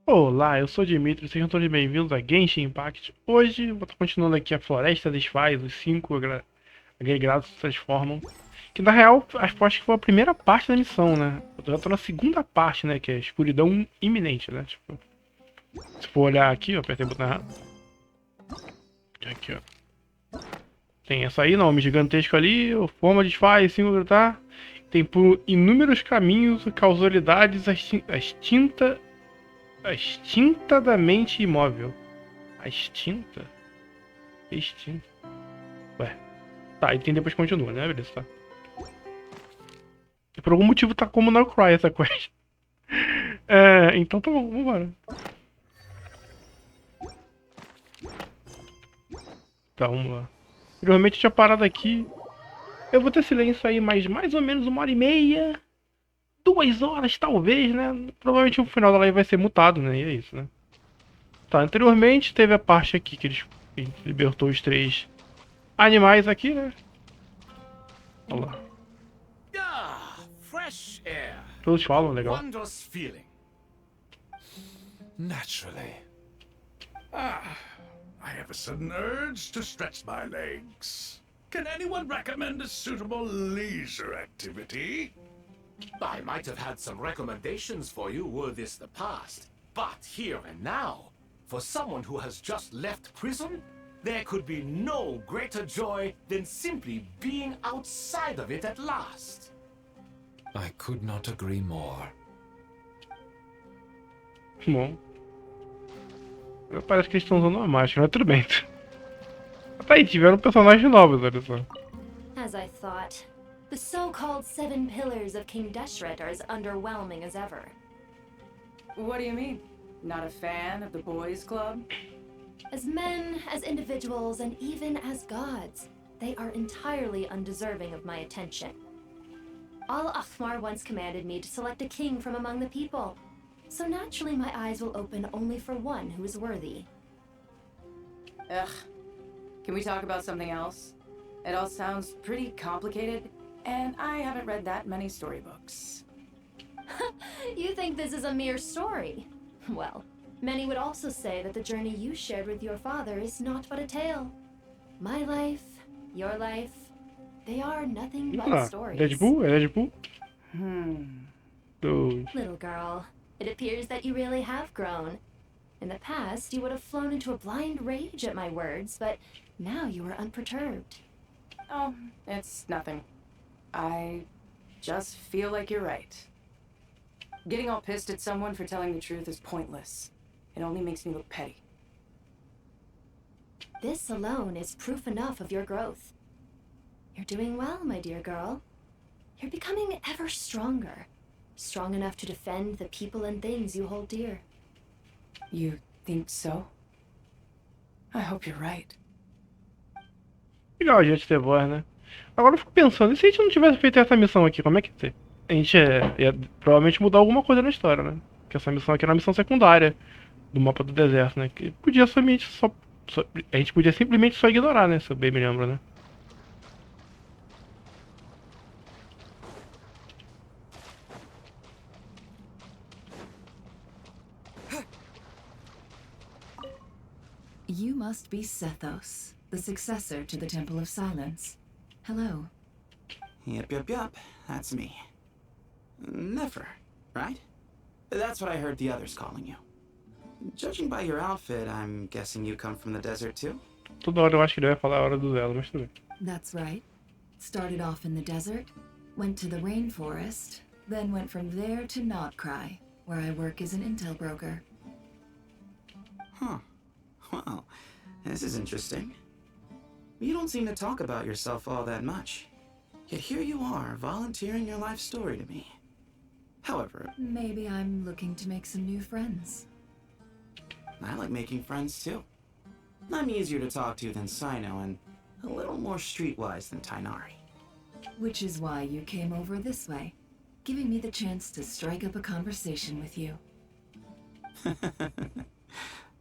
Olá, eu sou o Dimitri, sejam todos bem-vindos a Genshin Impact. Hoje vou estar continuando aqui a Floresta desfaz, os cinco agregados se transformam. Que na real, acho que foi a primeira parte da missão, né? Eu já tô na segunda parte, né? Que é escuridão iminente, né? Tipo, se for olhar aqui, ó, apertei o botão errado. Aqui, ó. Tem essa aí, nome gigantesco ali, forma desfaz, cinco gritar. Tem por inúmeros caminhos, causalidades, a extinta da mente imóvel. A extinta? Extinta. Ué. Tá, e tem depois continua, né? Beleza, tá. E por algum motivo tá como no Cry essa quest. Então tá bom, vambora. Tá, vamos lá. Provavelmente eu tinha parado aqui. Eu vou ter silêncio aí mais ou menos 1h30. 2 horas, talvez, né? Provavelmente o final da live vai ser mutado, né? E é isso, né? Tá, anteriormente teve a parte aqui que eles libertou os três animais aqui, né? Olha lá. Ah, fresh air. Todos A falam, legal. wondrous feeling. Naturally. I have a sudden urge to stretch my legs. Can anyone recommend a suitable leisure activity? I might have had some recommendations for you were this the past. But here and now, for someone who has just left prison, there could be no greater joy than simply being outside of it at last. I could not agree more. Bom. Parece que eles estão usando uma máscara, mas tudo bem. Tá aí, tiveram personagens novos, olha só. As I thought. The so-called 7 pillars of King Deshret are as underwhelming as ever. What do you mean? Not a fan of the boys' club? As men, as individuals, and even as gods, they are entirely undeserving of my attention. Al-Akhmar once commanded me to select a king from among the people, so naturally my eyes will open only for one who is worthy. Ugh. Can we talk about something else? It all sounds pretty complicated, and I haven't read that many storybooks. You think this is a mere story? Well, many would also say that the journey you shared with your father is not but a tale. My life, your life, they are nothing but Ah, stories. Deadpool? É Deadpool? Little girl, it appears that you really have grown. In the past, you would have flown into a blind rage at my words, but now you are unperturbed. Oh, it's nothing. I just feel like you're right. Getting all pissed at someone for telling the truth is pointless. It only makes me look petty. This alone is proof enough of your growth. You're doing well, my dear girl. You're becoming ever stronger. Strong enough to defend the people and things you hold dear. You think so? I hope you're right. Legal a gente ter voz, né? Agora eu fico pensando, e se a gente não tivesse feito essa missão aqui, como é que ia ser? A gente ia provavelmente mudar alguma coisa na história, né? Porque essa missão aqui era uma missão secundária do mapa do deserto, né? Que podia somente a gente podia simplesmente só ignorar, né? Se eu bem me lembro, né? You must be Sethos, the successor to the Temple of Silence. Hello. Yep. That's me. Nefer, right? That's what I heard the others calling you. Judging by your outfit, I'm guessing you come from the desert too? Toda hora eu acho que ele vai falar a hora do Zelo, mas tudo bem. That's right. Started off in the desert, went to the rainforest, then went from there to Nodcry, where I work as an intel broker. Huh. Well, this is interesting. You don't seem to talk about yourself all that much. Yet here you are, volunteering your life story to me. However, Maybe I'm looking to make some new friends. I like making friends too. I'm easier to talk to than Sino and a little more streetwise than Tainari. Which is why you came over this way, giving me the chance to strike up a conversation with you.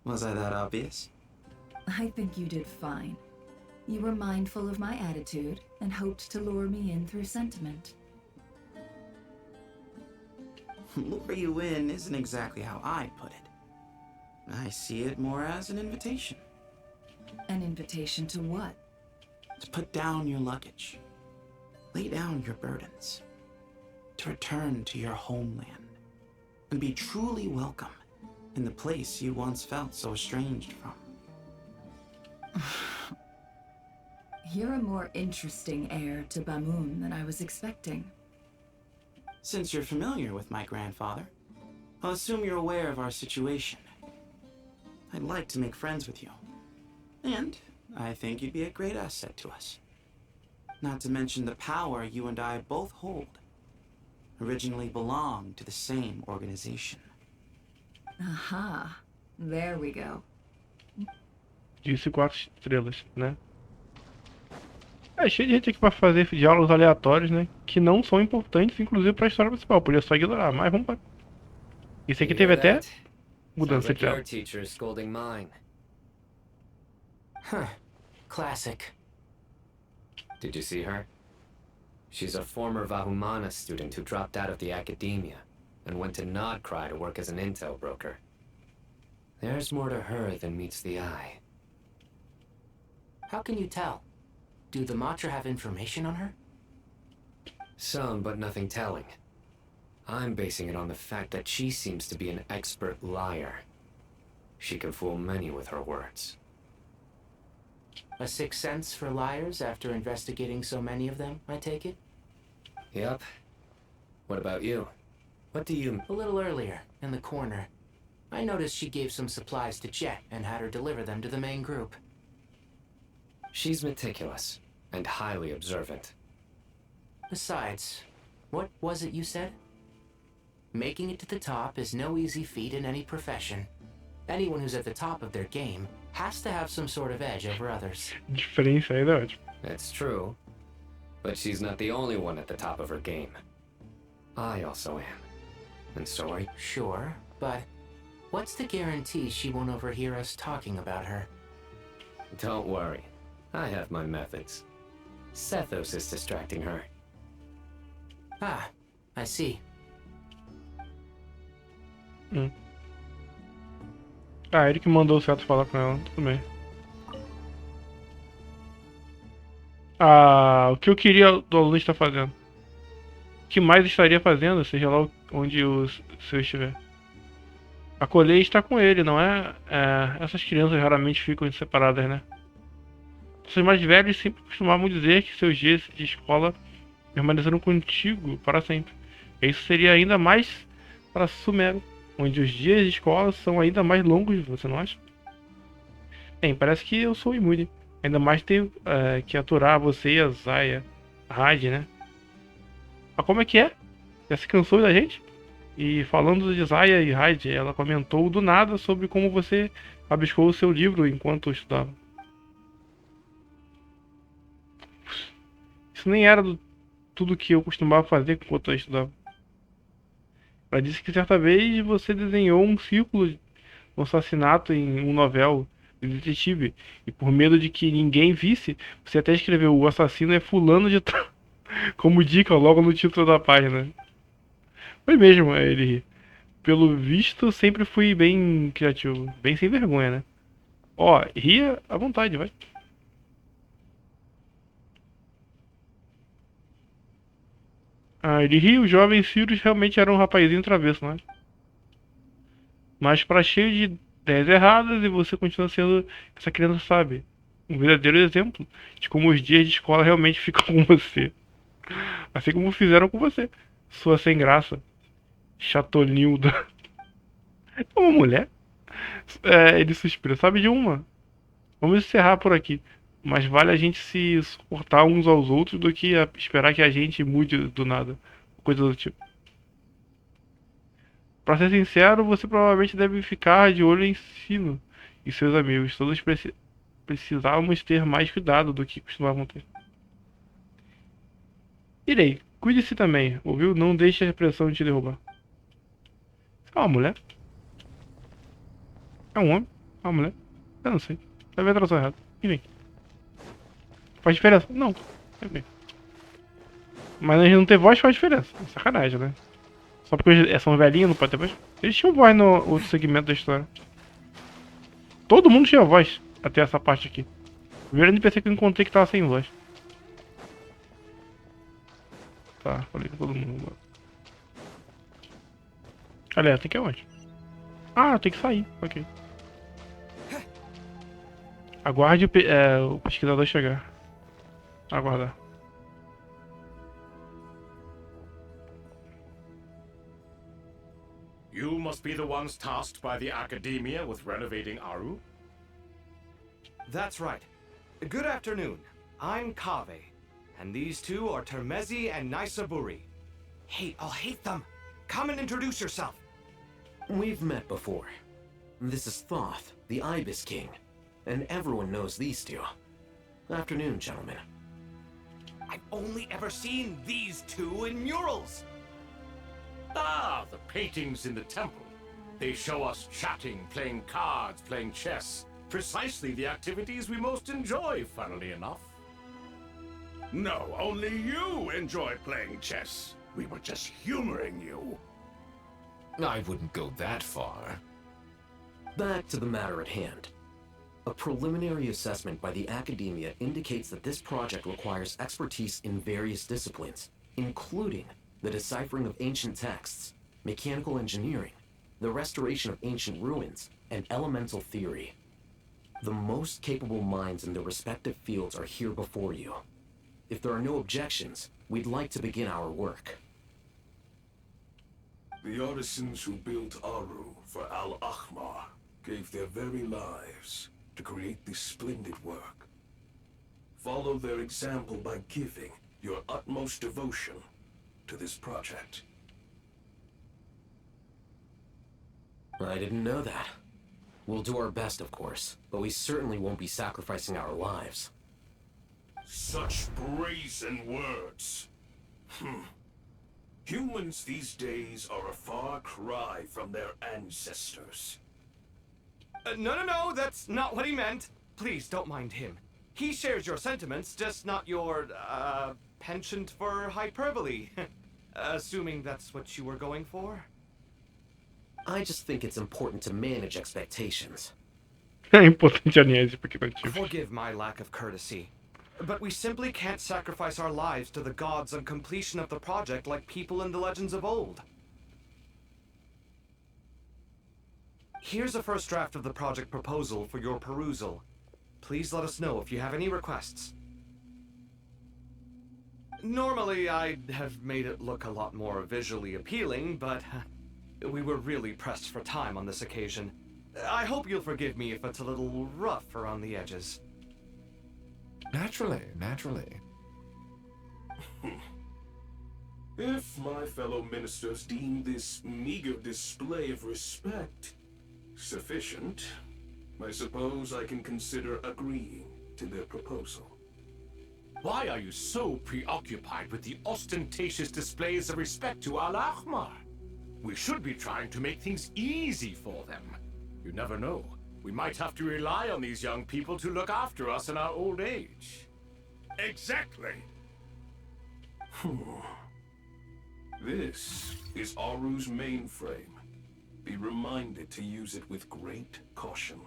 Was I that obvious? I think you did fine. You were mindful of my attitude and hoped to lure me in through sentiment. Lure you in isn't exactly how I put it. I see it more as an invitation. An invitation to what? To put down your luggage. Lay down your burdens. To return to your homeland. And be truly welcome in the place you once felt so estranged from. You're a more interesting heir to Bamun than I was expecting. Since you're familiar with my grandfather, I'll assume you're aware of our situation. I'd like to make friends with you. And I think you'd be a great asset to us. Not to mention the power you and I both hold. Originally belonged to the same organization. Aha. There we go. Disse 4 estrelas, né? É cheio de gente aqui pra fazer diálogos aleatórios, né? Que não são importantes, inclusive pra história principal. Podia só ignorar, mas vamos lá. Esse aqui teve até mudança de Your diálogo. teacher is scolding mine. Huh. Classic. Did you see her? She's a former Vahumana student who dropped out of the academia and went to Nodcry to work as an intel broker. There's more to her than meets the eye. How can you tell? Do the Matra have information on her? Some, but nothing telling. I'm basing it on the fact that she seems to be an expert liar. She can fool many with her words. A sixth sense for liars after investigating so many of them, I take it? Yep. What about you? What do you... A little earlier, in the corner, I noticed she gave some supplies to Jet and had her deliver them to the main group. She's meticulous and highly observant. Besides, what was it you said? Making it to the top is no easy feat in any profession. Anyone who's at the top of their game has to have some sort of edge over others. Diferença aí, é ótimo. That's true. But she's not the only one at the top of her game. I also am. And so are you. Sure, but what's the guarantee she won't overhear us talking about her? Don't worry. I have my methods. Sethos is distracting her. Ah, I see. Ah, ele que mandou o Seto falar com ela, tudo bem. Ah, o que eu queria do aluno estar fazendo? O que mais estaria fazendo, seja lá onde o seu estiver? Acolher e estar com ele, não é? Essas crianças raramente ficam separadas, né? Os mais velhos sempre costumavam dizer que seus dias de escola permaneceram contigo para sempre. E isso seria ainda mais para Sumero, onde os dias de escola são ainda mais longos, você não acha? Bem, parece que eu sou imune. Ainda mais ter que aturar você e a Zaya, a Raid, né? Mas como é que é? Já se cansou da gente? E falando de Zaya e Raid, ela comentou do nada sobre como você rabiscou o seu livro enquanto estudava. Isso nem era tudo que eu costumava fazer enquanto eu estudava. Ela disse que certa vez você desenhou um círculo de um assassinato em um novel de detetive. E por medo de que ninguém visse, você até escreveu: o assassino é fulano de tal. Como dica logo no título da página. Foi mesmo, ele ri. Pelo visto, sempre fui bem criativo. Bem sem vergonha, né? Ó, ria à vontade, vai. Ah, ele ri, o jovem Sirius realmente era um rapazinho travesso, né? Mas para cheio de ideias erradas, e você continua sendo essa criança, sabe? Um verdadeiro exemplo de como os dias de escola realmente ficam com você. Assim como fizeram com você. Sua sem graça. Chatonilda. É uma mulher? Ele suspira. Sabe de uma? Vamos encerrar por aqui. Mas vale a gente se suportar uns aos outros do que esperar que a gente mude do nada. Coisa do tipo. Pra ser sincero, você provavelmente deve ficar de olho em Sino e seus amigos. Todos precisávamos ter mais cuidado do que costumavam ter. Irei. Cuide-se também, ouviu? Não deixe a pressão te derrubar. É uma mulher? É um homem? É uma mulher? Eu não sei. Deve ver a tradução errada. Enfim. Faz diferença? Não. Enfim. Mas a gente não ter voz faz diferença. É sacanagem, né? Só porque são velhinhos, não pode ter voz. Eles tinham voz no outro segmento da história. todo mundo tinha voz até essa parte aqui. O primeiro NPC que eu encontrei que tava sem voz. Tá, falei com todo mundo agora. Aliás, tem que ir onde? Ah, tem que sair, ok. Aguarde o pesquisador chegar. Aguardar. You must be the ones tasked by the Academia with renovating Aru? That's right. Good afternoon. I'm Kave, and these two are Termezi and Naisaburi. Hey, I'll hate them. Come and introduce yourself. We've met before. This is Thoth, the Ibis King, and everyone knows these two. Afternoon, gentlemen. I've only ever seen these two in murals. Ah, the paintings in the temple. They show us chatting, playing cards, playing chess. Precisely the activities we most enjoy, funnily enough. No, only you enjoy playing chess. We were just humoring you. I wouldn't go that far. Back to the matter at hand. A preliminary assessment by the Academia indicates that this project requires expertise in various disciplines, including the deciphering of ancient texts, mechanical engineering, the restoration of ancient ruins, and elemental theory. The most capable minds in their respective fields are here before you. If there are no objections, we'd like to begin our work. The artisans who built Aru for Al-Ahmar gave their very lives to create this splendid work. Follow their example by giving your utmost devotion to this project. I didn't know that. We'll do our best, of course, but we certainly won't be sacrificing our lives. Such brazen words. Humans these days are a far cry from their ancestors. No, that's not what he meant. Please don't mind him. He shares your sentiments, just not your, penchant for hyperbole. Assuming that's what you were going for? I just think it's important to manage expectations. É importante alinhar as expectativas. Forgive my lack of courtesy, but we simply can't sacrifice our lives to the gods on completion of the project like people in the legends of old. Here's a first draft of the project proposal for your perusal. Please let us know if you have any requests. Normally, I'd have made it look a lot more visually appealing, but we were really pressed for time on this occasion. I hope you'll forgive me if it's a little rough around the edges. Naturally, naturally. If my fellow ministers deem this meager display of respect sufficient, I suppose I can consider agreeing to their proposal. Why are you so preoccupied with the ostentatious displays of respect to Al-Ahmar? We should be trying to make things easy for them. You never know. We might have to rely on these young people to look after us in our old age. Exactly. This is Aru's mainframe. Be reminded to use it with great caution.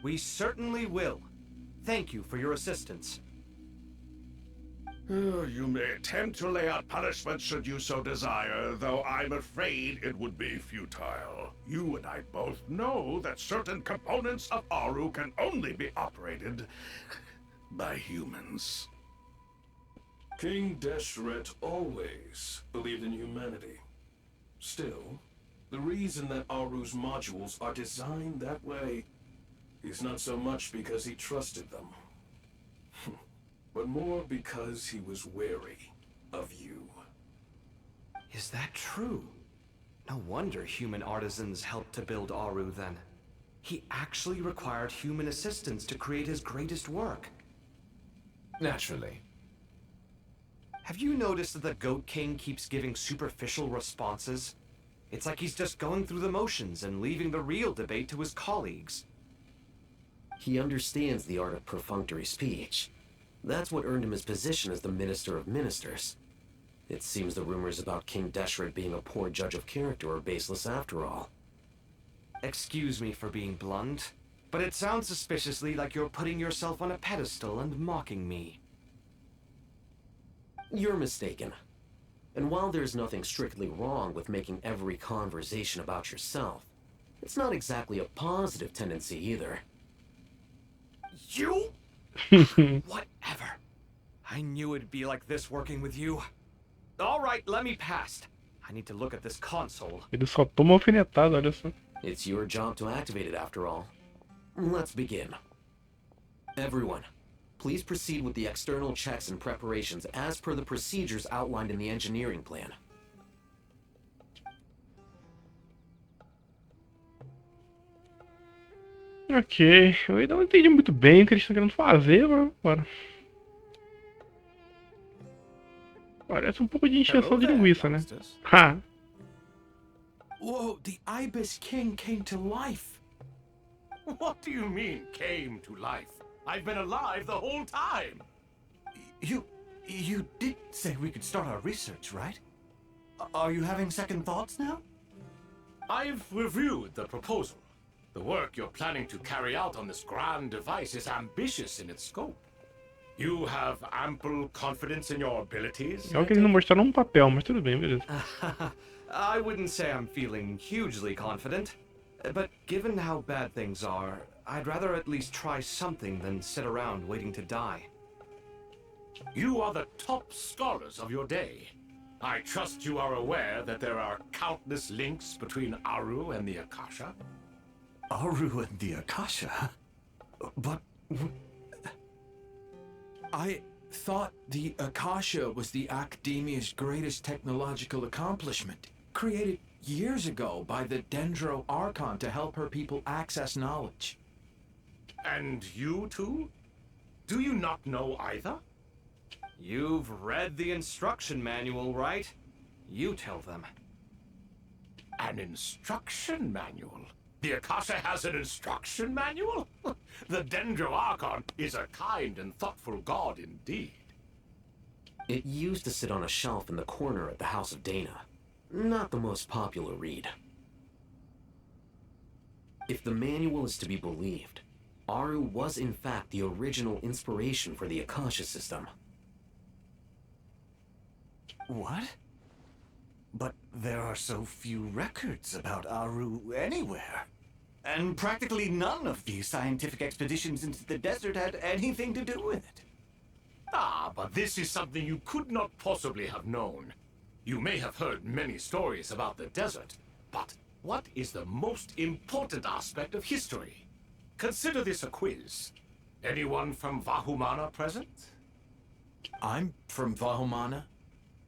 We certainly will. Thank you for your assistance. You may attempt to lay out punishment should you so desire, though I'm afraid it would be futile. You and I both know that certain components of Aru can only be operated by humans. King Deshret always believed in humanity. Still, the reason that Aru's modules are designed that way is not so much because he trusted them, but more because he was wary of you. Is that true? No wonder human artisans helped to build Aru then. He actually required human assistance to create his greatest work. Naturally. Have you noticed that the Goat King keeps giving superficial responses? It's like he's just going through the motions and leaving the real debate to his colleagues. He understands the art of perfunctory speech. That's what earned him his position as the Minister of Ministers. It seems the rumors about King Deshret being a poor judge of character are baseless after all. Excuse me for being blunt, but it sounds suspiciously like you're putting yourself on a pedestal and mocking me. You're mistaken. And while there's nothing strictly wrong with making every conversation about yourself, it's not exactly a positive tendency either. You? Whatever. I knew it'd be like this working with you. All right, let me past. I need to look at this console. Ele só toma alfinetada, olha só. It's your job to activate it after all. Let's begin. Everyone, please proceed with the external checks and preparations as per the procedures outlined in the engineering plan. Ok, eu ainda não entendi muito bem o que eles estão querendo fazer, mas bora. Parece um pouco de encheção de linguiça, né? Ha! Whoa, the Ibis King came to life. What do you mean, came to life? I've been alive the whole time. You did say we could start our research, right? Are you having second thoughts now? I've reviewed the proposal. The work you're planning to carry out on this grand device is ambitious in its scope. You have ample confidence in your abilities. É o que eles não mostraram um papel, mas tudo bem, beleza. I wouldn't say I'm feeling hugely confident, but given how bad things are, I'd rather at least try something than sit around waiting to die. You are the top scholars of your day. I trust you are aware that there are countless links between Aru and the Akasha. Aru and the Akasha? But... I thought the Akasha was the Academia's greatest technological accomplishment, created years ago by the Dendro Archon to help her people access knowledge. And you too? Do you not know either? You've read the instruction manual, right? You tell them. An instruction manual? The Akasha has an instruction manual? The Dendro Archon is a kind and thoughtful god indeed. It used to sit on a shelf in the corner at the House of Dana. Not the most popular read. If the manual is to be believed, Aru was in fact the original inspiration for the Akasha system. What? But there are so few records about Aru anywhere. And practically none of these scientific expeditions into the desert had anything to do with it. Ah, but this is something you could not possibly have known. You may have heard many stories about the desert, but what is the most important aspect of history? Consider this a quiz. Anyone from Vahumana present? I'm from Vahumana.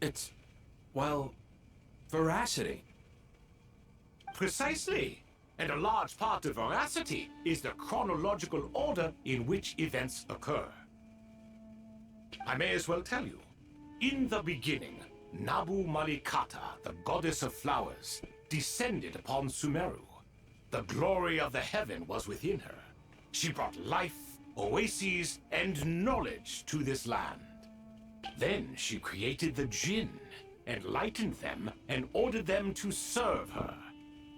It's, well, veracity. Precisely. And a large part of veracity is the chronological order in which events occur. I may as well tell you. In the beginning, Nabu Malikata, the goddess of flowers, descended upon Sumeru. The glory of the heaven was within her. She brought life, oases, and knowledge to this land. Then she created the Jinn, enlightened them, and ordered them to serve her.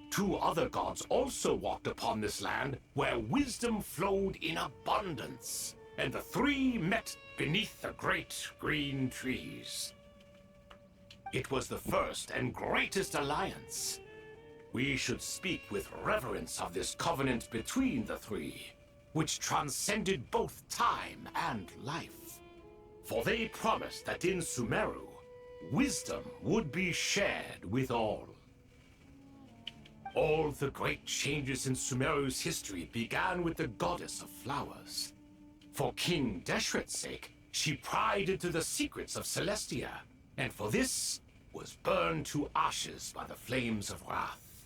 Two other gods also walked upon this land where wisdom flowed in abundance, and the three met beneath the great green trees. It was the first and greatest alliance. We should speak with reverence of this covenant between the three, which transcended both time and life. For they promised that in Sumeru, wisdom would be shared with all. All the great changes in Sumeru's history began with the goddess of flowers. For King Deshret's sake, she pried into the secrets of Celestia, and for this was burned to ashes by the flames of wrath.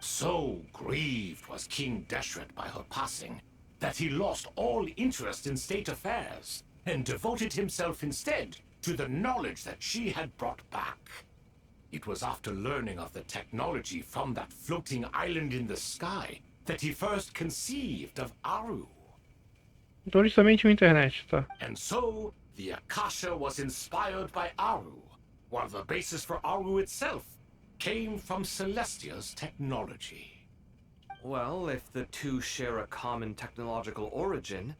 So grieved was King Deshret by her passing that he lost all interest in state affairs and devoted himself instead to the knowledge that she had brought back. It was after learning of the technology from that floating island in the sky that he first conceived of Aru. Então eles também tinham internet, tá? And so, the Akasha was inspired by Aru, while the basis for Aru itself came from Celestia's technology. Well, if the two share a common technological origin,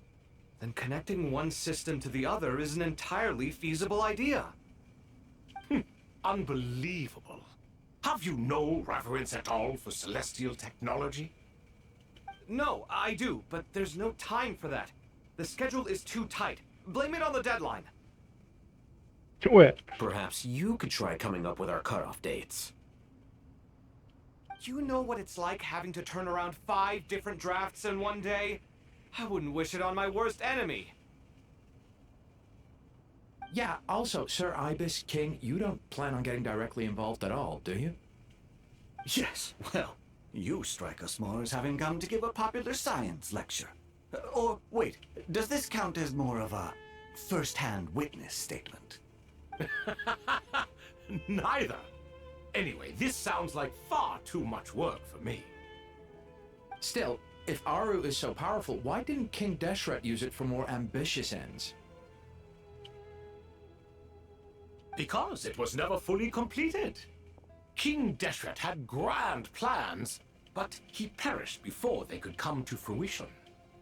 then connecting one system to the other is an entirely feasible idea. Unbelievable. Have you no reverence at all for celestial technology? No, I do, but there's no time for that. The schedule is too tight. Blame it on the deadline. Ué, Perhaps you could try coming up with our cutoff dates. You know what it's like having to turn around 5 different drafts in one day? I wouldn't wish it on my worst enemy. Yeah, also, Sir Ibis King, you don't plan on getting directly involved at all, do you? Yes, well, you strike us more as having come to give a popular science lecture. Or, wait, does this count as more of a first-hand witness statement? Neither. Anyway, this sounds like far too much work for me. Still, if Aru is so powerful, why didn't King Deshret use it for more ambitious ends? Because it was never fully completed. King Deshret had grand plans, but he perished before they could come to fruition.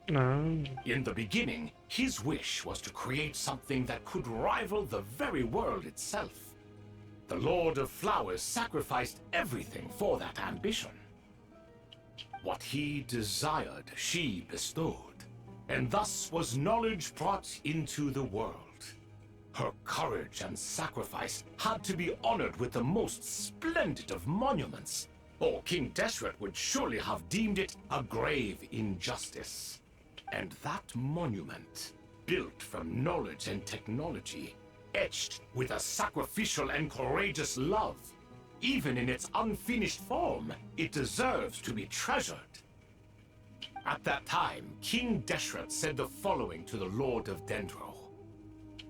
não. In the beginning, his wish was to create something that could rival the very world itself. The Lord of Flowers sacrificed everything for that ambition. What he desired, she bestowed, and thus was knowledge brought into the world. Her courage and sacrifice had to be honored with the most splendid of monuments, or King Deshret would surely have deemed it a grave injustice. And that monument, built from knowledge and technology, etched with a sacrificial and courageous love, even in its unfinished form, it deserves to be treasured. At that time, King Deshret said the following to the Lord of Dendro.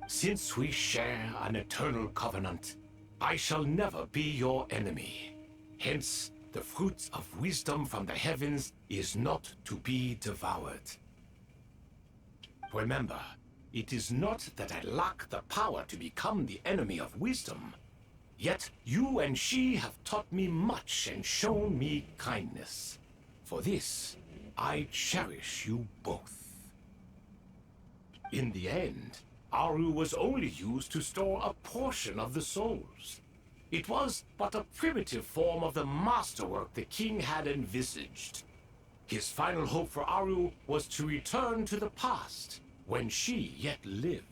Since we share an eternal covenant, I shall never be your enemy. Hence, the fruit of wisdom from the heavens is not to be devoured. Remember, it is not that I lack the power to become the enemy of wisdom. Yet you and she have taught me much and shown me kindness. For this, I cherish you both. In the end, Aru was only used to store a portion of the souls. It was but a primitive form of the masterwork the king had envisaged. His final hope for Aru was to return to the past, when she yet lived.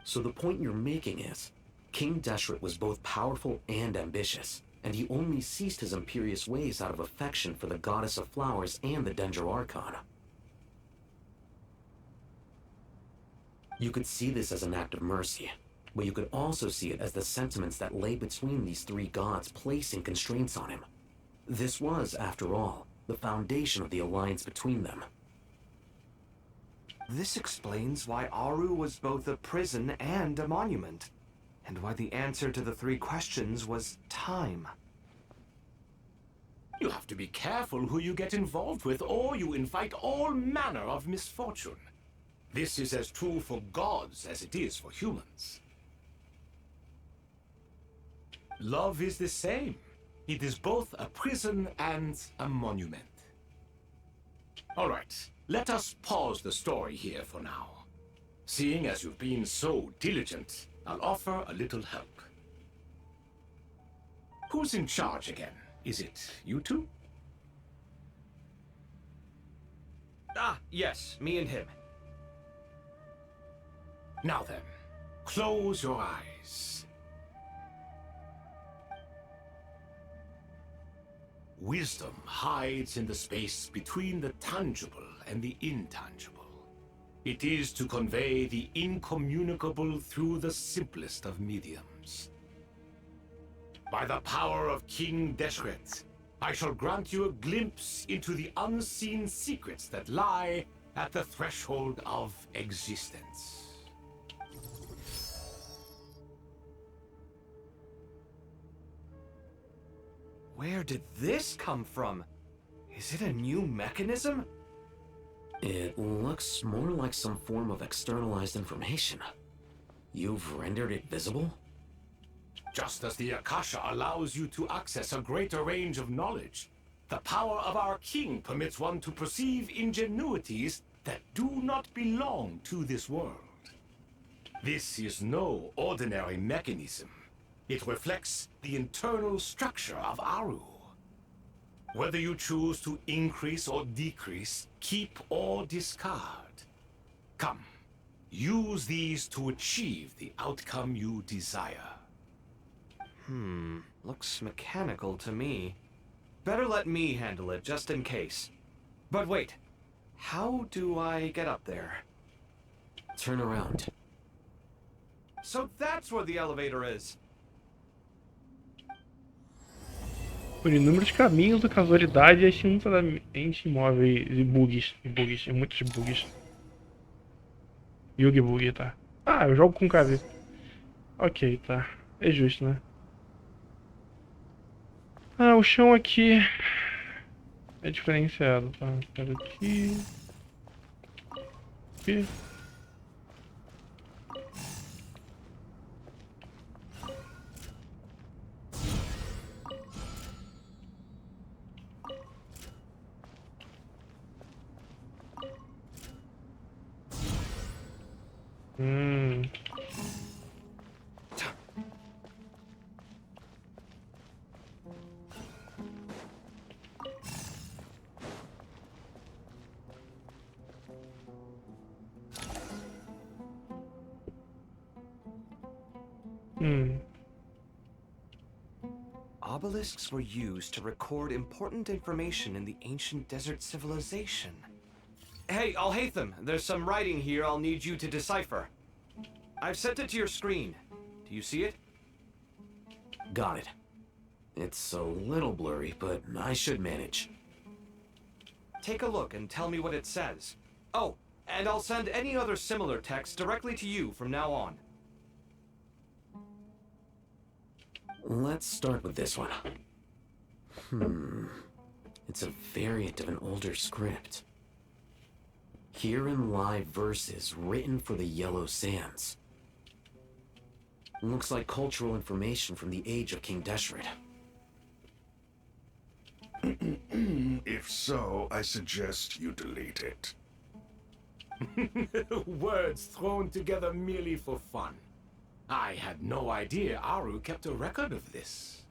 So the point you're making is, King Deshret was both powerful and ambitious, and he only ceased his imperious ways out of affection for the Goddess of Flowers and the Dendro Arcana. You could see this as an act of mercy, but you could also see it as the sentiments that lay between these three gods placing constraints on him. This was, after all, the foundation of the alliance between them. This explains why Aru was both a prison and a monument, and why the answer to the 3 questions was time. You have to be careful who you get involved with, or you invite all manner of misfortune. This is as true for gods as it is for humans. Love is the same. It is both a prison and a monument. All right, let us pause the story here for now. Seeing as you've been so diligent, I'll offer a little help. Who's in charge again? Is it you two? Ah, yes, me and him. Now then, close your eyes. Wisdom hides in the space between the tangible and the intangible. It is to convey the incommunicable through the simplest of mediums. By the power of King Deshret, I shall grant you a glimpse into the unseen secrets that lie at the threshold of existence. Where did this come from? Is it a new mechanism? It looks more like some form of externalized information. You've rendered it visible? Just as the Akasha allows you to access a greater range of knowledge, the power of our king permits one to perceive ingenuities that do not belong to this world. This is no ordinary mechanism. It reflects the internal structure of Aru. Whether you choose to increase or decrease, keep or discard. Come, use these to achieve the outcome you desire. Looks mechanical to me. Better let me handle it, just in case. But wait, how do I get up there? Turn around. So that's where the elevator is. Por inúmeros caminhos, a casualidade é simultaneamente imóvel e bugs. E muitos bugs. Yugi bug, tá. Ah, eu jogo com KV. Ok, tá. É justo, né? Ah, o chão aqui é diferenciado, tá? Pega aqui. Aqui. Obelisks were used to record important information in the ancient desert civilization. Hey, Alhaitham, there's some writing here I'll need you to decipher. I've sent it to your screen. Do you see it? Got it. It's a little blurry, but I should manage. Take a look and tell me what it says. Oh, and I'll send any other similar text directly to you from now on. Let's start with this one. It's a variant of an older script. Herein lie verses written for the Yellow Sands. Looks like cultural information from the age of King Deshret. If so, I suggest you delete it. Words thrown together merely for fun. I had no idea Aru kept a record of this.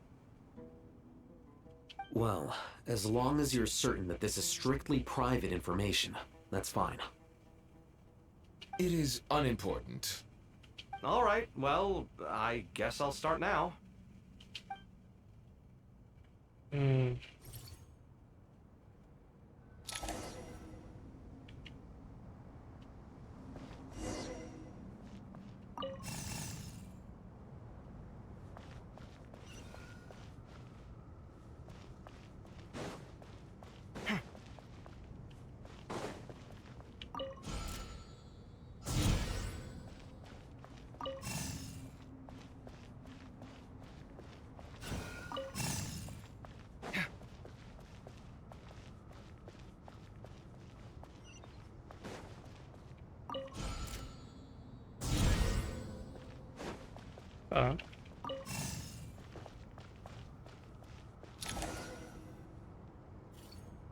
Well, as long as you're certain that this is strictly private information, that's fine. It is unimportant. All right, well, I guess I'll start now. Tá.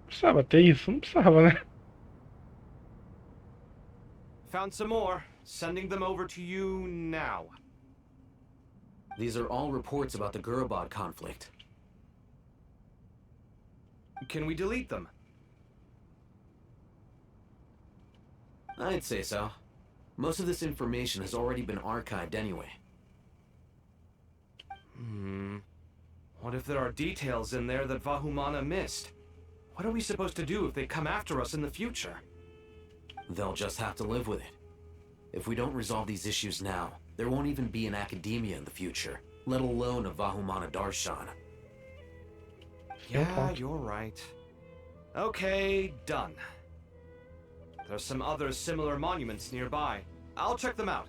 Precisava ter isso? Não precisava, né? Found some more. Sending them over to you now. These are all reports about the Gurubad conflict. Can we delete them? I'd say so. Most of this information has already been archived anyway. What if there are details in there that Vahumana missed? What are we supposed to do if they come after us in the future? They'll just have to live with it. If we don't resolve these issues now, there won't even be an academia in the future, let alone a Vahumana Darshan. Yeah, you're right. Okay, done. There's some other similar monuments nearby. I'll check them out.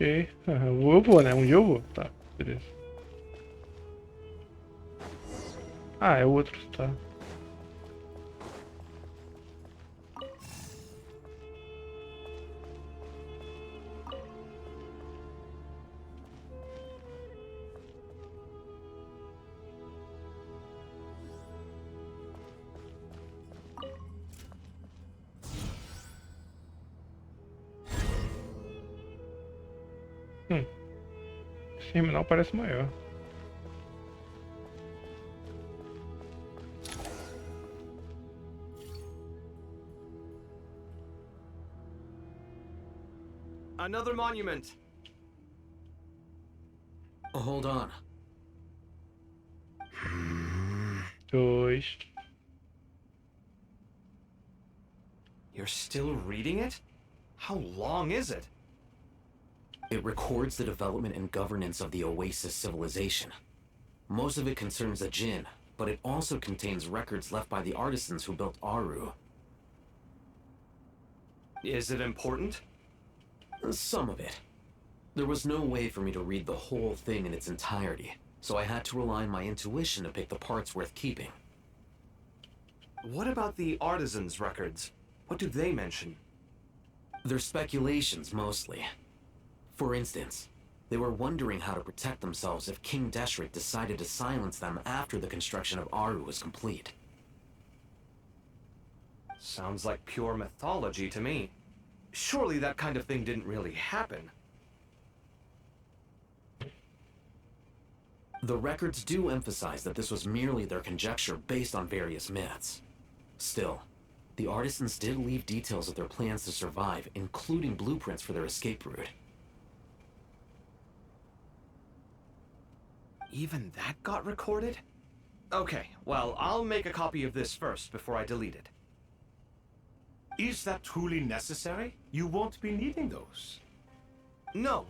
Ok. Eu vou, né? Um dia eu vou. Tá, beleza. Ah, é outro, tá. Esse terminal parece maior. Another monument. Hold on. 2. You're still reading it? How long is it? It records the development and governance of the Oasis civilization. Most of it concerns the Jinn, but it also contains records left by the artisans who built Aru. Is it important? Some of it. There was no way for me to read the whole thing in its entirety, so I had to rely on my intuition to pick the parts worth keeping. What about the artisans' records? What do they mention? They're speculations, mostly. For instance, they were wondering how to protect themselves if King Deshret decided to silence them after the construction of Aru was complete. Sounds like pure mythology to me. Surely that kind of thing didn't really happen. The records do emphasize that this was merely their conjecture based on various myths. Still, the artisans did leave details of their plans to survive, including blueprints for their escape route. Even that got recorded? Okay, well, I'll make a copy of this first before I delete it. Is that truly necessary? You won't be needing those. No,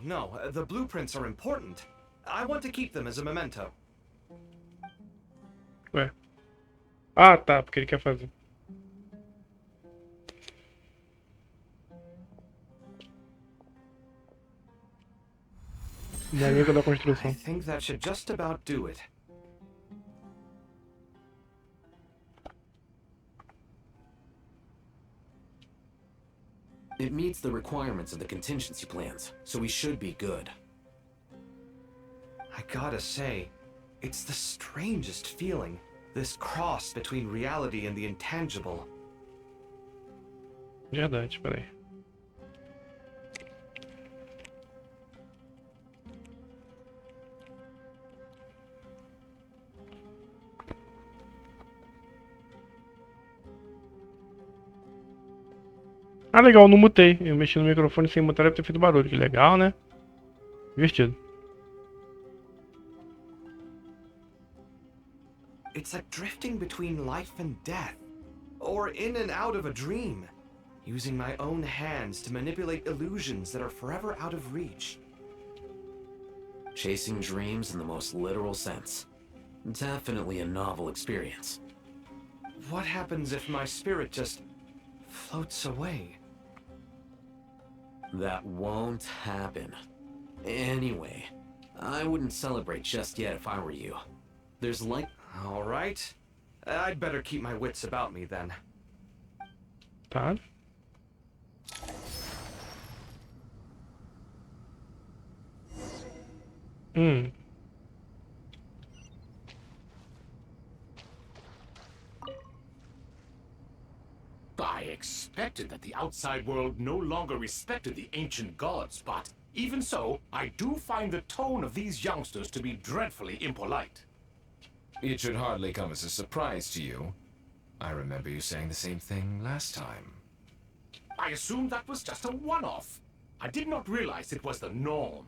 the blueprints are important. I want to keep them as a memento. Ué. Ah, tá, porque ele quer fazer. Maníaco da I construção. think that should just about do it. It meets the requirements of the contingency plans, so we should be good. I gotta say, it's the strangest feeling, this cross between reality and the intangible. Verdade, peraí. Ah, legal, não mutei. Eu mexi no microfone sem mutar, deve ter feito barulho. Que legal, né? Divertido. It's like drifting between life and death, or in and out of a dream, using my own hands to manipulate illusions that are forever out of reach. Chasing dreams in the most literal sense. Definitely a novel experience. What happens if my spirit just floats away? That won't happen. Anyway, I wouldn't celebrate just yet if I were you. There's like... All right. I'd better keep my wits about me then. Tá. I expected that the outside world no longer respected the ancient gods, but even so, I do find the tone of these youngsters to be dreadfully impolite. It should hardly come as a surprise to you. I remember you saying the same thing last time. I assumed that was just a one-off. I did not realize it was the norm.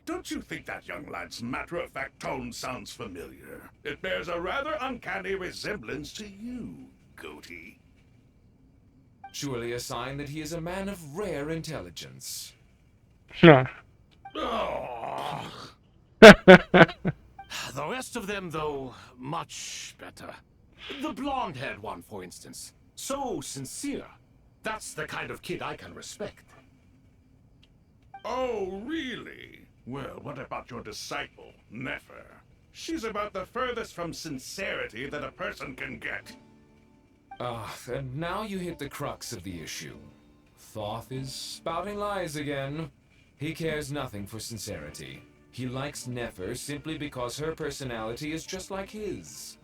Don't you think that young lad's matter-of-fact tone sounds familiar? It bears a rather uncanny resemblance to you, Goatee. Surely a sign that he is a man of rare intelligence. Ah. Oh. The rest of them, though, much better. The blonde-haired one, for instance. So sincere. That's the kind of kid I can respect. Oh, really? Well, what about your disciple, Nefer? She's about the furthest from sincerity that a person can get. Ah, and now you hit the crux of the issue. Thoth is spouting lies again. He cares nothing for sincerity. He likes Nefer simply because her personality is just like his.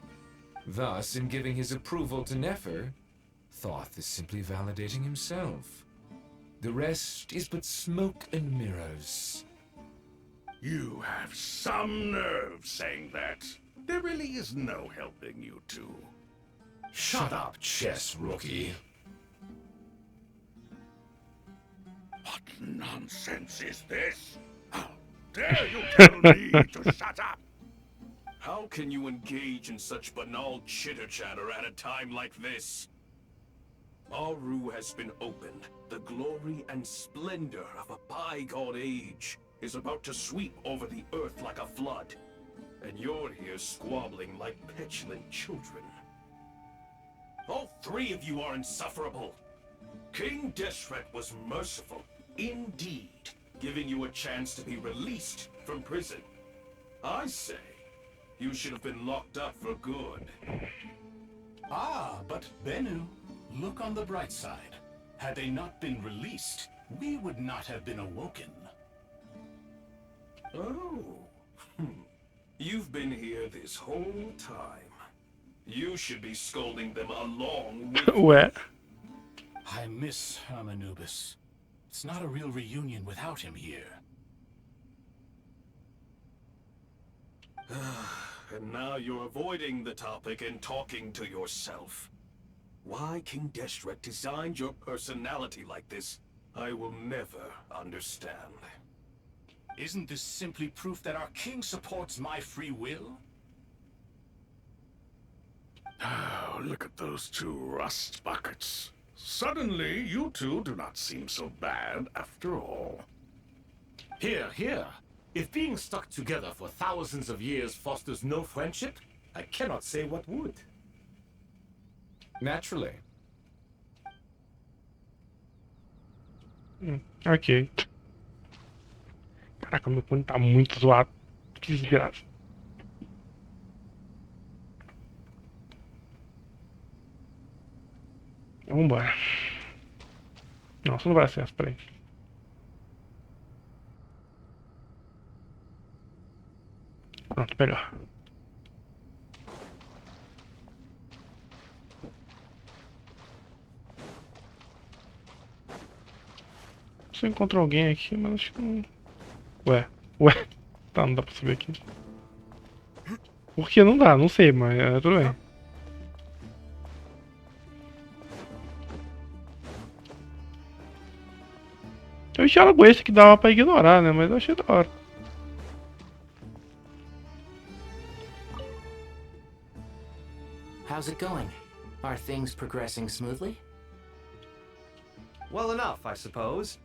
Thus, in giving his approval to Nefer, Thoth is simply validating himself. The rest is but smoke and mirrors. You have some nerve saying that. There really is no helping you two. Shut up, chess rookie. What nonsense is this? How dare you tell me to shut up? How can you engage in such banal chitter-chatter at a time like this? Aru has been opened. The glory and splendor of a bygone age is about to sweep over the earth like a flood. And you're here squabbling like petulant children. All three of you are insufferable. King Deshret was merciful, indeed, giving you a chance to be released from prison. I say, you should have been locked up for good. Ah, but Bennu, look on the bright side. Had they not been released, we would not have been awoken. Oh. You've been here this whole time. You should be scolding them along with Ué. I miss Hermanubis. It's not a real reunion without him here. And now you're avoiding the topic and talking to yourself. Why King Deshret designed your personality like this, I will never understand. Isn't this simply proof that our king supports my free will? Oh, look at those two rust buckets. Suddenly, you two do not seem so bad after all. Here, here. If being stuck together for thousands of years fosters no friendship, I cannot say what would. Naturally. Ok. Caraca, meu fone tá muito zoado. Que desgraça. Vambora. Nossa, não vai dar certo, peraí. Pronto, melhor. Você encontrou alguém aqui, mas acho que não. Ué. Tá, não dá pra saber aqui. Por que não dá? Não sei, mas tudo bem. Eu enxergo esse que dava pra ignorar, né? Mas eu achei da hora. How's it going? Are things progressing smoothly? Well enough, I suppose.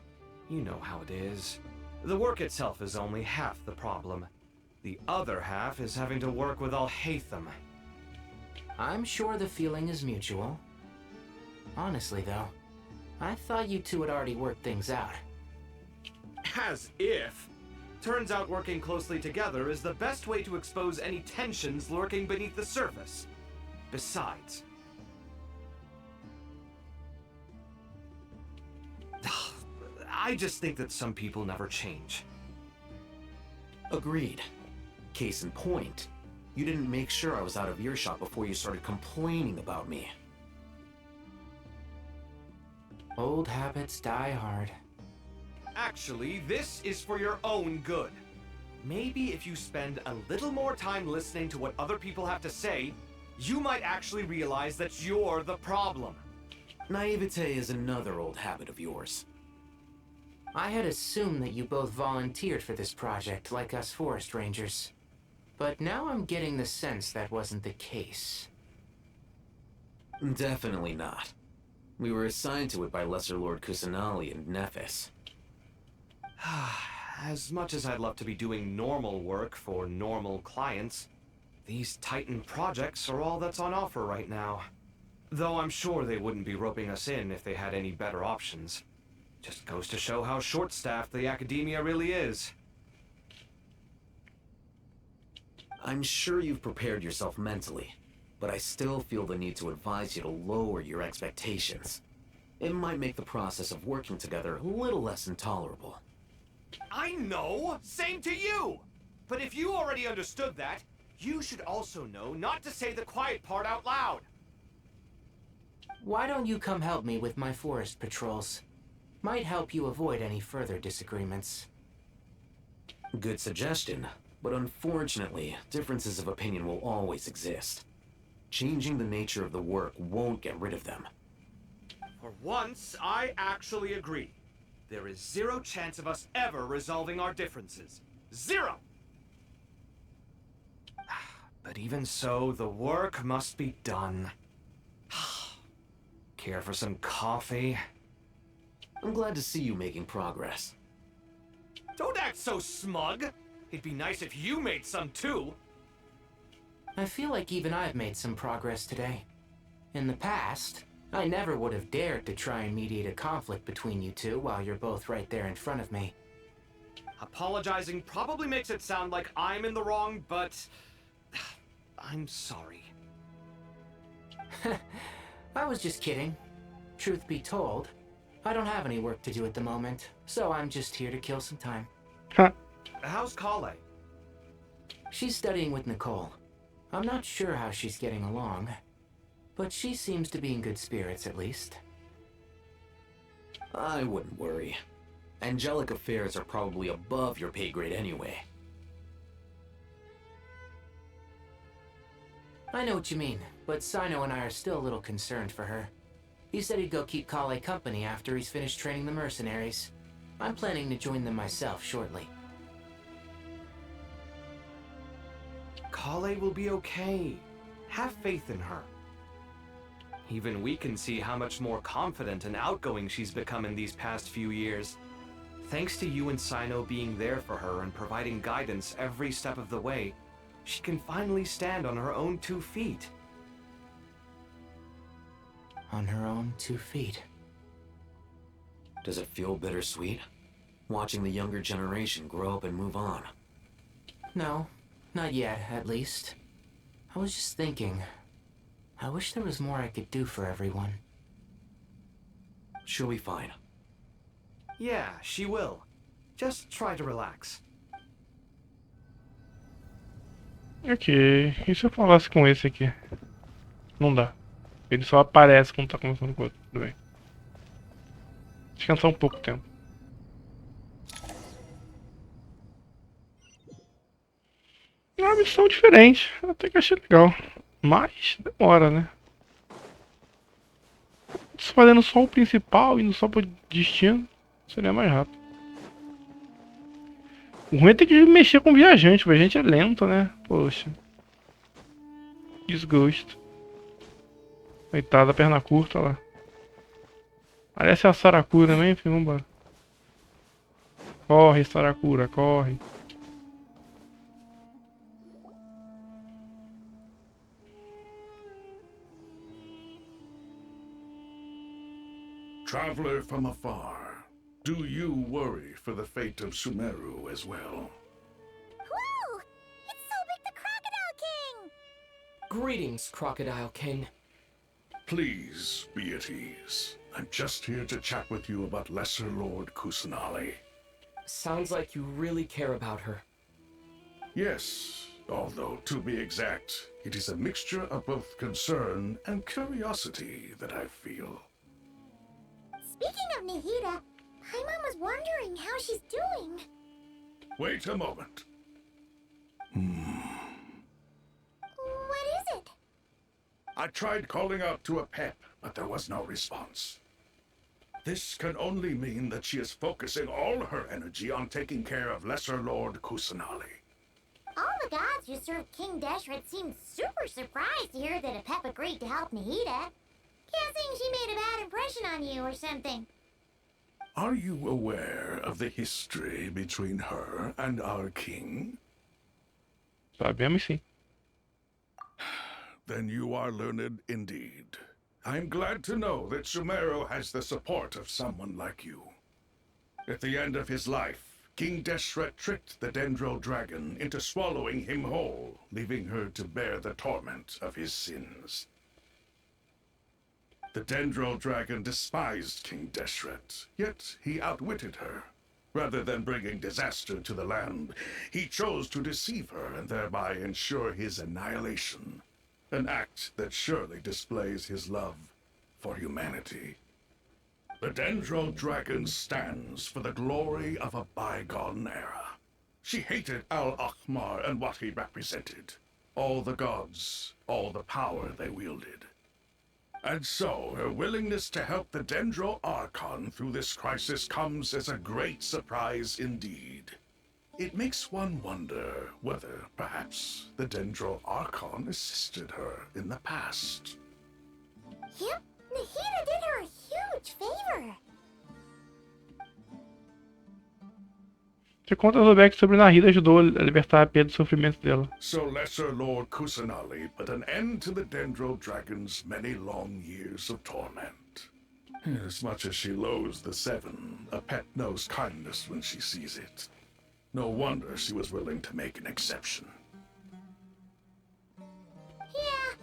You know how it is. The work itself is only half the problem. The other half is having to work with Al-Haytham. I'm sure the feeling is mutual. Honestly, though, I thought you two had already worked things out. As if. Turns out working closely together is the best way to expose any tensions lurking beneath the surface. Besides... I just think that some people never change. Agreed. Case in point, you didn't make sure I was out of earshot before you started complaining about me. Old habits die hard. Actually, this is for your own good. Maybe if you spend a little more time listening to what other people have to say, you might actually realize that you're the problem. Naivete is another old habit of yours. I had assumed that you both volunteered for this project, like us forest rangers. But now I'm getting the sense that wasn't the case. Definitely not. We were assigned to it by Lesser Lord Kusanali and Nephis. As much as I'd love to be doing normal work for normal clients, these Titan projects are all that's on offer right now. Though I'm sure they wouldn't be roping us in if they had any better options. Just goes to show how short-staffed the academia really is. I'm sure you've prepared yourself mentally, but I still feel the need to advise you to lower your expectations. It might make the process of working together a little less intolerable. I know! Same to you! But if you already understood that, you should also know not to say the quiet part out loud. Why don't you come help me with my forest patrols? Might help you avoid any further disagreements. Good suggestion, but unfortunately, differences of opinion will always exist. Changing the nature of the work won't get rid of them. For once, I actually agree. There is zero chance of us ever resolving our differences. Zero! But even so, the work must be done. Care for some coffee? I'm glad to see you making progress. Don't act so smug! It'd be nice if you made some too! I feel like even I've made some progress today. In the past, I never would have dared to try and mediate a conflict between you two while you're both right there in front of me. Apologizing probably makes it sound like I'm in the wrong, but... I'm sorry. I was just kidding. Truth be told, I don't have any work to do at the moment, so I'm just here to kill some time. How's Kale? She's studying with Nicole. I'm not sure how she's getting along, but she seems to be in good spirits at least. I wouldn't worry. Angelic affairs are probably above your pay grade anyway. I know what you mean, but Sino and I are still a little concerned for her. He said he'd go keep Kale company after he's finished training the mercenaries. I'm planning to join them myself shortly. Kale will be okay. Have faith in her. Even we can see how much more confident and outgoing she's become in these past few years. Thanks to you and Sino being there for her and providing guidance every step of the way, she can finally stand on her own 2 feet. On her own 2 feet. Does it feel bittersweet? Watching the younger generation grow up and move on? No, not yet, at least. I was just thinking, I wish there was more I could do for everyone. She'll be fine. Yeah, she will. Just try to relax. Ok, e se eu falasse com esse aqui? Não dá. Ele só aparece quando tá conversando com o outro. Tudo bem. Descansar um pouco o tempo. É uma missão diferente. Até que achei legal. Mas demora, né? Se fazendo só o principal, indo só pro destino, seria mais rápido. O ruim é ter que mexer com o viajante. O viajante é lento, né? Poxa. Desgosto. Coitada, perna curta lá. Parece a Saracura também, filho. Vambora. Corre, Saracura, corre. Traveler from afar, do you worry for the fate of Sumero as well? Whoa! It's Sobek the Crocodile King! Greetings, Crocodile King. Please be at ease. I'm just here to chat with you about Lesser Lord Kusanali. Sounds like you really care about her. Yes, although to be exact, it is a mixture of both concern and curiosity that I feel. Speaking of Nahida, Paimon was wondering how she's doing. Wait a moment. What is it? I tried calling out to a pep, but there was no response. This can only mean that she is focusing all her energy on taking care of Lesser Lord Kusanali. All the gods who served King Deshret seemed super surprised to hear that a pep agreed to help Nahida. Guessing she made a bad impression on you or something. Are you aware of the history between her and our king? Sabemos sim. Then you are learned indeed. I'm glad to know that Sumero has the support of someone like you. At the end of his life, King Deshret tricked the Dendro Dragon into swallowing him whole, leaving her to bear the torment of his sins. The Dendro Dragon despised King Deshret, yet he outwitted her. Rather than bringing disaster to the land, he chose to deceive her and thereby ensure his annihilation. An act that surely displays his love for humanity. The Dendro Dragon stands for the glory of a bygone era. She hated Al-Akhmar and what he represented. All the gods, all the power they wielded. And so, her willingness to help the Dendro Archon through this crisis comes as a great surprise indeed. It makes one wonder whether, perhaps, the Dendro Archon assisted her in the past. Yep, Nahida did her a huge favor. Você conta a Zobeck sobre Nahida ajudou a libertar a Pia do sofrimento dela. So Lesser Lord Kusanali put an end to the Dendro Dragon's many long years of torment. As much as she loathes the Seven, a pet knows kindness when she sees it. No wonder she was willing to make an exception. Yeah,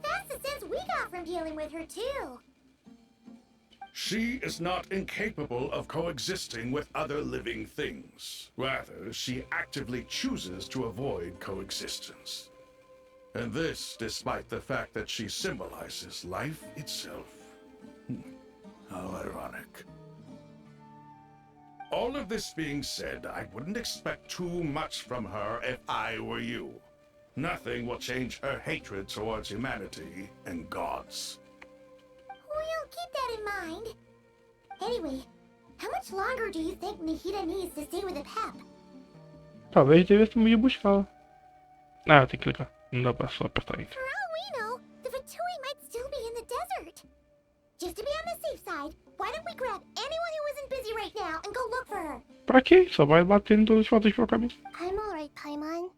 that's the sense we got from dealing with her too. She is not incapable of coexisting with other living things. Rather, she actively chooses to avoid coexistence. And this despite the fact that she symbolizes life itself. How ironic. All of this being said, I wouldn't expect too much from her if I were you. Nothing will change her hatred towards humanity and gods. We'll keep that in mind. Anyway, how much longer do you think Nahida needs to stay with the Pep? Talvez devesse ir buscá-la. Ah, tem que clicar. Não dá pra só apertar Enter. For all we know, the Fatui might still be in the desert. Just to be on the safe side, why don't we grab anyone who isn't busy right now and go look for her? Pra quê? Só vai batendo todas as fotos pelo caminho. I'm alright, Paimon.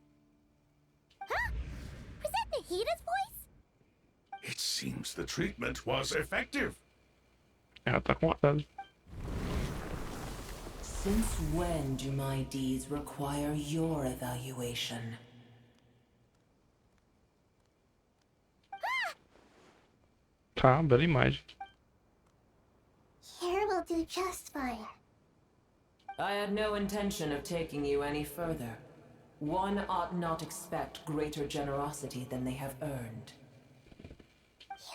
Huh? Was that Nahida's voice? It seems the treatment was effective. Ela tá com vontade. Since when do my deeds require your evaluation? Tá, bela imagem. Here will do just fine. I had no intention of taking you any further. One ought not expect greater generosity than they have earned.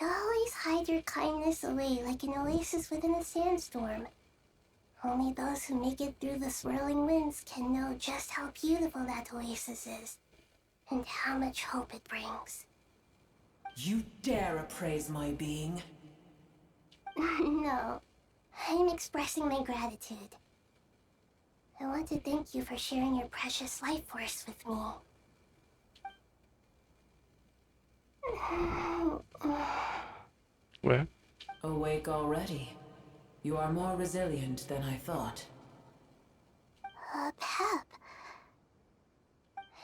You always hide your kindness away like an oasis within a sandstorm. Only those who make it through the swirling winds can know just how beautiful that oasis is, and how much hope it brings. You dare appraise my being? No, I'm expressing my gratitude. I want to thank you for sharing your precious life force with me. Ué? Awake already. You are more resilient than I thought. Pep.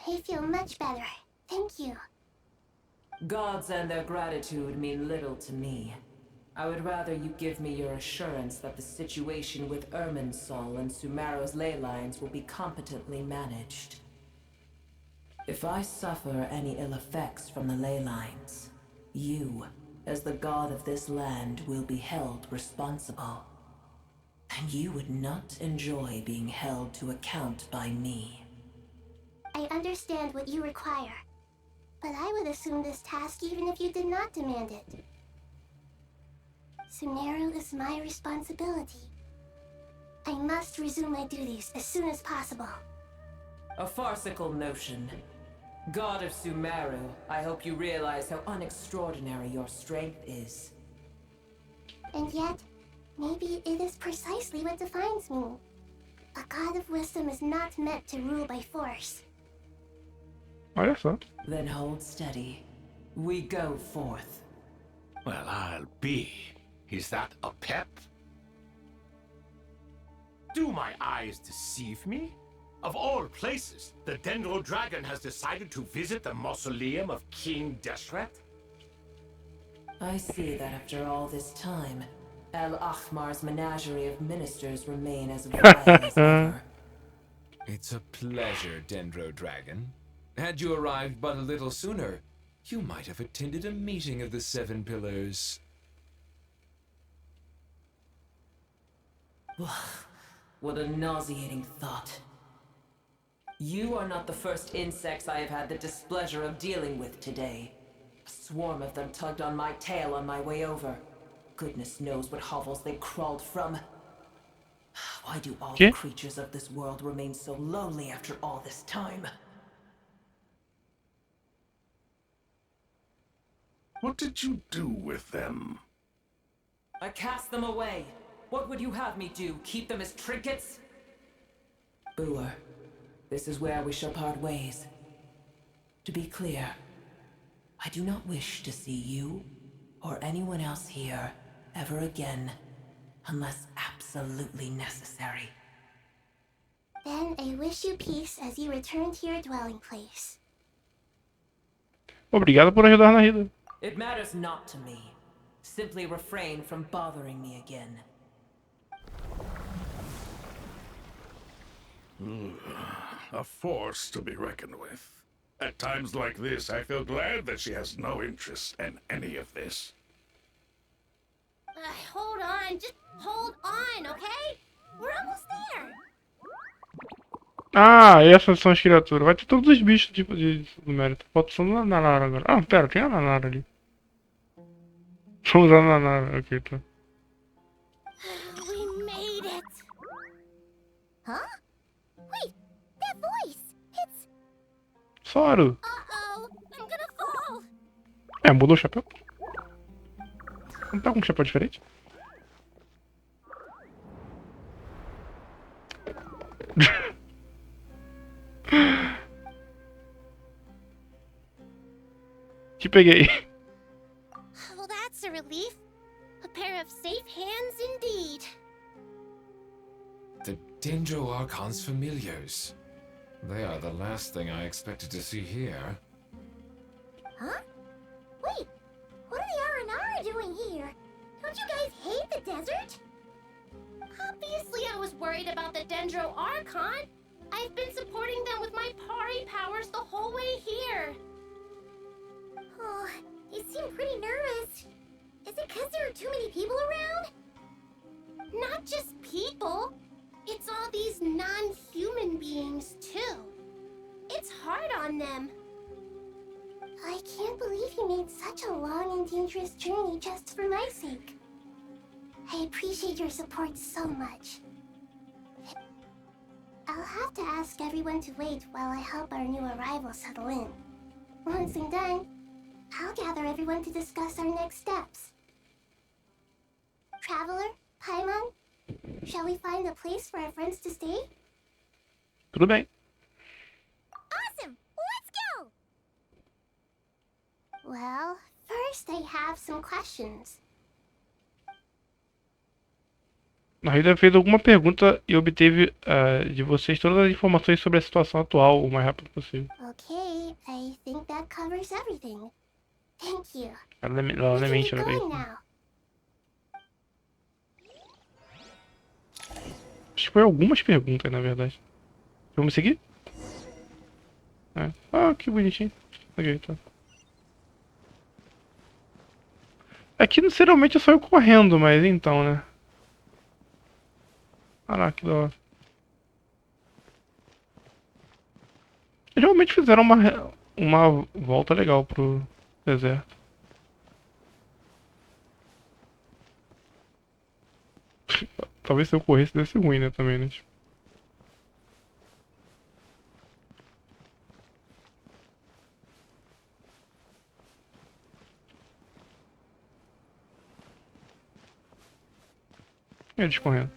I feel much better. Thank you. Gods and their gratitude mean little to me. I would rather you give me your assurance that the situation with Irminsul and Sumero's ley lines will be competently managed. If I suffer any ill effects from the ley lines, you, as the god of this land, will be held responsible. And you would not enjoy being held to account by me. I understand what you require, but I would assume this task even if you did not demand it. Sumero is my responsibility. I must resume my duties as soon as possible. A farcical notion. God of Sumero, I hope you realize how unextraordinary your strength is. And yet, maybe it is precisely what defines me. A god of wisdom is not meant to rule by force. Olha só. Then hold steady. We go forth. Well, I'll be. Is that a pep? Do my eyes deceive me? Of all places, the Dendro Dragon has decided to visit the mausoleum of King Deshret? I see that after all this time, Al-Akhmar's menagerie of ministers remain as vile as ever. It's a pleasure, Dendro Dragon. Had you arrived but a little sooner, you might have attended a meeting of the Seven Pillars. What a nauseating thought. You are not the first insects I have had the displeasure of dealing with today. A swarm of them tugged on my tail on my way over. Goodness knows what hovels they crawled from. Why do all ¿Qué? the creatures of this world remain so lowly after all this time? What did you do with them? I cast them away. What would you have me do? Keep them as trinkets? Booer, this is where we shall part ways. To be clear, I do not wish to see you or anyone else here ever again, unless absolutely necessary. Then I wish you peace as you return to your dwelling place. Obrigado por ajudar na Rida. It matters not to me. Simply refrain from bothering me again. A force to be reckoned with. At times like this, I feel glad that she has no interest in any of this. Hold on, just hold on, okay? We're almost there. Ah, essas são as criaturas. Vai ter todos os bichos tipo de mérito. Falta só a Nanara agora. Ah, pera, tem a Nanara ali. Vamos usar a Nanara. Ok, tá. We made it. Huh? Wait, that voice. It's... Soro. Uh-oh, I'm gonna fall. É, mudou o chapéu. Não tá com um chapéu diferente? Te peguei. Well, that's a relief. A pair of safe hands indeed. The Dendro Archon's familiars. They are the last thing I expected to see here. Huh? Wait, what are the R&R doing here? Don't you guys hate the desert? Obviously I was worried about the Dendro Archon. I've been supporting them with my Pari powers the whole way here. Oh, they seem pretty nervous. Is it because there are too many people around? Not just people. It's all these non-human beings, too. It's hard on them. I can't believe you made such a long and dangerous journey just for my sake. I appreciate your support so much. I'll have to ask everyone to wait while I help our new arrivals settle in. Once I'm done, I'll gather everyone to discuss our next steps. Traveler, Paimon, shall we find a place for our friends to stay? Tudo bem. Awesome! Let's go! Well, first I have some questions. A Rida fez alguma pergunta e obteve de vocês todas as informações sobre a situação atual o mais rápido possível. Okay, I think that covers everything. Thank you. Ela não é mente, ela é Going now. Acho que foi algumas perguntas, na verdade. Vamos seguir? É. Ah, que bonitinho. Ok, tá. Aqui, sinceramente, é só eu correndo, mas então, né? Caraca, que da hora. Eles realmente fizeram uma volta legal pro deserto. Talvez se eu corresse desse ruim, né, também, né? Tipo. E eles correndo.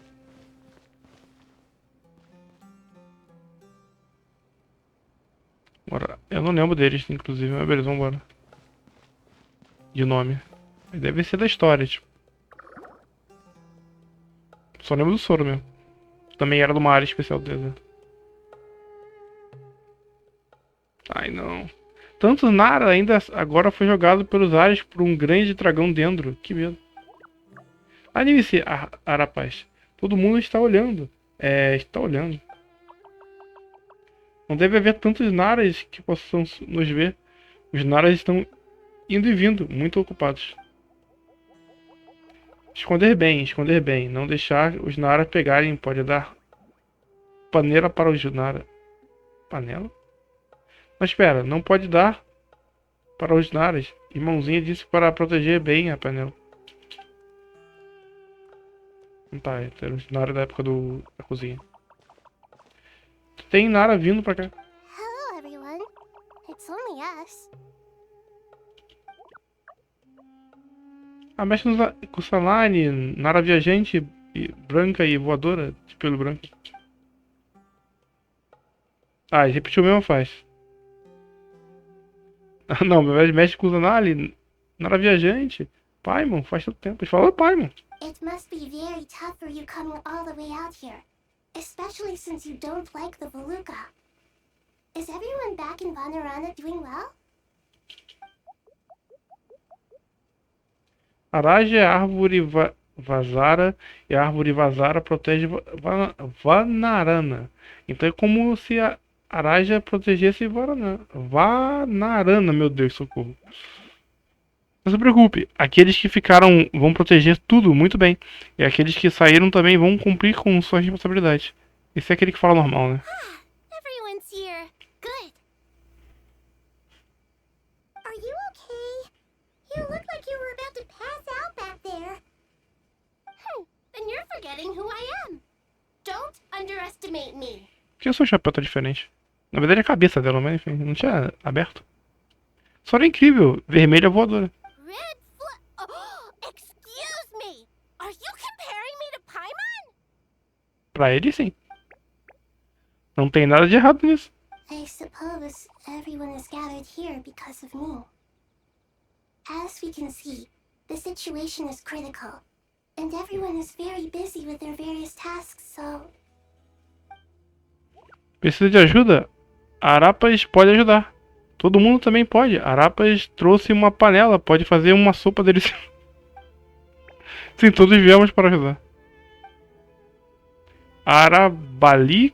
Bora. Eu não lembro deles, inclusive, mas beleza, vambora. De nome. Deve ser da história, tipo. Só lembro do Soro mesmo. Também era de uma área especial do deserto. Ai não. Tanto Nara ainda agora foi jogado pelos ares por um grande dragão dentro. Que medo. Anime-se, Arapaz. Todo mundo está olhando. Está olhando. Não deve haver tantos Naras que possam nos ver. Os Naras estão indo e vindo, muito ocupados. Esconder bem. Não deixar os Naras pegarem. Pode dar panela para os Naras. Panela? Mas espera, não pode dar para os Naras. Irmãozinha disse para proteger bem a panela. Não tá, é na hora da época da cozinha. Tem Nara vindo pra cá. Hello, everyone. It's only us. A mestre com Salane, Nara viajante, branca e voadora, de pelo branco. Ah, ele repetiu mesmo faz. Não, ao invés de mestre com Salane, Nara viajante. Paimon, faz tanto tempo. Ele falou Paimon. It must be very tough for you coming all the way out here, especially since you don't like the Voluka. Is everyone back in Vanarana doing well? Araja é árvore vazara e a árvore vazara protege Vanarana. Então é como se a Araja protegesse Vanarana, meu Deus, socorro. Não se preocupe, aqueles que ficaram vão proteger tudo muito bem. E aqueles que saíram também vão cumprir com suas responsabilidades. Esse é aquele que fala normal, né? Everyone's here. Good. Are you okay? You look like you were about to pass out back there. Then you're forgetting who I am. Don't underestimate me. Por que o seu chapéu tá diferente? Na verdade é a cabeça dela, mas enfim, não tinha aberto. Só era incrível, vermelha voadora. Excuse me. Are you comparing me to Paimon? Pra ele, sim. Não tem nada de errado nisso. I suppose everyone is gathered here because of me. As we can see, the situation is critical, and everyone is very busy with their various tasks, so... Precisa de ajuda? Arapas pode ajudar. Todo mundo também pode. Arapas trouxe uma panela, pode fazer uma sopa deliciosa. Sim, todos viemos para ajudar. Arabali,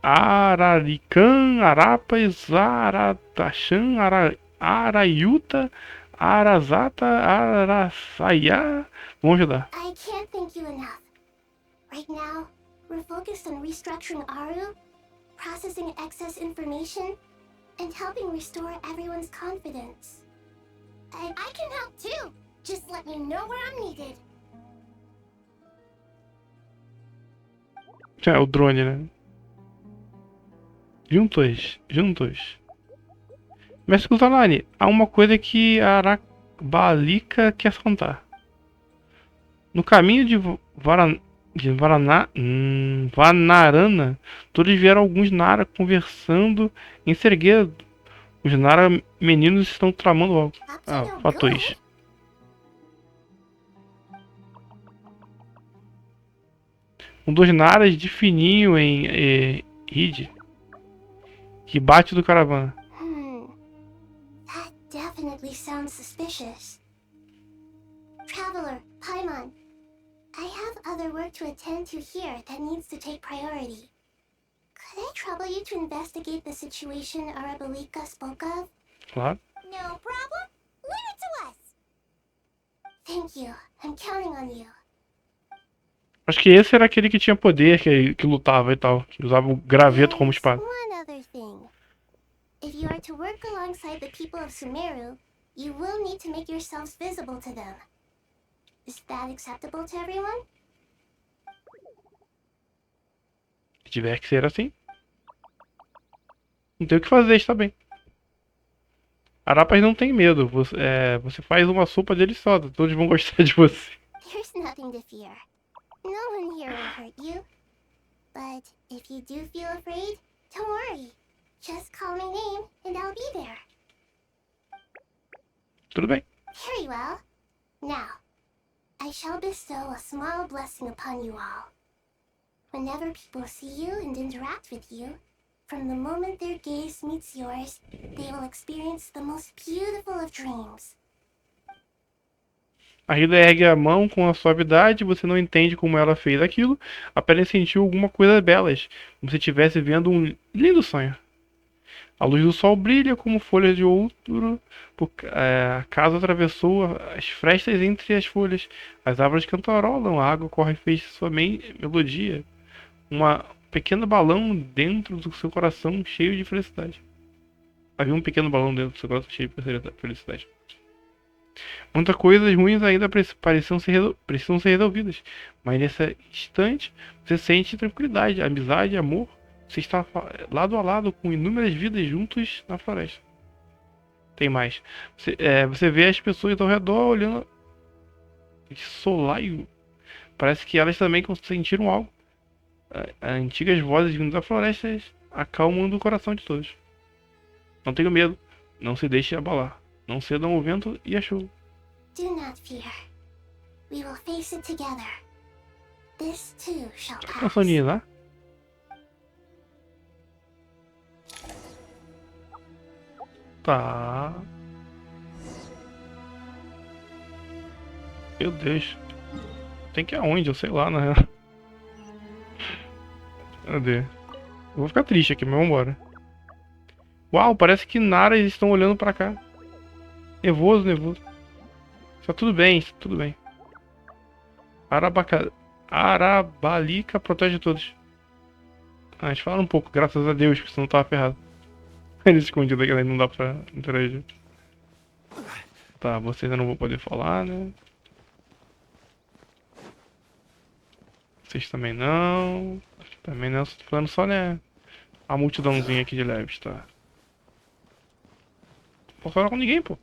Ararican, Arapas, Aratachan, Arayuta, Arasata, Arasaya. Vamos ajudar. I can't thank you enough. Right now, we're focused on restructuring Aru, processing excess information, and helping restore everyone's confidence. I can help too. Just let me know where I'm needed. É o drone, né? Juntos. Mestre Kusanani, há uma coisa que a Arabalika quer contar. No caminho de Vanarana, todos vieram alguns Nara conversando em segredo. Os Nara meninos estão tramando algo. Ah, fatores. Um dos Naras de fininho em Reed, que bate do caravana. That definitely sounds suspicious. Traveler, Paimon, I have other work to attend to here that needs to take priority. Could I trouble you to investigate the situation Arabalika spoke of? Claro. No problem. Leave it to us. Thank you. I'm counting on you. Acho que esse era aquele que tinha poder, que lutava e tal. Que usava o graveto como espada. One other thing. If you are to work alongside the people of Sumero, you will need to make yourselves visible to them. Is that acceptable to everyone? Se tiver que ser assim. Não tem o que fazer, está bem. Arapas não tem medo. Você faz uma sopa deliciosa. Todos vão gostar de você. There's nothing to fear. No one here will hurt you. But if you do feel afraid, don't worry. Just call my name and I'll be there. Tudo bem. Very well. Now, I shall bestow a small blessing upon you all. Whenever people see you and interact with you, from the moment their gaze meets yours, they will experience the most beautiful of dreams. A Hilda ergue a mão com a suavidade, você não entende como ela fez aquilo, apenas sentiu alguma coisa belas, como se estivesse vendo um lindo sonho. A luz do sol brilha como folhas de ouro, a casa atravessou as frestas entre as folhas, as árvores cantarolam, a água corre e fez sua melodia, uma pequeno balão dentro do seu coração cheio de felicidade. Havia um pequeno balão dentro do seu coração cheio de felicidade. Muitas coisas ruins ainda precisam ser resolvidas. Mas nesse instante, você sente tranquilidade, amizade, amor. Você está lado a lado com inúmeras vidas juntos na floresta. Tem mais. Você vê as pessoas ao redor olhando de solaio. Parece que elas também sentiram algo. Antigas vozes vindo da floresta acalmando o coração de todos. Não tenha medo. Não se deixe abalar. Não cedam ao vento e à chuva. Do not fear. We will face it together. This too shall pass. Canção de Iná. Tá. Meu Deus. Tem que ir aonde? Eu sei lá, na real. Cadê? Eu vou ficar triste aqui, mas vambora. Uau, parece que naras estão olhando pra cá. Nervoso. Está tudo bem, está tudo bem. Arabalika protege todos. A gente fala um pouco, graças a Deus, que senão tava ferrado. Ele escondido aqui, não dá pra interagir. Tá, vocês eu não vou poder falar, né? Vocês também não. Também não, tô falando só, né? A multidãozinha aqui de leves, tá? Não posso falar com ninguém, pô.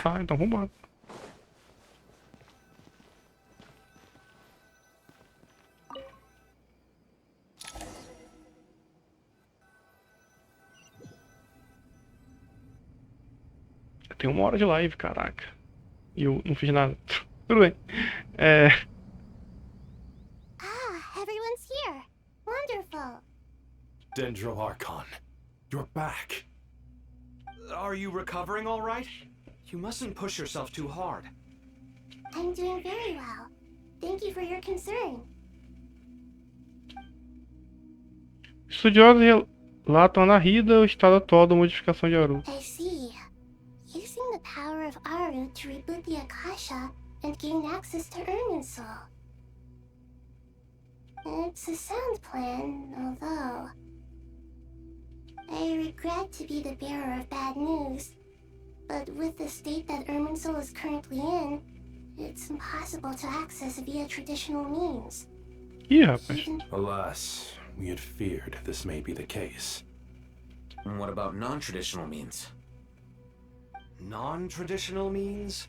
Tá, então vambora. Tem 1 hora de live, caraca. E eu não fiz nada. Tudo bem. Ah, everyone's here. Wonderful. Dendro Archon, you're back. Are you recovering all right? You mustn't push yourself too hard. I'm doing very well. Thank you for your concern. Estudiosos relatam na Rida o estado atual da modificação de Aru. I see. Using the power of Aru to reboot the Akasha and gain access to Irminsul. It's a sound plan, although I regret to be the bearer of bad news, but with the state that Irminsul is currently in, it's impossible to access via traditional means. Ih, rapaz. Alas, we had feared this may be the case. And what about non-traditional means? Non-traditional means?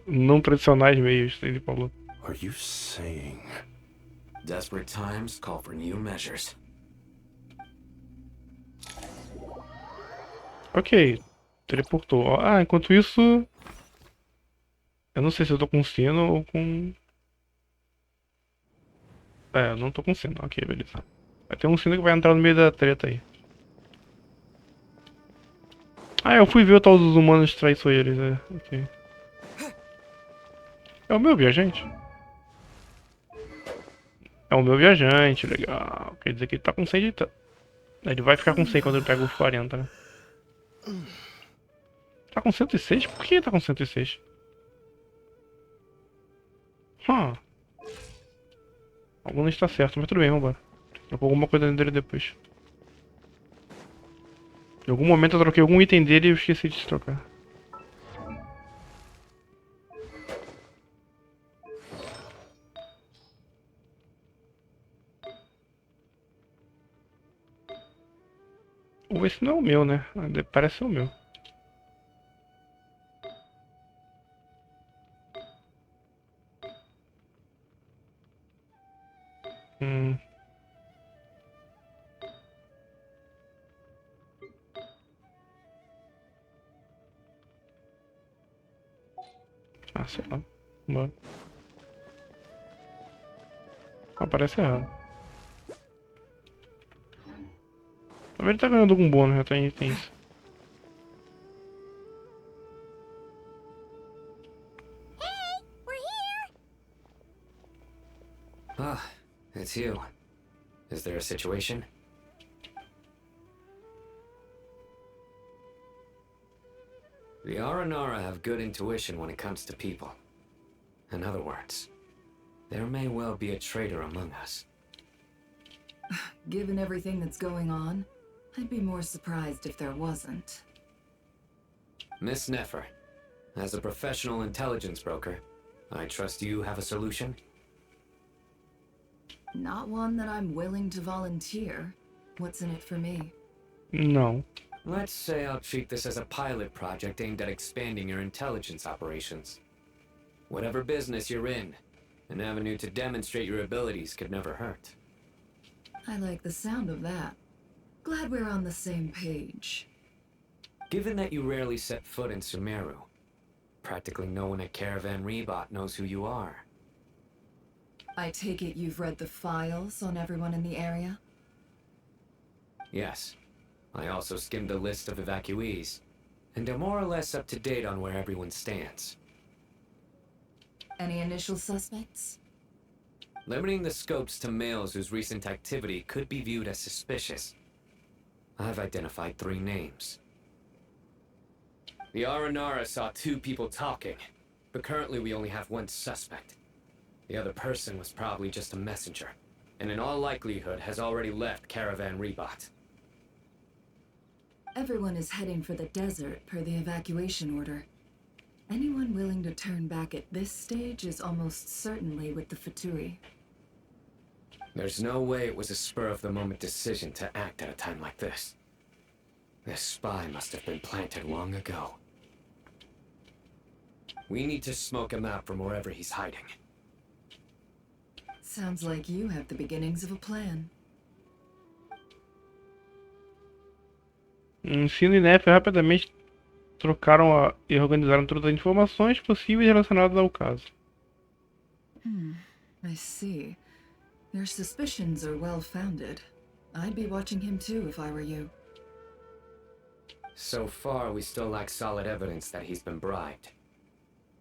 Não tradicionais meios, ele falou. Are you saying? Desperate times call for new measures. Ok, teleportou. Ah, enquanto isso... Eu não sei se eu tô com sino ou com... Eu não tô com sino. Ok, beleza. Vai ter um sino que vai entrar no meio da treta aí. Ah, eu fui ver o tal dos humanos traiçoeiros, ok. É o meu viajante. É o meu viajante, legal. Quer dizer que ele tá com 100 de... Ele vai ficar com 100 quando ele pega os 40, né? Tá com 106? Por que ele tá com 106? Algo não está certo, mas tudo bem, vambora. Trocou alguma coisa dele depois. Em algum momento eu troquei algum item dele e eu esqueci de trocar. Ou esse não é o meu, né? Parece ser o meu. Ah, sei lá. Bora. Ah, parece errado. Talvez ele tá ganhando algum bônus, já tem isso. Ah, it's you. Is there a situation? The Aranara have good intuition when it comes to people. In other words, there may well be a traitor among us. Given everything that's going on, I I'd be more surprised if there wasn't. Miss Nefer, as a professional intelligence broker, I trust you have a solution? Not one that I'm willing to volunteer. What's in it for me? No. Let's say I'll treat this as a pilot project aimed at expanding your intelligence operations. Whatever business you're in, an avenue to demonstrate your abilities could never hurt. I like the sound of that. Glad we're on the same page. Given that you rarely set foot in Sumero, practically no one at Caravan Rebot knows who you are. I take it you've read the files on everyone in the area? Yes. I also skimmed a list of evacuees, and am more or less up to date on where everyone stands. Any initial suspects? Limiting the scopes to males whose recent activity could be viewed as suspicious, I've identified 3 names. The Aranara saw 2 people talking, but currently we only have 1 suspect. The other person was probably just a messenger, and in all likelihood has already left Caravan Rebot. Everyone is heading for the desert per the evacuation order. Anyone willing to turn back at this stage is almost certainly with the Fatui. There's no way it was a spur-of-the-moment decision to act at a time like this. This spy must have been planted long ago. We need to smoke him out from wherever he's hiding. Sounds like you have the beginnings of a plan. Sino e Nefer rapidamente trocaram e organizaram todas as informações possíveis relacionadas ao caso. I see. Your suspicions are well-founded. I'd be watching him too if I were you. So far, we still lack solid evidence that he's been bribed.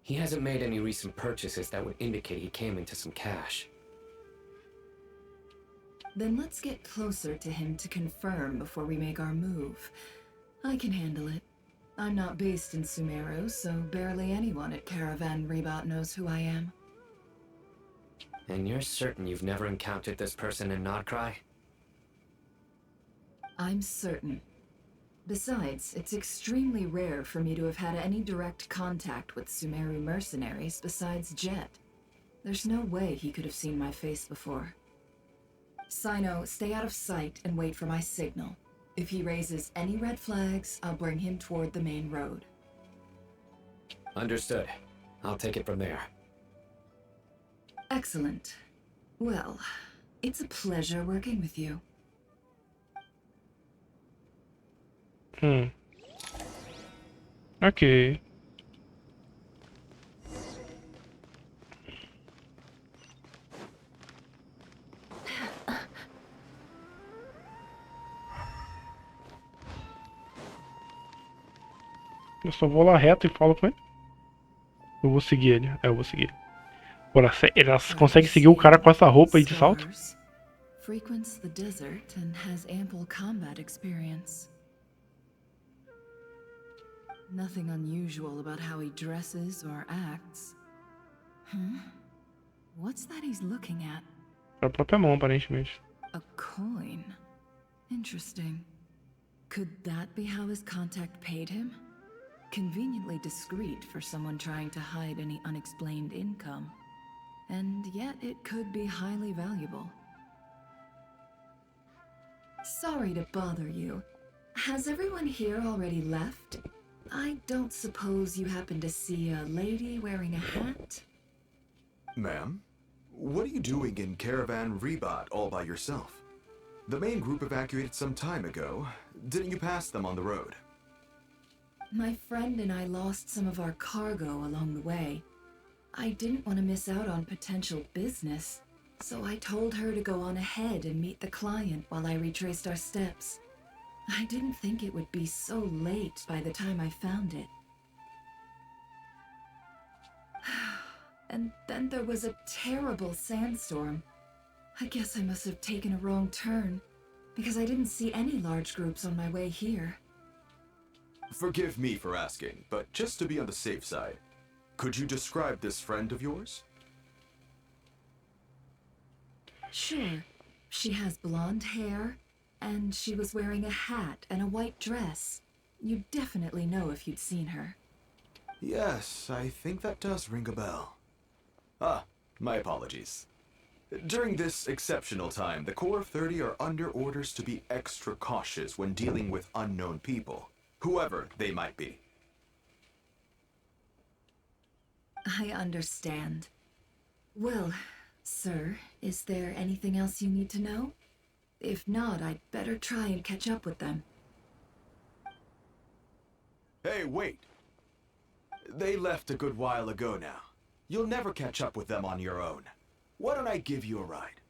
He hasn't made any recent purchases that would indicate he came into some cash. Then let's get closer to him to confirm before we make our move. I can handle it. I'm not based in Sumero, so barely anyone at Caravan Rebot knows who I am. And you're certain you've never encountered this person in Nodcry? I'm certain. Besides, it's extremely rare for me to have had any direct contact with Sumeru mercenaries besides Jet. There's no way he could have seen my face before. Sino, stay out of sight and wait for my signal. If he raises any red flags, I'll bring him toward the main road. Understood. I'll take it from there. Excellent. Well, it's a pleasure working with you. Ok. Eu só vou lá reto e falo com ele. Eu vou seguir ele. Eu vou seguir ele. Pô, ela consegue seguir o cara com essa roupa aí de salto? Frequents the desert and has ample combat experience. Nothing unusual about how he dresses or acts. What's that he's looking at? Com a própria mão, aparentemente. A coin. Interesting. Could that be how his contact paid him? Conveniently discreet for someone trying to hide any unexplained income. And yet it could be highly valuable. Sorry to bother you. Has everyone here already left? I don't suppose you happen to see a lady wearing a hat? Ma'am, what are you doing in Caravan Rebot all by yourself? The main group evacuated some time ago. Didn't you pass them on the road? My friend and I lost some of our cargo along the way. I didn't want to miss out on potential business, so I told her to go on ahead and meet the client while I retraced our steps. I didn't think it would be so late by the time I found it. And then there was a terrible sandstorm. I guess I must have taken a wrong turn, because I didn't see any large groups on my way here. Forgive me for asking, but just to be on the safe side, could you describe this friend of yours? Sure. She has blonde hair And she was wearing a hat and a white dress. You'd definitely know if you'd seen her. Yes, I think that does ring a bell. Ah, my apologies. During this exceptional time, the Core of 30 are under orders to be extra cautious when dealing with unknown people, whoever they might be. I understand. Well, sir, is there anything else you need to know? If not, I'd better try and catch up with them. Hey, wait! They left a good while ago now. You'll never catch up with them on your own. Why don't I give you a ride?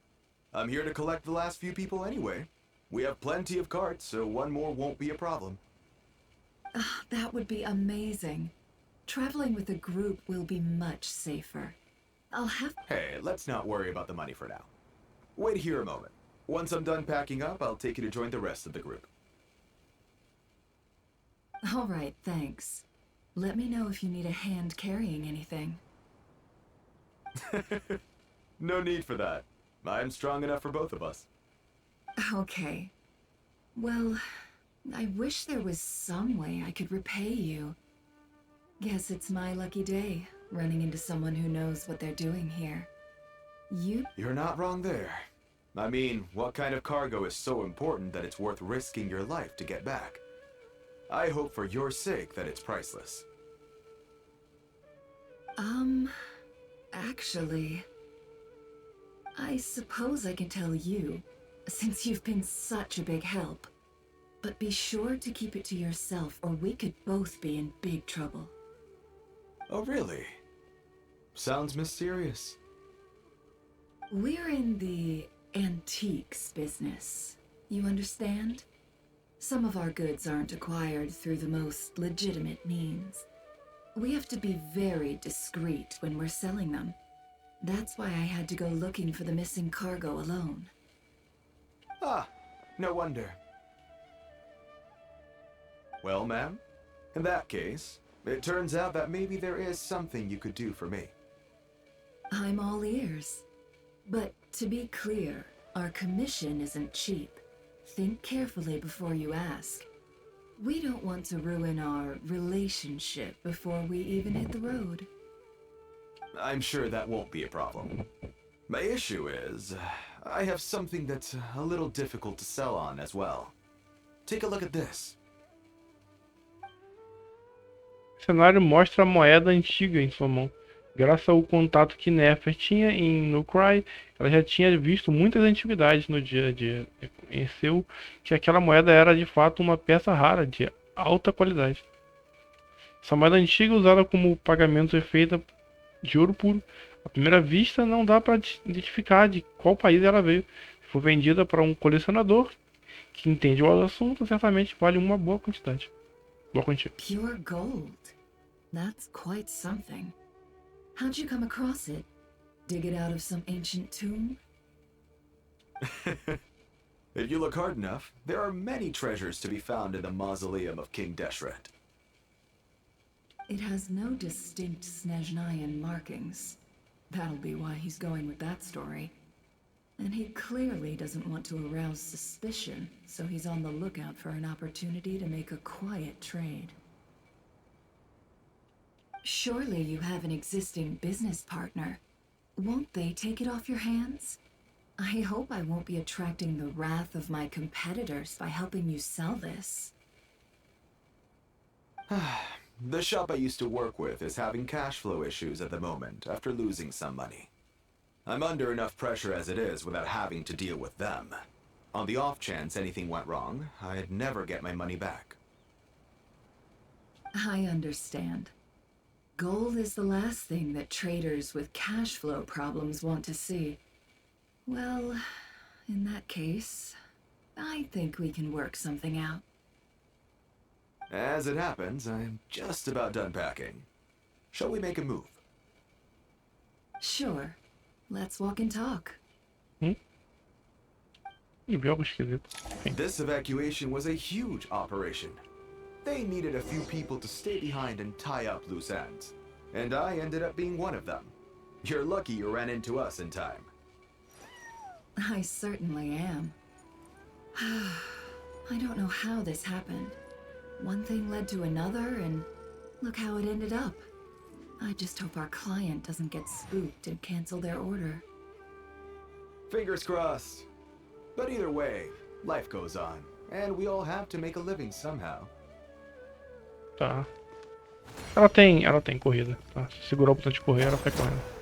I'm here to collect the last few people anyway. We have plenty of carts, so one more won't be a problem. That would be amazing. Traveling with a group will be much safer. I'll have... Hey, let's not worry about the money for now. Wait here a moment. Once I'm done packing up, I'll take you to join the rest of the group. All right, thanks. Let me know if you need a hand carrying anything. No need for that. I'm strong enough for both of us. Okay. Well, I wish there was some way I could repay you. Guess it's my lucky day, running into someone who knows what they're doing here. You're not wrong there. I mean, what kind of cargo is so important that it's worth risking your life to get back? I hope for your sake that it's priceless. Actually... I suppose I can tell you, since you've been such a big help. But be sure to keep it to yourself, or we could both be in big trouble. Oh, really? Sounds mysterious. We're in the antiques business. You understand? Some of our goods aren't acquired through the most legitimate means. We have to be very discreet when we're selling them. That's why I had to go looking for the missing cargo alone. Ah, no wonder. Well, ma'am, in that case, it turns out that maybe there is something you could do for me. I'm all ears. But to be clear, our commission isn't cheap. Think carefully before you ask. We don't want to ruin our relationship before we even hit the road. I'm sure that won't be a problem. My issue is, I have something that's a little difficult to sell on as well. Take a look at this. O cenário mostra a moeda antiga em sua mão. Graças ao contato que Nefer tinha no Cry, ela já tinha visto muitas antiguidades no dia a dia. Reconheceu que aquela moeda era de fato uma peça rara, de alta qualidade. Essa moeda antiga usada como pagamento é feita de ouro puro. À primeira vista não dá para identificar de qual país ela veio. Se for vendida para um colecionador que entende o assunto, certamente vale uma boa quantidade. Boa quantia. Pure gold. That's quite something. How'd you come across it? Dig it out of some ancient tomb? If you look hard enough, there are many treasures to be found in the mausoleum of King Deshret. It has no distinct Snezhnayan markings. That'll be why he's going with that story. And he clearly doesn't want to arouse suspicion, so he's on the lookout for an opportunity to make a quiet trade. Surely you have an existing business partner. Won't they take it off your hands? I hope I won't be attracting the wrath of my competitors by helping you sell this. The shop I used to work with is having cash flow issues at the moment after losing some money. I'm under enough pressure as it is without having to deal with them. On the off chance anything went wrong, I'd never get my money back. I understand. Gold is the last thing that traders with cash flow problems want to see. Well, in that case, I think we can work something out. As it happens, I'm just about done packing. Shall we make a move? Sure. Let's walk and talk. This evacuation was a huge operation. They needed a few people to stay behind and tie up loose ends. And I ended up being one of them. You're lucky you ran into us in time. I certainly am. I don't know how this happened. One thing led to another, and look how it ended up. I just hope our client doesn't get spooked and cancel their order. Fingers crossed. But either way, life goes on, and we all have to make a living somehow. Tá. Ela tem corrida. Tá. Se segurar o botão de correr, ela vai correndo.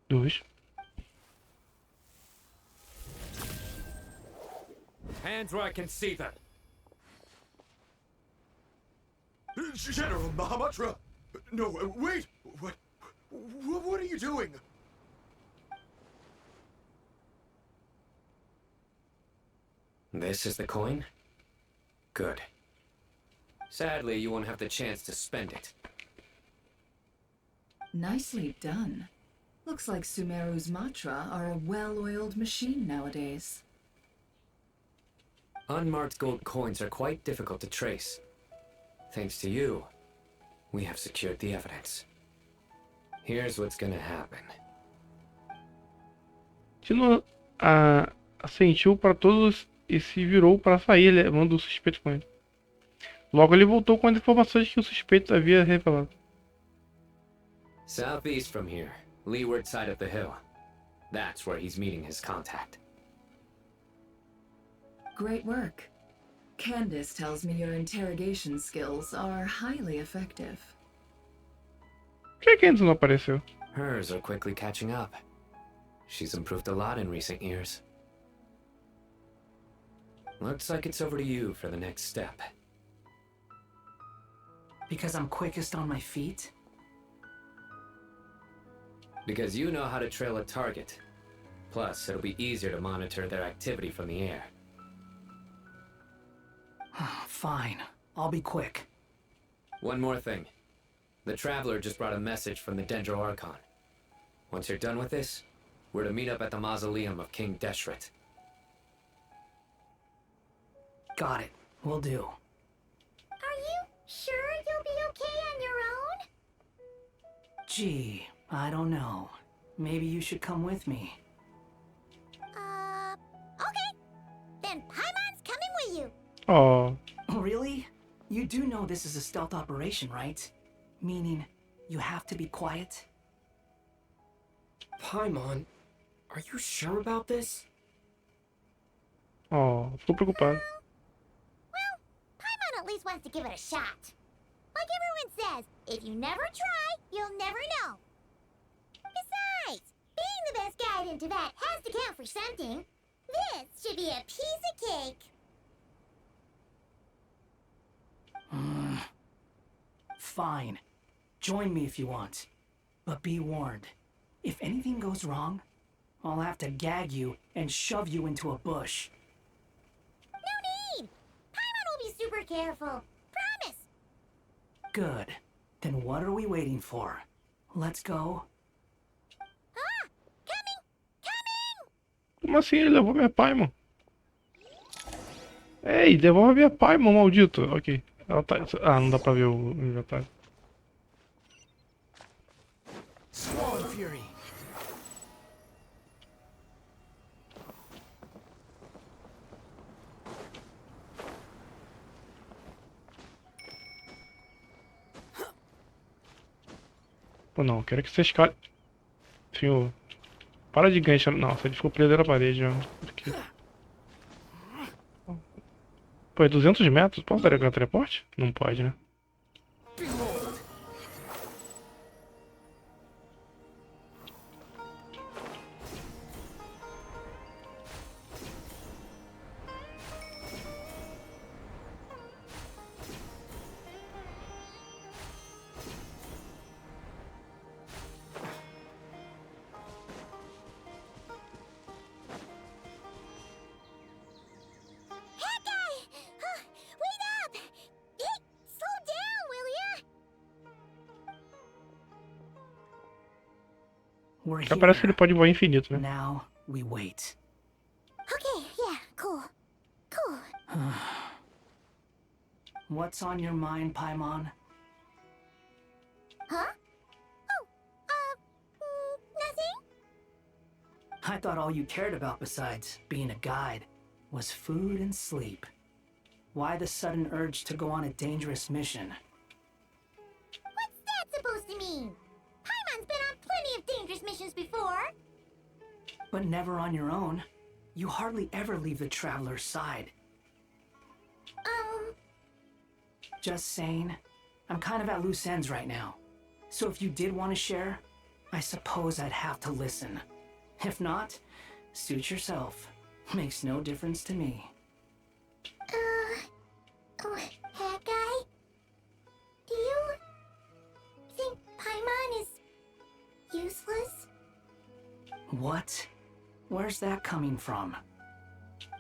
Duas. Hands where I can see them. General Mahamudra! No, wait! What are you doing? This is the coin? Good. Sadly, you won't have the chance to spend it. Nicely done. Looks like Sumeru's mantra are a well-oiled machine nowadays. Unmarked gold coins are quite difficult to trace. Thanks to you, we have secured the evidence. Here's what's gonna happen. Tino assentiu para todos e se virou para sair, levando o suspeito com ele. Logo ele voltou com as informações que o suspeito havia revelado. Southeast from here, leeward side of the hill. That's where he's meeting his contact. Great work. Candace tells me your interrogation skills are highly effective. Por que Candace não apareceu? Hers are quickly catching up. She's improved a lot in recent years. Looks like it's over to you for the next step. Because I'm quickest on my feet? Because you know how to trail a target. Plus, it'll be easier to monitor their activity from the air. Fine. I'll be quick. One more thing. The Traveler just brought a message from the Dendro Archon. Once you're done with this, we're to meet up at the mausoleum of King Deshret. Got it. Will do. Are you sure you'll be okay on your own? Gee, I don't know. Maybe you should come with me. Okay. Then Paimon's coming with you. Oh. Really? You do know this is a stealth operation, right? Meaning, you have to be quiet? Paimon, are you sure about this? Oh, ficou preocupado. Well, Paimon at least wants to give it a shot. Like everyone says, if you never try, you'll never know. Besides, being the best guide in Tibet has to count for something. This should be a piece of cake. Fine. Join me if you want. But be warned. If anything goes wrong, I'll have to gag you and shove you into a bush. No need! Paimon will be super careful. Promise! Good. Then what are we waiting for? Let's go. Como assim ele levou minha Paimon? Ei, devolve minha Paimon, maldito. Ok. Ela tá... Ah, não dá pra ver o inventário. Swollen Fury. Pô, não, quero que você escale. Senhor. Para de ganchar. Nossa, ele ficou preso na parede, ó. Aqui. Pô, é 200 metros? Posso dar aquele teleporte? Não pode, né? We're Já parece que ele pode voar infinito, né? Now we wait. Okay, What's on your mind, Paimon? Huh? Nothing? I thought all you cared about besides being a guide was food and sleep. Why the sudden urge to go on a dangerous mission? What's that supposed to mean? Paimon's been on plenty of dangerous missions before. But never on your own. You hardly ever leave the Traveler's side. Just saying, I'm kind of at loose ends right now. So if you did want to share, I suppose I'd have to listen. If not, suit yourself. Makes no difference to me. Hat guy? Do you think Paimon is useless? What? Where's that coming from?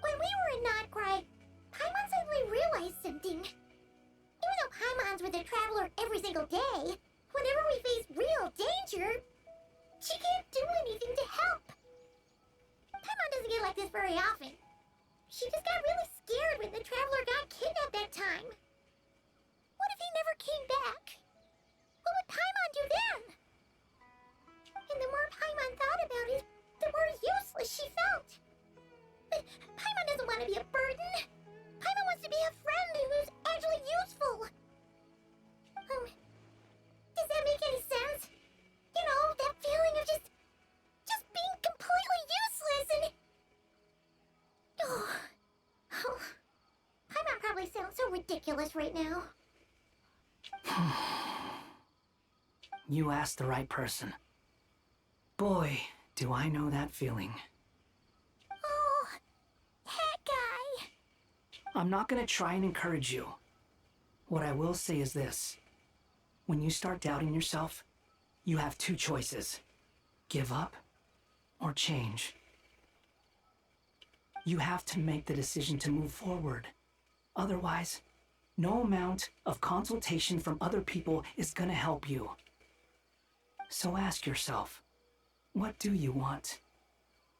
When we were in Nodcry, Paimon suddenly realized something. Even though Paimon's with the Traveler every single day, whenever we face real danger, she can't do anything to help. Paimon doesn't get like this very often. She just got really scared when the Traveler got kidnapped that time. What if he never came back? What would Paimon do then? And the more Paimon thought about it, the more useless she felt. But Paimon doesn't want to be a burden. Paimon wants to be a friend who's actually useful. Does that make any sense? You know, that feeling of just being completely useless and... Oh, Paimon probably sounds so ridiculous right now. You asked the right person. Boy, do I know that feeling. Oh, that guy. I'm not gonna try and encourage you. What I will say is this. When you start doubting yourself, you have two choices. Give up or change. You have to make the decision to move forward. Otherwise, no amount of consultation from other people is gonna help you. So ask yourself, what do you want?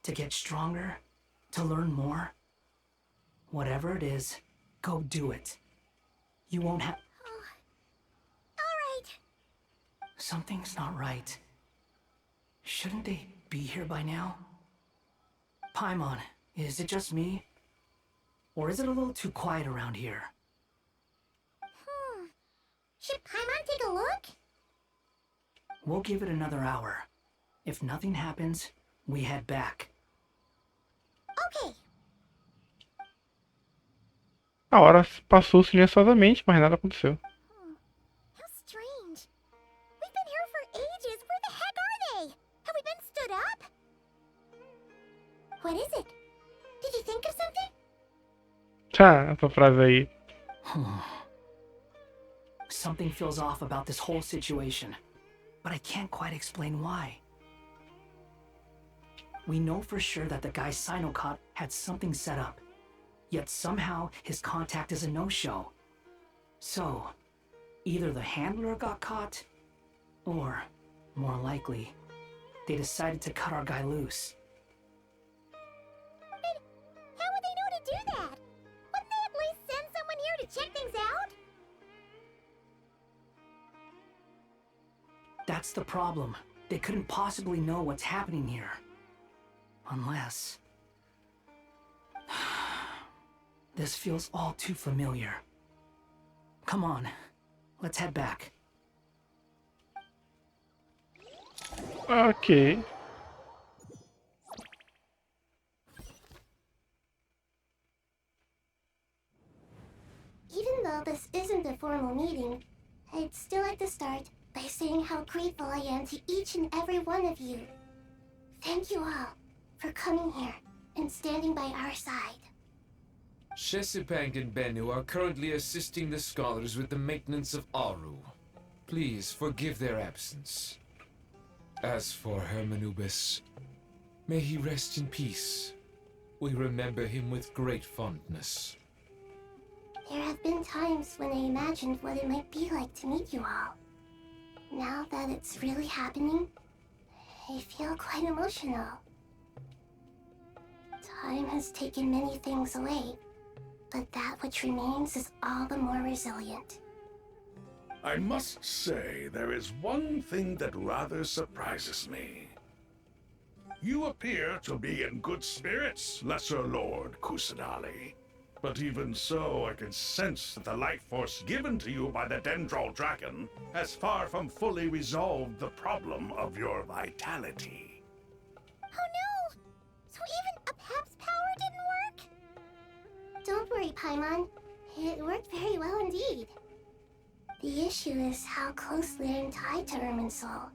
To get stronger? To learn more? Whatever it is, go do it. You won't have... Alright. Something's not right. Shouldn't they be here by now? Paimon, is it just me? Or is it a little too quiet around here? Should Paimon take a look? We'll give it another hour. If nothing happens, we head back. Okay. A hora passou silenciosamente, mas nada aconteceu. How strange. We've been here for ages. Where the heck are they? Have we been stood up? What is it? Did you think of something? Tá, essa frase aí. Something feels off about this whole situation, but I can't quite explain why. We know for sure that the guy Sinocot had something set up, yet somehow his contact is a no-show. So, either the handler got caught, or, more likely, they decided to cut our guy loose. But how would they know to do that? Wouldn't they at least send someone here to check things out? That's the problem. They couldn't possibly know what's happening here. Unless... This feels all too familiar. Come on, let's head back. Ok. Even though this isn't a formal meeting, I'd still like to start by saying how grateful I am to each and every one of you. Thank you all for coming here and standing by our side. Shesipang and Bennu are currently assisting the scholars with the maintenance of Aru. Please forgive their absence. As for Hermanubis, may he rest in peace. We remember him with great fondness. There have been times when I imagined what it might be like to meet you all. Now that it's really happening, I feel quite emotional. Time has taken many things away, But that which remains is all the more resilient. I must say, there is one thing that rather surprises me. You appear to be in good spirits, Lesser Lord Kusanali. But even so, I can sense that the life force given to you by the Dendral Dragon has far from fully resolved the problem of your vitality. Oh no! So even Apep's power didn't work? Don't worry, Paimon. It worked very well indeed. The issue is how closely I'm tied to Irminsul.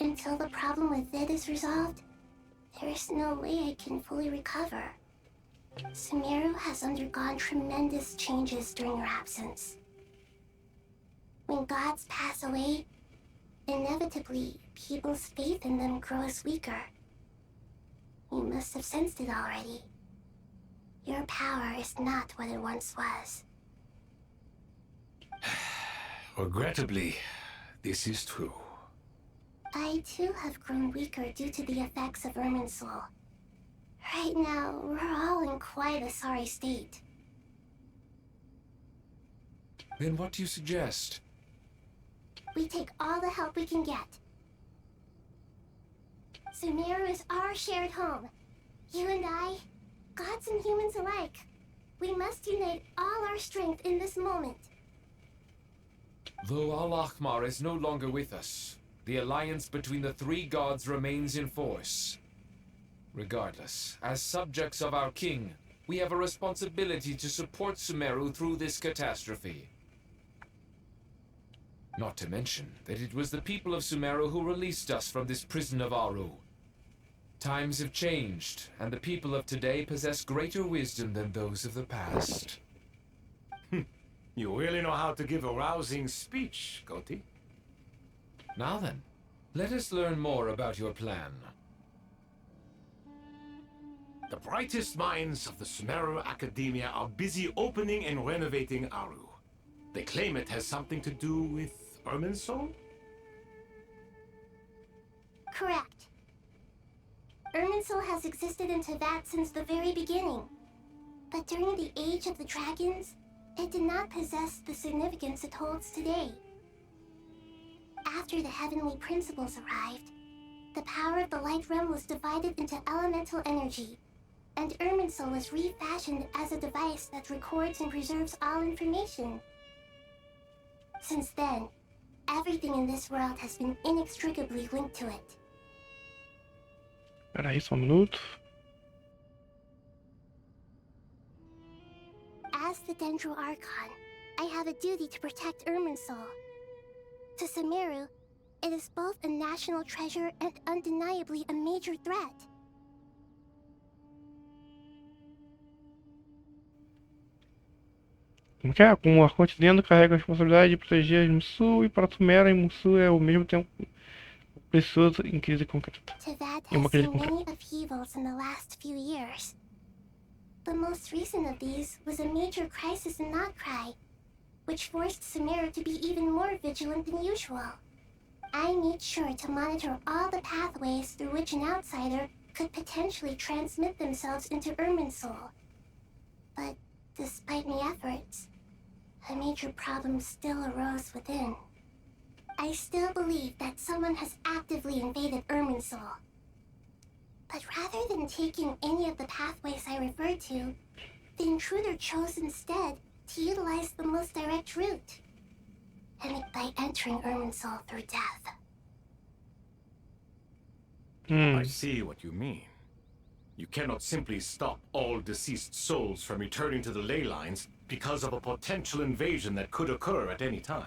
Until the problem with it is resolved, there is no way I can fully recover. Sumero has undergone tremendous changes during your absence. When gods pass away, inevitably, people's faith in them grows weaker. You must have sensed it already. Your power is not what it once was. Regrettably, this is true. I too have grown weaker due to the effects of Irminsul. Right now, we're all in quite a sorry state. Then what do you suggest? We take all the help we can get. Sumero is our shared home. You and I, gods and humans alike. We must unite all our strength in this moment. Though Al-Ahmar is no longer with us, the alliance between the three gods remains in force. Regardless, as subjects of our king, we have a responsibility to support Sumero through this catastrophe. Not to mention that it was the people of Sumero who released us from this prison of Aru. Times have changed, and the people of today possess greater wisdom than those of the past. You really know how to give a rousing speech, Goti. Now then, let us learn more about your plan. The brightest minds of the Sumero Academia are busy opening and renovating Aru. They claim it has something to do with Irminsul? Correct. Irminsul has existed in Teyvat since the very beginning. But during the Age of the Dragons, it did not possess the significance it holds today. After the heavenly principles arrived, the power of the Light Realm was divided into elemental energy, and Irminsul was refashioned as a device that records and preserves all information. Since then, everything in this world has been inextricably linked to it. Espera aí só minuto. As the Dendro Archon, I have a duty to protect Irminsul. To Sumero, it is both a national treasure and undeniably a major threat. Como que é? Como o Arconte dentro carrega a responsabilidade de proteger Musu e para Sumera e Musu é ao mesmo tempo precioso em crise concreta. Teyvat Em uma has crise seen many concreta. upheavals in the last few years. The most recent of these was a major crisis in Notcry, which forced Sumero to be even more vigilant than usual. I made sure to monitor all the pathways through which an outsider could potentially transmit themselves into Irminsul. But despite my efforts, a major problem still arose within. I still believe that someone has actively invaded Irminsul. But rather than taking any of the pathways I referred to, the intruder chose instead to utilize the most direct route, and by entering Irminsul through death. I see what you mean. You cannot simply stop all deceased souls from returning to the ley lines because of a potential invasion that could occur at any time.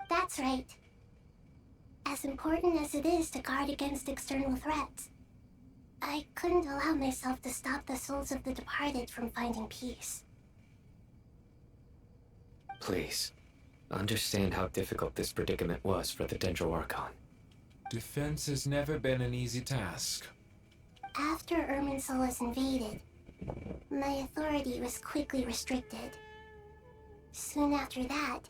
That's right. As important as it is to guard against external threats, I couldn't allow myself to stop the souls of the departed from finding peace. Please, understand how difficult this predicament was for the Dendro Archon. Defense has never been an easy task. After Irminsul was invaded, my authority was quickly restricted. Soon after that,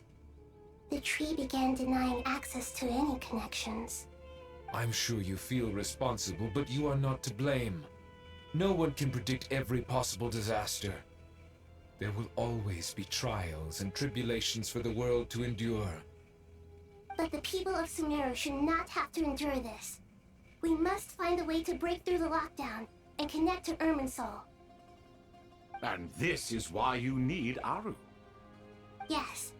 the tree began denying access to any connections. I'm sure you feel responsible, but you are not to blame. No one can predict every possible disaster. There will always be trials and tribulations for the world to endure. But the people of Sumero should not have to endure this. We must find a way to break through the lockdown and connect to Irminsul. And this is why you need Aru. Yes.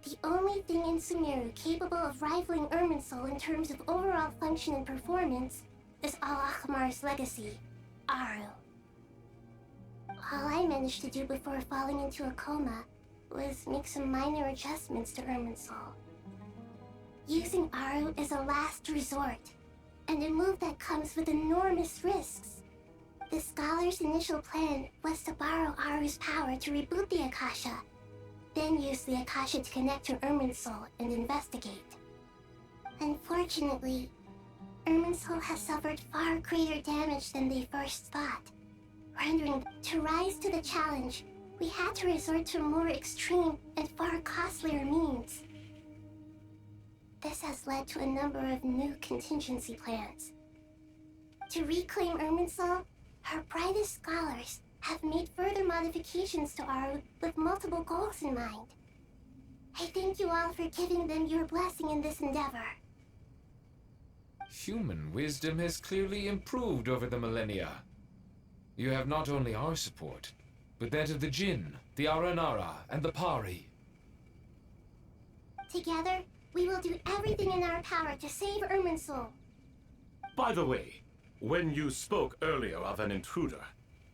The only thing in Sumeru capable of rivaling Irminsul in terms of overall function and performance is Al-Akhmar's legacy, Aru. All I managed to do before falling into a coma was make some minor adjustments to Irminsul. Using Aru is a last resort, and a move that comes with enormous risks. The scholar's initial plan was to borrow Aru's power to reboot the Akasha, then use the Akasha to connect to Irminsul and investigate. Unfortunately, Irminsul has suffered far greater damage than they first thought, rendering to rise to the challenge, we had to resort to more extreme and far costlier means. This has led to a number of new contingency plans. To reclaim Irminsul, our brightest scholars have made further modifications to Aru with multiple goals in mind. I thank you all for giving them your blessing in this endeavor. Human wisdom has clearly improved over the millennia. You have not only our support, but that of the Jinn, the Aranara, and the Pari. Together, we will do everything in our power to save Irminsul. By the way, when you spoke earlier of an intruder,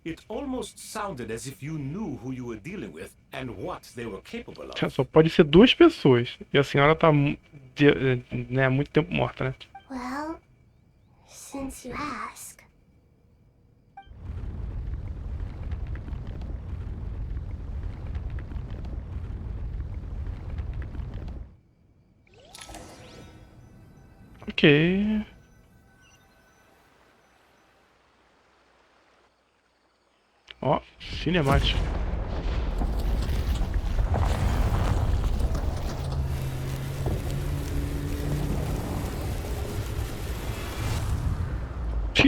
it almost sounded as if you knew who you were dealing with and what they were capable of. Só pode ser duas pessoas. E a senhora tá né, há muito tempo morta, né? Well, since you ask. Ok. Ó, cinemático.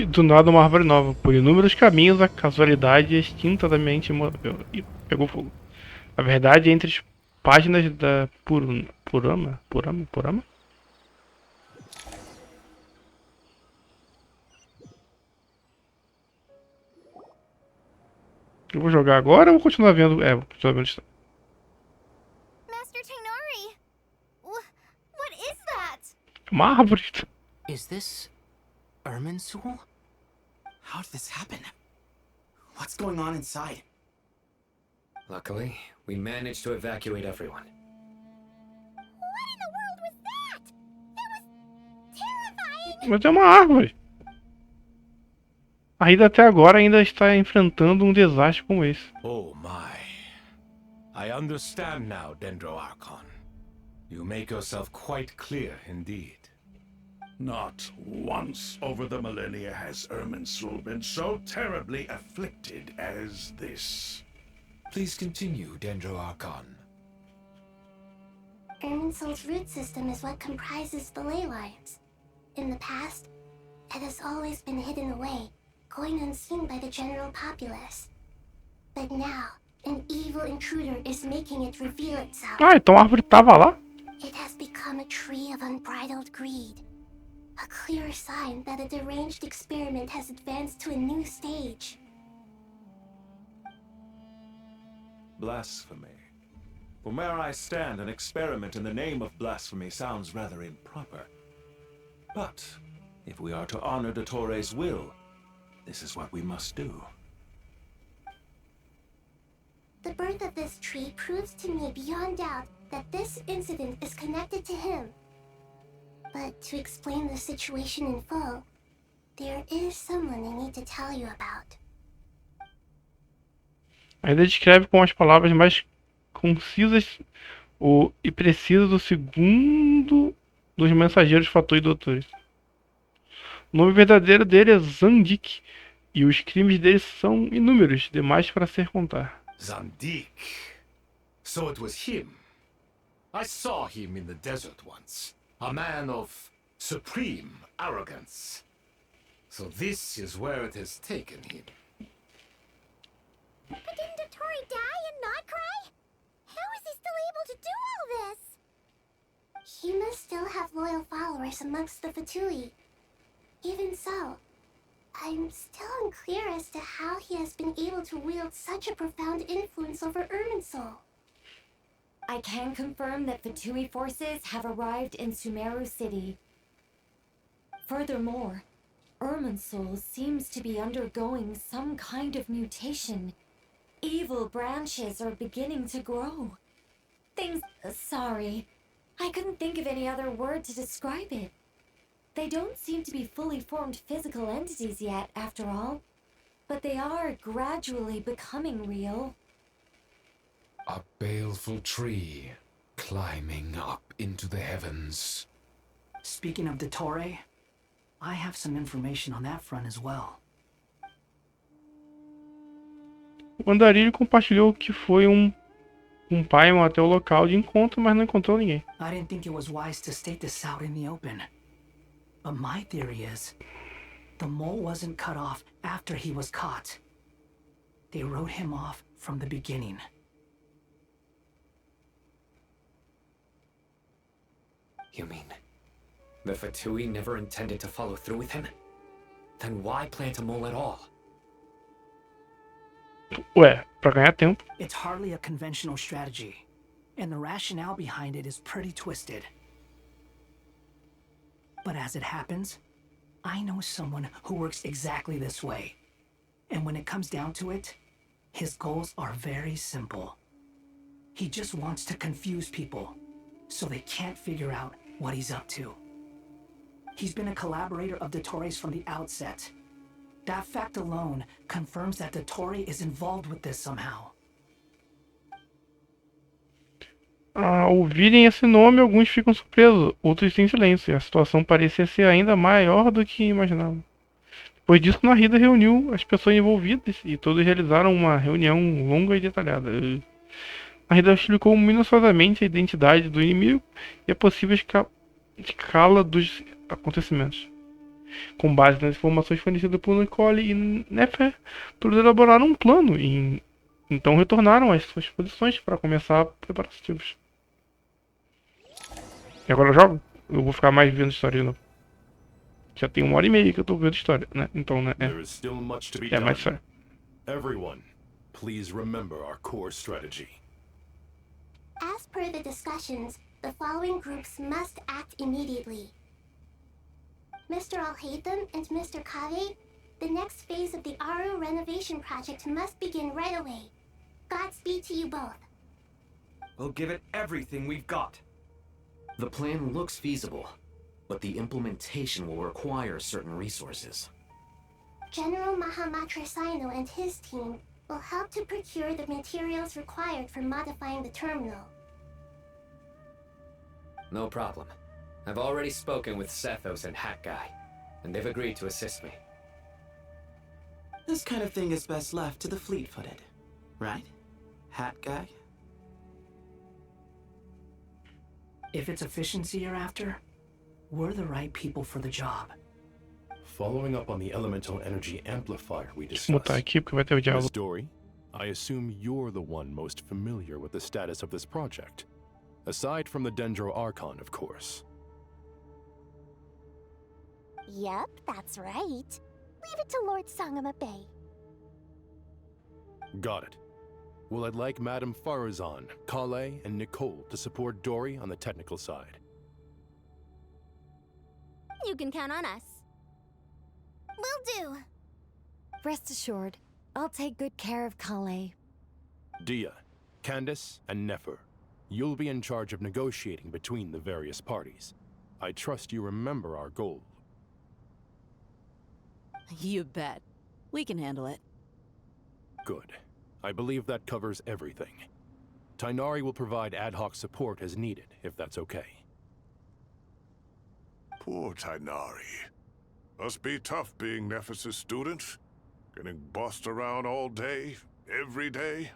Do nada uma árvore nova. Por inúmeros caminhos, a casualidade extinta da mente Ih, pegou fogo. A verdade entre as páginas da Purama? Eu vou jogar agora ou vou continuar vendo? É, vou continuar vendo. Master Tainari! What is that? Uma árvore. Is this Irminsul? How did this happen? What's going on inside? Luckily, we managed to evacuate everyone. What in the world was that? That was terrifying! Mas é uma árvore. A Ida até agora ainda está enfrentando um desastre como esse. Oh my. I understand now, Dendro Archon. You make yourself quite clear indeed. Not once over the millennia has Irminsul been so terribly afflicted as this. Please continue, Dendro Archon. Irminsul's root system is what comprises the ley lines. In the past, it has always been hidden away, going unseen by the general populace. But now, an evil intruder is making it reveal itself. Ah, então a árvore tava lá? It has become a tree of unbridled greed. A clear sign that a deranged experiment has advanced to a new stage. Blasphemy. From where I stand, an experiment in the name of blasphemy sounds rather improper. But if we are to honor Dottores' will, this is what we must do. The birth of this tree proves to me beyond doubt that this incident is connected to him. But to explain the situation in full, there is someone I need to tell you about. Ainda descreve com as palavras mais concisas e precisas o segundo dos mensageiros Fator e Doutores. O nome verdadeiro dele é Zandik, e os crimes dele são inúmeros, demais para ser contar. Zandik. So it was him. I saw him in the desert once. A man of supreme arrogance. So this is where it has taken him. force amongst the Fatui. Even so, I'm still unclear as to how he has been able to wield such a profound influence over Irminsul. I can confirm that Fatui forces have arrived in Sumero City. Furthermore, Irminsul seems to be undergoing some kind of mutation. Evil branches are beginning to grow. Sorry, I couldn't think of any other word to describe it. They don't seem to be fully formed physical entities yet, after all. But they are gradually becoming real. A baleful tree, climbing up into the heavens. Speaking of Dottore, I have some information on that front as well. O andarilho compartilhou que foi paimon até o local de encontro, mas não encontrou ninguém. I didn't think it was wise to state this out in the open. But my theory is, the mole wasn't cut off after he was caught. They wrote him off from the beginning. You mean the Fatui never intended to follow through with him? Then why plant a mole at all? Ué, pra ganhar tempo. It's hardly a conventional strategy, and the rationale behind it is pretty twisted. But as it happens, I know someone who works exactly this way. And when it comes down to it, his goals are very simple. He just wants to confuse people, so they can't figure out what he's up to. He's been a collaborator of Dottore's from the outset. That fact alone confirms that Dottore is involved with this somehow. Ao ouvirem esse nome, alguns ficam surpresos, outros em silêncio. A situação parecia ser ainda maior do que imaginavam. Depois disso, Narida reuniu as pessoas envolvidas e todos realizaram uma reunião longa e detalhada. Narida explicou minuciosamente a identidade do inimigo e a possível escala dos acontecimentos. Com base nas informações fornecidas por Nicole e Nefer, todos elaboraram um plano e então retornaram às suas posições para começar preparativos. E agora eu jogo? Eu vou ficar mais vendo história de novo. Já tem 1h30 que eu tô vendo história, né? Então, né? There is still much to be mais done. história. Everyone, please remember our core strategy. As per the discussions, the following groups must act immediately. Mr. Alhaitham and Mr. Kave, the next phase of the Aru renovation project must begin right away. Godspeed to you both. We'll give it everything we've got. The plan looks feasible, but the implementation will require certain resources. General Mahamatra Sino and his team will help to procure the materials required for modifying the terminal. No problem. I've already spoken with Sethos and Hat Guy, and they've agreed to assist me. This kind of thing is best left to the fleet-footed, right? Hat Guy? If it's efficiency you're after, we're the right people for the job. Following up on the elemental energy amplifier we Deixa eu mutar discussed, aqui porque vai ter o diálogo. Miss Dory, I assume you're the one most familiar with the status of this project. Aside from the Dendro Archon, of course. Yep, that's right. Leave it to Lord Sangama Bay. Got it. Well, I'd like Madame Farazan, Kale, and Nicole to support Dory on the technical side. You can count on us. Will do. Rest assured, I'll take good care of Kale. Dia, Candace, and Nefer, you'll be in charge of negotiating between the various parties. I trust you remember our goal. You bet. We can handle it. Good. I believe that covers everything. Tainari will provide ad hoc support as needed, if that's okay. Poor Tainari. Must be tough being Nephis' student. Getting bossed around all day, every day.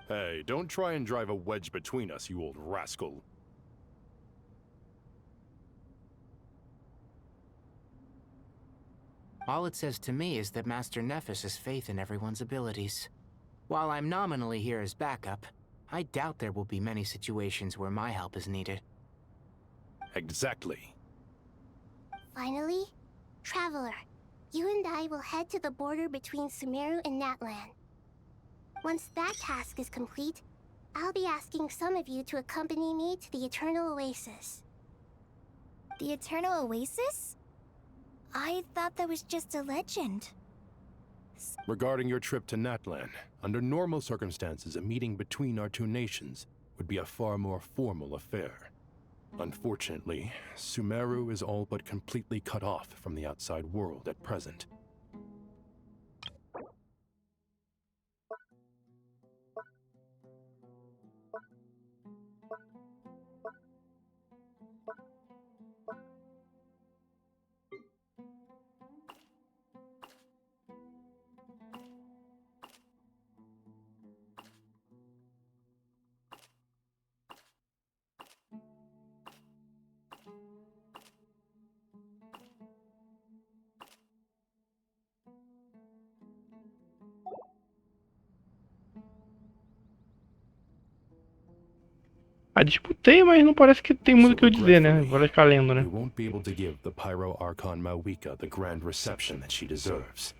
Hey, don't try and drive a wedge between us, you old rascal. All it says to me is that Master Nephis has faith in everyone's abilities. While I'm nominally here as backup, I doubt there will be many situations where my help is needed. Exactly. Finally, Traveler, you and I will head to the border between Sumero and Natlan. Once that task is complete, I'll be asking some of you to accompany me to the Eternal Oasis. The Eternal Oasis? I thought that was just a legend. Regarding your trip to Natlan, under normal circumstances, a meeting between our two nations would be a far more formal affair. Unfortunately, Sumero is all but completely cut off from the outside world at present. Ah, disputei, mas não parece que tem muito o que eu dizer, né? Vou ficar lendo, né? We won't be able to give the Pyro Archon Mawika the grand reception that she deserves.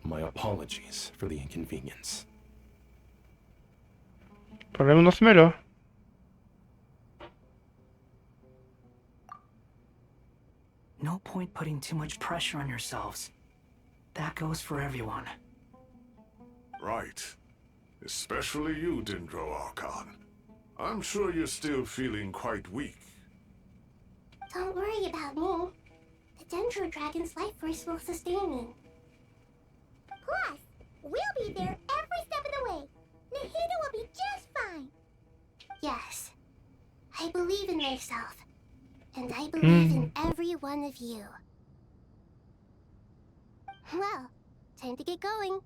My apologies for the inconvenience. O problema é o nosso melhor. No point putting too much pressure on yourselves. That goes for everyone. Right. Especially you, Dendro Archon. I'm sure you're still feeling quite weak. Don't worry about me. The Dendro Dragon's life force will sustain me. Plus, we'll be there every step of the way. Nahida will be just fine. Yes. I believe in myself. And I believe in every one of you. Well, time to get going.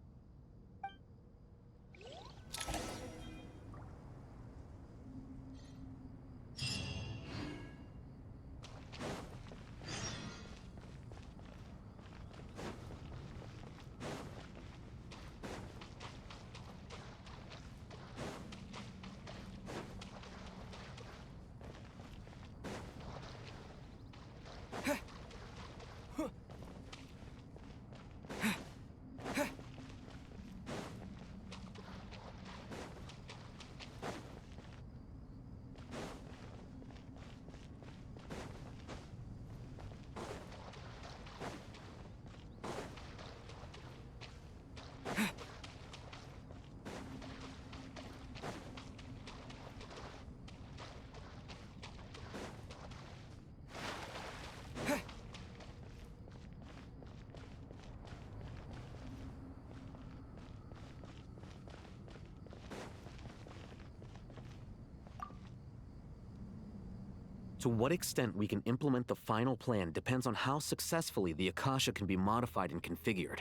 To what extent we can implement the final plan depends on how successfully the Akasha can be modified and configured.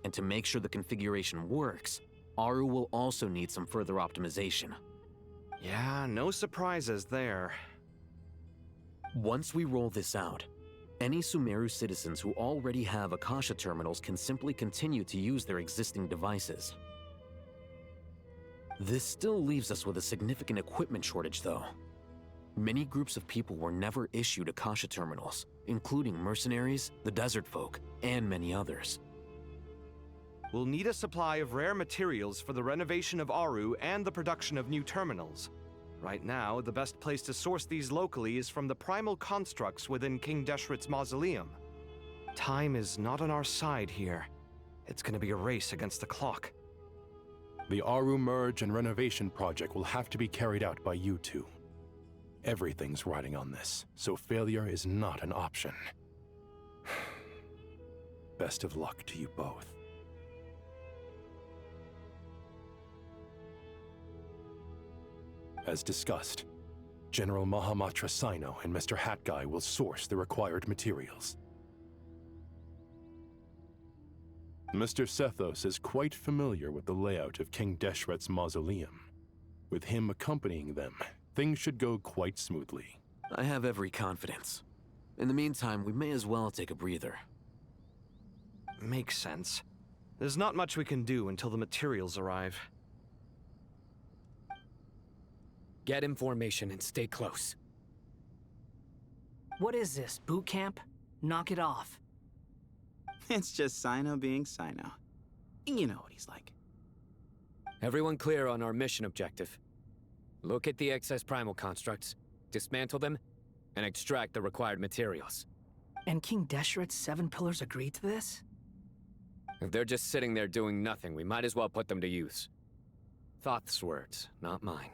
And to make sure the configuration works, Aru will also need some further optimization. Yeah, no surprises there. Once we roll this out, any Sumeru citizens who already have Akasha terminals can simply continue to use their existing devices. This still leaves us with a significant equipment shortage, though. Many groups of people were never issued Akasha terminals, including mercenaries, the desert folk, and many others. We'll need a supply of rare materials for the renovation of Aru and the production of new terminals. Right now, the best place to source these locally is from the primal constructs within King Deshret's mausoleum. Time is not on our side here. It's gonna be a race against the clock. The Aru merge and renovation project will have to be carried out by you two. Everything's riding on this, so failure is not an option. Best of luck to you both. As discussed, General Mahamatra Sino and Mr. Hat Guy will source the required materials. Mr. Sethos is quite familiar with the layout of King Deshret's mausoleum. With him accompanying them, things should go quite smoothly. I have every confidence. In the meantime, we may as well take a breather. Makes sense. There's not much we can do until the materials arrive. Get in formation and stay close. What is this, boot camp? Knock it off. It's just Sino being Sino. You know what he's like. Everyone clear on our mission objective. Look at the excess primal constructs, dismantle them, and extract the required materials. And King Deshret's 7 pillars agreed to this? If they're just sitting there doing nothing, we might as well put them to use. Thoth's words, not mine.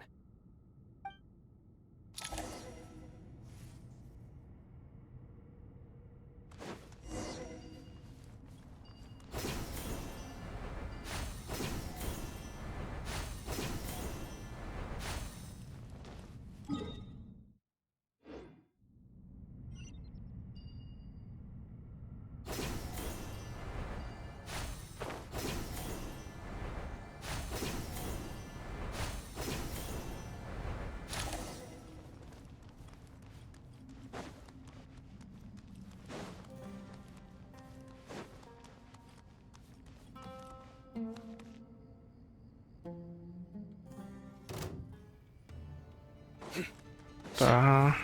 Tá.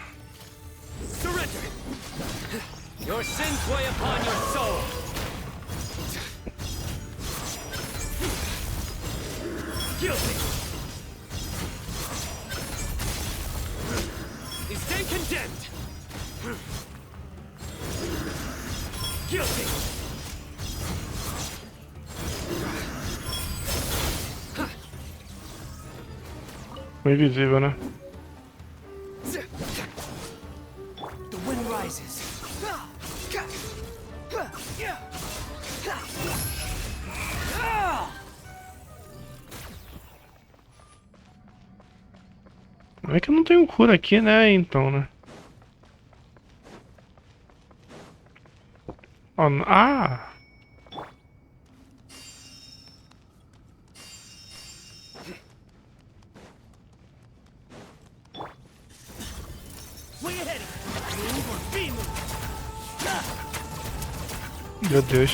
Surrender! Your sins weigh upon your soul! Guilty! You stand condemned! Guilty! Invisível, né? The wind rises. É que eu não tenho cura aqui, né? Então, né? Oh, ah! Meu Deus.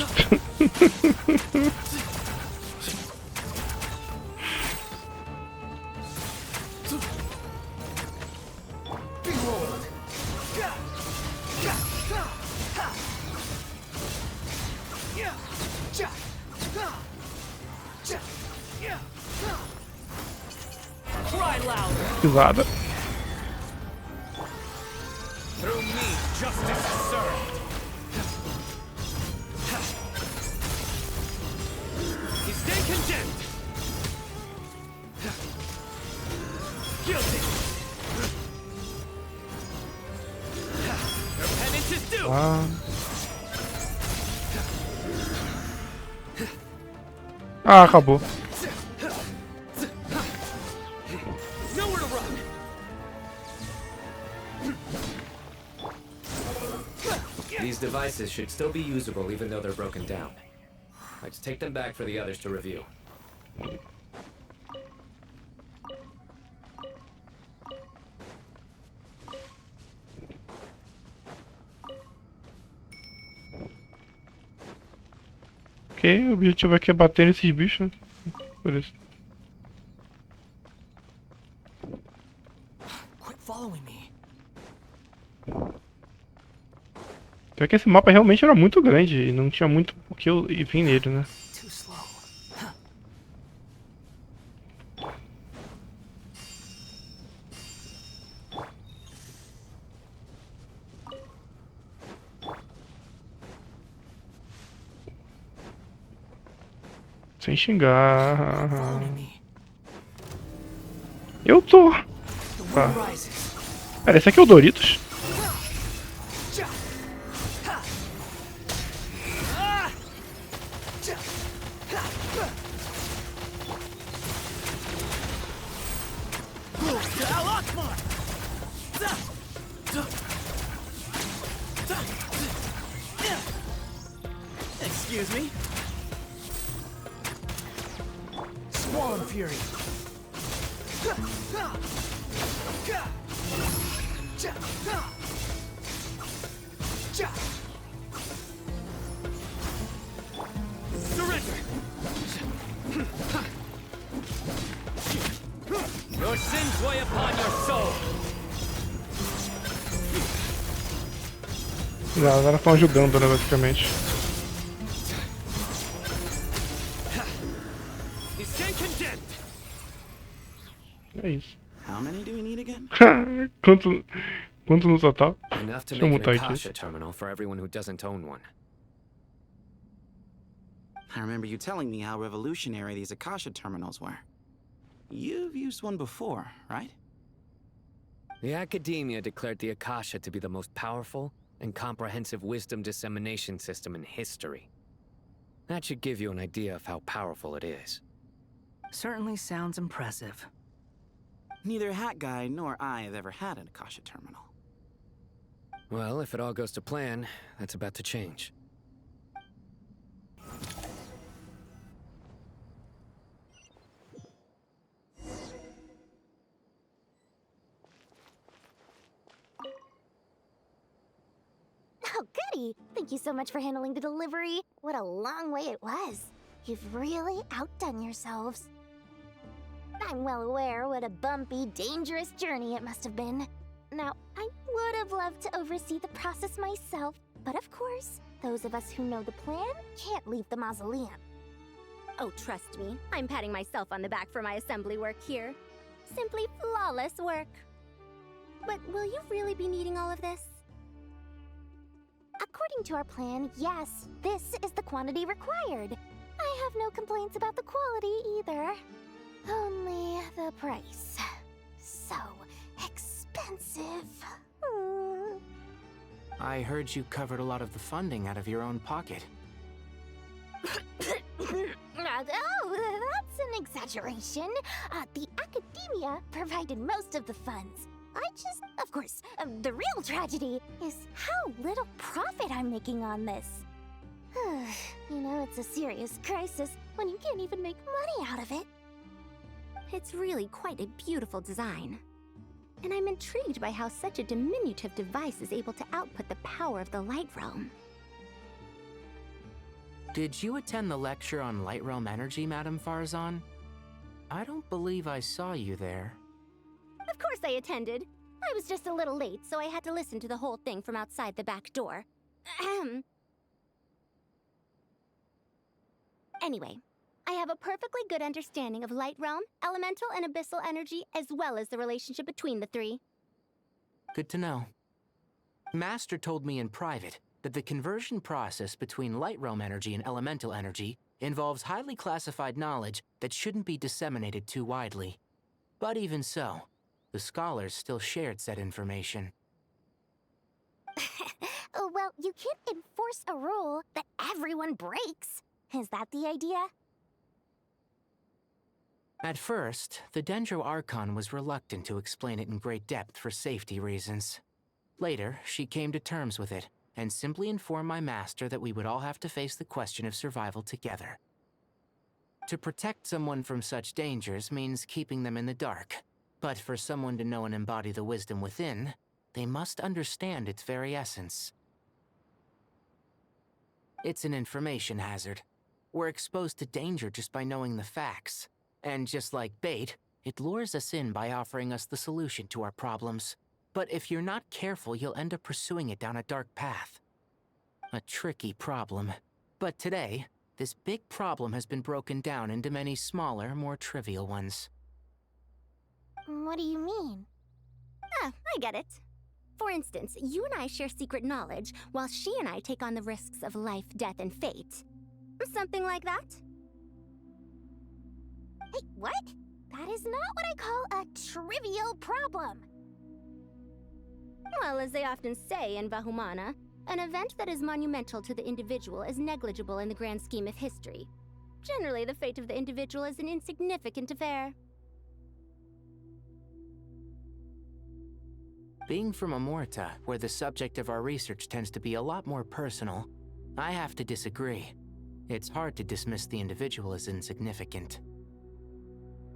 Pisada. Through me, justice is served. You stay condemned. Guilty. Your penance is due. Ah, acabou. Nowhere to run. These devices should still be usable even though they're broken down. Let's take them back for the others to review. Ok, o objetivo aqui é bater nesses bichos, né? Por isso. Quit following me. Pior que esse mapa realmente era muito grande e não tinha muito o que eu vir nele, né? Too slow. Sem xingar. Eu tô. Tá. Pera, esse aqui é o Doritos? Excuse me? Swan Fury. Surrender! Your sins weigh upon your soul! Não, elas estão ajudando, né, basicamente. É isso. How many do we need again? Quanto no total? Enough to Deixa eu make an mutar aqui. Akasha terminal for everyone who doesn't own one. I remember you telling me how revolutionary these Akasha terminals were. You've used one before, right? The Academia declared the Akasha to be the most powerful and comprehensive wisdom dissemination system in history. That should give you an idea of how powerful it is. Certainly sounds impressive. Neither Hat Guy nor I have ever had an Akasha terminal. Well, if it all goes to plan, that's about to change. Oh, goody! Thank you so much for handling the delivery. What a long way it was. You've really outdone yourselves. I'm well aware what a bumpy, dangerous journey it must have been. Now, I would have loved to oversee the process myself, but of course, those of us who know the plan can't leave the mausoleum. Oh, trust me, I'm patting myself on the back for my assembly work here. Simply flawless work. But will you really be needing all of this? According to our plan, yes, this is the quantity required. I have no complaints about the quality either. Only the price. So expensive. I heard you covered a lot of the funding out of your own pocket. Oh, that's an exaggeration. The Academia provided most of the funds. I just, of course, the real tragedy is how little profit I'm making on this. You know, it's a serious crisis when you can't even make money out of it. It's really quite a beautiful design. And I'm intrigued by how such a diminutive device is able to output the power of the Light Realm. Did you attend the lecture on Light Realm energy, Madame Farzan? I don't believe I saw you there. Of course I attended. I was just a little late, so I had to listen to the whole thing from outside the back door. Ahem. Anyway, I have a perfectly good understanding of Light Realm, elemental and abyssal energy, as well as the relationship between the three. Good to know. Master told me in private that the conversion process between Light Realm energy and elemental energy involves highly classified knowledge that shouldn't be disseminated too widely. But even so, the scholars still shared said information. Well, you can't enforce a rule that everyone breaks. Is that the idea? At first, the Dendro Archon was reluctant to explain it in great depth for safety reasons. Later, she came to terms with it, and simply informed my master that we would all have to face the question of survival together. To protect someone from such dangers means keeping them in the dark, but for someone to know and embody the wisdom within, they must understand its very essence. It's an information hazard. We're exposed to danger just by knowing the facts. And just like bait, it lures us in by offering us the solution to our problems. But if you're not careful, you'll end up pursuing it down a dark path. A tricky problem. But today, this big problem has been broken down into many smaller, more trivial ones. What do you mean? Ah, I get it. For instance, you and I share secret knowledge, while she and I take on the risks of life, death, and fate. Something like that? Hey, what? That is not what I call a trivial problem. Well, as they often say in Vahumana, an event that is monumental to the individual is negligible in the grand scheme of history. Generally, the fate of the individual is an insignificant affair. Being from Amorta, where the subject of our research tends to be a lot more personal, I have to disagree. It's hard to dismiss the individual as insignificant.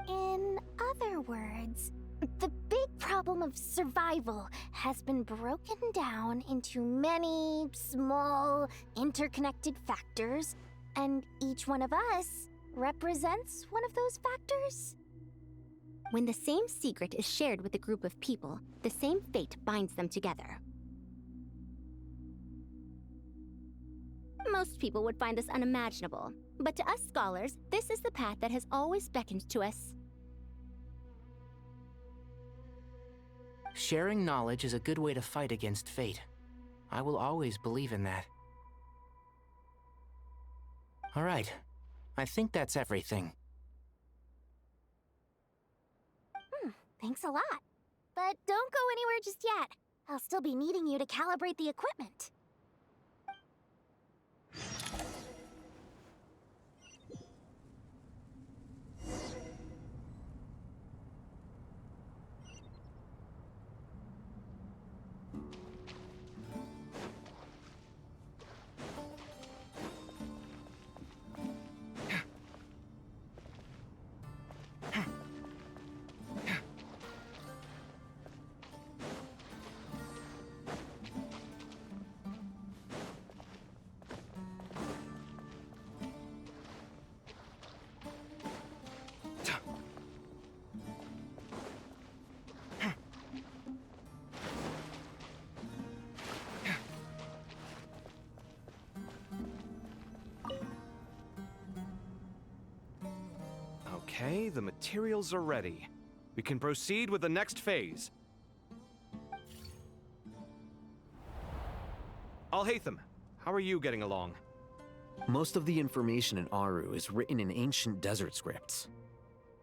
In other words, the big problem of survival has been broken down into many small, interconnected factors, and each one of us represents one of those factors. When the same secret is shared with a group of people, the same fate binds them together. Most people would find this unimaginable, but to us scholars, this is the path that has always beckoned to us. Sharing knowledge is a good way to fight against fate. I will always believe in that. All right. I think that's everything. Thanks a lot. But don't go anywhere just yet. I'll still be needing you to calibrate the equipment. Okay, the materials are ready. We can proceed with the next phase. Al-Haytham, how are you getting along? Most of the information in Aru is written in ancient desert scripts.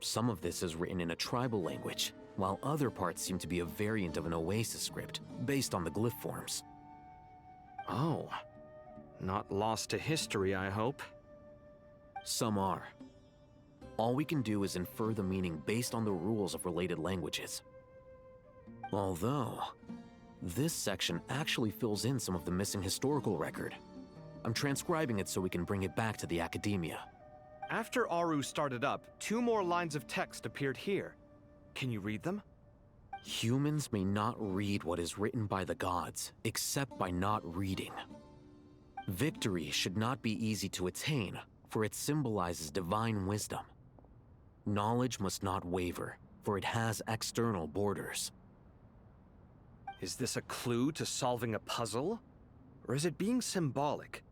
Some of this is written in a tribal language, while other parts seem to be a variant of an Oasis script, based on the glyph forms. Oh. Not lost to history, I hope. Some are. All we can do is infer the meaning based on the rules of related languages. Although, this section actually fills in some of the missing historical record. I'm transcribing it so we can bring it back to the academia. After Aru started up, 2 more lines of text appeared here. Can you read them? Humans may not read what is written by the gods, except by not reading. Victory should not be easy to attain, for it symbolizes divine wisdom. Knowledge must not waver, for it has external borders. Is this a clue to solving a puzzle? Or is it being symbolic?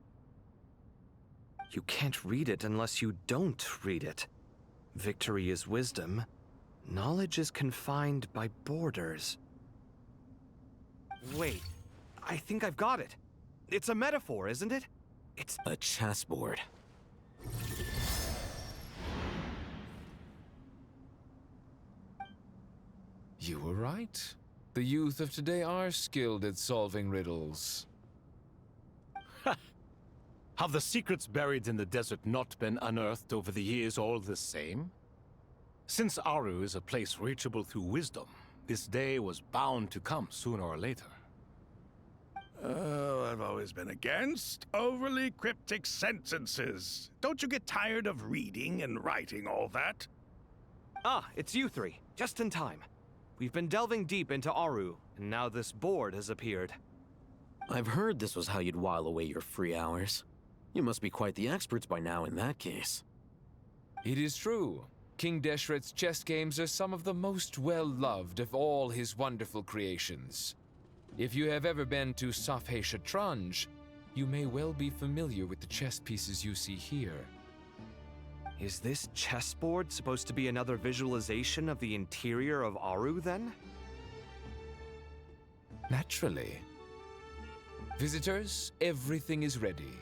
You can't read it unless you don't read it. Victory is wisdom. Knowledge is confined by borders. Wait, I think I've got it. It's a metaphor, isn't it? It's a chessboard. You were right. The youth of today are skilled at solving riddles. Have the secrets buried in the desert not been unearthed over the years all the same? Since Aru is a place reachable through wisdom, this day was bound to come sooner or later. Oh, I've always been against overly cryptic sentences. Don't you get tired of reading and writing all that? Ah, it's you 3. Just in time. We've been delving deep into Aru, and now this board has appeared. I've heard this was how you'd while away your free hours. You must be quite the experts by now in that case. It is true. King Deshret's chess games are some of the most well-loved of all his wonderful creations. If you have ever been to Safhe Shatranj, you may well be familiar with the chess pieces you see here. Is this chessboard supposed to be another visualization of the interior of Aru, then? Naturally. Visitors, everything is ready.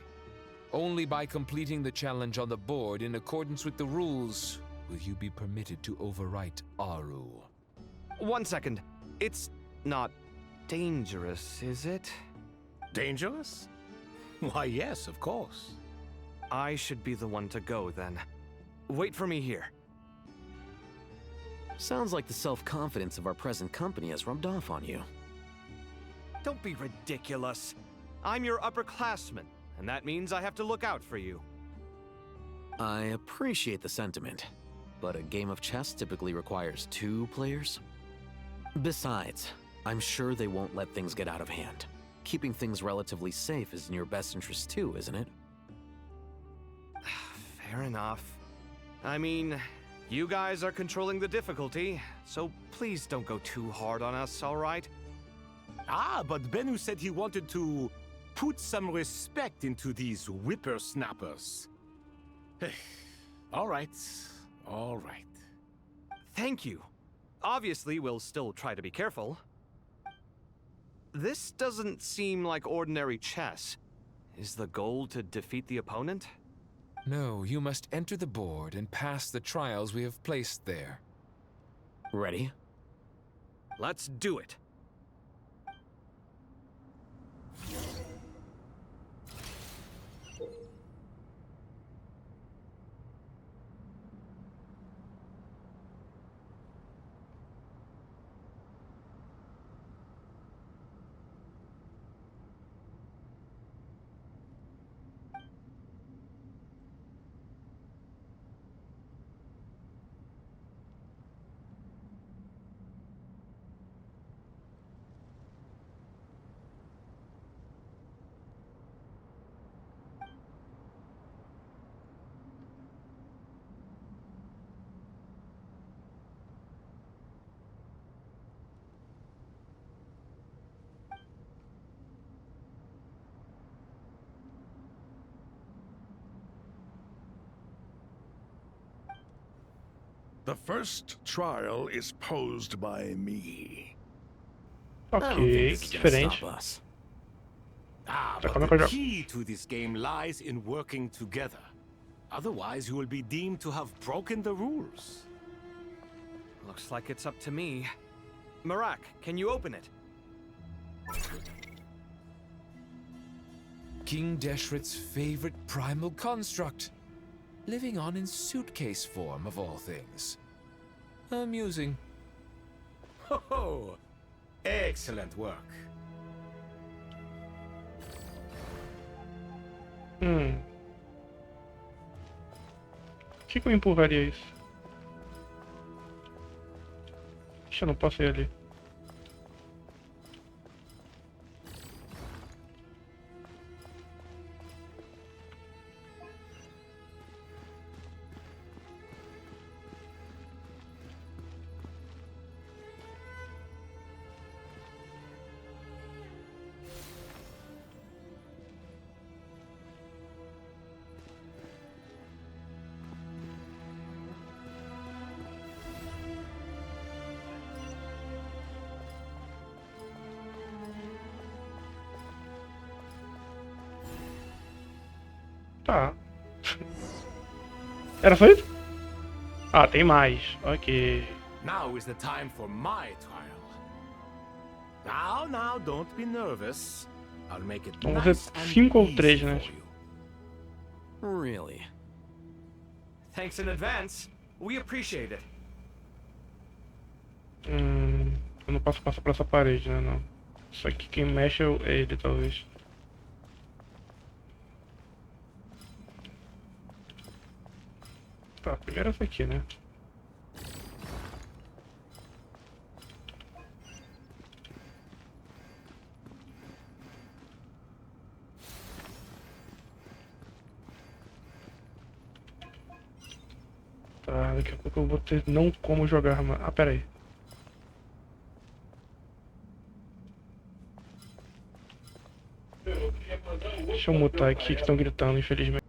Only by completing the challenge on the board in accordance with the rules will you be permitted to overwrite Aru. 1 second. It's not dangerous, is it? Dangerous? Why, yes, of course. I should be the one to go, then. Wait for me here. Sounds like the self-confidence of our present company has rubbed off on you. Don't be ridiculous. I'm your upperclassman, and that means I have to look out for you. I appreciate the sentiment, but a game of chess typically requires 2 players. Besides, I'm sure they won't let things get out of hand. Keeping things relatively safe is in your best interest too, isn't it? Fair enough. I mean, you guys are controlling the difficulty, so please don't go too hard on us, all right? Ah, but Bennu said he wanted to Put some respect into these whippersnappers. All right. All right. Thank you. Obviously, we'll still try to be careful. This doesn't seem like ordinary chess. Is the goal to defeat the opponent? No, you must enter the board and pass the trials we have placed there. Ready? Let's do it. The first trial is posed by me. Ok, que diferente. Ah, Tá, but como é que eu the jogo? key to this game lies in working together. Otherwise, you will be deemed to have broken the rules. Looks like it's up to me. Marak, can you open it? King Deshret's favorite primal construct. Living on in suitcase form, of all things. Amusing. Ho! Excellent work. Por que eu empurraria isso? Ixi, eu não posso ir ali. Tá. Era só isso? Ah, tem mais. Ok. Now is the time for my trial. Now, don't be nervous. I'll make it Então vão ser nice and 5 ou easy 3, né? for you. Really? Thanks in advance. We appreciate it. Eu não posso passar por essa parede, né? Não. Isso aqui quem mexe é ele, talvez. Tá, primeiro essa aqui, né? Tá, daqui a pouco eu vou ter não como jogar, mas... Ah, pera aí. Deixa eu mutar aqui que estão gritando, infelizmente.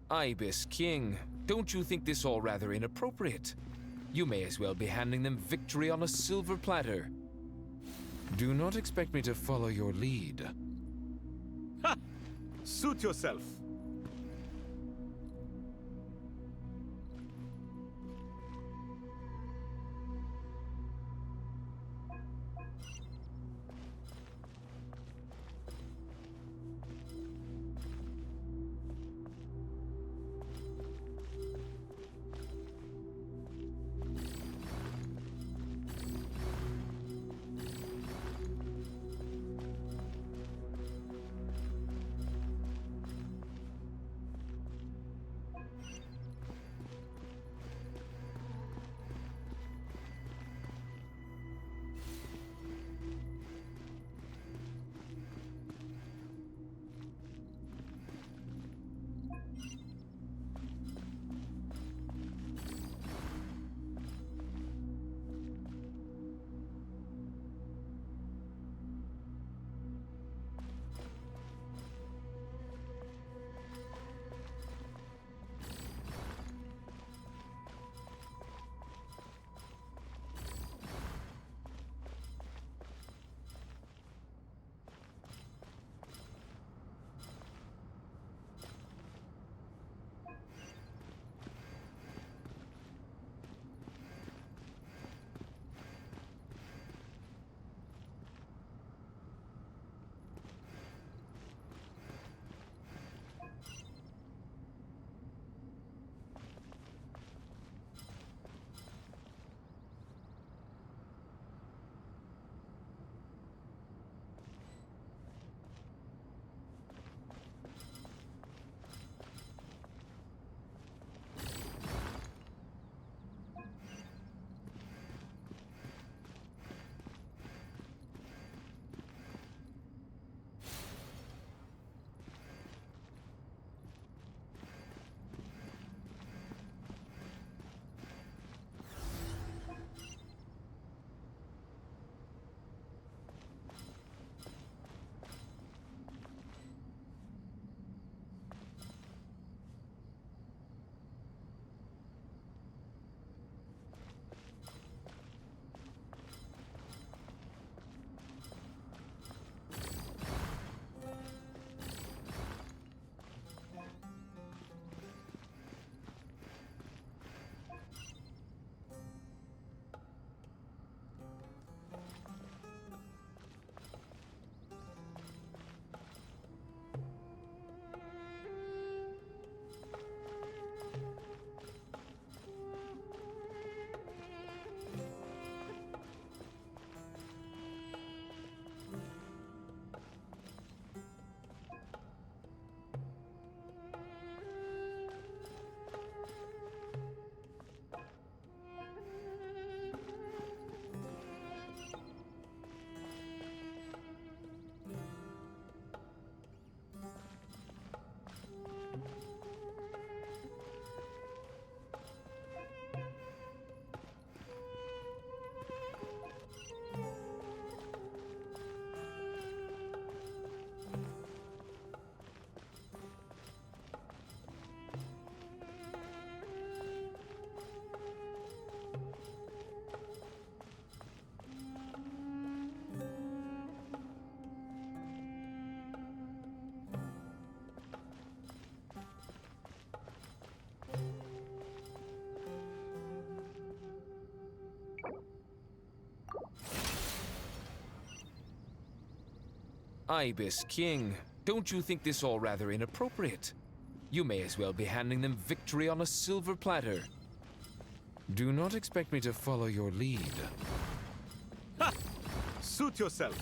Ibis King, don't you think this all rather inappropriate? You may as well be handing them victory on a silver platter. Do not expect me to follow your lead. Ha! Suit yourself. Ibis King, don't you think this all rather inappropriate? You may as well be handing them victory on a silver platter. Do not expect me to follow your lead. Ha! Suit yourself.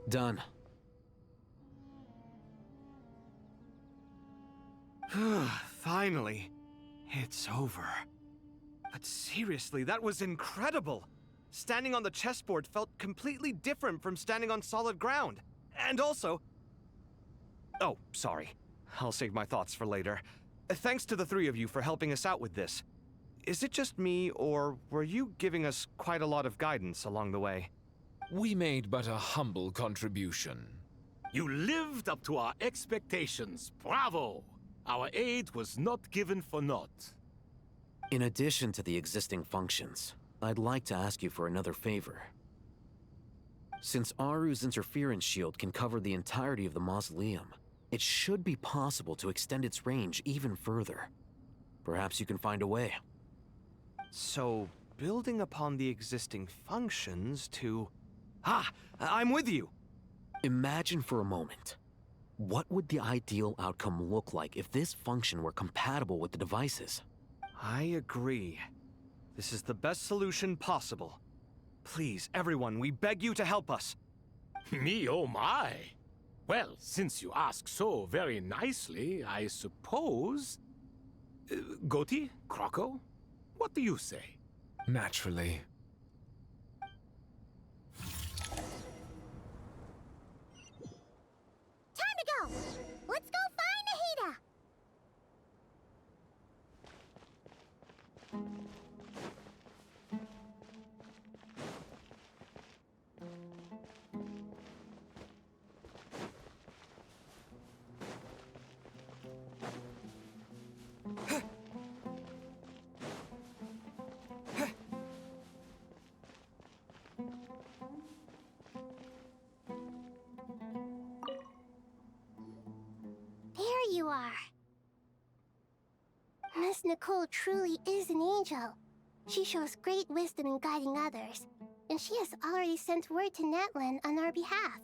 Done. Finally. It's over. But seriously, that was incredible! Standing on the chessboard felt completely different from standing on solid ground. And also... Oh, sorry. I'll save my thoughts for later. Thanks to the three of you for helping us out with this. Is it just me, or were you giving us quite a lot of guidance along the way? We made but a humble contribution. You lived up to our expectations. Bravo! Our aid was not given for naught. In addition to the existing functions, I'd like to ask you for another favor. Since Aru's interference shield can cover the entirety of the mausoleum, it should be possible to extend its range even further. Perhaps you can find a way. So, building upon the existing functions to... Ah! I'm with you! Imagine for a moment. What would the ideal outcome look like if this function were compatible with the devices? I agree. This is the best solution possible. Please, everyone, we beg you to help us. Me, oh my! Well, since you ask so very nicely, I suppose... Goti? Croco? What do you say? Naturally. Time to go! Let's go find Nahida! There you are. Miss Nicole truly is an angel. She shows great wisdom in guiding others, and she has already sent word to Natlan on our behalf.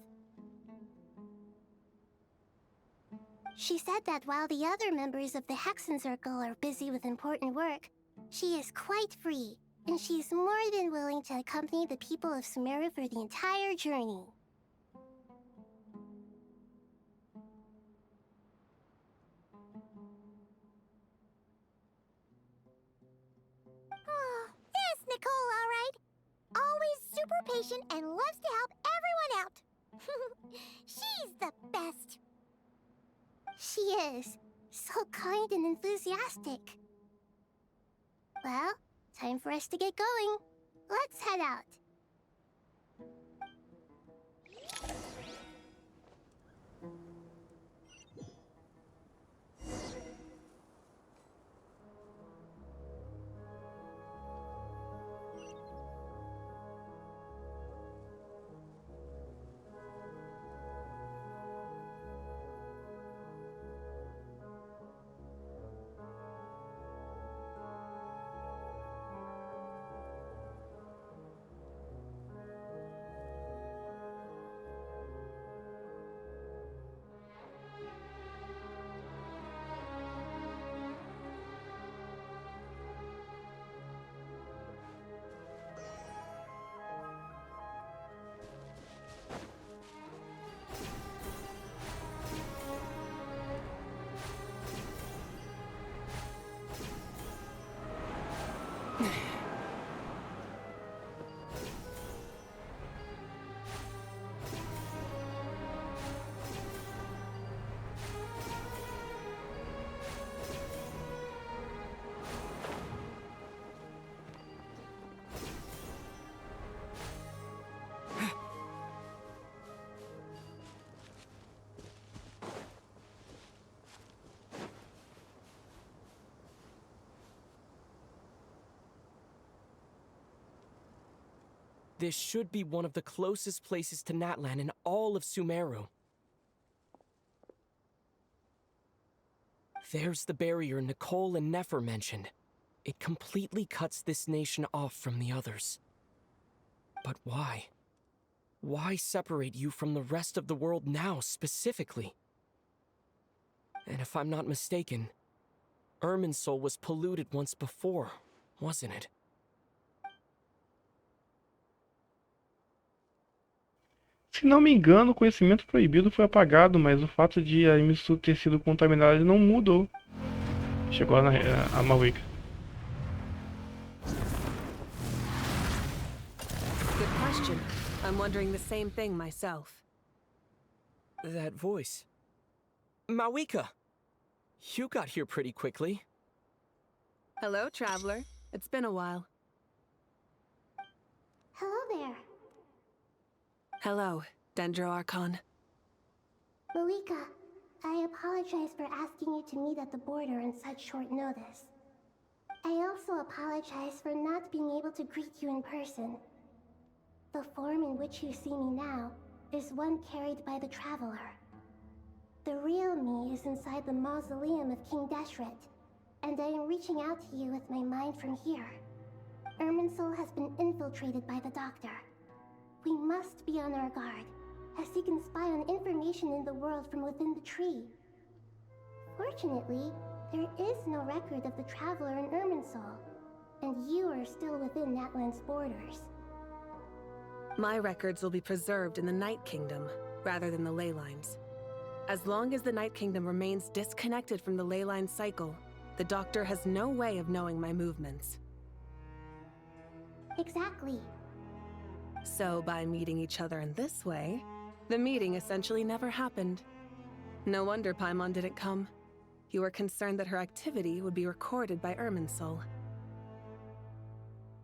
She said that while the other members of the Hexen Circle are busy with important work, she is quite free, and she is more than willing to accompany the people of Sumero for the entire journey. Oh, there's Nicole, all right. Always super patient and loves to help everyone out. She's the best. She is. So kind and enthusiastic. Well, time for us to get going. Let's head out. This should be one of the closest places to Natlan in all of Sumeru. There's the barrier Nicole and Nefer mentioned. It completely cuts this nation off from the others. But why? Why separate you from the rest of the world now, specifically? And if I'm not mistaken, Irminsul was polluted once before, wasn't it? Se não me engano, o conhecimento proibido foi apagado, mas o fato de a Emisu ter sido contaminada não mudou. Chegou a Mawika. Good question. I'm wondering the same thing myself. That voice. Mawika! You got here pretty quickly. Hello, traveler. It's been a while. Hello there. Hello, Dendro Archon. Malika, I apologize for asking you to meet at the border on such short notice. I also apologize for not being able to greet you in person. The form in which you see me now is one carried by the Traveler. The real me is inside the mausoleum of King Deshret, and I am reaching out to you with my mind from here. Irminsul has been infiltrated by the Doctor. We must be on our guard, as he can spy on information in the world from within the tree. Fortunately, there is no record of the Traveler in Irminsul, and you are still within Natlan's borders. My records will be preserved in the Night Kingdom, rather than the ley lines. As long as the Night Kingdom remains disconnected from the ley line cycle, the Doctor has no way of knowing my movements. Exactly. So by meeting each other in this way, the meeting essentially never happened. No wonder Paimon didn't come. You were concerned that her activity would be recorded by Irminsul.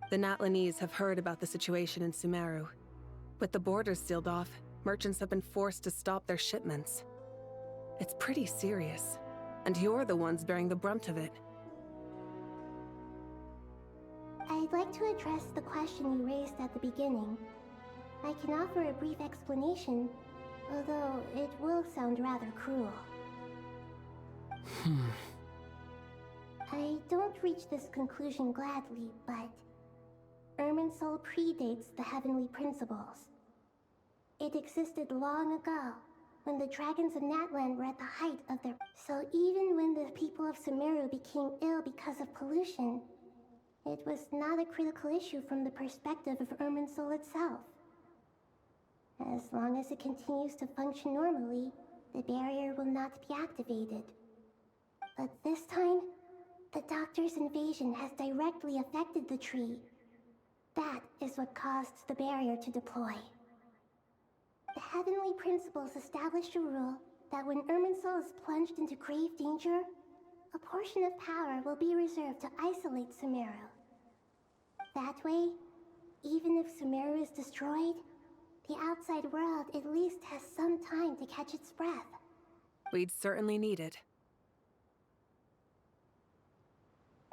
The Natlanese have heard about the situation in Sumeru. With the borders sealed off, merchants have been forced to stop their shipments. It's pretty serious, and you're the ones bearing the brunt of it. I'd like to address the question you raised at the beginning. I can offer a brief explanation, although it will sound rather cruel. I don't reach this conclusion gladly, but Irminsul predates the heavenly principles. It existed long ago, when the dragons of Natlan were at the height of their... So even when the people of Sumeru became ill because of pollution, it was not a critical issue from the perspective of Irminsul itself. As long as it continues to function normally, the barrier will not be activated. But this time, the Doctor's invasion has directly affected the tree. That is what caused the barrier to deploy. The heavenly principles established a rule that when Irminsul is plunged into grave danger, a portion of power will be reserved to isolate Sumero. That way, even if Sumero is destroyed, the outside world at least has some time to catch its breath. We'd certainly need it.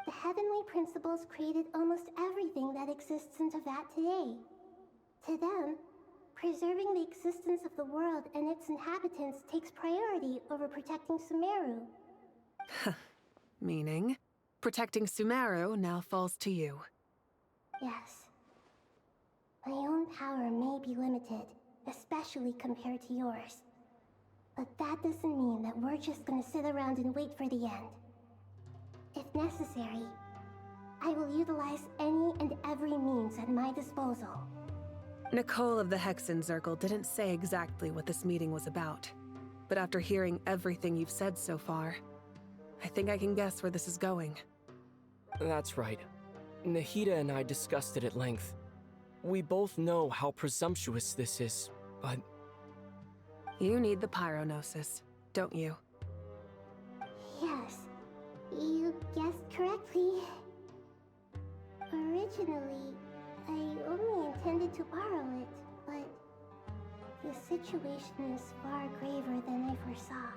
The heavenly principles created almost everything that exists in Teyvat today. To them, preserving the existence of the world and its inhabitants takes priority over protecting Sumero. Meaning, protecting Sumero now falls to you. Yes. My own power may be limited, especially compared to yours. But that doesn't mean that we're just gonna sit around and wait for the end. If necessary, I will utilize any and every means at my disposal. Nicole of the Hexen Circle didn't say exactly what this meeting was about. But after hearing everything you've said so far, I think I can guess where this is going. That's right. Nahida and I discussed it at length. We both know how presumptuous this is, but... You need the Pyronosis, don't you? Yes, you guessed correctly. Originally, I only intended to borrow it, but the situation is far graver than I foresaw.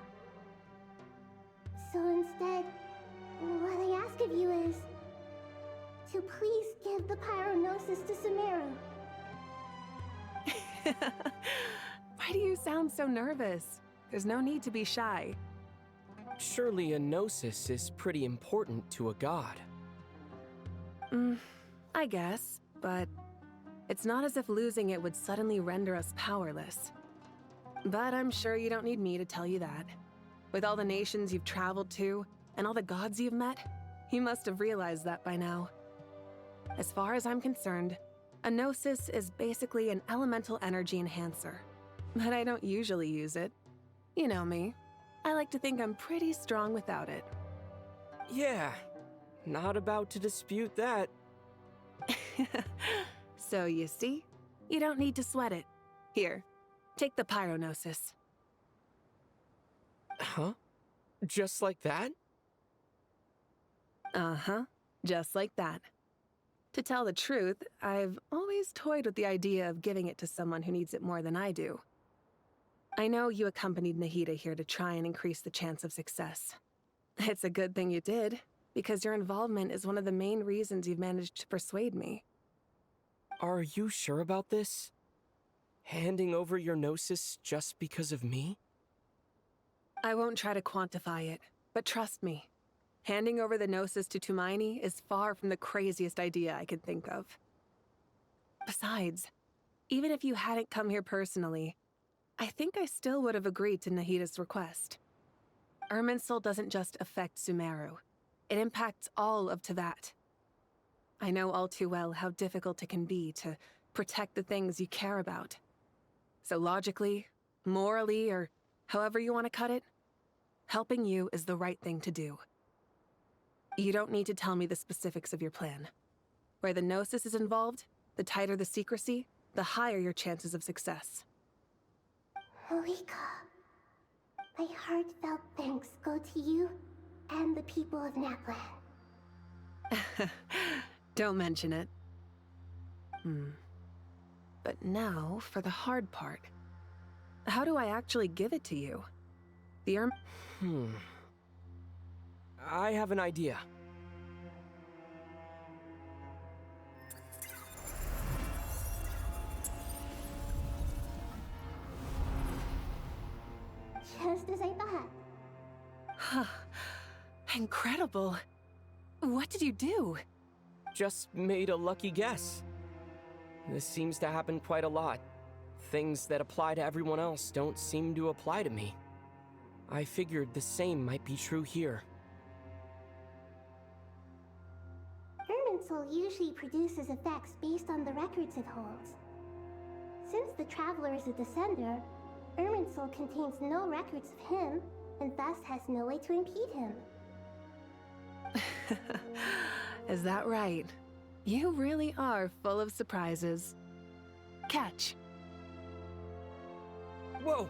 So instead, what I ask of you is to please give the Pyronosis to Sumero. Why do you sound so nervous? There's no need to be shy. Surely a gnosis is pretty important to a god. I guess, but it's not as if losing it would suddenly render us powerless. But I'm sure you don't need me to tell you that. With all the nations you've traveled to, and all the gods you've met, you must have realized that by now. As far as I'm concerned, a gnosis is basically an elemental energy enhancer. But I don't usually use it. You know me. I like to think I'm pretty strong without it. Yeah, not about to dispute that. So you see, you don't need to sweat it. Here, take the Pyronosis. Huh? Just like that? Uh-huh, just like that. To tell the truth, I've always toyed with the idea of giving it to someone who needs it more than I do. I know you accompanied Nahida here to try and increase the chance of success. It's a good thing you did, because your involvement is one of the main reasons you've managed to persuade me. Are you sure about this? Handing over your gnosis just because of me? I won't try to quantify it, but trust me. Handing over the gnosis to Tumaini is far from the craziest idea I could think of. Besides, even if you hadn't come here personally, I think I still would have agreed to Nahida's request. Irminsul doesn't just affect Sumero. It impacts all of Teyvat. I know all too well how difficult it can be to protect the things you care about. So logically, morally, or however you want to cut it, helping you is the right thing to do. You don't need to tell me the specifics of your plan. Where the gnosis is involved, the tighter the secrecy, the higher your chances of success. Malika, my heartfelt thanks go to you and the people of Natlan. Don't mention it. But now for the hard part. How do I actually give it to you? The I have an idea. Just as I thought. Incredible. What did you do? Just made a lucky guess. This seems to happen quite a lot. Things that apply to everyone else don't seem to apply to me. I figured the same might be true here. Irminsul usually produces effects based on the records it holds. Since the Traveler is a Descender, Irminsul contains no records of him, and thus has no way to impede him. Is that right? You really are full of surprises. Catch. Whoa!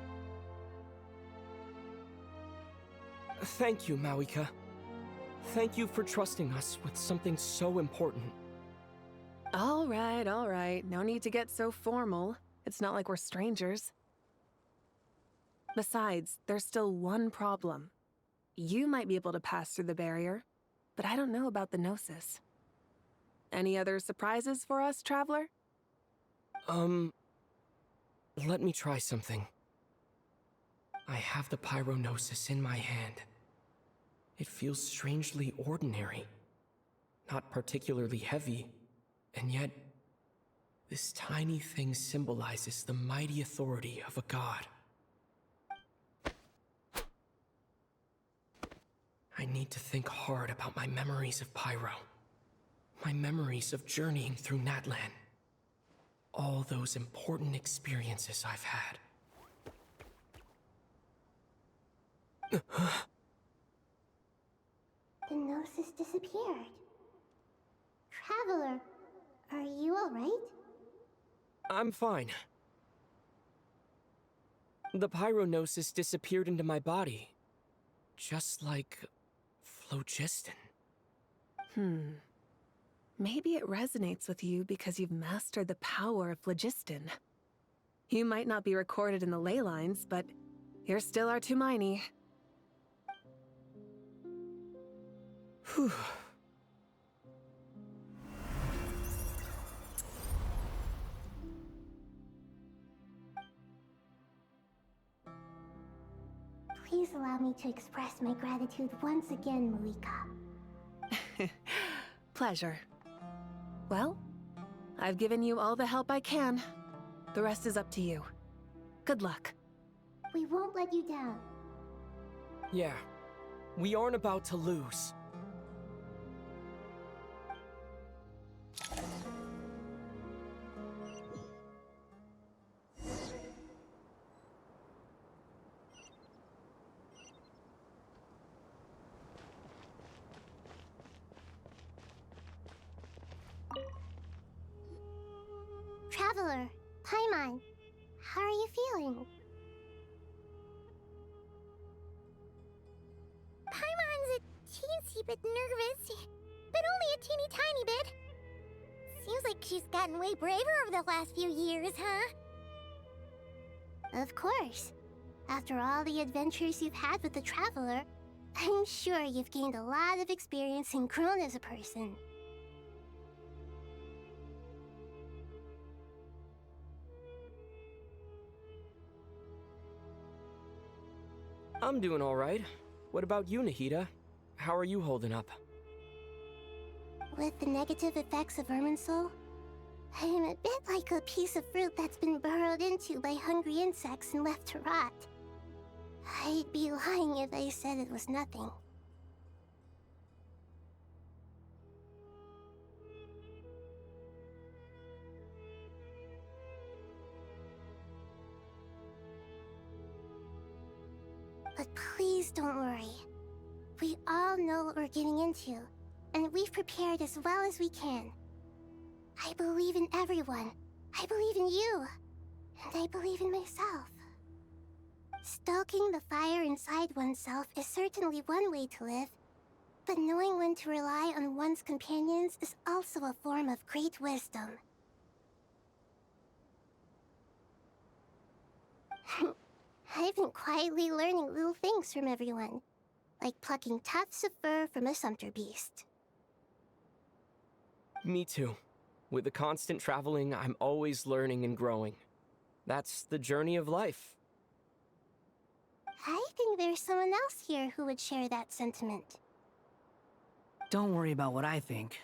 Thank you, Mauika. Thank you for trusting us with something so important. All right. No need to get so formal. It's not like we're strangers. Besides, there's still one problem. You might be able to pass through the barrier, but I don't know about the Gnosis. Any other surprises for us, Traveler? Let me try something. I have the Pyrognosis in my hand. It feels strangely ordinary. Not particularly heavy, and yet this tiny thing symbolizes the mighty authority of a god. I need to think hard about my memories of Pyro. My memories of journeying through Natlan. All those important experiences I've had. The Gnosis disappeared. Traveler, are you alright? I'm fine. The Pyrognosis disappeared into my body. Just like phlogiston. Maybe it resonates with you because you've mastered the power of phlogiston. You might not be recorded in the ley lines, but you're still our Tumaini. Whew. Please allow me to express my gratitude once again, Mauika. Pleasure. Well, I've given you all the help I can. The rest is up to you. Good luck. We won't let you down. Yeah, we aren't about to lose. Traveler, Paimon, how are you feeling? Paimon's a teensy bit nervous, but only a teeny tiny bit. Seems like she's gotten way braver over the last few years, huh? Of course. After all the adventures you've had with the Traveler, I'm sure you've gained a lot of experience and grown as a person. I'm doing all right. What about you, Nahida? How are you holding up? With the negative effects of Irminsul, I'm a bit like a piece of fruit that's been burrowed into by hungry insects and left to rot. I'd be lying if I said it was nothing. But please don't worry. We all know what we're getting into, and we've prepared as well as we can. I believe in everyone. I believe in you. And I believe in myself. Stoking the fire inside oneself is certainly one way to live, but knowing when to rely on one's companions is also a form of great wisdom. I've been quietly learning little things from everyone, like plucking tufts of fur from a sumpter beast. Me too. With the constant traveling, I'm always learning and growing. That's the journey of life. I think there's someone else here who would share that sentiment. Don't worry about what I think.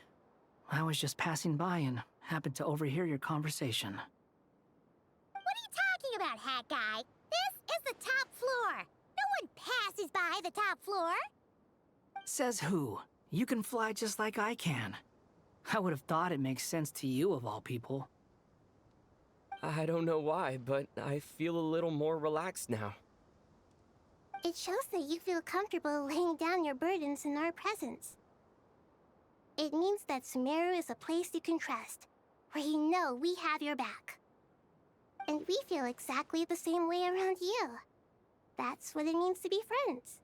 I was just passing by and happened to overhear your conversation. What are you talking about, Hat Guy? This is the top floor. No one passes by the top floor. Says who? You can fly just like I can. I would have thought it makes sense to you of all people. I don't know why, but I feel a little more relaxed now. It shows that you feel comfortable laying down your burdens in our presence. It means that Sumero is a place you can trust, where you know we have your back. And we feel exactly the same way around you. That's what it means to be friends.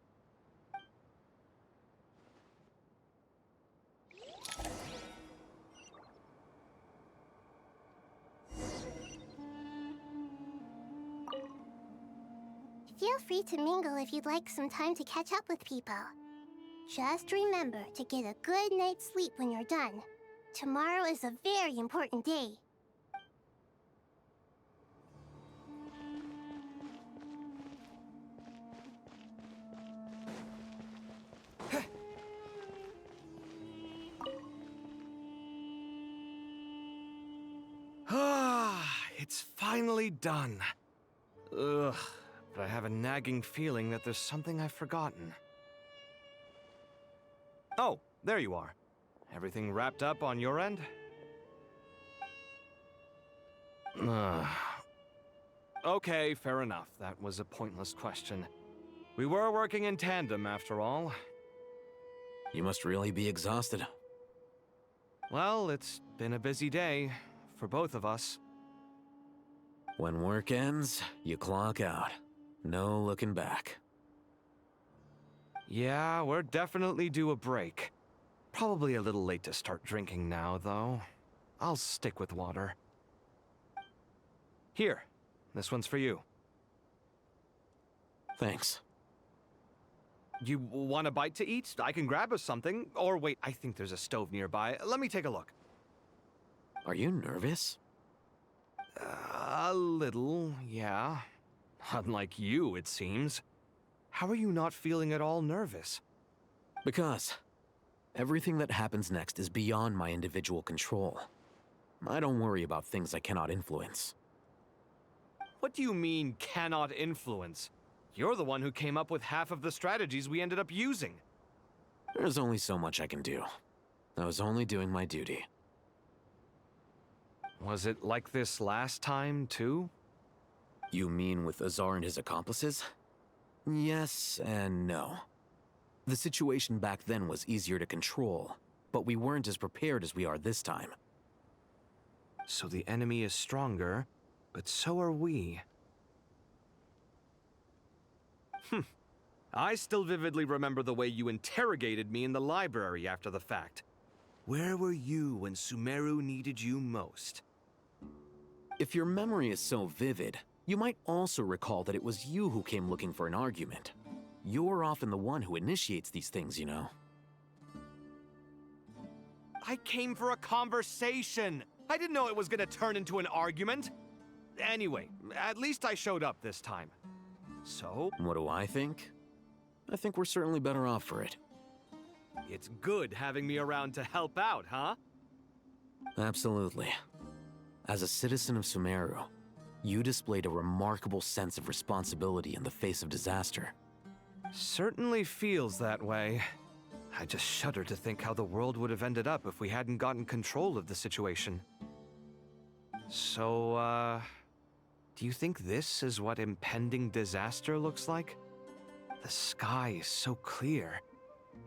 Feel free to mingle if you'd like some time to catch up with people. Just remember to get a good night's sleep when you're done. Tomorrow is a very important day. It's finally done. Ugh, but I have a nagging feeling that there's something I've forgotten. Oh, there you are. Everything wrapped up on your end? Okay, fair enough. That was a pointless question. We were working in tandem, after all. You must really be exhausted. Well, it's been a busy day for both of us. When work ends, you clock out. No looking back. Yeah, we're definitely due a break. Probably a little late to start drinking now, though. I'll stick with water. Here, this one's for you. Thanks. You want a bite to eat? I can grab us something. Or wait, I think there's a stove nearby. Let me take a look. Are you nervous? A little, yeah. Unlike you, it seems. How are you not feeling at all nervous? Because everything that happens next is beyond my individual control. I don't worry about things I cannot influence. What do you mean, cannot influence? You're the one who came up with half of the strategies we ended up using. There's only so much I can do. I was only doing my duty. Was it like this last time, too? You mean with Azar and his accomplices? Yes and no. The situation back then was easier to control, but we weren't as prepared as we are this time. So the enemy is stronger, but so are we. I still vividly remember the way you interrogated me in the library after the fact. Where were you when Sumero needed you most? If your memory is so vivid, you might also recall that it was you who came looking for an argument. You're often the one who initiates these things, you know. I came for a conversation! I didn't know it was gonna turn into an argument! Anyway, at least I showed up this time. So? What do I think? I think we're certainly better off for it. It's good having me around to help out, huh? Absolutely. As a citizen of Sumero, you displayed a remarkable sense of responsibility in the face of disaster. Certainly feels that way. I just shudder to think how the world would have ended up if we hadn't gotten control of the situation. So, do you think this is what impending disaster looks like? The sky is so clear,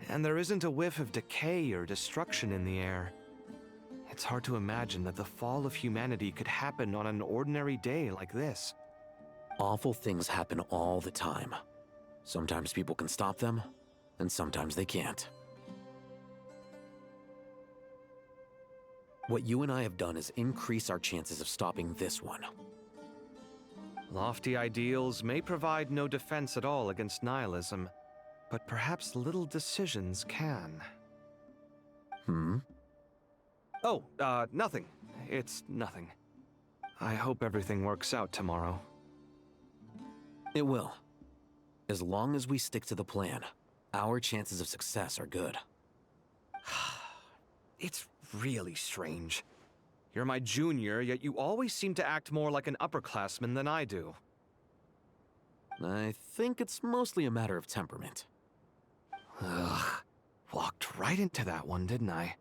and there isn't a whiff of decay or destruction in the air. It's hard to imagine that the fall of humanity could happen on an ordinary day like this. Awful things happen all the time. Sometimes people can stop them, and sometimes they can't. What you and I have done is increase our chances of stopping this one. Lofty ideals may provide no defense at all against nihilism, but perhaps little decisions can. Oh, nothing. It's nothing. I hope everything works out tomorrow. It will. As long as we stick to the plan, our chances of success are good. It's really strange. You're my junior, yet you always seem to act more like an upperclassman than I do. I think it's mostly a matter of temperament. Ugh. Walked right into that one, didn't I?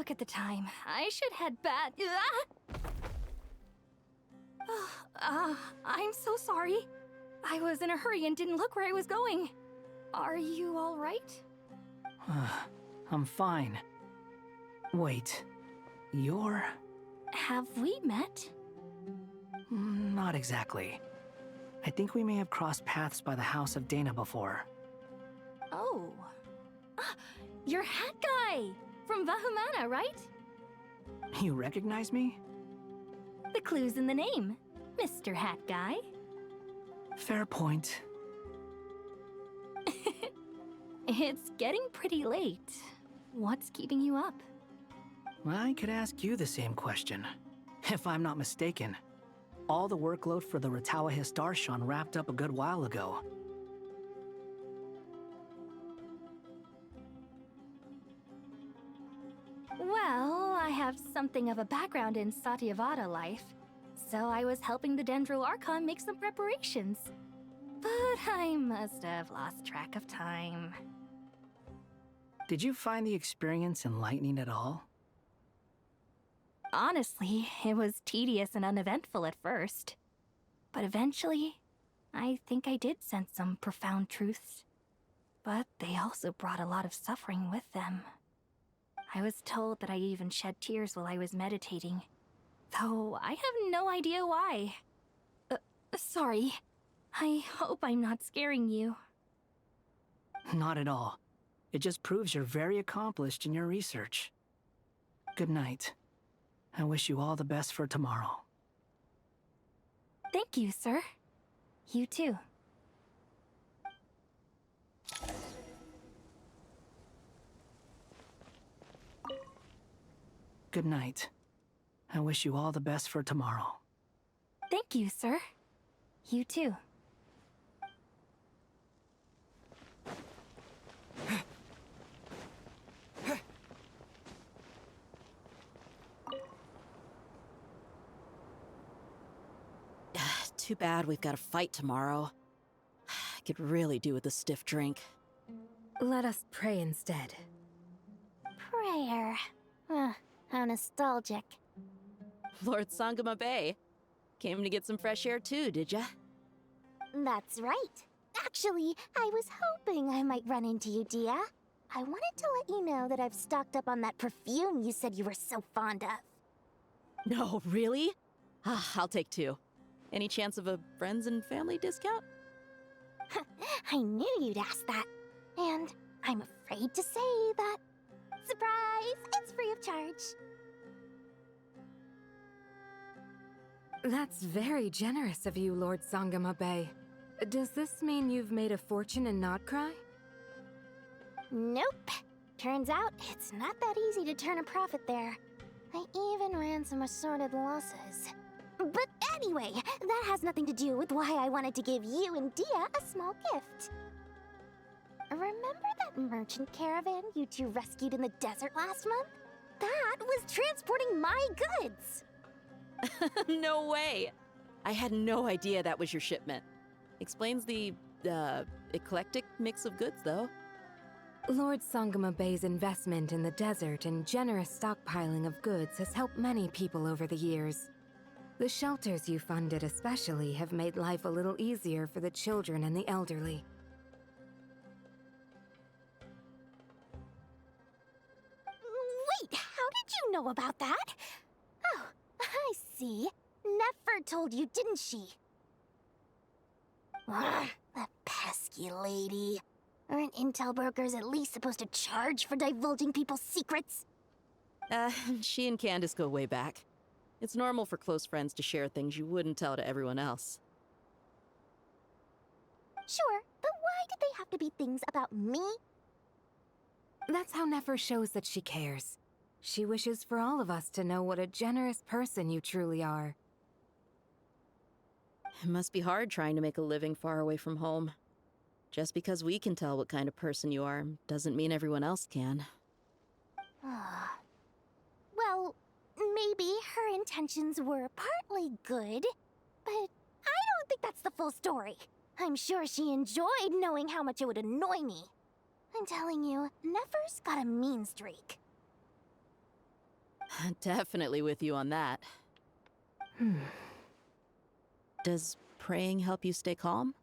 back at the time. I should head back. I'm so sorry. I was in a hurry and didn't look where I was going. Are you all right? I'm fine. Wait, you're... Have we met? Not exactly. I think we may have crossed paths by the house of Dana before. Oh. You're Hat Guy! From Vahumana, right? You recognize me? The clue's in the name. Mr. Hat Guy. Fair point. It's getting pretty late. What's keeping you up? I could ask you the same question. If I'm not mistaken, all the workload for the Ratawa Histarshan wrapped up a good while ago. Well, I have something of a background in Satyavada life, so I was helping the Dendro Archon make some preparations. But I must have lost track of time. Did you find the experience enlightening at all? Honestly, it was tedious and uneventful at first. But eventually, I think I did sense some profound truths. But they also brought a lot of suffering with them. I was told that I even shed tears while I was meditating, though I have no idea why. Sorry. I hope I'm not scaring you. Not at all. It just proves you're very accomplished in your research. Good night. I wish you all the best for tomorrow. Thank you, sir. You too. Good night. I wish you all the best for tomorrow. Thank you, sir. You too. Too bad we've got a fight tomorrow. I could really do with a stiff drink. Let us pray instead. Prayer. How nostalgic. Lord Sangama Bay. Came to get some fresh air too, did ya? That's right. Actually, I was hoping I might run into you, Dia. I wanted to let you know that I've stocked up on that perfume you said you were so fond of. No, really? I'll take 2. Any chance of a friends and family discount? I knew you'd ask that. And I'm afraid to say that... Surprise! It's free of charge. That's very generous of you, Lord Sangama Bay. Does this mean you've made a fortune in Notcry? Nope. Turns out, it's not that easy to turn a profit there. I even ran some assorted losses. But anyway, that has nothing to do with why I wanted to give you and Dia a small gift. Remember that merchant caravan you two rescued in the desert last month? That was transporting my goods! No way! I had no idea that was your shipment. Explains the, eclectic mix of goods, though. Lord Sangama Bay's investment in the desert and generous stockpiling of goods has helped many people over the years. The shelters you funded especially have made life a little easier for the children and the elderly. Wait, how did you know about that? Oh, I see. Nefer told you, didn't she? That pesky lady. Aren't intel brokers at least supposed to charge for divulging people's secrets? She and Candace go way back. It's normal for close friends to share things you wouldn't tell to everyone else. Sure, but why did they have to be things about me? That's how Nefer shows that she cares. She wishes for all of us to know what a generous person you truly are. It must be hard trying to make a living far away from home. Just because we can tell what kind of person you are doesn't mean everyone else can. Well, maybe her intentions were partly good, but I don't think that's the full story. I'm sure she enjoyed knowing how much it would annoy me. I'm telling you, Nefer's got a mean streak. Definitely with you on that. Does praying help you stay calm?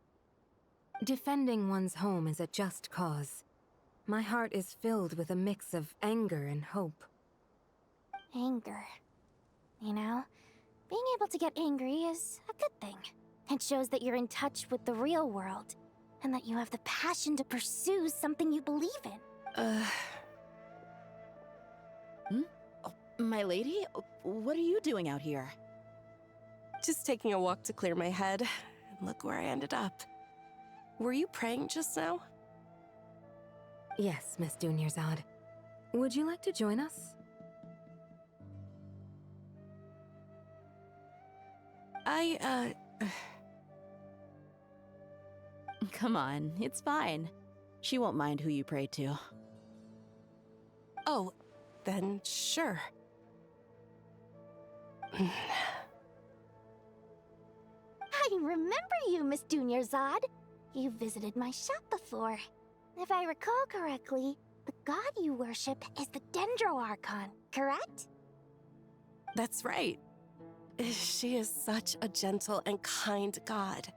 Defending one's home is a just cause. My heart is filled with a mix of anger and hope. Anger. You know, being able to get angry is a good thing. It shows that you're in touch with the real world, and that you have the passion to pursue something you believe in. My lady, what are you doing out here? Just taking a walk to clear my head, and look where I ended up. Were you praying just now? Yes, Miss Dunyarzad. Would you like to join us? Come on, it's fine. She won't mind who you pray to. Oh, then sure. I remember you, Miss Dunyarzad. You visited my shop before. If I recall correctly, the god you worship is the Dendro Archon, correct? That's right. She is such a gentle and kind god.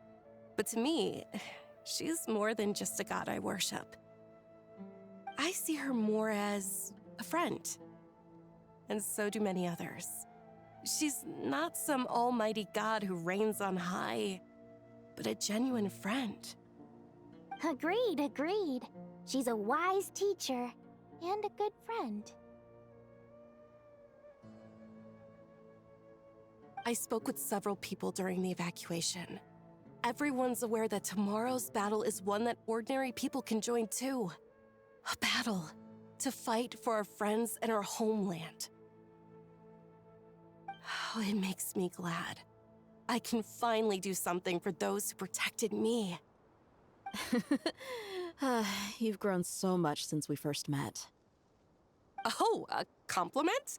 But to me, she's more than just a god I worship. I see her more as a friend. And so do many others. She's not some almighty god who reigns on high, but a genuine friend. Agreed, agreed. She's a wise teacher and a good friend. I spoke with several people during the evacuation. Everyone's aware that tomorrow's battle is one that ordinary people can join too. A battle to fight for our friends and our homeland. Oh, it makes me glad. I can finally do something for those who protected me. You've grown so much since we first met. Oh, a compliment?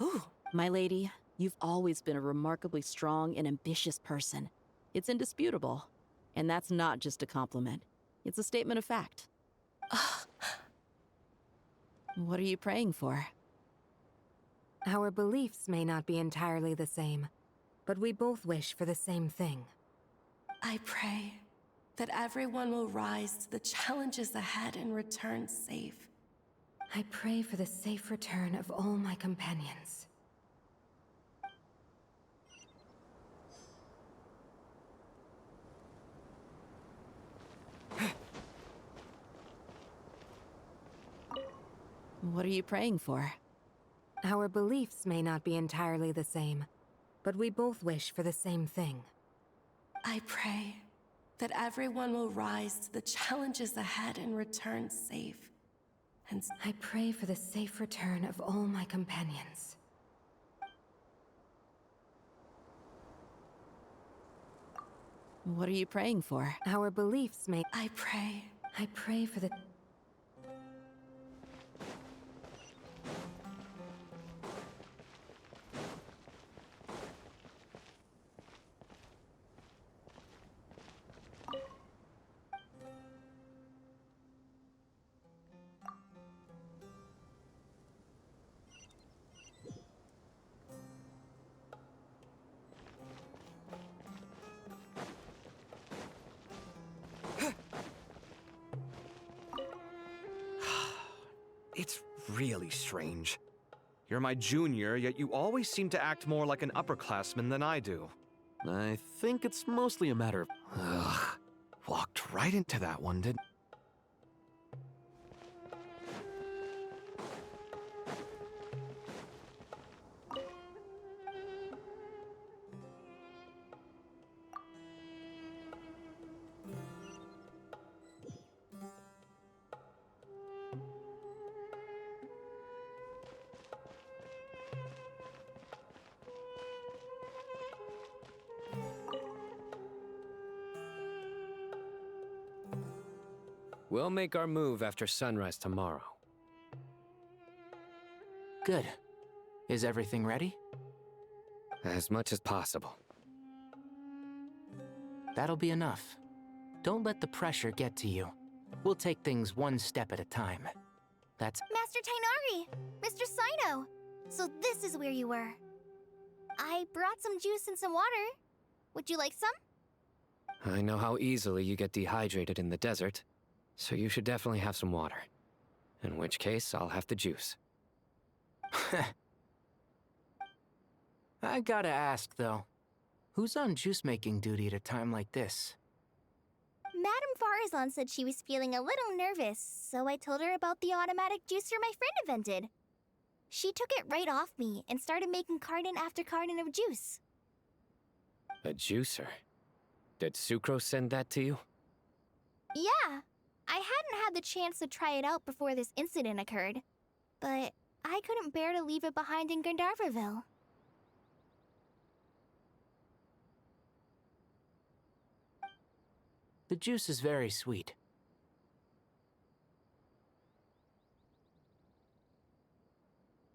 Ooh, my lady, you've always been a remarkably strong and ambitious person. It's indisputable. And that's not just a compliment. It's a statement of fact. What are you praying for? Our beliefs may not be entirely the same, but we both wish for the same thing. I pray that everyone will rise to the challenges ahead and return safe. I pray for the safe return of all my companions. What are you praying for? Our beliefs may not be entirely the same, but we both wish for the same thing. I pray that everyone will rise to the challenges ahead and return safe. And I pray for the safe return of all my companions. What are you praying for? Our beliefs may... I pray for the... It's really strange. You're my junior, yet you always seem to act more like an upperclassman than I do. I think it's mostly a matter of... Ugh. Walked right into that one, didn't... We'll make our move after sunrise tomorrow. Good. Is everything ready? As much as possible. That'll be enough. Don't let the pressure get to you. We'll take things one step at a time. That's... Master Tainari! Mr. Sino! So this is where you were. I brought some juice and some water. Would you like some? I know how easily you get dehydrated in the desert, so you should definitely have some water. In which case, I'll have the juice. I gotta ask, though. Who's on juice-making duty at a time like this? Madame Farazan said she was feeling a little nervous, so I told her about the automatic juicer my friend invented. She took it right off me and started making carton after carton of juice. A juicer? Did Sucrose send that to you? Yeah, I hadn't had the chance to try it out before this incident occurred, but I couldn't bear to leave it behind in Gandharvaville. The juice is very sweet.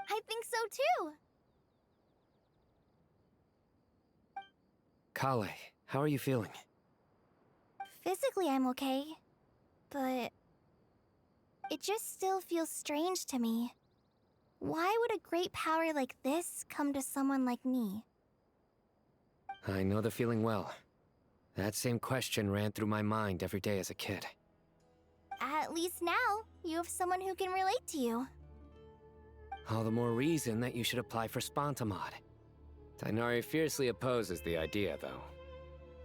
I think so too. Kale, how are you feeling? Physically, I'm okay, but it just still feels strange to me. Why would a great power like this come to someone like me? I know the feeling well. That same question ran through my mind every day as a kid. At least now, you have someone who can relate to you. All the more reason that you should apply for Spontamod. Tighnari fiercely opposes the idea, though.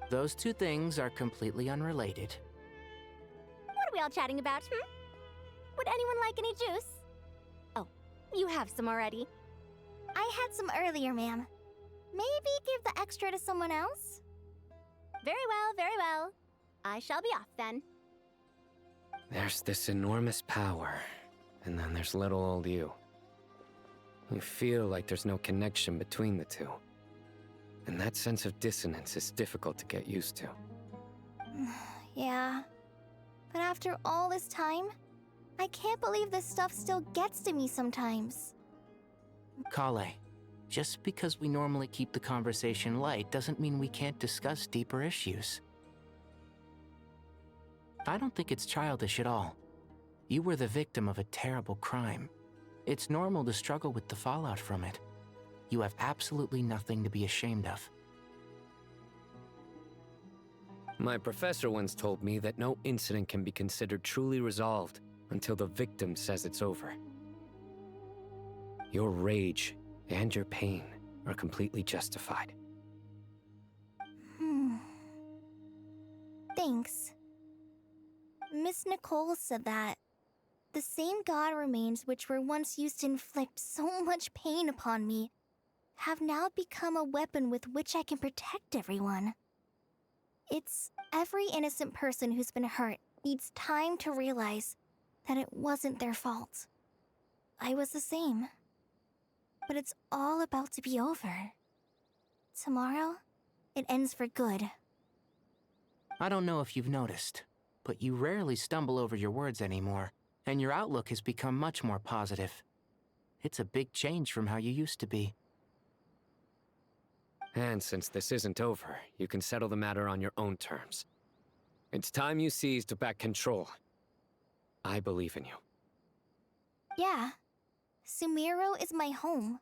Those two things are completely unrelated. What are we all chatting about, Would anyone like any juice? Oh, you have some already. I had some earlier, ma'am. Maybe give the extra to someone else? Very well, very well. I shall be off then. There's this enormous power, and then there's little old you. You feel like there's no connection between the two. And that sense of dissonance is difficult to get used to. Yeah. But after all this time, I can't believe this stuff still gets to me sometimes. Kale, just because we normally keep the conversation light doesn't mean we can't discuss deeper issues. I don't think it's childish at all. You were the victim of a terrible crime. It's normal to struggle with the fallout from it. You have absolutely nothing to be ashamed of. My professor once told me that no incident can be considered truly resolved until the victim says it's over. Your rage and your pain are completely justified. Thanks. Miss Nicole said that the same god remains which were once used to inflict so much pain upon me have now become a weapon with which I can protect everyone. It's every innocent person who's been hurt needs time to realize that it wasn't their fault. I was the same. But it's all about to be over. Tomorrow, it ends for good. I don't know if you've noticed, but you rarely stumble over your words anymore, and your outlook has become much more positive. It's a big change from how you used to be. And since this isn't over, you can settle the matter on your own terms. It's time you seized back control. I believe in you. Yeah. Sumero is my home.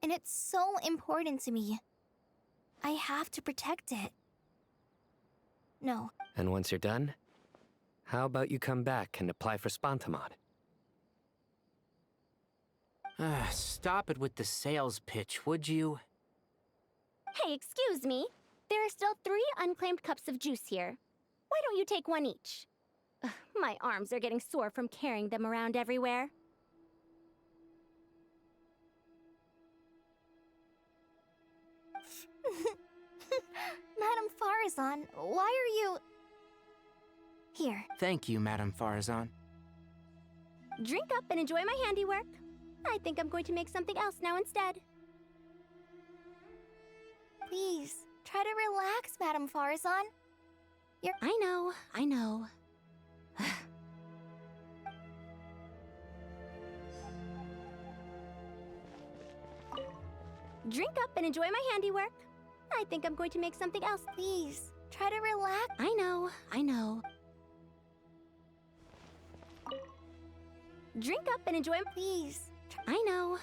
And it's so important to me. I have to protect it. No. And once you're done, how about you come back and apply for Spontamod? Stop it with the sales pitch, would you? Hey, excuse me. There are still 3 unclaimed cups of juice here. Why don't you take one each? Ugh, my arms are getting sore from carrying them around everywhere. Madame Farazan, why are you... Here. Thank you, Madame Farazan. Drink up and enjoy my handiwork. I think I'm going to make something else now instead. Please, try to relax, Madame Farazan. I know. Drink up and enjoy my handiwork. I think I'm going to make something else. Please, try to relax. I know. Drink up and enjoy. Please. I know.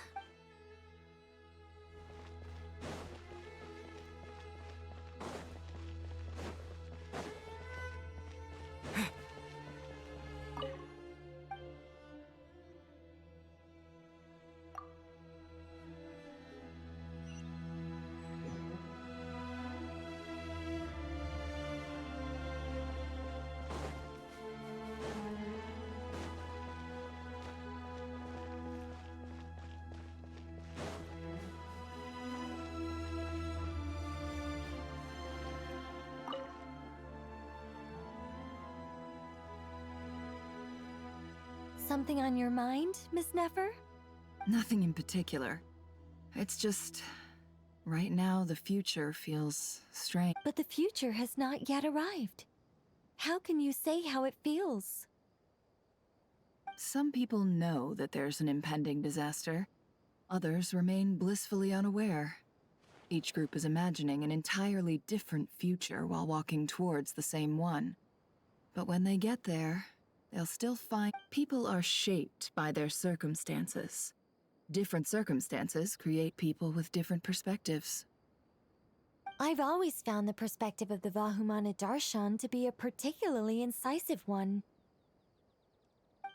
Something on your mind, Miss Nefer? Nothing in particular. It's just... right now, the future feels strange. But the future has not yet arrived. How can you say how it feels? Some people know that there's an impending disaster. Others remain blissfully unaware. Each group is imagining an entirely different future while walking towards the same one. But when they get there, they'll still find people are shaped by their circumstances. Different circumstances create people with different perspectives. I've always found the perspective of the Vahumana Darshan to be a particularly incisive one.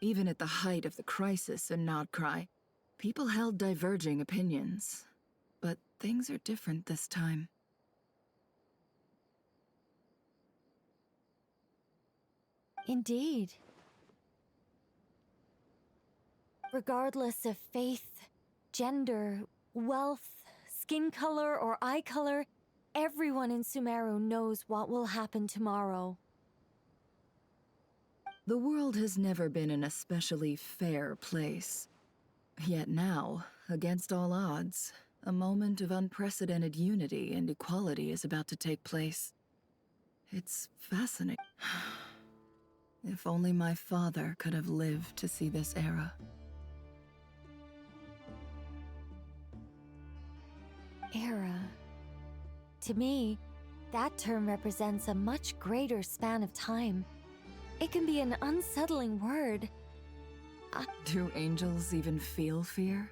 Even at the height of the crisis in Nodcry, people held diverging opinions. But things are different this time. Indeed. Regardless of faith, gender, wealth, skin color, or eye color, everyone in Sumero knows what will happen tomorrow. The world has never been an especially fair place. Yet now, against all odds, a moment of unprecedented unity and equality is about to take place. It's fascinating. If only my father could have lived to see this era. Era. To me, that term represents a much greater span of time. It can be an unsettling word. Do angels even feel fear?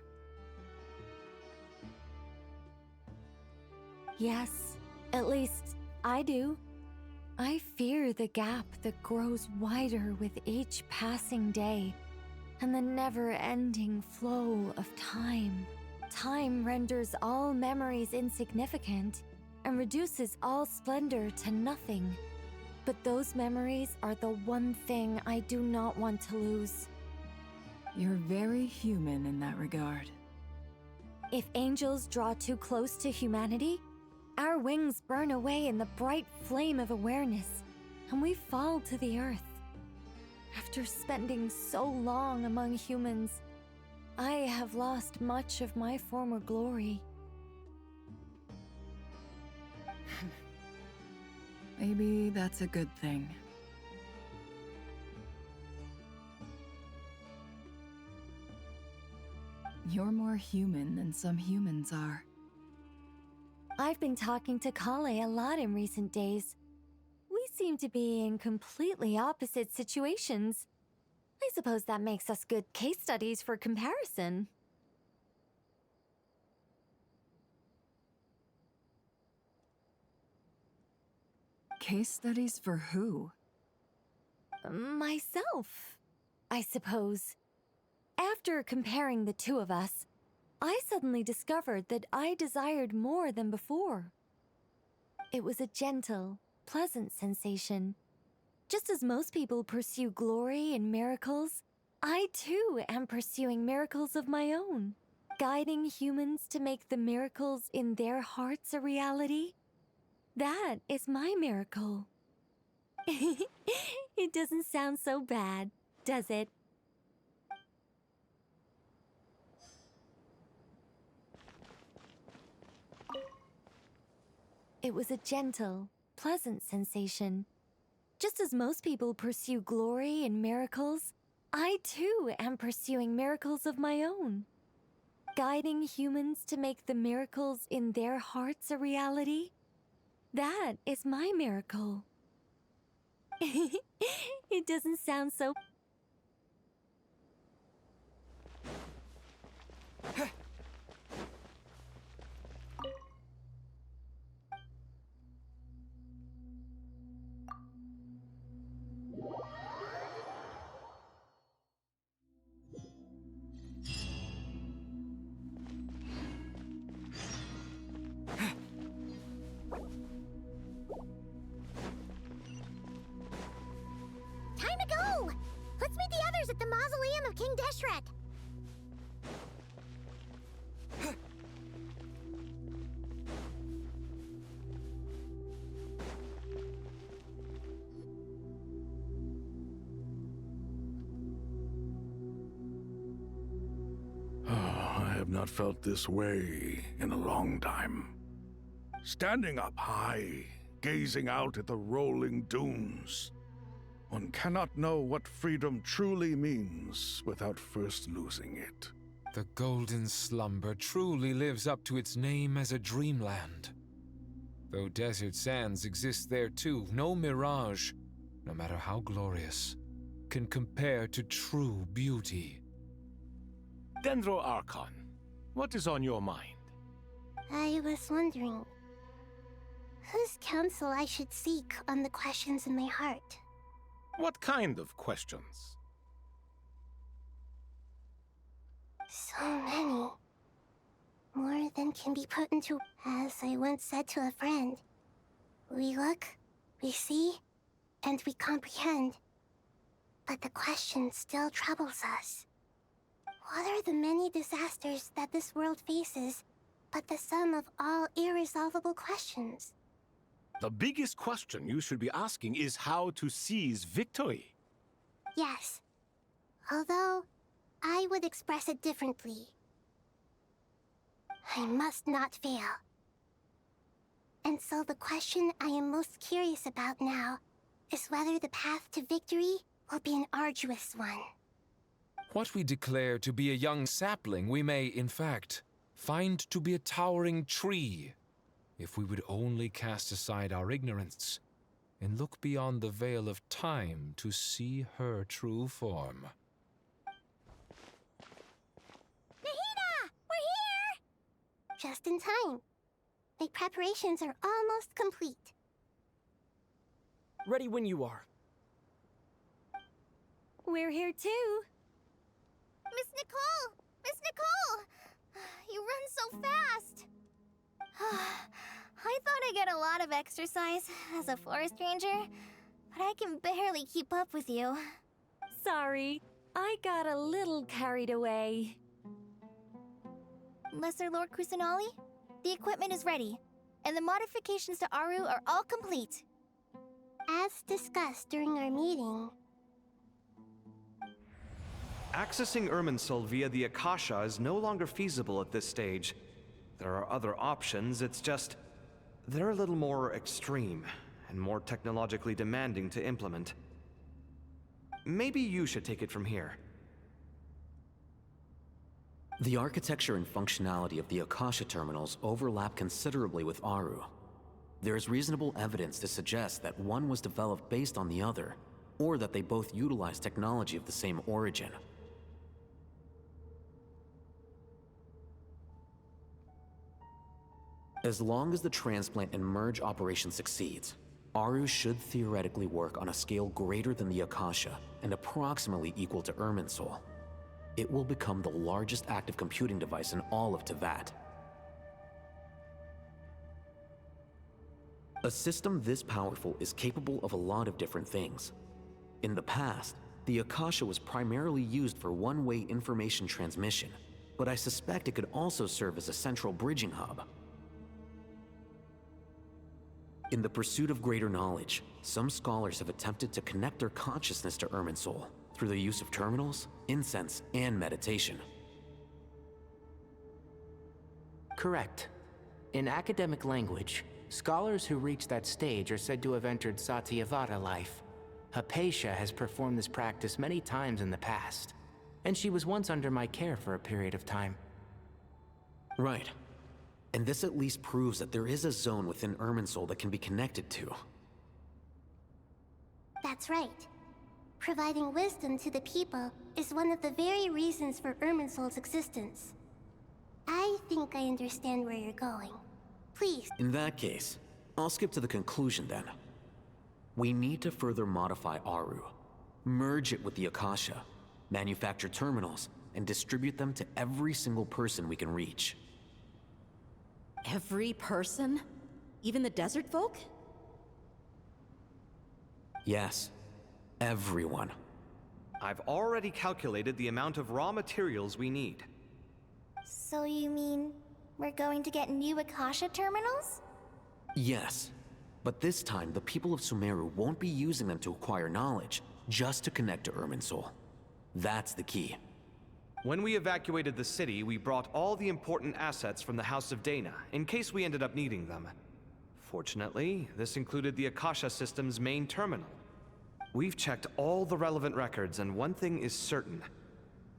Yes, at least I do. I fear the gap that grows wider with each passing day, and the never-ending flow of time. Time renders all memories insignificant, and reduces all splendor to nothing. But those memories are the one thing I do not want to lose. You're very human in that regard. If angels draw too close to humanity, our wings burn away in the bright flame of awareness, and we fall to the earth. After spending so long among humans, I have lost much of my former glory. Maybe that's a good thing. You're more human than some humans are. I've been talking to Kale a lot in recent days. We seem to be in completely opposite situations. I suppose that makes us good case studies for comparison. Case studies for who? Myself, I suppose. After comparing the two of us, I suddenly discovered that I desired more than before. It was a gentle, pleasant sensation. Just as most people pursue glory and miracles, I too am pursuing miracles of my own. Guiding humans to make the miracles in their hearts a reality. That is my miracle. It doesn't sound so bad, does it? It was a gentle, pleasant sensation. Just as most people pursue glory and miracles, I too am pursuing miracles of my own. Guiding humans to make the miracles in their hearts a reality. That is my miracle. It doesn't sound so... Time to go! Let's meet the others at the mausoleum of King Deshret. not felt this way in a long time. Standing up high, gazing out at the rolling dunes. One cannot know what freedom truly means without first losing it. The golden slumber truly lives up to its name as a dreamland. Though desert sands exist there too, no mirage, no matter how glorious, can compare to true beauty. Dendro Archon, what is on your mind? I was wondering whose counsel I should seek on the questions in my heart. What kind of questions? So many. More than can be put into... As I once said to a friend, we look, we see, and we comprehend. But the question still troubles us. What are the many disasters that this world faces, but the sum of all irresolvable questions? The biggest question you should be asking is how to seize victory. Yes. Although, I would express it differently. I must not fail. And so the question I am most curious about now is whether the path to victory will be an arduous one. What we declare to be a young sapling, we may, in fact, find to be a towering tree, if we would only cast aside our ignorance and look beyond the veil of time to see her true form. Nahida! We're here! Just in time. My preparations are almost complete. Ready when you are. We're here too. Miss Nicole! Miss Nicole! You run so fast! I thought I'd get a lot of exercise as a forest ranger, but I can barely keep up with you. Sorry, I got a little carried away. Lesser Lord Kusanali, the equipment is ready, and the modifications to Aru are all complete. As discussed during our meeting... Accessing Irminsul via the Akasha is no longer feasible at this stage. There are other options, it's just... they're a little more extreme, and more technologically demanding to implement. Maybe you should take it from here. The architecture and functionality of the Akasha terminals overlap considerably with Aru. There is reasonable evidence to suggest that one was developed based on the other, or that they both utilize technology of the same origin. As long as the transplant and merge operation succeeds, Aru should theoretically work on a scale greater than the Akasha and approximately equal to Irminsul. It will become the largest active computing device in all of Teyvat. A system this powerful is capable of a lot of different things. In the past, the Akasha was primarily used for one-way information transmission, but I suspect it could also serve as a central bridging hub. In the pursuit of greater knowledge, some scholars have attempted to connect their consciousness to Irminsul through the use of terminals, incense, and meditation. Correct. In academic language, scholars who reach that stage are said to have entered Satyavata life. Hypatia has performed this practice many times in the past, and she was once under my care for a period of time. Right. And this at least proves that there is a zone within Irminsul that can be connected to. That's right. Providing wisdom to the people is one of the very reasons for Irminsul's existence. I think I understand where you're going. Please. In that case, I'll skip to the conclusion then. We need to further modify Aru, merge it with the Akasha, manufacture terminals, and distribute them to every single person we can reach. Every person? Even the desert folk? Yes, everyone. I've already calculated the amount of raw materials we need. So you mean we're going to get new Akasha terminals? Yes, but this time the people of Sumero won't be using them to acquire knowledge, just to connect to Irminsul. That's the key. When we evacuated the city, we brought all the important assets from the House of Dana, in case we ended up needing them. Fortunately, this included the Akasha system's main terminal. We've checked all the relevant records, and one thing is certain.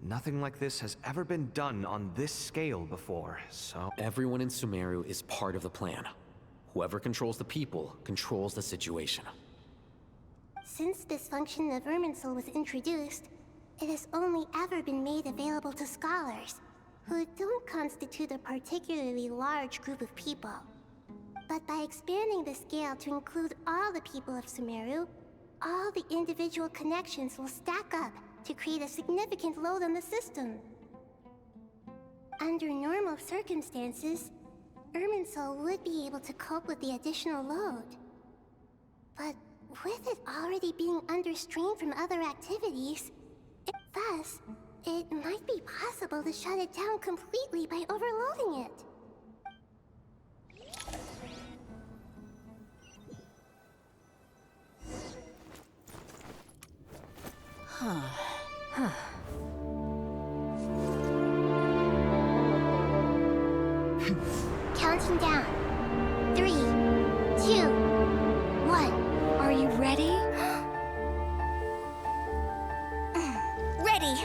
Nothing like this has ever been done on this scale before, so... Everyone in Sumero is part of the plan. Whoever controls the people controls the situation. Since this function of Irminsul was introduced, it has only ever been made available to scholars, who don't constitute a particularly large group of people. But by expanding the scale to include all the people of Sumeru, all the individual connections will stack up to create a significant load on the system. Under normal circumstances, Irminsul would be able to cope with the additional load. But with it already being under strain from other activities, it might be possible to shut it down completely by overloading it. Counting down. 3, 2, 1. Are you ready? Ready!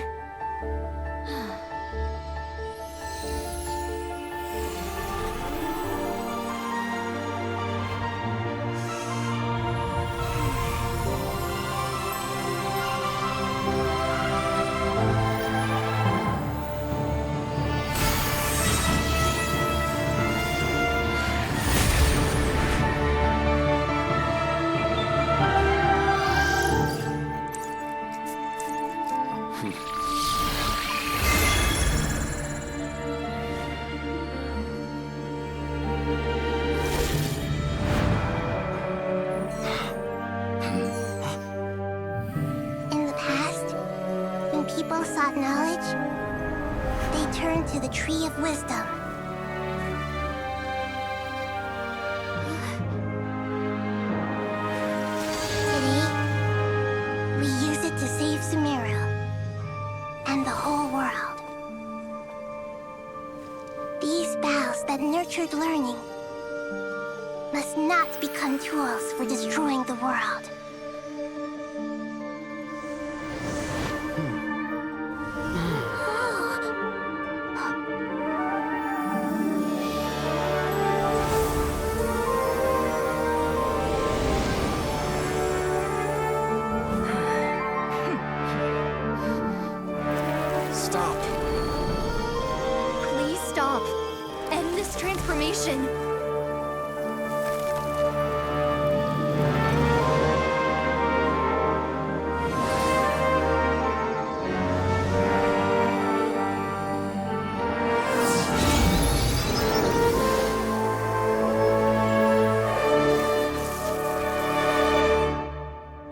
People sought knowledge, they turned to the Tree of Wisdom. Today, we use it to save Sumero and the whole world. These boughs that nurtured learning must not become tools for destroying the world. Transformation.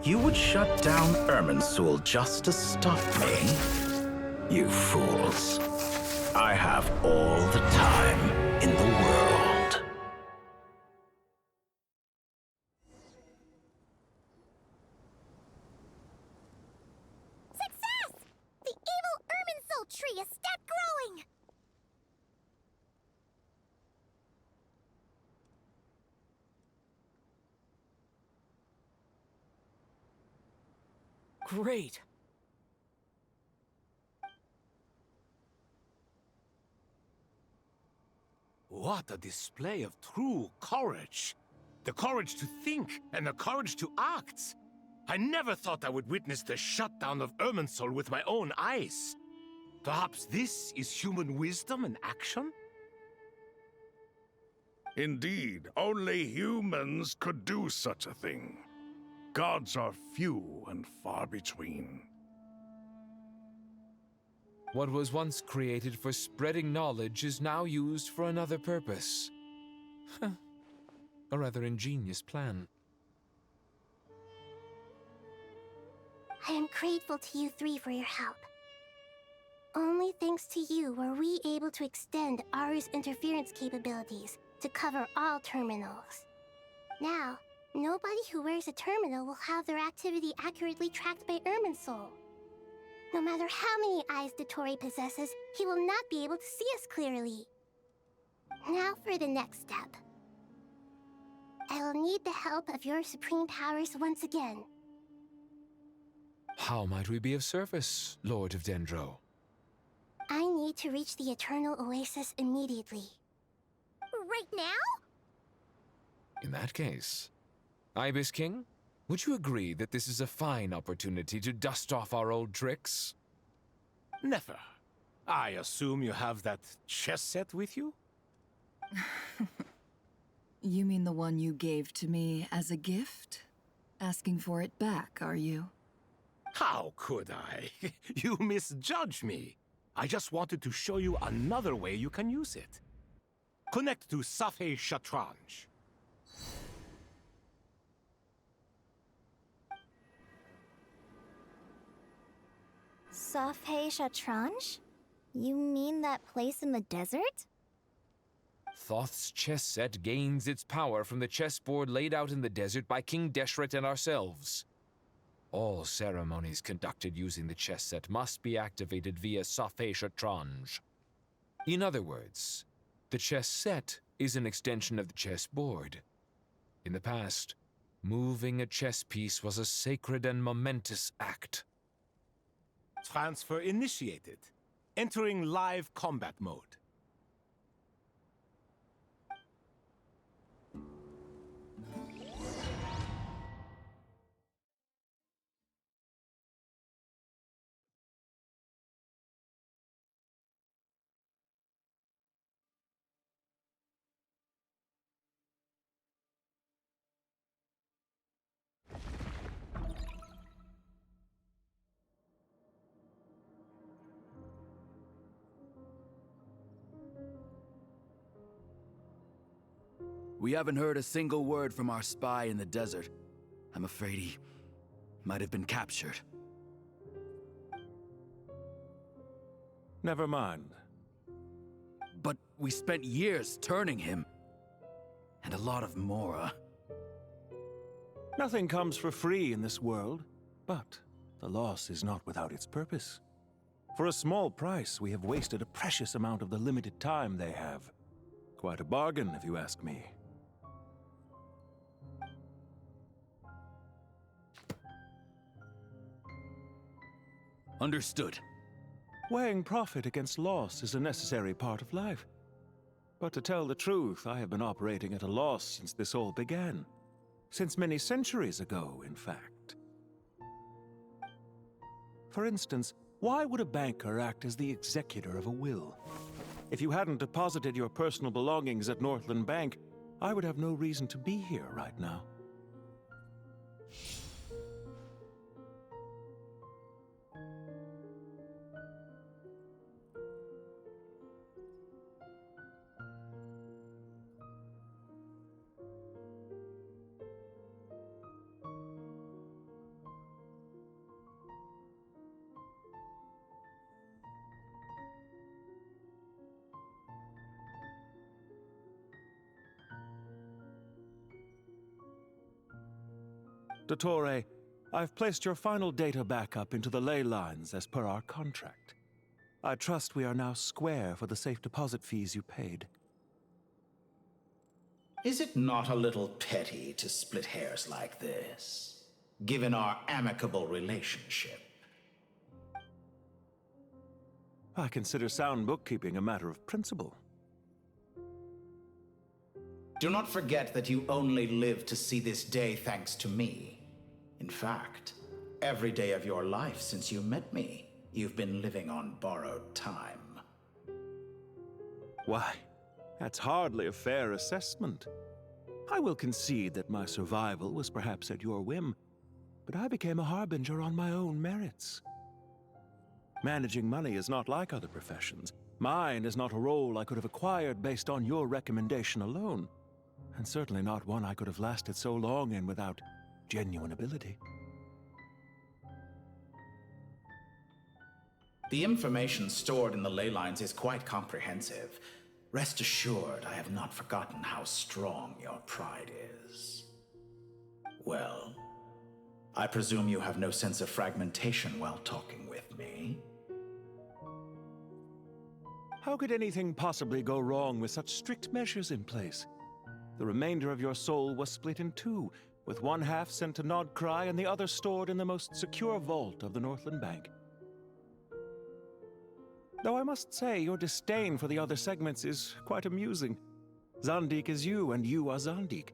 You would shut down Irminsul just to stop me? You fools. I have all the time in the world. Success! The evil Irminsul tree has stopped growing! Great! What a display of true courage. The courage to think and the courage to act. I never thought I would witness the shutdown of Irminsul with my own eyes. Perhaps this is human wisdom in action? Indeed, only humans could do such a thing. Gods are few and far between. What was once created for spreading knowledge is now used for another purpose. A rather ingenious plan. I am grateful to you three for your help. Only thanks to you were we able to extend Aru's interference capabilities to cover all terminals. Now, nobody who wears a terminal will have their activity accurately tracked by Irminsul. No matter how many eyes Dottore possesses, he will not be able to see us clearly. Now for the next step. I will need the help of your supreme powers once again. How might we be of service, Lord of Dendro? I need to reach the Eternal Oasis immediately. Right now? In that case, Ibis King, would you agree that this is a fine opportunity to dust off our old tricks? Never. I assume you have that chess set with you? You mean the one you gave to me as a gift? Asking for it back, are you? How could I? You misjudge me. I just wanted to show you another way you can use it. Connect to Safei Shatranj. Safei Shatranj? You mean that place in the desert? Thoth's chess set gains its power from the chessboard laid out in the desert by King Deshret and ourselves. All ceremonies conducted using the chess set must be activated via Safei Shatranj. In other words, the chess set is an extension of the chessboard. In the past, moving a chess piece was a sacred and momentous act. Transfer initiated. Entering live combat mode. We haven't heard a single word from our spy in the desert. I'm afraid he might have been captured. Never mind. But we spent years turning him. And a lot of Mora. Nothing comes for free in this world, but the loss is not without its purpose. For a small price, we have wasted a precious amount of the limited time they have. Quite a bargain, if you ask me. Understood. Weighing profit against loss is a necessary part of life. But to tell the truth, I have been operating at a loss since this all began. Since many centuries ago, in fact. For instance, why would a banker act as the executor of a will? If you hadn't deposited your personal belongings at Northland Bank, I would have no reason to be here right now. Dottore, I've placed your final data backup into the ley lines as per our contract. I trust we are now square for the safe deposit fees you paid. Is it not a little petty to split hairs like this, given our amicable relationship? I consider sound bookkeeping a matter of principle. Do not forget that you only live to see this day thanks to me. In fact, every day of your life since you met me, you've been living on borrowed time. Why, that's hardly a fair assessment. I will concede that my survival was perhaps at your whim, but I became a harbinger on my own merits. Managing money is not like other professions. Mine is not a role I could have acquired based on your recommendation alone, and certainly not one I could have lasted so long in without genuine ability. The information stored in the ley lines is quite comprehensive. Rest assured, I have not forgotten how strong your pride is. Well, I presume you have no sense of fragmentation while talking with me. How could anything possibly go wrong with such strict measures in place? The remainder of your soul was split in two, with one half sent to Nodcry and the other stored in the most secure vault of the Northland Bank. Though I must say, your disdain for the other segments is quite amusing. Zandik is you, and you are Zandik.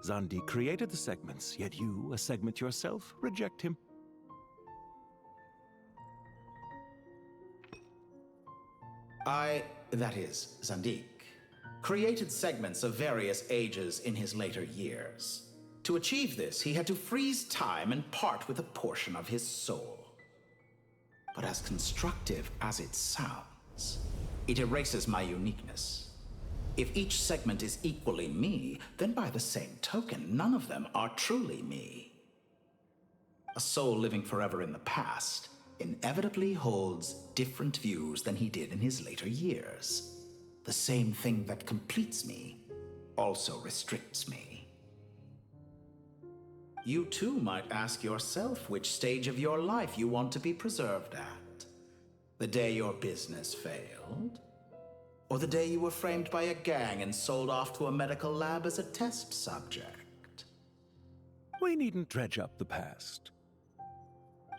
Zandik created the segments, yet you, a segment yourself, reject him. That is, Zandik, created segments of various ages in his later years. To achieve this, he had to freeze time and part with a portion of his soul. But as constructive as it sounds, it erases my uniqueness. If each segment is equally me, then by the same token, none of them are truly me. A soul living forever in the past inevitably holds different views than he did in his later years. The same thing that completes me also restricts me. You too might ask yourself which stage of your life you want to be preserved at. The day your business failed? Or the day you were framed by a gang and sold off to a medical lab as a test subject? We needn't dredge up the past.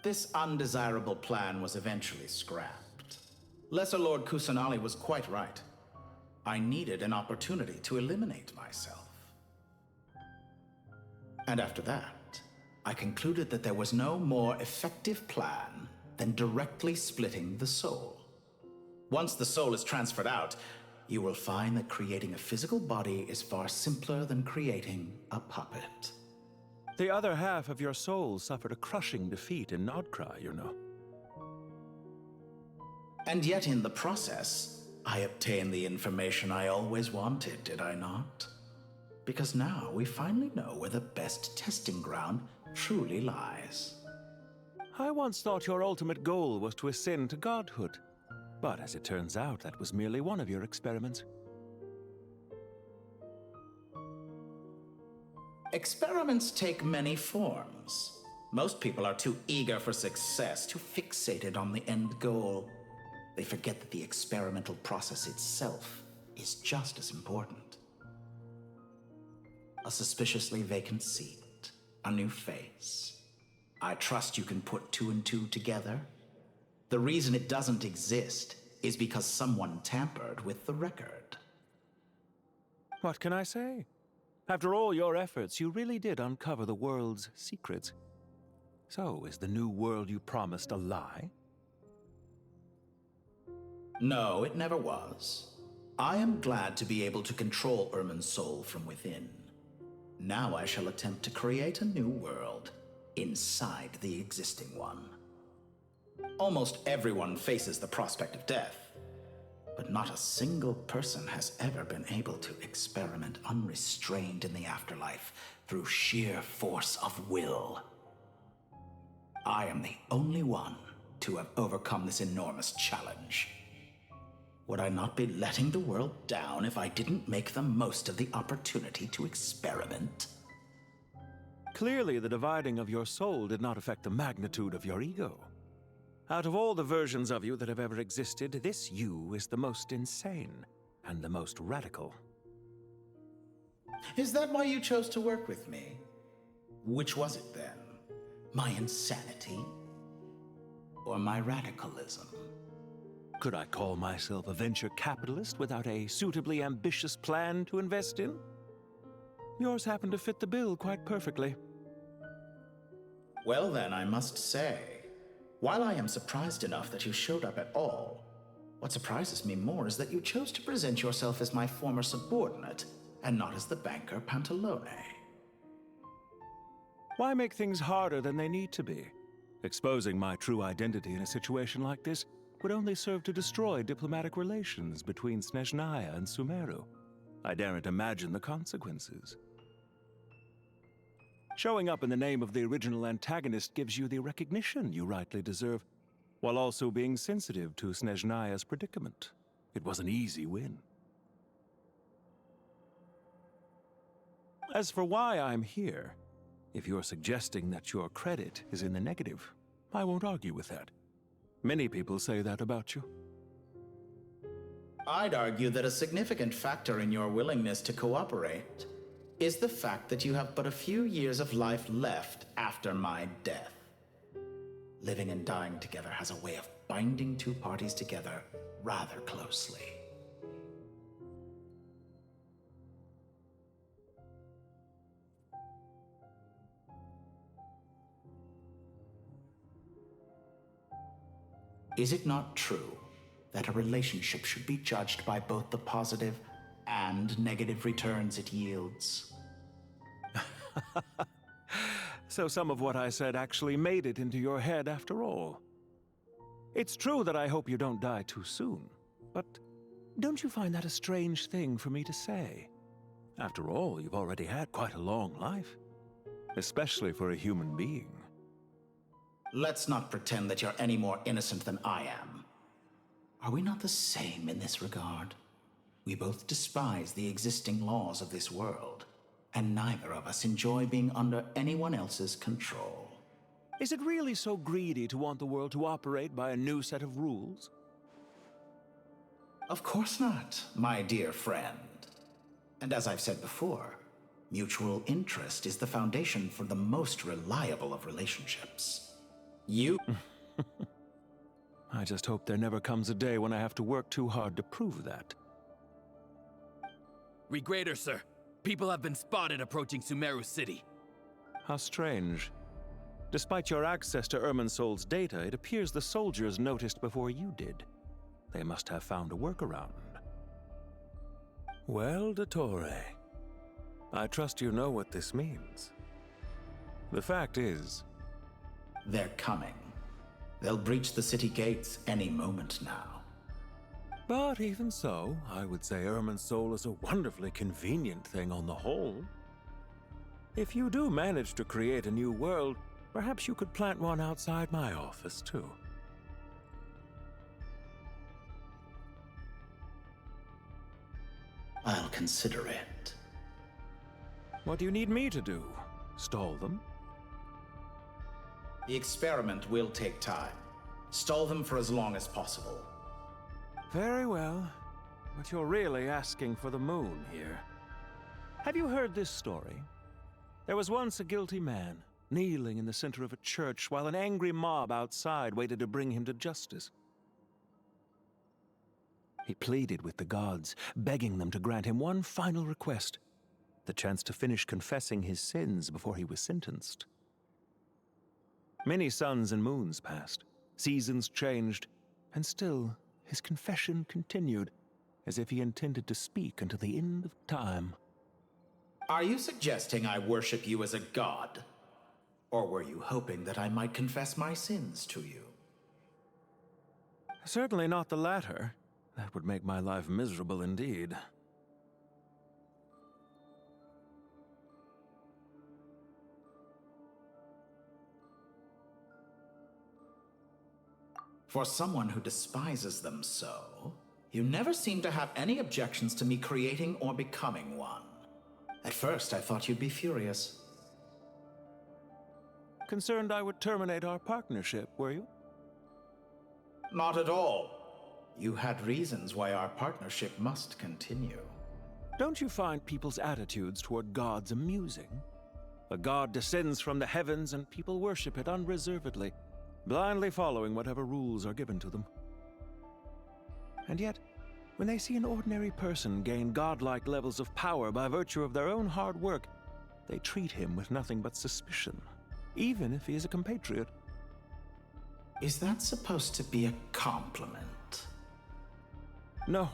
This undesirable plan was eventually scrapped. Lesser Lord Kusanali was quite right. I needed an opportunity to eliminate myself. And after that, I concluded that there was no more effective plan than directly splitting the soul. Once the soul is transferred out, you will find that creating a physical body is far simpler than creating a puppet. The other half of your soul suffered a crushing defeat in Nodcry, you know. And yet in the process, I obtained the information I always wanted, did I not? Because now we finally know where the best testing ground truly lies. I once thought your ultimate goal was to ascend to godhood. But as it turns out, that was merely one of your experiments. Experiments take many forms. Most people are too eager for success, too fixated on the end goal. They forget that the experimental process itself is just as important. A suspiciously vacant seat, a new face. I trust you can put two and two together. The reason it doesn't exist is because someone tampered with the record. What can I say? After all your efforts, you really did uncover the world's secrets. So, is the new world you promised a lie? No, it never was. I am glad to be able to control Irmin's soul from within. Now I shall attempt to create a new world inside the existing one. Almost everyone faces the prospect of death, but not a single person has ever been able to experiment unrestrained in the afterlife through sheer force of will. I am the only one to have overcome this enormous challenge. Would I not be letting the world down if I didn't make the most of the opportunity to experiment? Clearly, the dividing of your soul did not affect the magnitude of your ego. Out of all the versions of you that have ever existed, this you is the most insane and the most radical. Is that why you chose to work with me? Which was it then? My insanity? Or my radicalism? Could I call myself a venture capitalist without a suitably ambitious plan to invest in? Yours happened to fit the bill quite perfectly. Well then, I must say, while I am surprised enough that you showed up at all, what surprises me more is that you chose to present yourself as my former subordinate, and not as the banker Pantalone. Why make things harder than they need to be? Exposing my true identity in a situation like this would only serve to destroy diplomatic relations between Snezhnaya and Sumero. I daren't imagine the consequences. Showing up in the name of the original antagonist gives you the recognition you rightly deserve, while also being sensitive to Snezhnaya's predicament. It was an easy win. As for why I'm here, If you're suggesting that your credit is in the negative, I won't argue with that. Many people say that about you. I'd argue that a significant factor in your willingness to cooperate is the fact that you have but a few years of life left after my death. Living and dying together has a way of binding two parties together rather closely. Is it not true that a relationship should be judged by both the positive and negative returns it yields? So some of what I said actually made it into your head after all. It's true that I hope you don't die too soon, but don't you find that a strange thing for me to say? After all, you've already had quite a long life, especially for a human being. Let's not pretend that you're any more innocent than I am. Are we not the same in this regard? We both despise the existing laws of this world, and neither of us enjoy being under anyone else's control. Is it really so greedy to want the world to operate by a new set of rules? Of course not, my dear friend. And as I've said before, mutual interest is the foundation for the most reliable of relationships. You... I just hope there never comes a day when I have to work too hard to prove that. Regreater, sir. People have been spotted approaching Sumero City. How strange. Despite your access to Irminsol's data, it appears the soldiers noticed before you did. They must have found a workaround. Well, Dottore, I trust you know what this means. The fact is... They're coming. They'll breach the city gates any moment now. But even so, I would say Irminsol is a wonderfully convenient thing on the whole. If you do manage to create a new world, perhaps you could plant one outside my office, too. I'll consider it. What do you need me to do? Stall them? The experiment will take time. Stall them for as long as possible. Very well, but you're really asking for the moon here. Have you heard this story? There was once a guilty man, kneeling in the center of a church while an angry mob outside waited to bring him to justice. He pleaded with the gods, begging them to grant him one final request, the chance to finish confessing his sins before he was sentenced. Many suns and moons passed, seasons changed, and still his confession continued, as if he intended to speak until the end of time. Are you suggesting I worship you as a god? Or were you hoping that I might confess my sins to you? Certainly not the latter. That would make my life miserable indeed. For someone who despises them so, you never seem to have any objections to me creating or becoming one. At first, I thought you'd be furious. Concerned I would terminate our partnership, were you? Not at all. You had reasons why our partnership must continue. Don't you find people's attitudes toward gods amusing? A god descends from the heavens and people worship it unreservedly, blindly following whatever rules are given to them. And yet, when they see an ordinary person gain godlike levels of power by virtue of their own hard work, they treat him with nothing but suspicion, even if he is a compatriot. Is that supposed to be a compliment? No.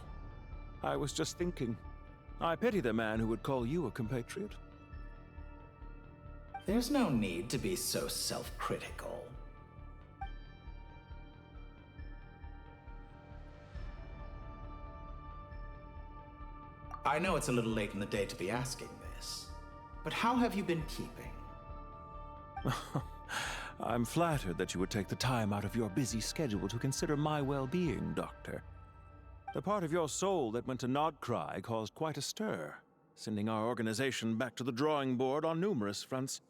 I was just thinking. I pity the man who would call you a compatriot. There's no need to be so self-critical. I know it's a little late in the day to be asking this, but how have you been keeping? I'm flattered that you would take the time out of your busy schedule to consider my well-being, Doctor. The part of your soul that went to Nodcry caused quite a stir, sending our organization back to the drawing board on numerous fronts.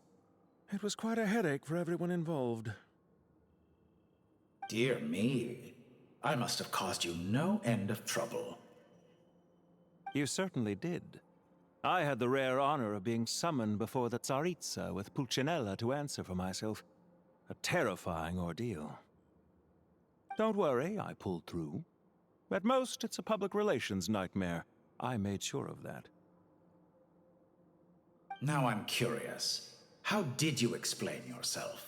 It was quite a headache for everyone involved. Dear me. I must have caused you no end of trouble. You certainly did. I had the rare honor of being summoned before the Tsaritsa with Pulcinella to answer for myself. A terrifying ordeal. Don't worry, I pulled through. At most, it's a public relations nightmare. I made sure of that. Now I'm curious. How did you explain yourself?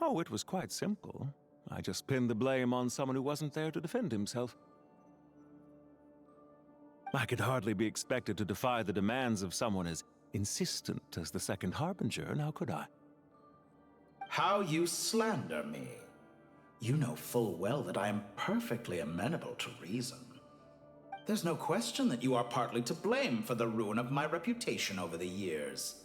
Oh, it was quite simple. I just pinned the blame on someone who wasn't there to defend himself. I could hardly be expected to defy the demands of someone as insistent as the Second Harbinger, now could I? How you slander me. You know full well that I am perfectly amenable to reason. There's no question that you are partly to blame for the ruin of my reputation over the years.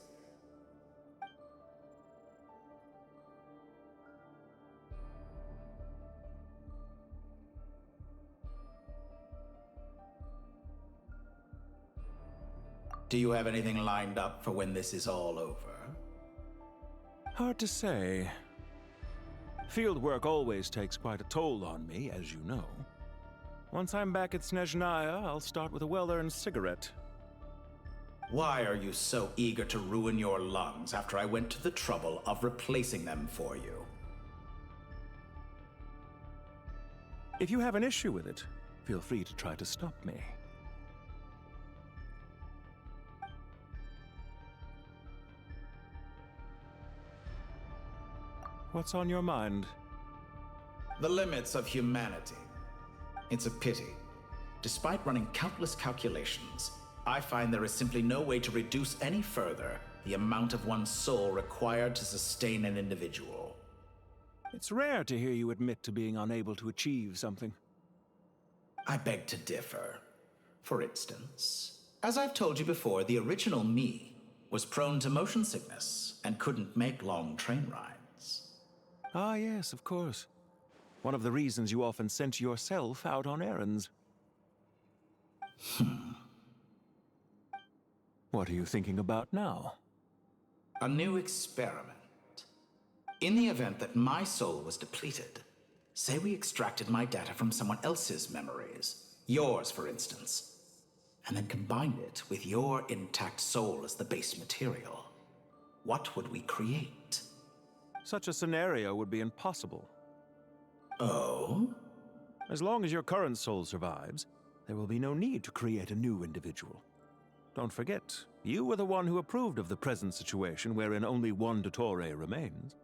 Do you have anything lined up for when this is all over? Hard to say. Field work always takes quite a toll on me, as you know. Once I'm back at Snezhnaya, I'll start with a well-earned cigarette. Why are you so eager to ruin your lungs after I went to the trouble of replacing them for you? If you have an issue with it, feel free to try to stop me. What's on your mind? The limits of humanity. It's a pity. Despite running countless calculations, I find there is simply no way to reduce any further the amount of one's soul required to sustain an individual. It's rare to hear you admit to being unable to achieve something. I beg to differ. For instance, as I've told you before, the original me was prone to motion sickness and couldn't make long train rides. Ah, yes, of course. One of the reasons you often sent yourself out on errands. What are you thinking about now? A new experiment. In the event that my soul was depleted, say we extracted my data from someone else's memories, yours for instance, and then combined it with your intact soul as the base material, what would we create? Such a scenario would be impossible. Oh? As long as your current soul survives, there will be no need to create a new individual. Don't forget, you were the one who approved of the present situation wherein only one Dottore remains.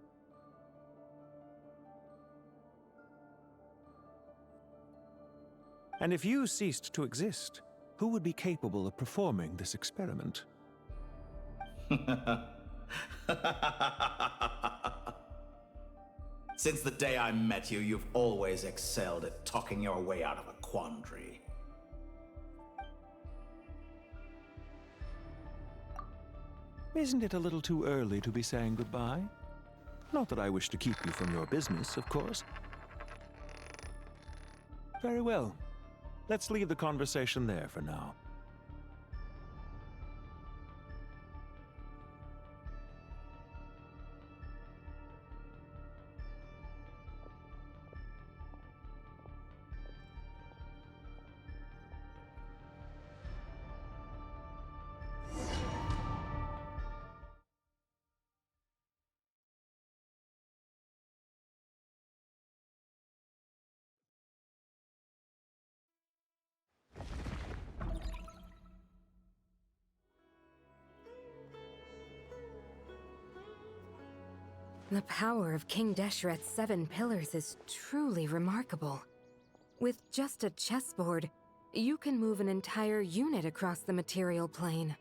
And if you ceased to exist, who would be capable of performing this experiment? Since the day I met you, you've always excelled at talking your way out of a quandary. Isn't it a little too early to be saying goodbye? Not that I wish to keep you from your business, of course. Very well. Let's leave the conversation there for now. The power of King Deshret's 7 pillars is truly remarkable. With just a chessboard, you can move an entire unit across the material plane.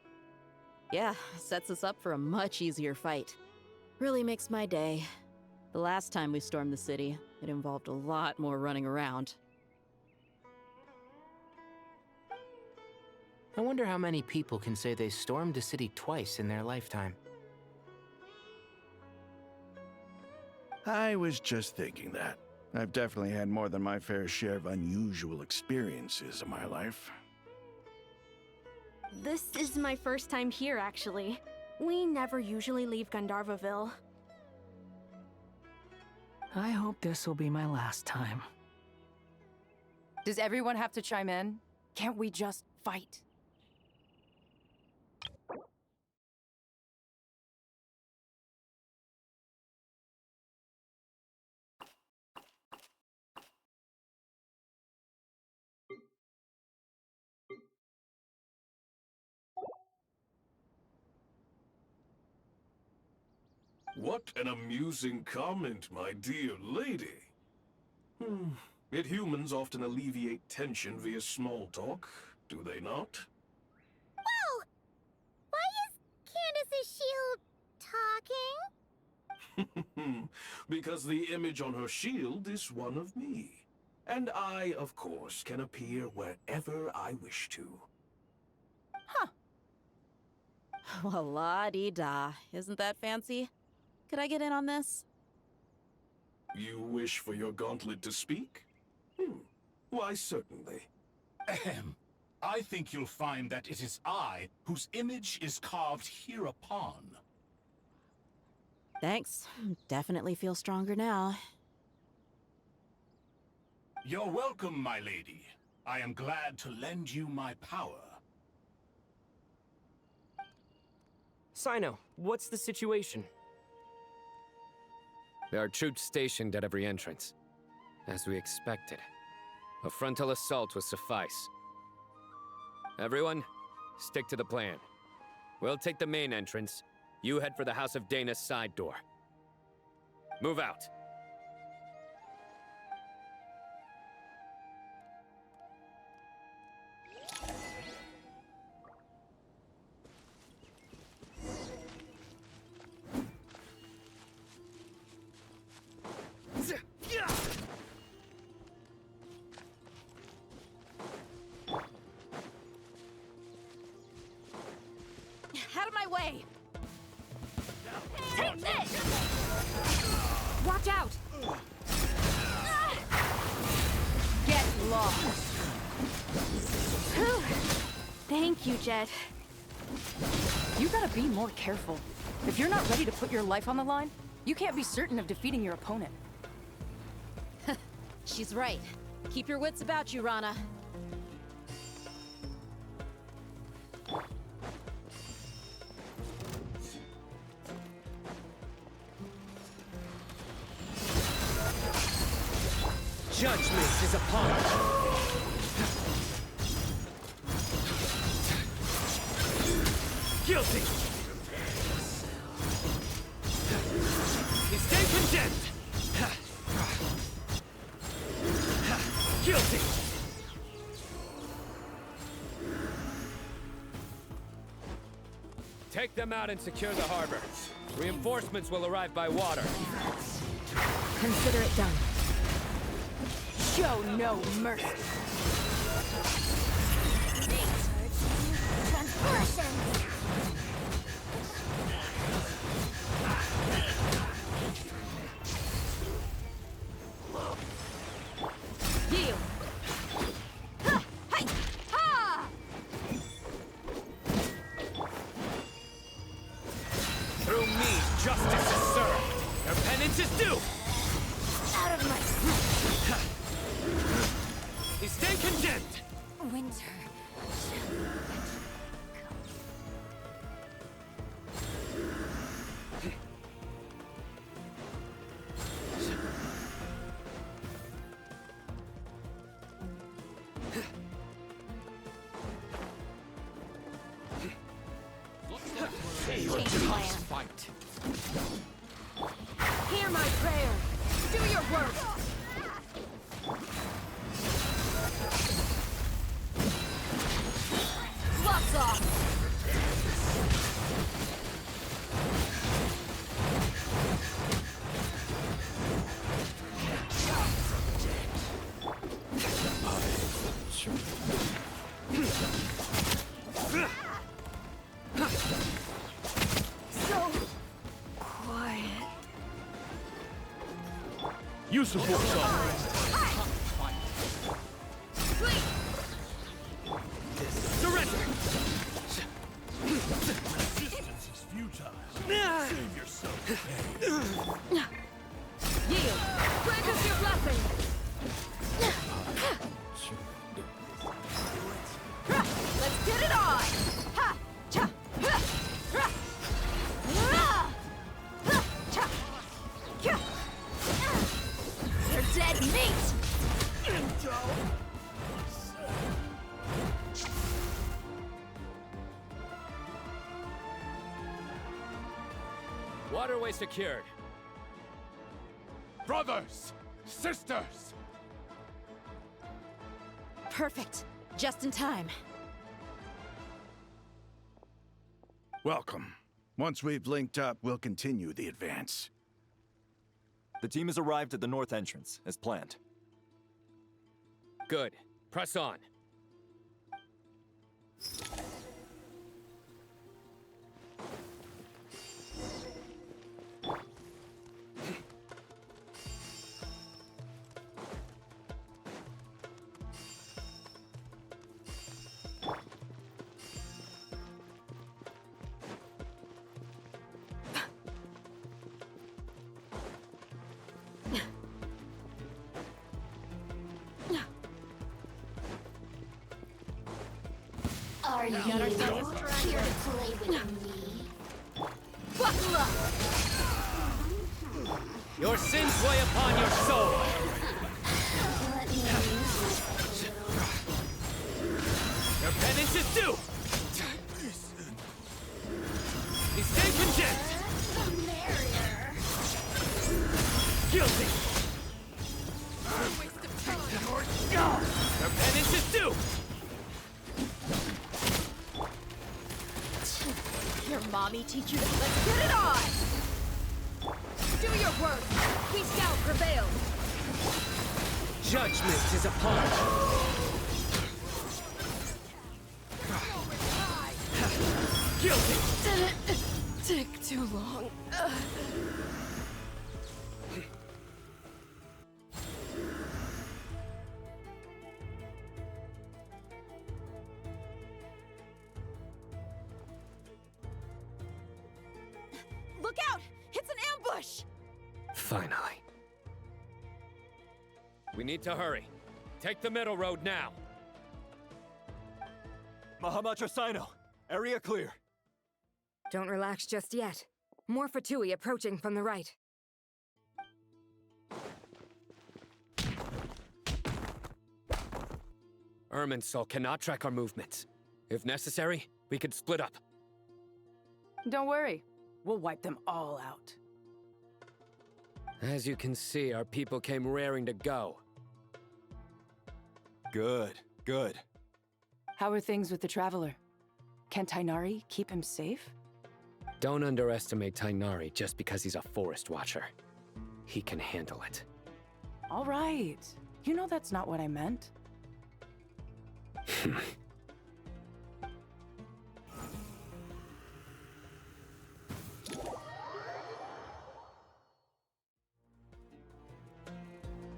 Yeah, sets us up for a much easier fight. Really makes my day. The last time we stormed the city, it involved a lot more running around. I wonder how many people can say they stormed a city twice in their lifetime. I was just thinking that. I've definitely had more than my fair share of unusual experiences in my life. This is my first time here, actually. We never usually leave Gandharvaville. I hope this will be my last time. Does everyone have to chime in? Can't we just fight? What an amusing comment, my dear lady. Yet humans often alleviate tension via small talk, do they not? Whoa! Why is Candace's shield talking? Because the image on her shield is one of me. And I, of course, can appear wherever I wish to. Well, la-dee-da. Isn't that fancy? Could I get in on this? You wish for your gauntlet to speak? Why, certainly. Ahem. I think you'll find that it is I whose image is carved hereupon. Thanks. Definitely feel stronger now. You're welcome, my lady. I am glad to lend you my power. Sino, what's the situation? There are troops stationed at every entrance. As we expected. A frontal assault will suffice. Everyone, stick to the plan. We'll take the main entrance. You head for the House of Dana's side door. Move out. Out of my way! Take this! Watch out! Get lost! Whew. Thank you, Jet. You gotta be more careful. If you're not ready to put your life on the line, you can't be certain of defeating your opponent. She's right. Keep your wits about you, Rana. Judgment is upon us. Guilty! Stay condemned! Guilty! Take them out and secure the harbor. Reinforcements will arrive by water. Consider it done. Show no mercy. Transformation! Yield. Ha! Hey! Ha! Through me, justice is served. Their penance is due. Out of my sight. Stay condemned. Winter. Fight. Hear my prayer. Do your work. Gloves off. So quiet. You support someone. Surrender! Resistance is futile. Save yourself pain. Yield! Grant us your blessing! Let's get it on! Ha! Cha! Ha! Ha! Ha! Ha! Cha! Kya! They're dead meat! Waterway secured. Brothers! Sisters! Perfect. Just in time. Welcome. Once we've linked up, we'll continue the advance. The team has arrived at the north entrance, as planned. Good. Press on. Are you here to play with me? Buckle up! Your sins weigh upon your soul. Your penance is due. Be safe and gent. The merrier. Guilty. Waste of time! Your penance is due. Your mommy teach you to... Let's get it on! Do your work! Peace out prevails! Judgment is upon you. Guilty. Did it take too long? Look out! It's an ambush! Finally. We need to hurry. Take the middle road now. Mahamacho Sino, area clear. Don't relax just yet. More Fatui approaching from the right. Irminsul cannot track our movements. If necessary, we could split up. Don't worry. We'll wipe them all out. As you can see, our people came raring to go. Good, good. How are things with the Traveler? Can Tainari keep him safe? Don't underestimate Tainari just because he's a forest watcher. He can handle it. All right. You know that's not what I meant.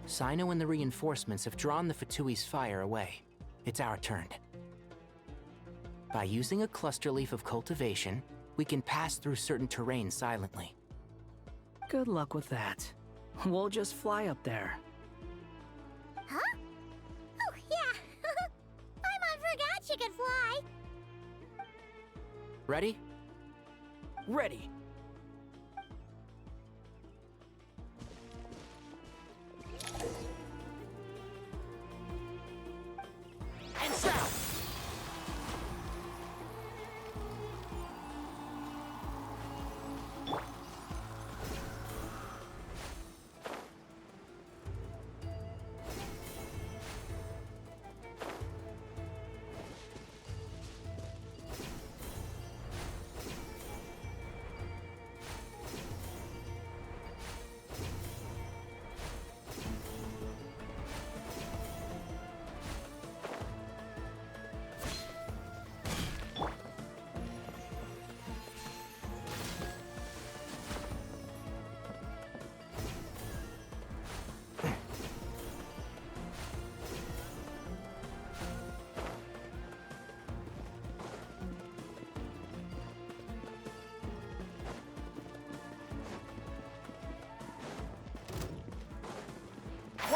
Sino and the reinforcements have drawn the Fatui's fire away. It's our turn. By using a cluster leaf of cultivation, we can pass through certain terrain silently. Good luck with that. We'll just fly up there. Huh? Oh, yeah. Paimon forgot she could fly. Ready? Ready. And south!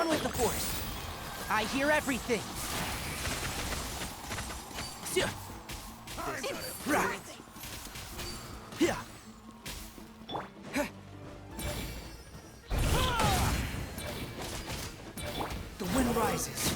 one with the Force. I hear everything. Right. Yeah. The wind rises.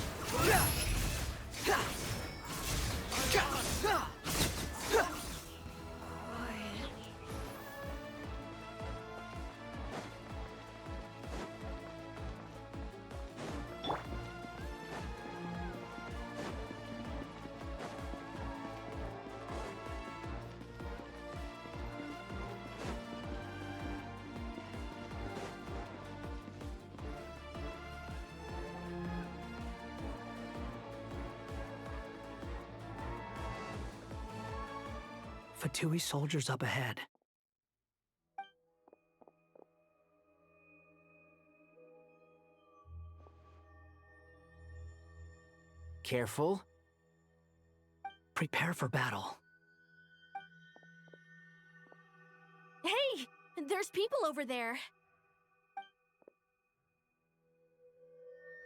Fatui soldiers up ahead. Careful. Prepare for battle. Hey! There's people over there.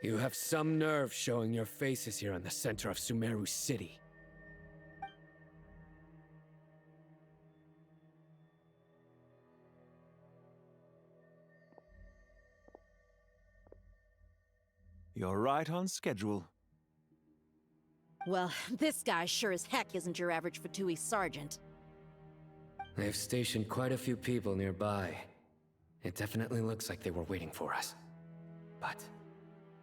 You have some nerve showing your faces here in the center of Sumero City. You're right on schedule. Well, this guy sure as heck isn't your average Fatui sergeant. They've stationed quite a few people nearby. It definitely looks like they were waiting for us. But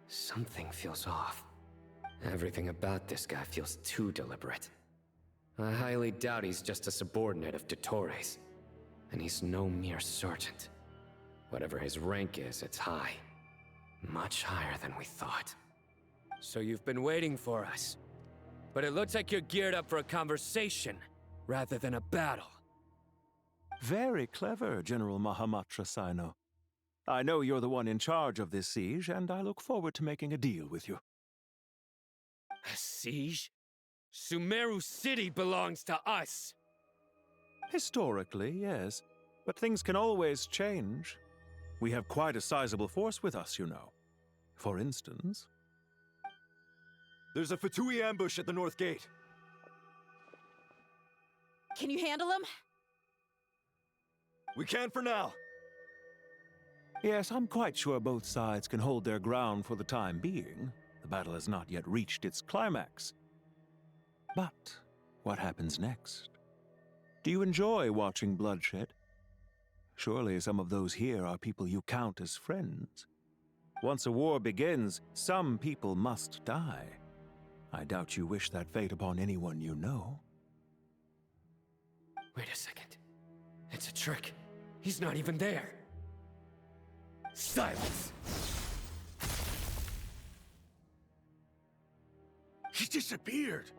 something feels off. Everything about this guy feels too deliberate. I highly doubt he's just a subordinate of Dottores. And he's no mere sergeant. Whatever his rank is, it's high. Much higher than we thought. So you've been waiting for us. But it looks like you're geared up for a conversation, rather than a battle. Very clever, General Mahamatra Sino. I know you're the one in charge of this siege, and I look forward to making a deal with you. A siege? Sumero City belongs to us! Historically, yes. But things can always change. We have quite a sizable force with us, you know. For instance... There's a Fatui ambush at the north gate. Can you handle him? We can for now. Yes, I'm quite sure both sides can hold their ground for the time being. The battle has not yet reached its climax. But what happens next? Do you enjoy watching bloodshed? Surely some of those here are people you count as friends. Once a war begins, some people must die. I doubt you wish that fate upon anyone you know. Wait a second. It's a trick. He's not even there. Silence! He disappeared.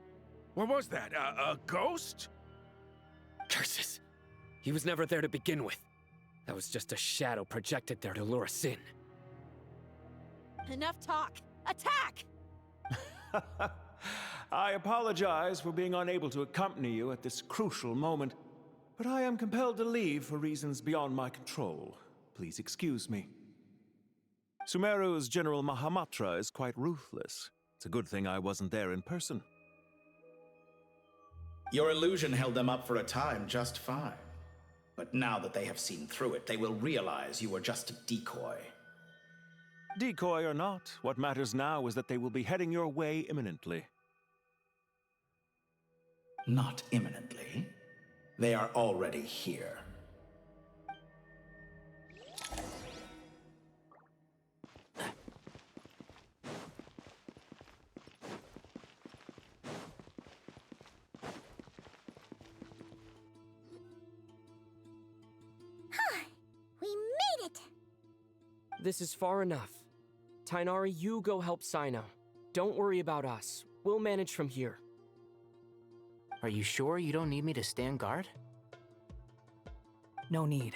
What was that? A ghost? Curses! He was never there to begin with. That was just a shadow projected there to lure us in. Enough talk! Attack! I apologize for being unable to accompany you at this crucial moment, but I am compelled to leave for reasons beyond my control. Please excuse me. Sumeru's General Mahamatra is quite ruthless. It's a good thing I wasn't there in person. Your illusion held them up for a time just fine. But now that they have seen through it, they will realize you were just a decoy. Decoy or not, what matters now is that they will be heading your way imminently. Not imminently. They are already here. We made it! This is far enough. Tainari, you go help Sino. Don't worry about us. We'll manage from here. Are you sure you don't need me to stand guard? No need.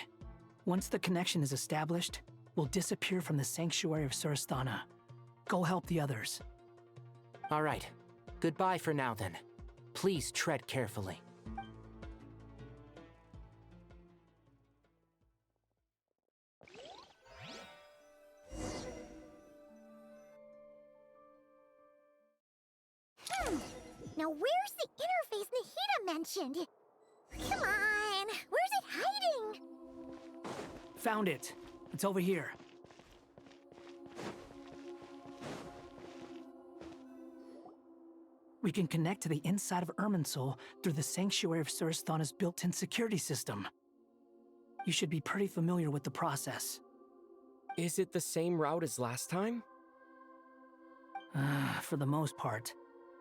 Once the connection is established, we'll disappear from the sanctuary of Surasthana. Go help the others. All right. Goodbye for now, then. Please tread carefully. Now where's the interface Nahida mentioned? Come on, where's it hiding? Found it. It's over here. We can connect to the inside of Irminsul through the Sanctuary of Surasthana's built-in security system. You should be pretty familiar with the process. Is it the same route as last time? For the most part.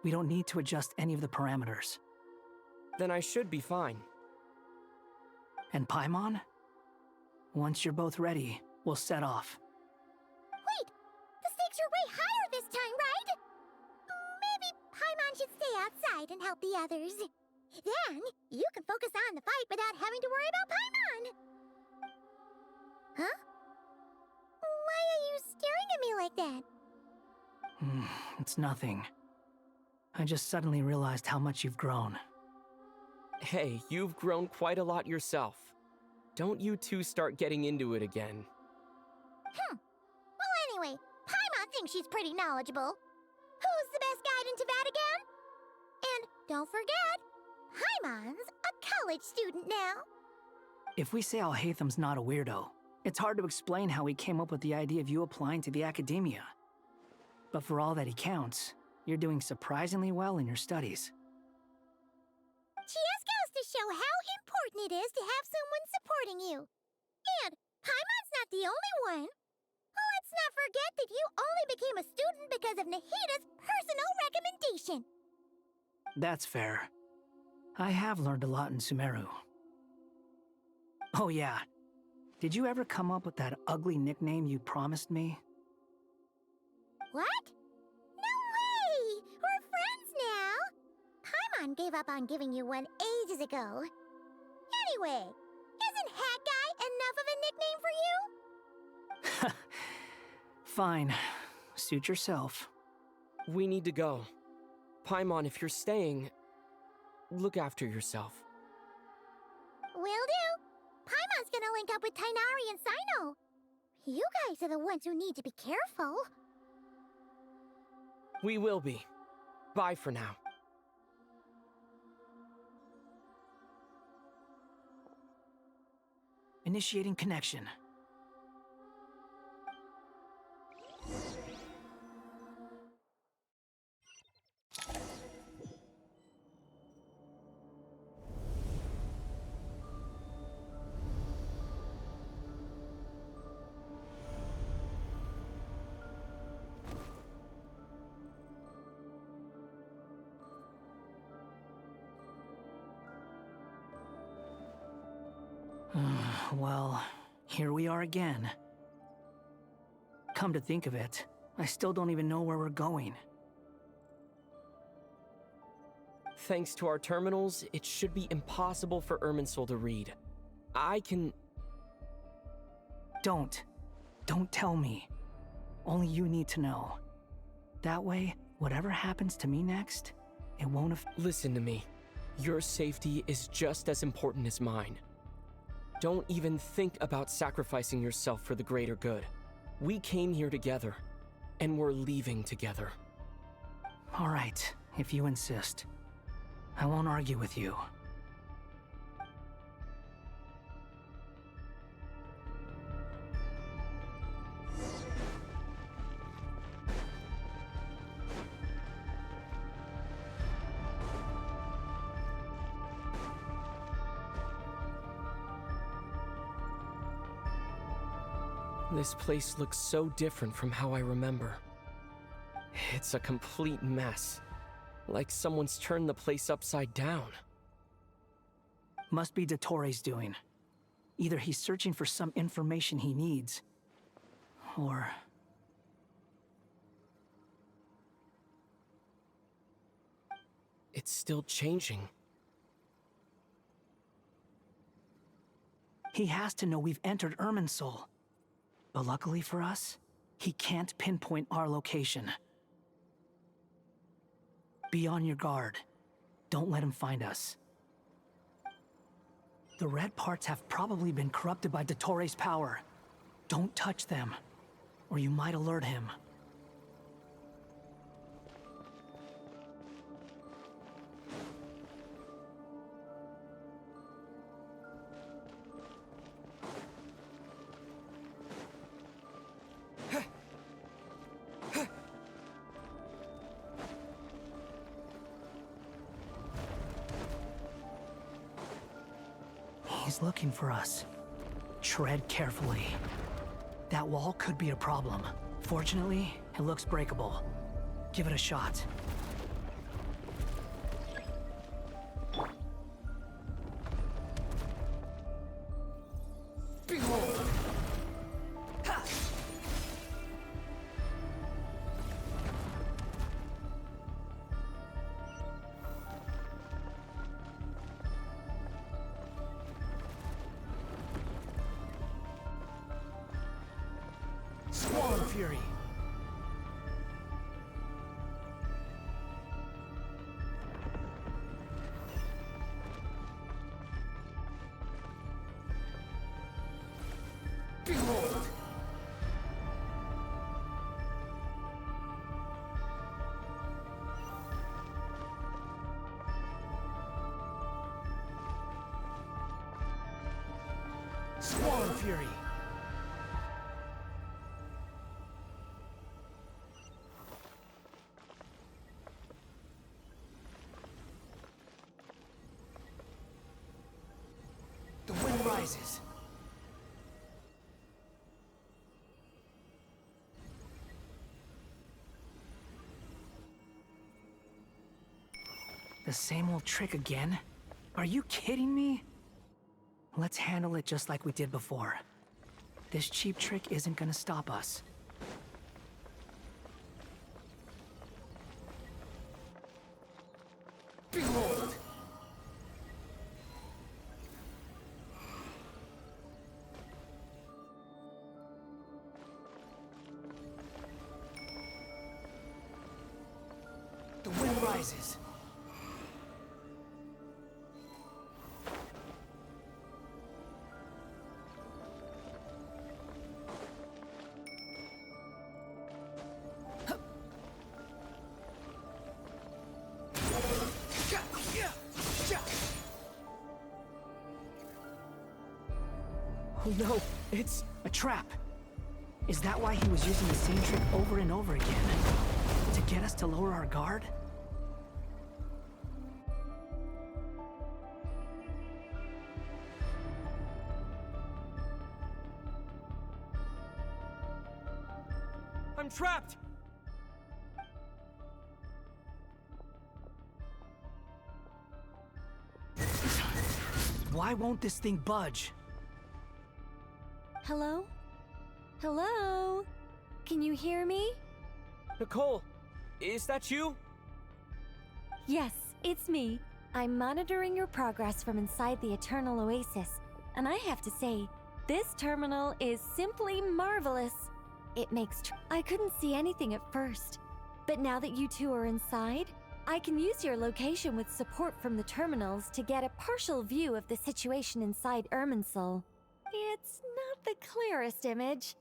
We don't need to adjust any of the parameters. Then I should be fine. And Paimon? Once you're both ready, we'll set off. Wait! The stakes are way higher this time, right? Maybe Paimon should stay outside and help the others. Then, you can focus on the fight without having to worry about Paimon. Huh? Why are you staring at me like that? It's nothing. I just suddenly realized how much you've grown. Hey, you've grown quite a lot yourself. Don't you two start getting into it again. Well, anyway, Paimon thinks she's pretty knowledgeable. Who's the best guide in Teyvat again? And don't forget, Paimon's a college student now. If we say Alhatham's not a weirdo, it's hard to explain how he came up with the idea of you applying to the academia. But for all that he counts, you're doing surprisingly well in your studies. Just goes to show how important it is to have someone supporting you. And Paimon's not the only one. Let's not forget that you only became a student because of Nahida's personal recommendation. That's fair. I have learned a lot in Sumero. Oh yeah. Did you ever come up with that ugly nickname you promised me? What? No way! We're friends now! Paimon gave up on giving you one ages ago. Anyway, isn't Hat Guy enough of a nickname for you? Fine. Suit yourself. We need to go. Paimon, if you're staying, look after yourself. Will do. Paimon's gonna link up with Tighnari and Cyno. You guys are the ones who need to be careful. We will be. Bye for now. Initiating connection. Well, here we are again. Come to think of it, I still don't even know where we're going. Thanks to our terminals, it should be impossible for Irminsul to read. I can... Don't tell me. Only you need to know. That way, whatever happens to me next, it won't affect... Listen to me. Your safety is just as important as mine. Don't even think about sacrificing yourself for the greater good. We came here together, and we're leaving together. All right, if you insist. I won't argue with you. This place looks so different from how I remember. It's a complete mess. Like someone's turned the place upside down. Must be Dottoro's doing. Either he's searching for some information he needs, or... It's still changing. He has to know we've entered Irminsul. But luckily for us, he can't pinpoint our location. Be on your guard. Don't let him find us. The red parts have probably been corrupted by Dottoro's power. Don't touch them, or you might alert him. He's looking for us. Tread carefully. That wall could be a problem. Fortunately, it looks breakable. Give it a shot. Behold! Ha! Squall Fury! Behold! Squall Fury! The wind rises. The same old trick again? Are you kidding me? Let's handle it just like we did before. This cheap trick isn't gonna stop us. Behold! The wind rises. Oh no, it's a trap. Is that why he was using the same trick over and over again? To get us to lower our guard? I'm trapped! Why won't this thing budge? Hello? Hello? Can you hear me? Nicole, is that you? Yes, it's me. I'm monitoring your progress from inside the Eternal Oasis, and I have to say, this terminal is simply marvelous. It makes I couldn't see anything at first, but now that you two are inside, I can use your location with support from the terminals to get a partial view of the situation inside Irminsul. It's not the clearest image,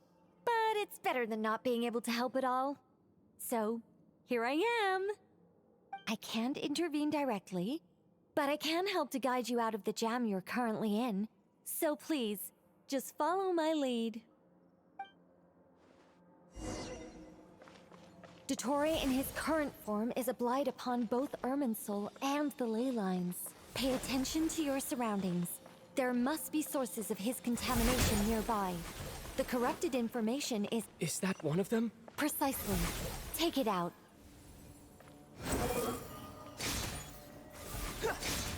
but it's better than not being able to help at all. So, here I am. I can't intervene directly, but I can help to guide you out of the jam you're currently in. So please, just follow my lead. Dottore in his current form is a blight upon both Irminsul and the ley lines. Pay attention to your surroundings. There must be sources of his contamination nearby. The corrupted information is... Is that one of them? Precisely. Take it out.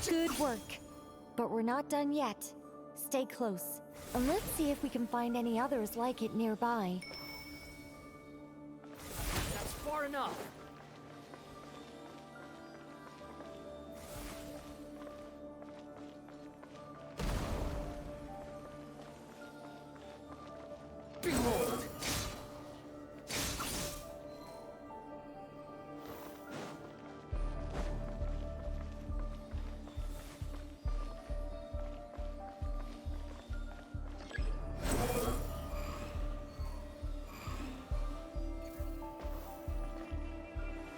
Good work. But we're not done yet. Stay close, and let's see if we can find any others like it nearby. That's far enough. Behold!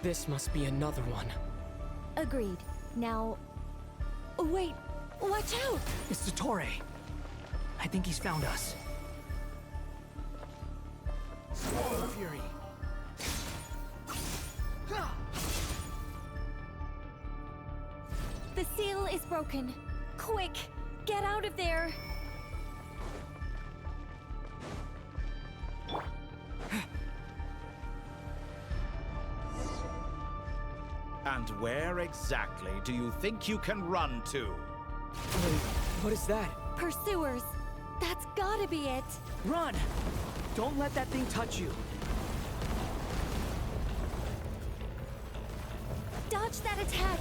This must be another one. Agreed. Now... Oh, wait! Watch out! It's Dottore. I think he's found us. Squall Fury! The seal is broken. Quick! Get out of there! And where exactly do you think you can run to? Wait, what is that? Pursuers! That's gotta be it! Run! Don't let that thing touch you. Dodge that attack!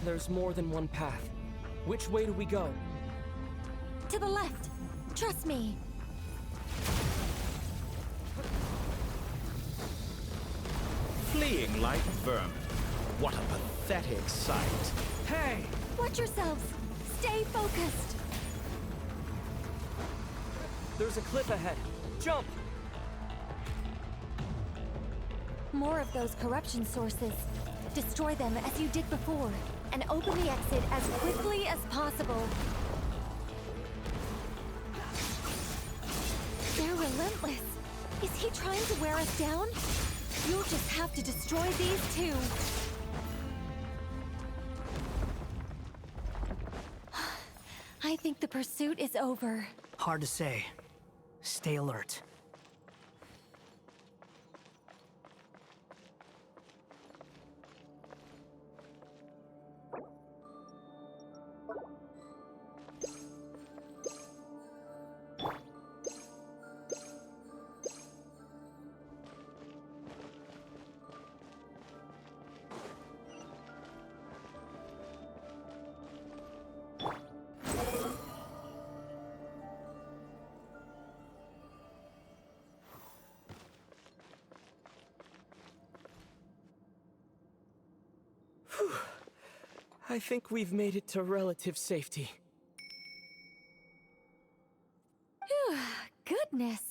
There's more than one path. Which way do we go? To the left! Trust me! Fleeing like vermin. What a pathetic sight. Hey! Watch yourselves! Stay focused! There's a cliff ahead. Jump! More of those corruption sources. Destroy them as you did before, and open the exit as quickly as possible. They're relentless. Is he trying to wear us down? You'll just have to destroy these too. I think the pursuit is over. Hard to say. Stay alert. I think we've made it to relative safety. Phew, goodness.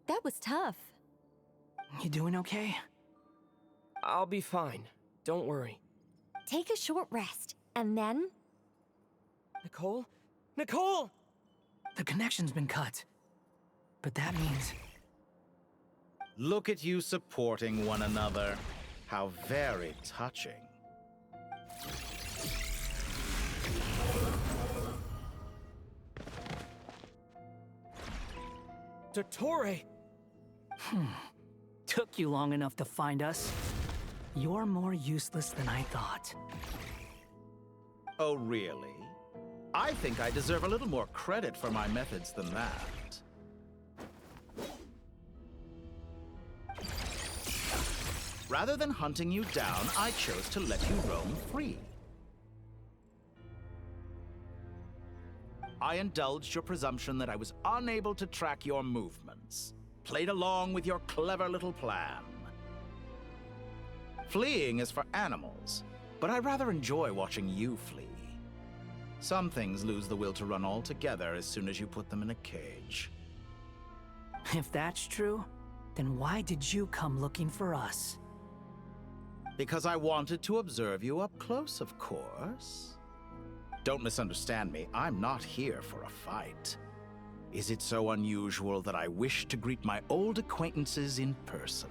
That was tough. You doing okay? I'll be fine. Don't worry. Take a short rest, and then... Nicole? Nicole! The connection's been cut. But that means... Look at you supporting one another. How very touching. Dottore! Took you long enough to find us. You're more useless than I thought. Oh, really? I think I deserve a little more credit for my methods than that. Rather than hunting you down, I chose to let you roam free. I indulged your presumption that I was unable to track your movements. Played along with your clever little plan. Fleeing is for animals, but I rather enjoy watching you flee. Some things lose the will to run altogether as soon as you put them in a cage. If that's true, then why did you come looking for us? Because I wanted to observe you up close, of course. Don't misunderstand me, I'm not here for a fight. Is it so unusual that I wish to greet my old acquaintances in person?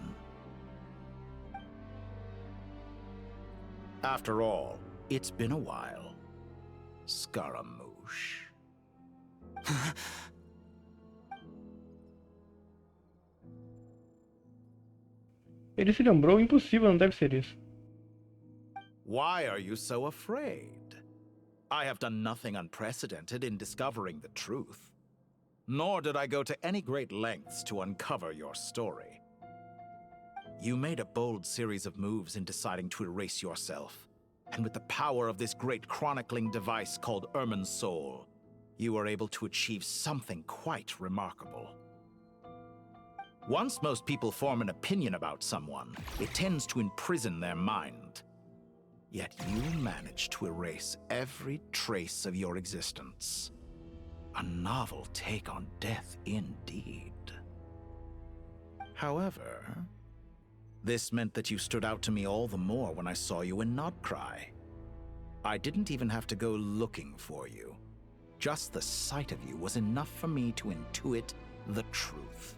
After all, it's been a while. Scaramouche. Ele se lembrou, impossível, não deve ser isso. Why are you so afraid? I have done nothing unprecedented in discovering the truth. Nor did I go to any great lengths to uncover your story. You made a bold series of moves in deciding to erase yourself. And with the power of this great chronicling device called Irmin's Soul, you were able to achieve something quite remarkable. Once most people form an opinion about someone, it tends to imprison their mind. Yet you managed to erase every trace of your existence. A novel take on death indeed. However, this meant that you stood out to me all the more when I saw you in Nodcry. I didn't even have to go looking for you. Just the sight of you was enough for me to intuit the truth.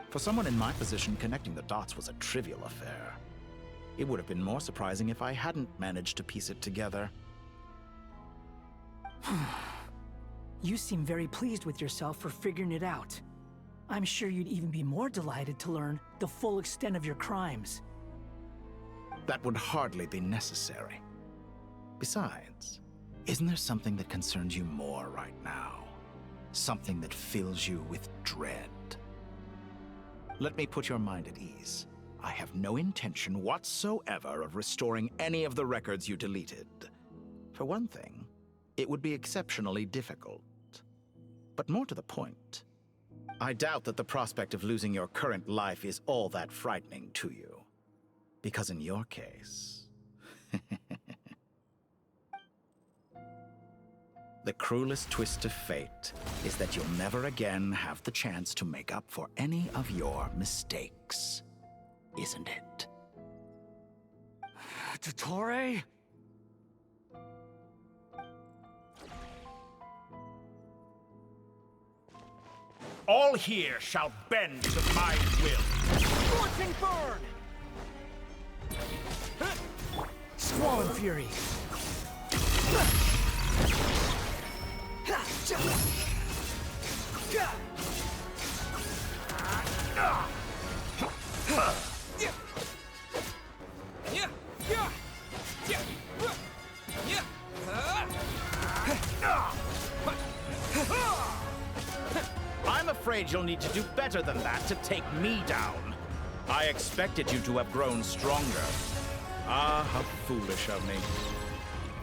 For someone in my position, connecting the dots was a trivial affair. It would have been more surprising if I hadn't managed to piece it together. You seem very pleased with yourself for figuring it out. I'm sure you'd even be more delighted to learn the full extent of your crimes. That would hardly be necessary. Besides, isn't there something that concerns you more right now? Something that fills you with dread? Let me put your mind at ease. I have no intention whatsoever of restoring any of the records you deleted. For one thing, it would be exceptionally difficult. But more to the point, I doubt that the prospect of losing your current life is all that frightening to you. Because in your case... the cruelest twist of fate is that you'll never again have the chance to make up for any of your mistakes. Isn't it? Dottore? All here shall bend to my will. Scorching burn! Squall Fury! I'm afraid you'll need to do better than that to take me down. I expected you to have grown stronger. Ah, how foolish of me.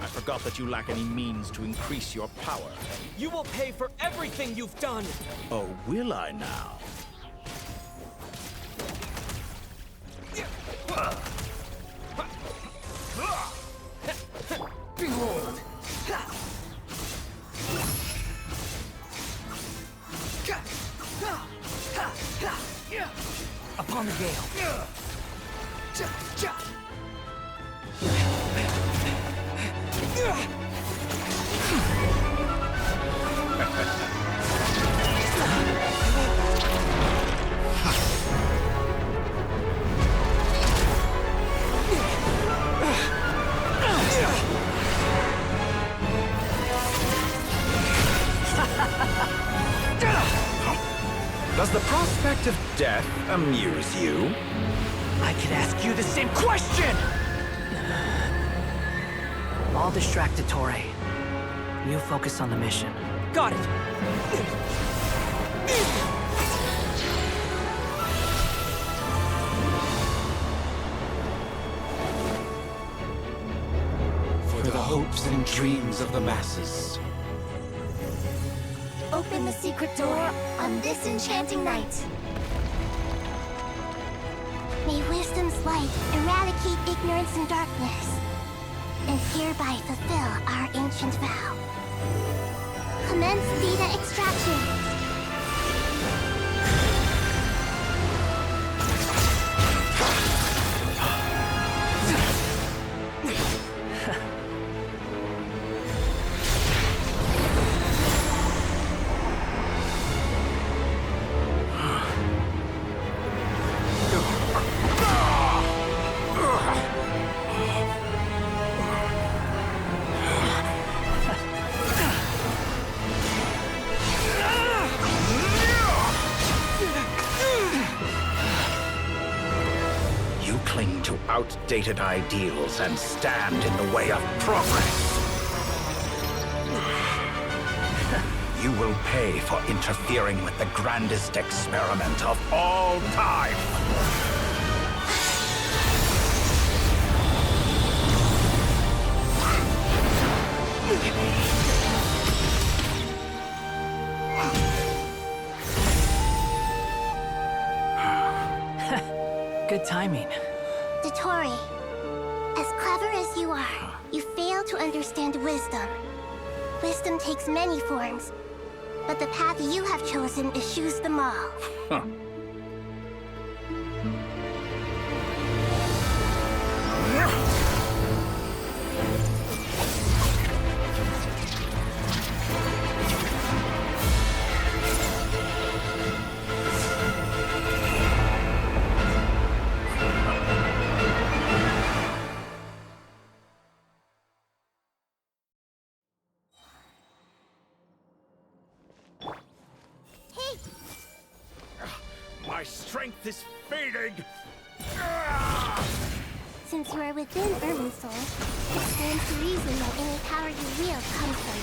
I forgot that you lack any means to increase your power. You will pay for everything you've done! Oh, will I now? Behold! Upon the gale. Does the prospect of death amuse you? I could ask you the same question! I'll distract Dottore. You focus on the mission. Got it! For the hopes and dreams of the masses. Open the secret door on this enchanting night. May wisdom's light eradicate ignorance and darkness, and hereby fulfill our ancient vow. Commence data extraction. Outdated ideals and stand in the way of progress. You will pay for interfering with the grandest experiment of all time. Good timing. Dottore, as clever as you are, you fail to understand wisdom. Wisdom takes many forms, but the path you have chosen eschews them all. strength is fading! Since you are within Irminsul, it stands to reason that any power you wield comes from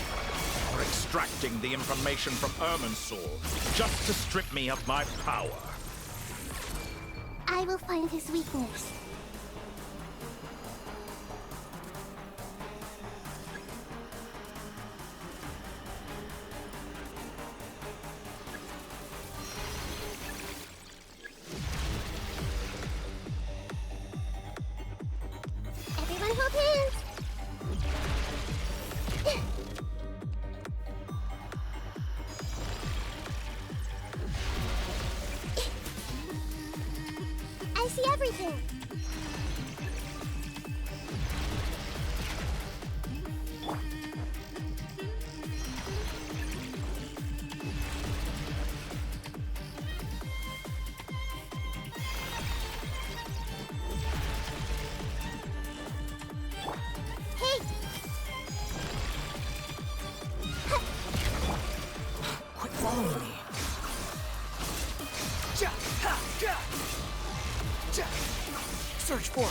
You're extracting the information from Irminsul just to strip me of my power. I will find his weakness. Everyone hold hands! I see everything! Hey! Quit following me. Search for it.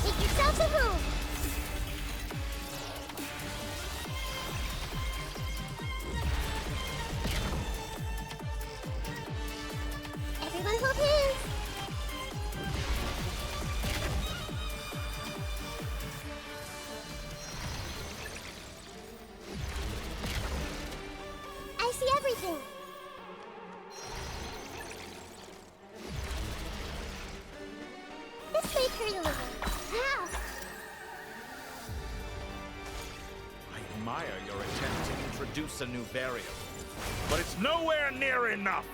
Make yourselves a room! Everyone hold hands! I see everything! This may hurt a little. Ow! I admire your attempt to introduce a new variable, but it's nowhere near enough!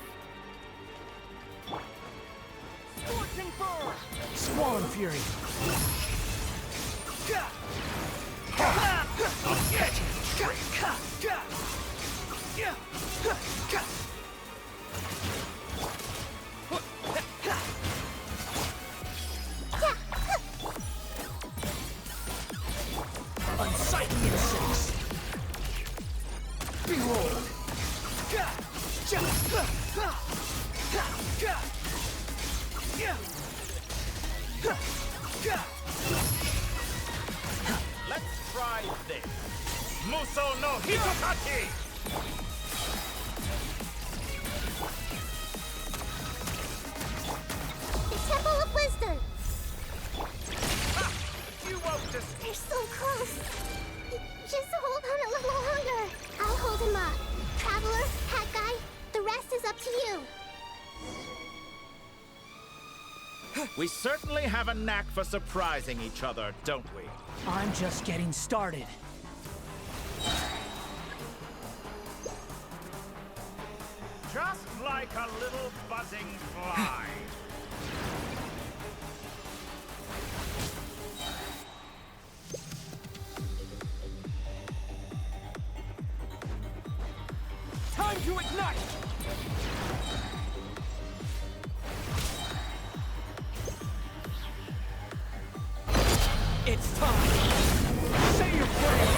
Scorching Fur! Squall Fury! A petty trick! Unsightly insects! Behold! Let's try this! Muso no Hitokaki! The Temple of Wisdom! You won't just... They're so close! Just hold on a little longer! I'll hold him up. Traveler, Hat Guy, the rest is up to you! We certainly have a knack for surprising each other, don't we? I'm just getting started. Just like a little buzzing fly. Time to ignite! It's time! Say your prayers!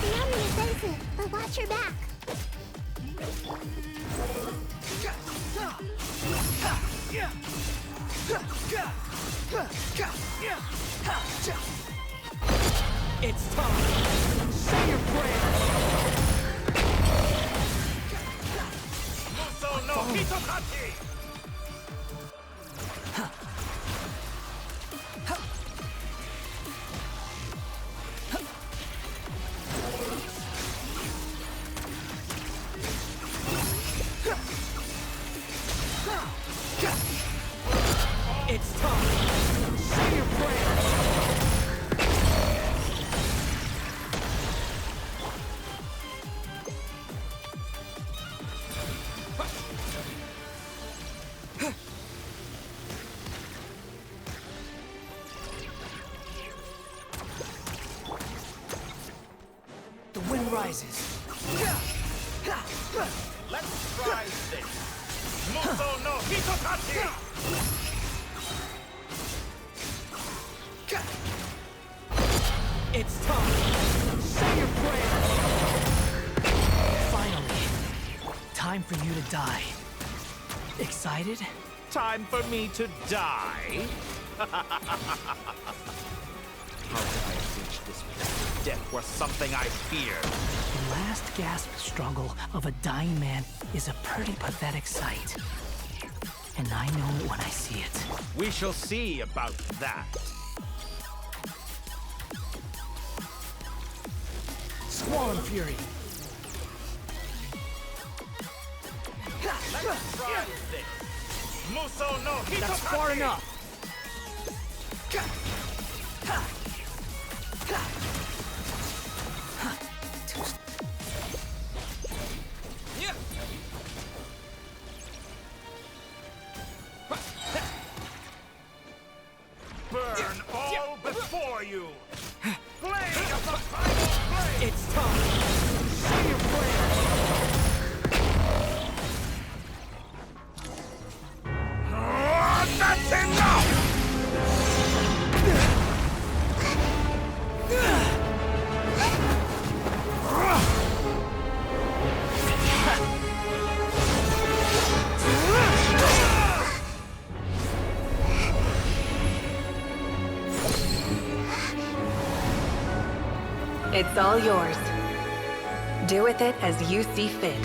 The enemy is innocent, but watch your back! It's time! Say your prayers! Muso no Hitokaki! It's time! Say your prayers! The wind rises. Let's try this. Muso no Hitokaki! It's time. Say your prayers. Finally. time for you to die. Excited? Time for me to die? How did I reach this point? Death was something I feared. The last gasp struggle of a dying man is a pretty pathetic sight. And I know it when I see it. We shall see about that. Squall Fury! Let's try this. Muso no Hitotake! That's far enough. Burn all before you! Blade of the final blade! It's time! Show your That's enough! It's all yours. Do with it as you see fit.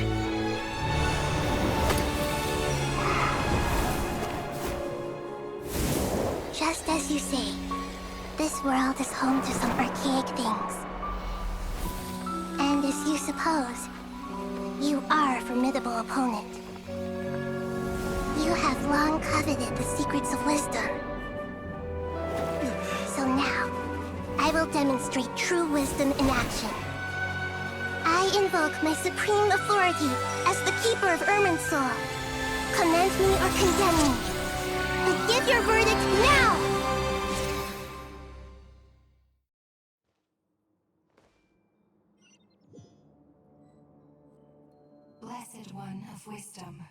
Just as you say, this world is home to some archaic things. And as you suppose, you are a formidable opponent. You have long coveted the secrets of wisdom. So now, I will demonstrate true wisdom in action. I invoke my supreme authority as the keeper of Irminsul. Commend me or condemn me. But give your verdict now! Blessed One of Wisdom,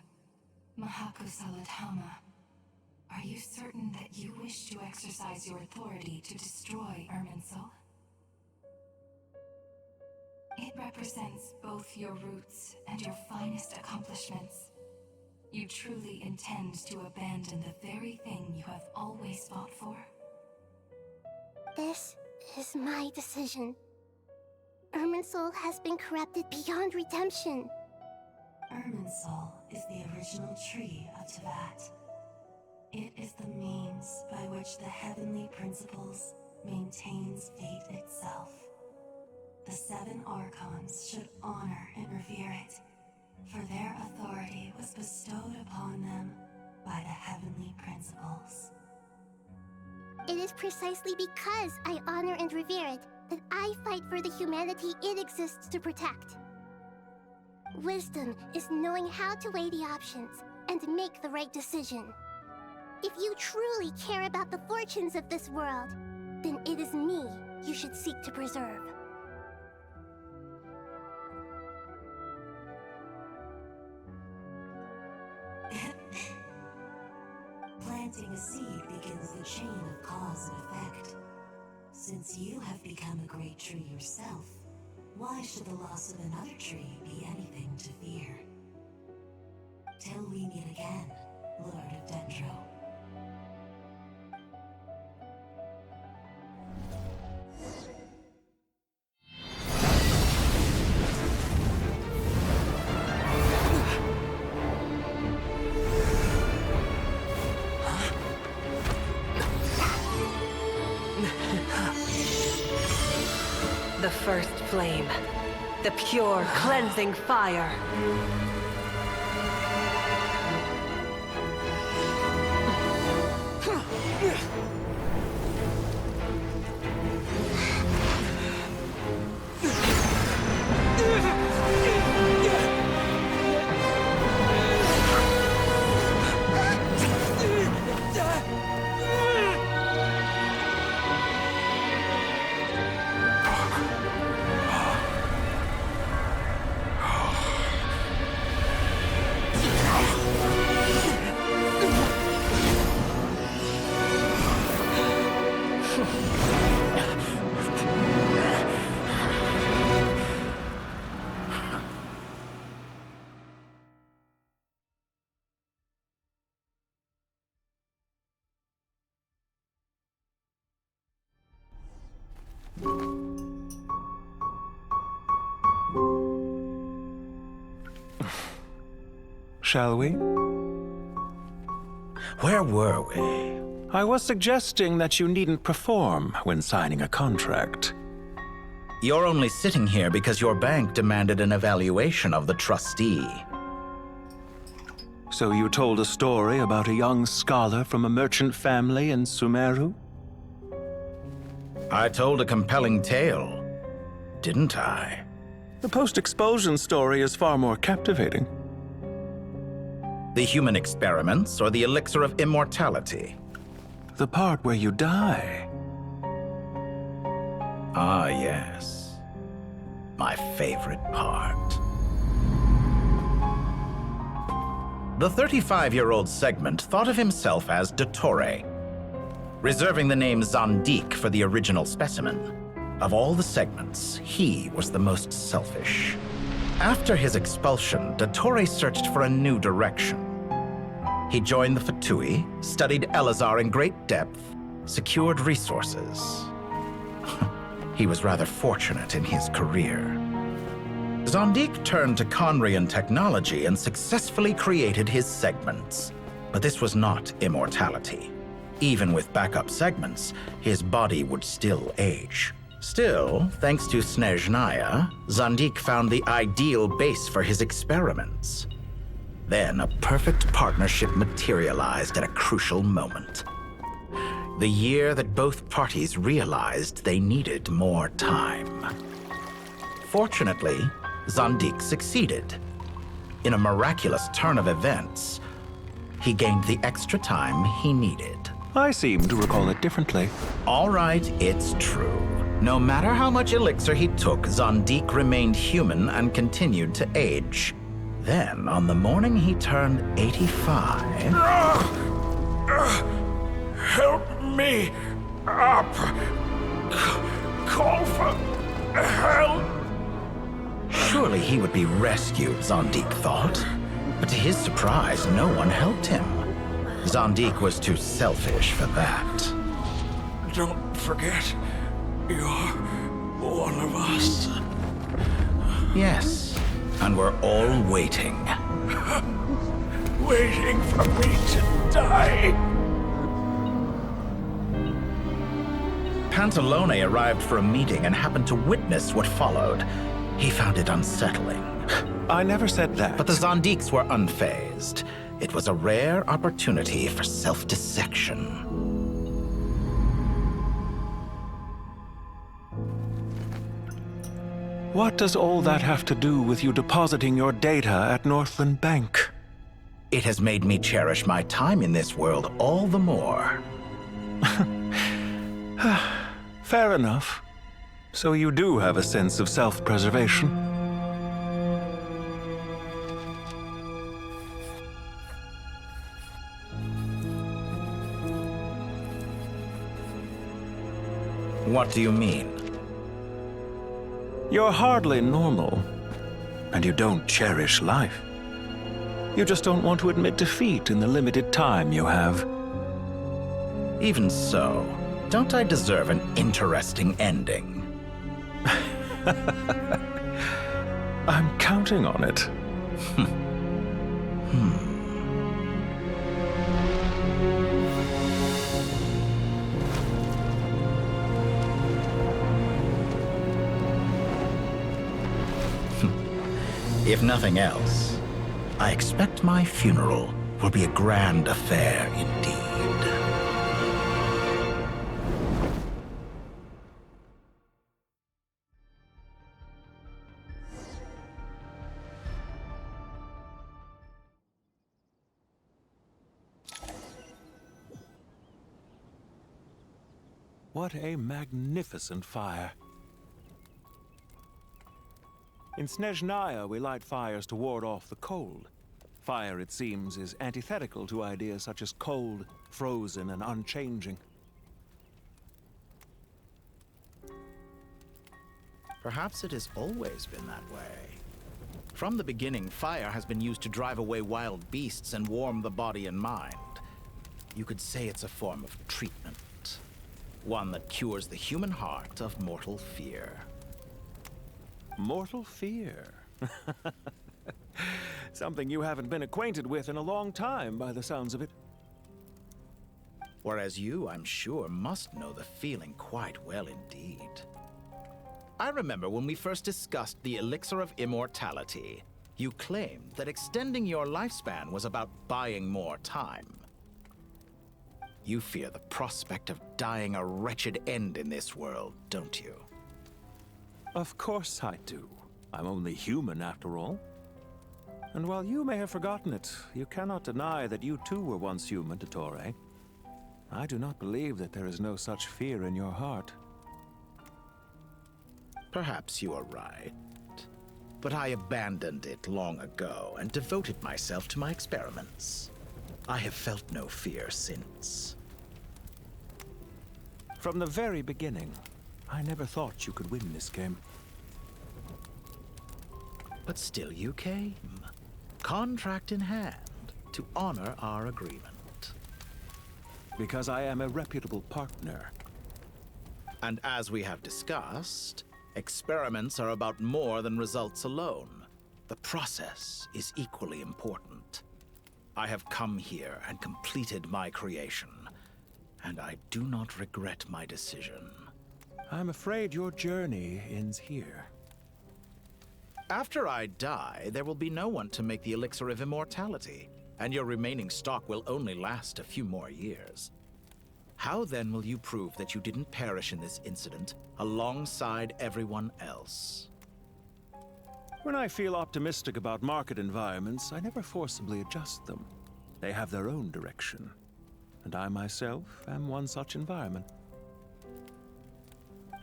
Mahakusaladhama, are you certain that you wish to exercise your authority to destroy Irminsul? It represents both your roots and your finest accomplishments. You truly intend to abandon the very thing you have always fought for? This is my decision. Irminsul has been corrupted beyond redemption. Irminsul is the original tree of Teyvat. It is the means by which the heavenly principles maintains fate itself. The 7 Archons should honor and revere it, for their authority was bestowed upon them by the heavenly principles. It is precisely because I honor and revere it that I fight for the humanity it exists to protect. Wisdom is knowing how to weigh the options and make the right decision. If you truly care about the fortunes of this world, then it is me you should seek to preserve. Planting a seed begins the chain of cause and effect. Since you have become a great tree yourself, why should the loss of another tree be anything to fear? Till we meet again, Lord of Dendro. The first flame. The pure, cleansing fire. shall we? Where were we? I was suggesting that you needn't perform when signing a contract. You're only sitting here because your bank demanded an evaluation of the trustee. So you told a story about a young scholar from a merchant family in Sumero? I told a compelling tale, didn't I? The post-expulsion story is far more captivating. The human experiments or the elixir of immortality? The part where you die. Ah, yes. My favorite part. The 35-year-old Segment thought of himself as Dottore, reserving the name Zandik for the original specimen. Of all the Segments, he was the most selfish. After his expulsion, Dottore searched for a new direction. He joined the Fatui, studied Elazar in great depth, secured resources. He was rather fortunate in his career. Zandik turned to Conrian technology and successfully created his segments. But this was not immortality. Even with backup segments, his body would still age. Still, thanks to Snezhnaya, Zandik found the ideal base for his experiments. Then a perfect partnership materialized at a crucial moment. The year that both parties realized they needed more time. Fortunately, Zandik succeeded. In a miraculous turn of events, he gained the extra time he needed. I seem to recall it differently. All right, it's true. No matter how much elixir he took, Zandik remained human and continued to age. Then, on the morning he turned 85... Help me up! Call for help! Surely he would be rescued, Zandik thought. But to his surprise, no one helped him. Zandik was too selfish for that. Don't forget, you're one of us. Yes, and we're all waiting. Waiting for me to die. Pantalone arrived for a meeting and happened to witness what followed. He found it unsettling. I never said that. But the Zandiks were unfazed. It was a rare opportunity for self-dissection. What does all that have to do with you depositing your data at Northland Bank? It has made me cherish my time in this world all the more. Fair enough. So you do have a sense of self-preservation. What do you mean? You're hardly normal, and you don't cherish life. You just don't want to admit defeat in the limited time you have. Even so, don't I deserve an interesting ending? I'm counting on it. If nothing else, I expect my funeral will be a grand affair indeed. What a magnificent fire. In Snezhnaya, we light fires to ward off the cold. Fire, it seems, is antithetical to ideas such as cold, frozen, and unchanging. Perhaps it has always been that way. From the beginning, fire has been used to drive away wild beasts and warm the body and mind. You could say it's a form of treatment. One that cures the human heart of mortal fear. Mortal fear? Something you haven't been acquainted with in a long time, by the sounds of it. Whereas you, I'm sure, must know the feeling quite well indeed. I remember when we first discussed the elixir of immortality, you claimed that extending your lifespan was about buying more time. You fear the prospect of dying a wretched end in this world, don't you? Of course I do. I'm only human, after all. And while you may have forgotten it, you cannot deny that you too were once human, Dottore. I do not believe that there is no such fear in your heart. Perhaps you are right. But I abandoned it long ago and devoted myself to my experiments. I have felt no fear since. From the very beginning, I never thought you could win this game. But still you came, contract in hand, to honor our agreement. Because I am a reputable partner. And as we have discussed, experiments are about more than results alone. The process is equally important. I have come here and completed my creation, and I do not regret my decision. I'm afraid your journey ends here. After I die, there will be no one to make the elixir of immortality, and your remaining stock will only last a few more years. How then will you prove that you didn't perish in this incident alongside everyone else? When I feel optimistic about market environments, I never forcibly adjust them. They have their own direction, and I myself am one such environment.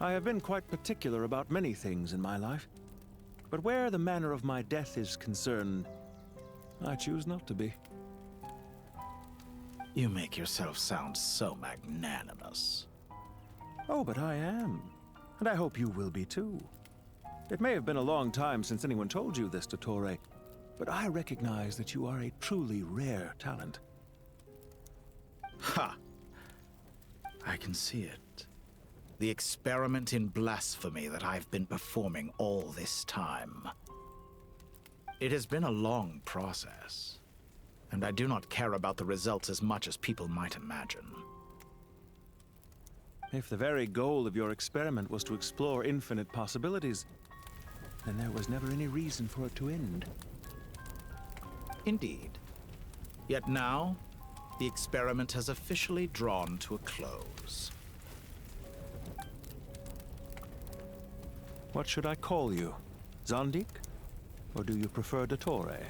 I have been quite particular about many things in my life, but where the manner of my death is concerned, I choose not to be. You make yourself sound so magnanimous. Oh, but I am. And I hope you will be too. It may have been a long time since anyone told you this, Dottore, but I recognize that you are a truly rare talent. Ha! I can see it. The experiment in blasphemy that I've been performing all this time. It has been a long process, and I do not care about the results as much as people might imagine. If the very goal of your experiment was to explore infinite possibilities, then there was never any reason for it to end. Indeed. Yet now, the experiment has officially drawn to a close. What should I call you? Zondik? Or do you prefer Dottore?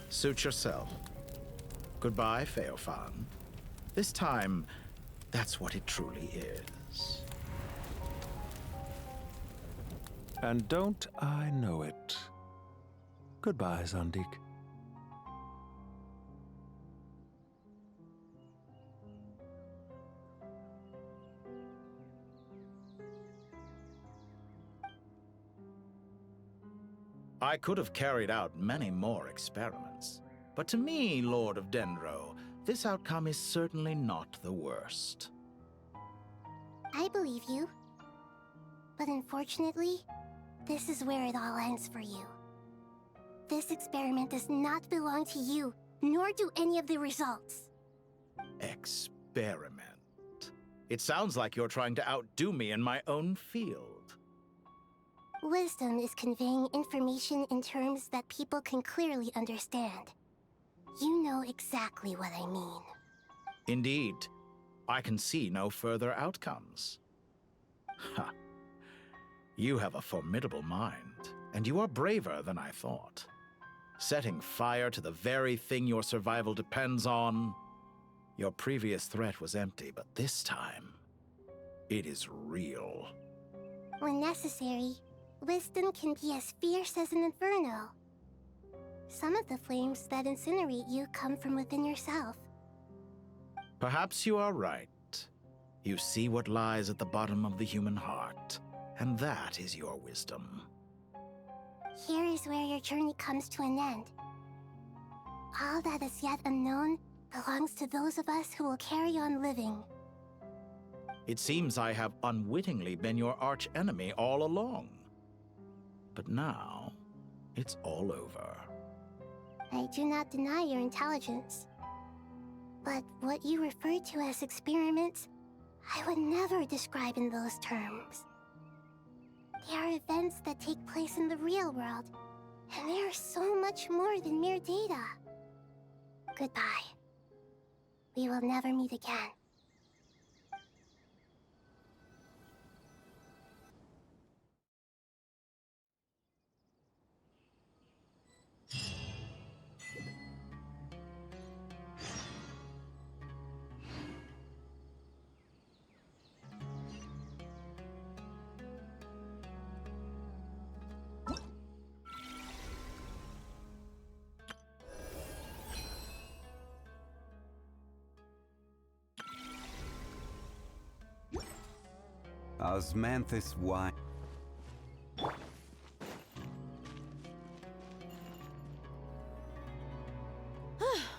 Suit yourself. Goodbye, Feofan. This time, that's what it truly is. And don't I know it? Goodbye, Zondik. I could have carried out many more experiments, but to me, Lord of Dendro, this outcome is certainly not the worst. I believe you. But unfortunately, this is where it all ends for you. This experiment does not belong to you, nor do any of the results. Experiment. It sounds like you're trying to outdo me in my own field. Wisdom is conveying information in terms that people can clearly understand. You know exactly what I mean. Indeed. I can see no further outcomes. Ha. You have a formidable mind, and you are braver than I thought. Setting fire to the very thing your survival depends on. Your previous threat was empty, but this time, it is real. When necessary, wisdom can be as fierce as an inferno. Some of the flames that incinerate you come from within yourself. Perhaps you are right. You see what lies at the bottom of the human heart, and that is your wisdom. Here is where your journey comes to an end. All that is yet unknown belongs to those of us who will carry on living. It seems I have unwittingly been your arch-enemy all along. But now, it's all over. I do not deny your intelligence. But what you refer to as experiments, I would never describe in those terms. They are events that take place in the real world, and they are so much more than mere data. Goodbye. We will never meet again. Osmanthus wine.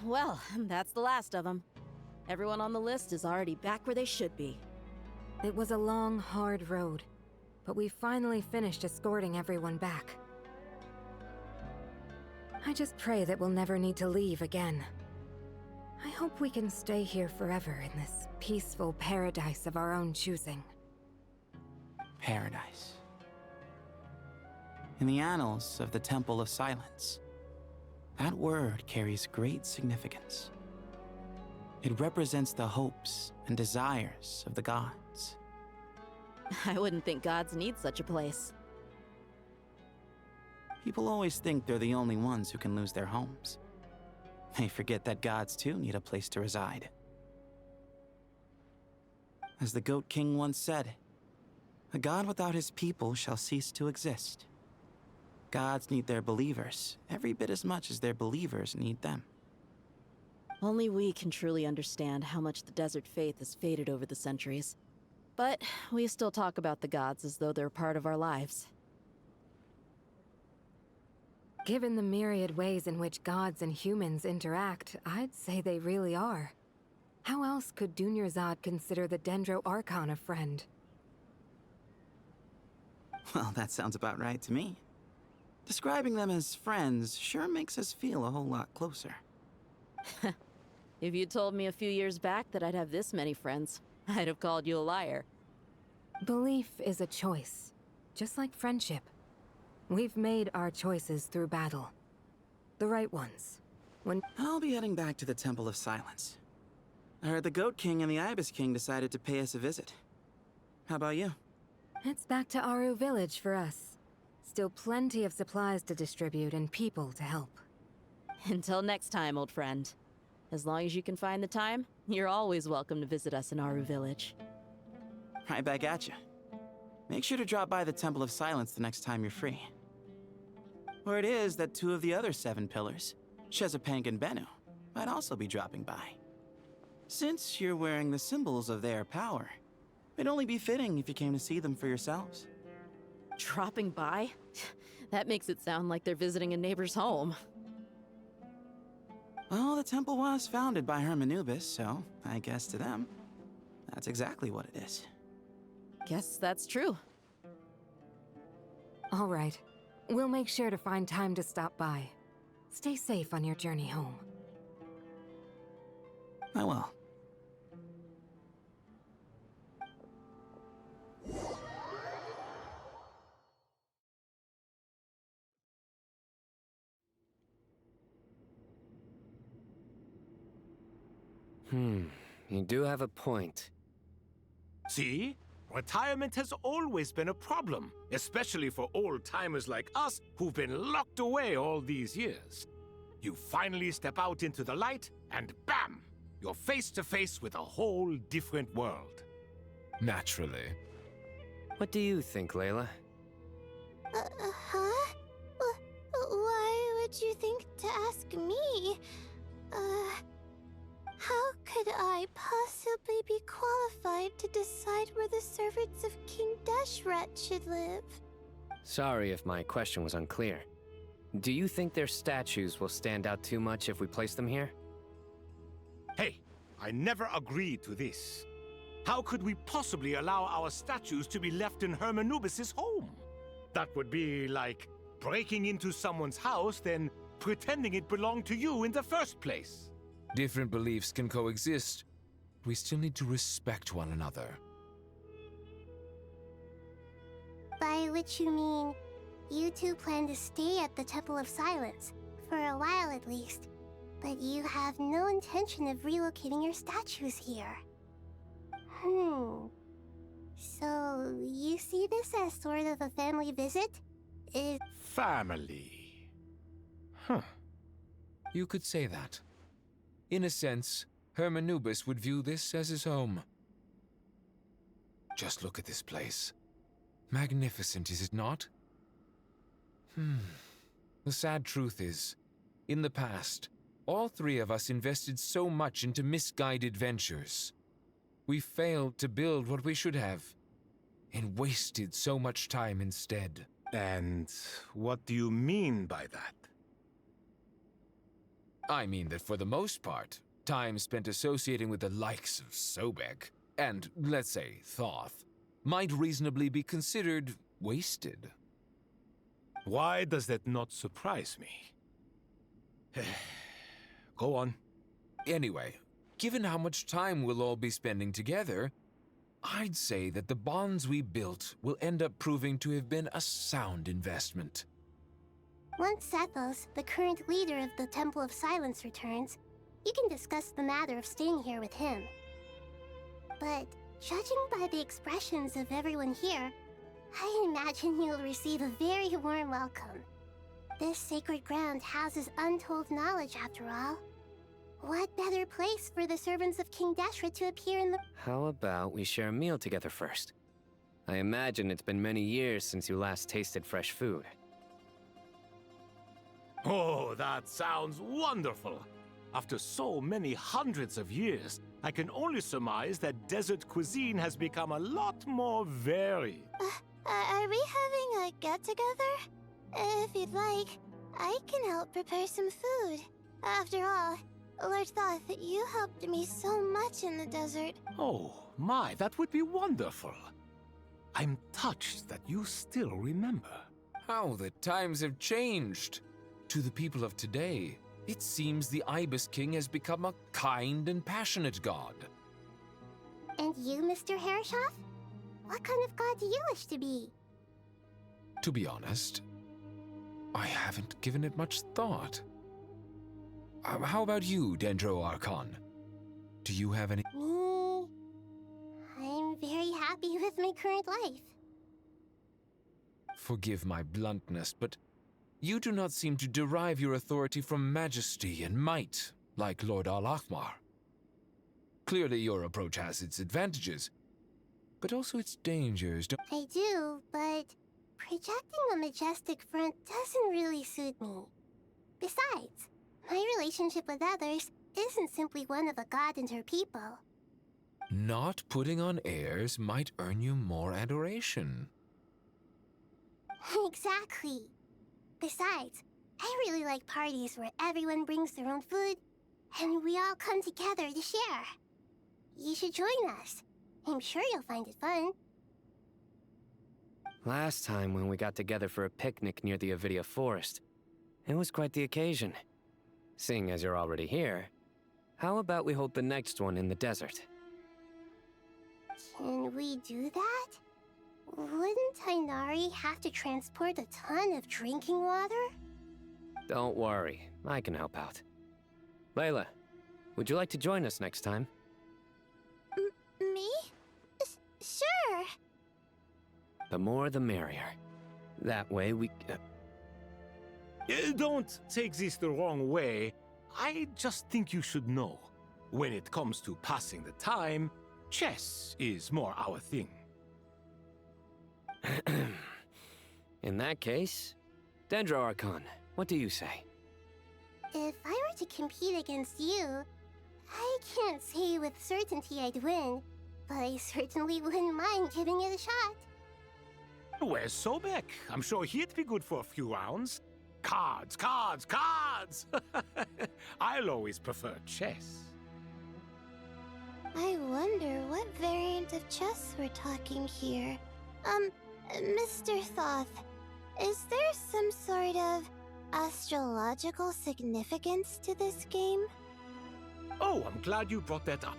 Well, that's the last of them. Everyone on the list is already back where they should be. It was a long, hard road, but we finally finished escorting everyone back. I just pray that we'll never need to leave again. I hope we can stay here forever in this peaceful paradise of our own choosing. Paradise. In the annals of the Temple of Silence, that word carries great significance. It represents the hopes and desires of the gods. I wouldn't think gods need such a place. People always think they're the only ones who can lose their homes. They forget that gods too need a place to reside. As the Goat King once said, "A god without his people shall cease to exist." Gods need their believers every bit as much as their believers need them. Only we can truly understand how much the desert faith has faded over the centuries. But we still talk about the gods as though they're part of our lives. Given the myriad ways in which gods and humans interact, I'd say they really are. How else could Dunyarzad consider the Dendro Archon a friend? Well, that sounds about right to me. Describing them as friends sure makes us feel a whole lot closer. If you told me a few years back that I'd have this many friends, I'd have called you a liar. Belief is a choice, just like friendship. We've made our choices through battle. The right ones. I'll be heading back to the Temple of Silence. I heard the Goat King and the Ibis King decided to pay us a visit. How about you? It's back to Aru Village for us. Still plenty of supplies to distribute and people to help. Until next time, old friend. As long as you can find the time, you're always welcome to visit us in Aru Village. Right back at you. Make sure to drop by the Temple of Silence the next time you're free. Or it is that two of the other 7 pillars, Shezapank and Bennu, might also be dropping by. Since you're wearing the symbols of their power, it'd only be fitting if you came to see them for yourselves. Dropping by? That makes it sound like they're visiting a neighbor's home. Well, the temple was founded by Hermanubis, so I guess to them, that's exactly what it is. Guess that's true. All right. We'll make sure to find time to stop by. Stay safe on your journey home. I will. You do have a point. See? Retirement has always been a problem, especially for old-timers like us who've been locked away all these years. You finally step out into the light, and bam! You're face to face with a whole different world. Naturally. What do you think, Layla? Huh? Why would you think to ask me? How could I possibly be qualified to decide where the servants of King Deshret should live? Sorry if my question was unclear. Do you think their statues will stand out too much if we place them here? Hey, I never agreed to this. How could we possibly allow our statues to be left in Hermanubis' home? That would be like breaking into someone's house, then pretending it belonged to you in the first place. Different beliefs can coexist. We still need to respect one another. By which you mean, you two plan to stay at the Temple of Silence, for a while at least, but you have no intention of relocating your statues here. So, you see this as sort of a family visit? Family. You could say that. In a sense, Hermanubis would view this as his home. Just look at this place. Magnificent, is it not? The sad truth is, in the past, all three of us invested so much into misguided ventures. We failed to build what we should have, and wasted so much time instead. And what do you mean by that? I mean that for the most part, time spent associating with the likes of Sobek, and, let's say, Thoth, might reasonably be considered wasted. Why does that not surprise me? Go on. Anyway, given how much time we'll all be spending together, I'd say that the bonds we built will end up proving to have been a sound investment. Once Sethos, the current leader of the Temple of Silence, returns, you can discuss the matter of staying here with him. But judging by the expressions of everyone here, I imagine you'll receive a very warm welcome. This sacred ground houses untold knowledge, after all. What better place for the servants of King Deshra to appear in the— How about we share a meal together first? I imagine it's been many years since you last tasted fresh food. Oh, that sounds wonderful. After so many hundreds of years, I can only surmise that desert cuisine has become a lot more varied. Are we having a get-together? If you'd like, I can help prepare some food. After all, Lord Thoth, you helped me so much in the desert. Oh, my, that would be wonderful. I'm touched that you still remember. How the times have changed. To the people of today, it seems the Ibis King has become a kind and passionate god. And you, Mr. Herreshoff? What kind of god do you wish to be? To be honest, I haven't given it much thought. How about you, Dendro Archon? Do you have any— Me? I'm very happy with my current life. Forgive my bluntness, but you do not seem to derive your authority from majesty and might, like Lord Al-Ahmar. Clearly your approach has its advantages, but also its dangers. I do, but projecting a majestic front doesn't really suit me. Besides, my relationship with others isn't simply one of a god and her people. Not putting on airs might earn you more adoration. Exactly. Besides, I really like parties where everyone brings their own food, and we all come together to share. You should join us. I'm sure you'll find it fun. Last time when we got together for a picnic near the Avidia Forest, it was quite the occasion. Seeing as you're already here, how about we hold the next one in the desert? Can we do that? Wouldn't Tainari have to transport a ton of drinking water? Don't worry, I can help out. Layla, would you like to join us next time? Me? Sure. The more the merrier. That way we... Don't take this the wrong way. I just think you should know. When it comes to passing the time, chess is more our thing. In that case, Dendro Archon, what do you say? If I were to compete against you, I can't say with certainty I'd win, but I certainly wouldn't mind giving it a shot. Where's Sobek? I'm sure he'd be good for a few rounds. Cards, cards, cards! I'll always prefer chess. I wonder what variant of chess we're talking here. Mr. Thoth, is there some sort of astrological significance to this game? Oh, I'm glad you brought that up.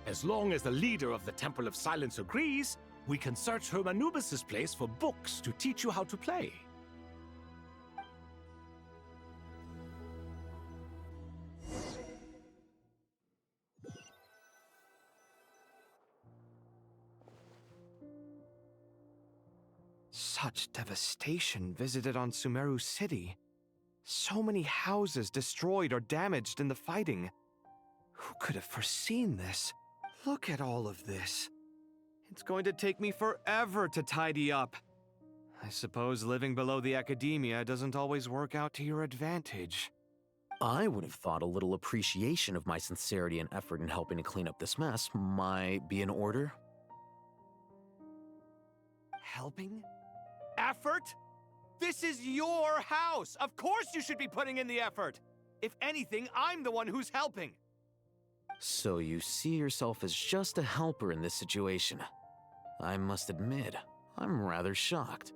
As long as the leader of the Temple of Silence agrees, we can search Hermanubis' place for books to teach you how to play. Such devastation visited on Sumeru City. So many houses destroyed or damaged in the fighting. Who could have foreseen this? Look at all of this. It's going to take me forever to tidy up. I suppose living below the academia doesn't always work out to your advantage. I would have thought a little appreciation of my sincerity and effort in helping to clean up this mess might be in order. Helping? Effort? This is your house! Of course you should be putting in the effort! If anything, I'm the one who's helping. So you see yourself as just a helper in this situation. I must admit, I'm rather shocked.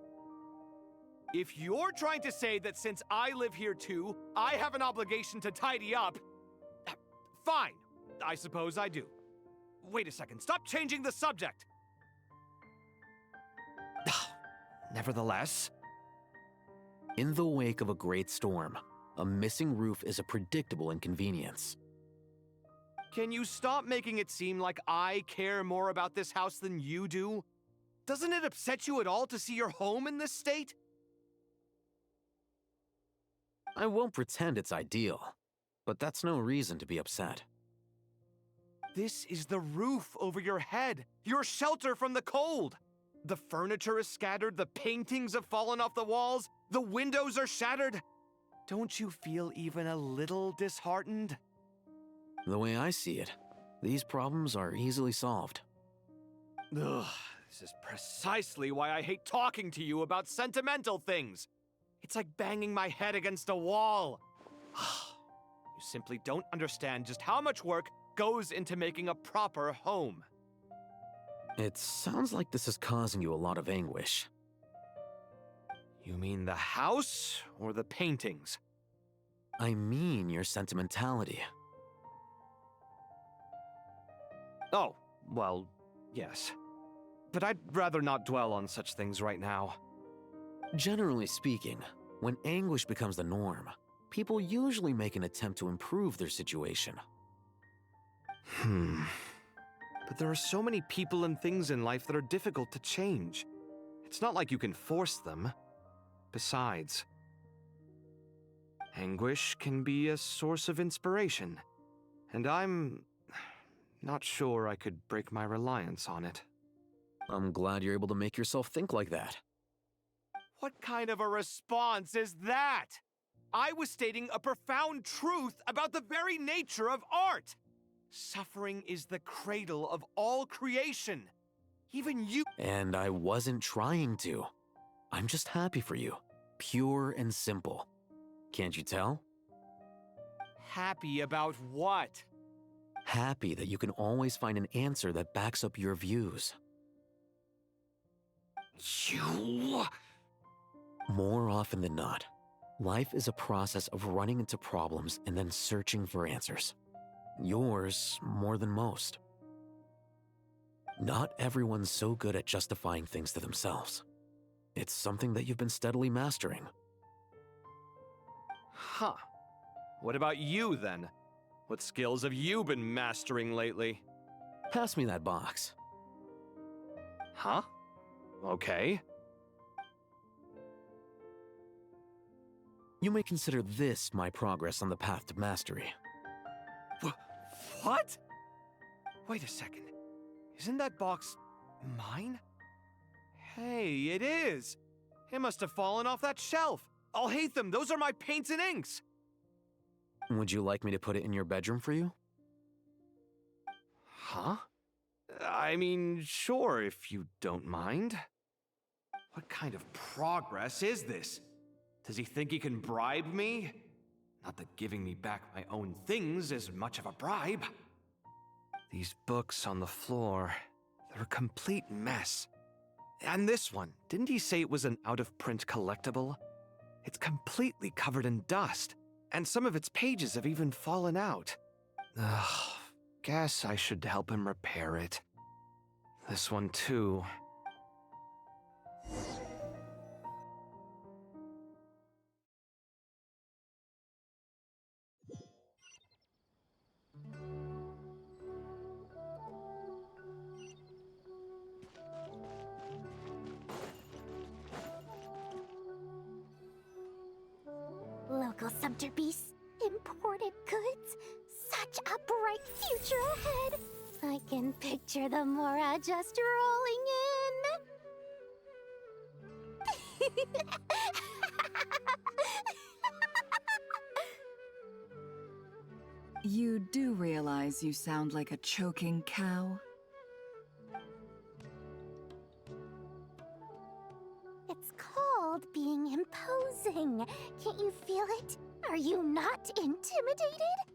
If you're trying to say that since I live here too, I have an obligation to tidy up, fine. I suppose I do. Wait a second, stop changing the subject! Nevertheless... In the wake of a great storm, a missing roof is a predictable inconvenience. Can you stop making it seem like I care more about this house than you do? Doesn't it upset you at all to see your home in this state? I won't pretend it's ideal, but that's no reason to be upset. This is the roof over your head, your shelter from the cold. The furniture is scattered, the paintings have fallen off the walls, the windows are shattered. Don't you feel even a little disheartened? The way I see it, these problems are easily solved. Ugh, this is precisely why I hate talking to you about sentimental things. It's like banging my head against a wall. You simply don't understand just how much work goes into making a proper home. It sounds like this is causing you a lot of anguish. You mean the house or the paintings? I mean your sentimentality. Oh, well, yes. But I'd rather not dwell on such things right now. Generally speaking, when anguish becomes the norm, people usually make an attempt to improve their situation. But there are so many people and things in life that are difficult to change. It's not like you can force them. Besides, anguish can be a source of inspiration, and I'm not sure I could break my reliance on it. I'm glad you're able to make yourself think like that. What kind of a response is that? I was stating a profound truth about the very nature of art. Suffering is the cradle of all creation. Even you— And I wasn't trying to. I'm just happy for you. Pure and simple. Can't you tell? Happy about what? Happy that you can always find an answer that backs up your views. You— More often than not, life is a process of running into problems and then searching for answers. Yours more than most. Not everyone's so good at justifying things to themselves. It's something that you've been steadily mastering. Huh. What about you, then? What skills have you been mastering lately? Pass me that box. Huh? Okay. You may consider this my progress on the path to mastery. What? Wait a second. Isn't that box mine? Hey, it is! It must have fallen off that shelf. I'll hate them. Those are my paints and inks. Would you like me to put it in your bedroom for you? Huh? I mean, sure, if you don't mind. What kind of progress is this? Does he think he can bribe me? Not that giving me back my own things is much of a bribe. These books on the floor, they're a complete mess. And this one, didn't he say it was an out-of-print collectible? It's completely covered in dust, and some of its pages have even fallen out. Ugh, guess I should help him repair it. This one too. Local subterbeasts, imported goods, such a bright future ahead. I can picture the Mora just rolling in. You do realize you sound like a choking cow? It's called being imposing. Can't you feel it? Are you not intimidated?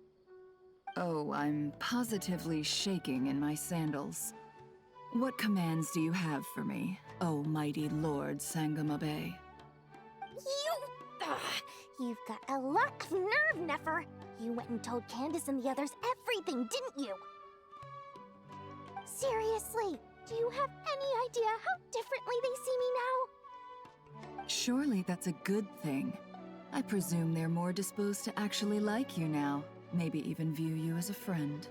Oh, I'm positively shaking in my sandals. What commands do you have for me, oh mighty Lord Sangama Bay? You've got a lot of nerve, Nefer. You went and told Candace and the others everything, didn't you? Seriously, do you have any idea how differently they see me now? Surely that's a good thing. I presume they're more disposed to actually like you now, maybe even view you as a friend.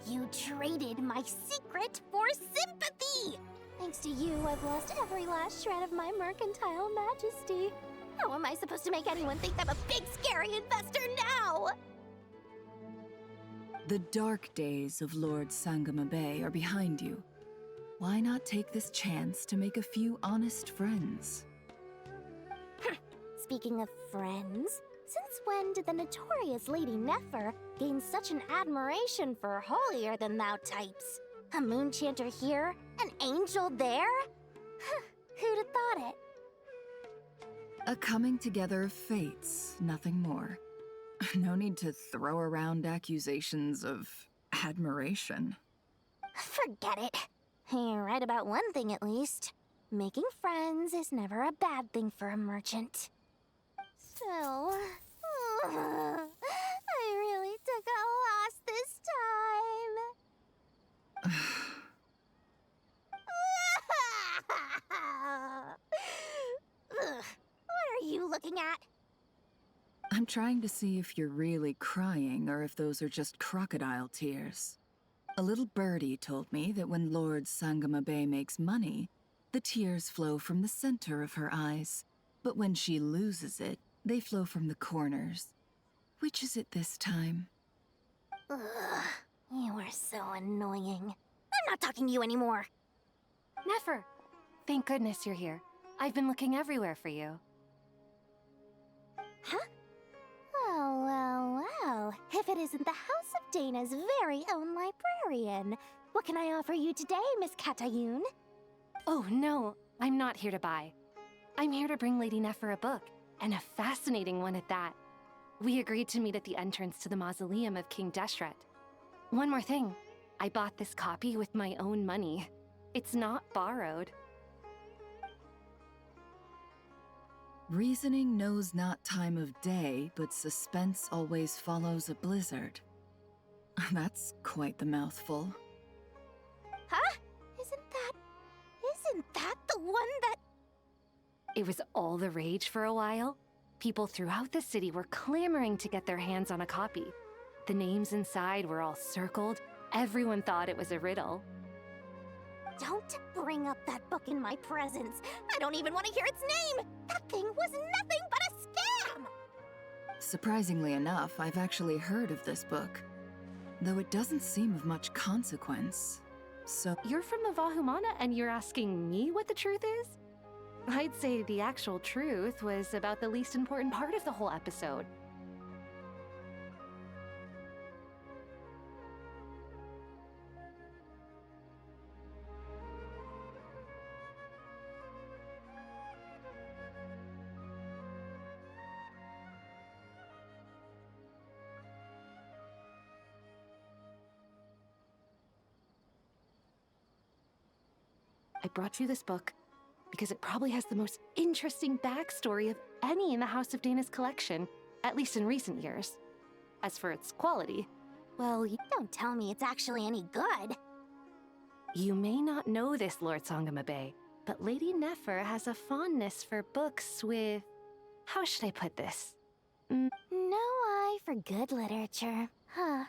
You traded my secret for sympathy! Thanks to you, I've lost every last shred of my mercantile majesty. How am I supposed to make anyone think I'm a big, scary investor now? The dark days of Lord Sangama Bay are behind you. Why not take this chance to make a few honest friends? Speaking of friends, since when did the notorious Lady Nefer gain such an admiration for holier-than-thou types? A moon chanter here, an angel there? Who'd have thought it? A coming together of fates, nothing more. No need to throw around accusations of admiration. Forget it. You're right about one thing at least. Making friends is never a bad thing for a merchant. So, I really took a loss this time. What are you looking at? I'm trying to see if you're really crying or if those are just crocodile tears. A little birdie told me that when Lord Sangama Bay makes money, the tears flow from the center of her eyes. But when she loses it, they flow from the corners. Which is it this time? Ugh, you are so annoying. I'm not talking to you anymore. Nefer! Thank goodness you're here. I've been looking everywhere for you. Huh? Well. If it isn't the House of Dana's very own librarian. What can I offer you today, Miss Katayun? Oh, no. I'm not here to buy. I'm here to bring Lady Nefer a book, and a fascinating one at that. We agreed to meet at the entrance to the mausoleum of King Deshret. One more thing. I bought this copy with my own money. It's not borrowed. Reasoning knows not time of day, but suspense always follows a blizzard. That's quite the mouthful. Huh? Isn't that the one that... It was all the rage for a while. People throughout the city were clamoring to get their hands on a copy. The names inside were all circled. Everyone thought it was a riddle. Don't bring up that book in my presence. I don't even want to hear its name. That thing was nothing but a scam. Surprisingly enough, I've actually heard of this book. Though it doesn't seem of much consequence. So... You're from the Vahumana and you're asking me what the truth is? I'd say the actual truth was about the least important part of the whole episode. I brought you this book because it probably has the most interesting backstory of any in the House of Dana's collection, at least in recent years. As for its quality, well, Don't tell me it's actually any good. you may not know this, Lord Sangamabe, but Lady Nefer has a fondness for books with... How should I put this? No eye for good literature, huh?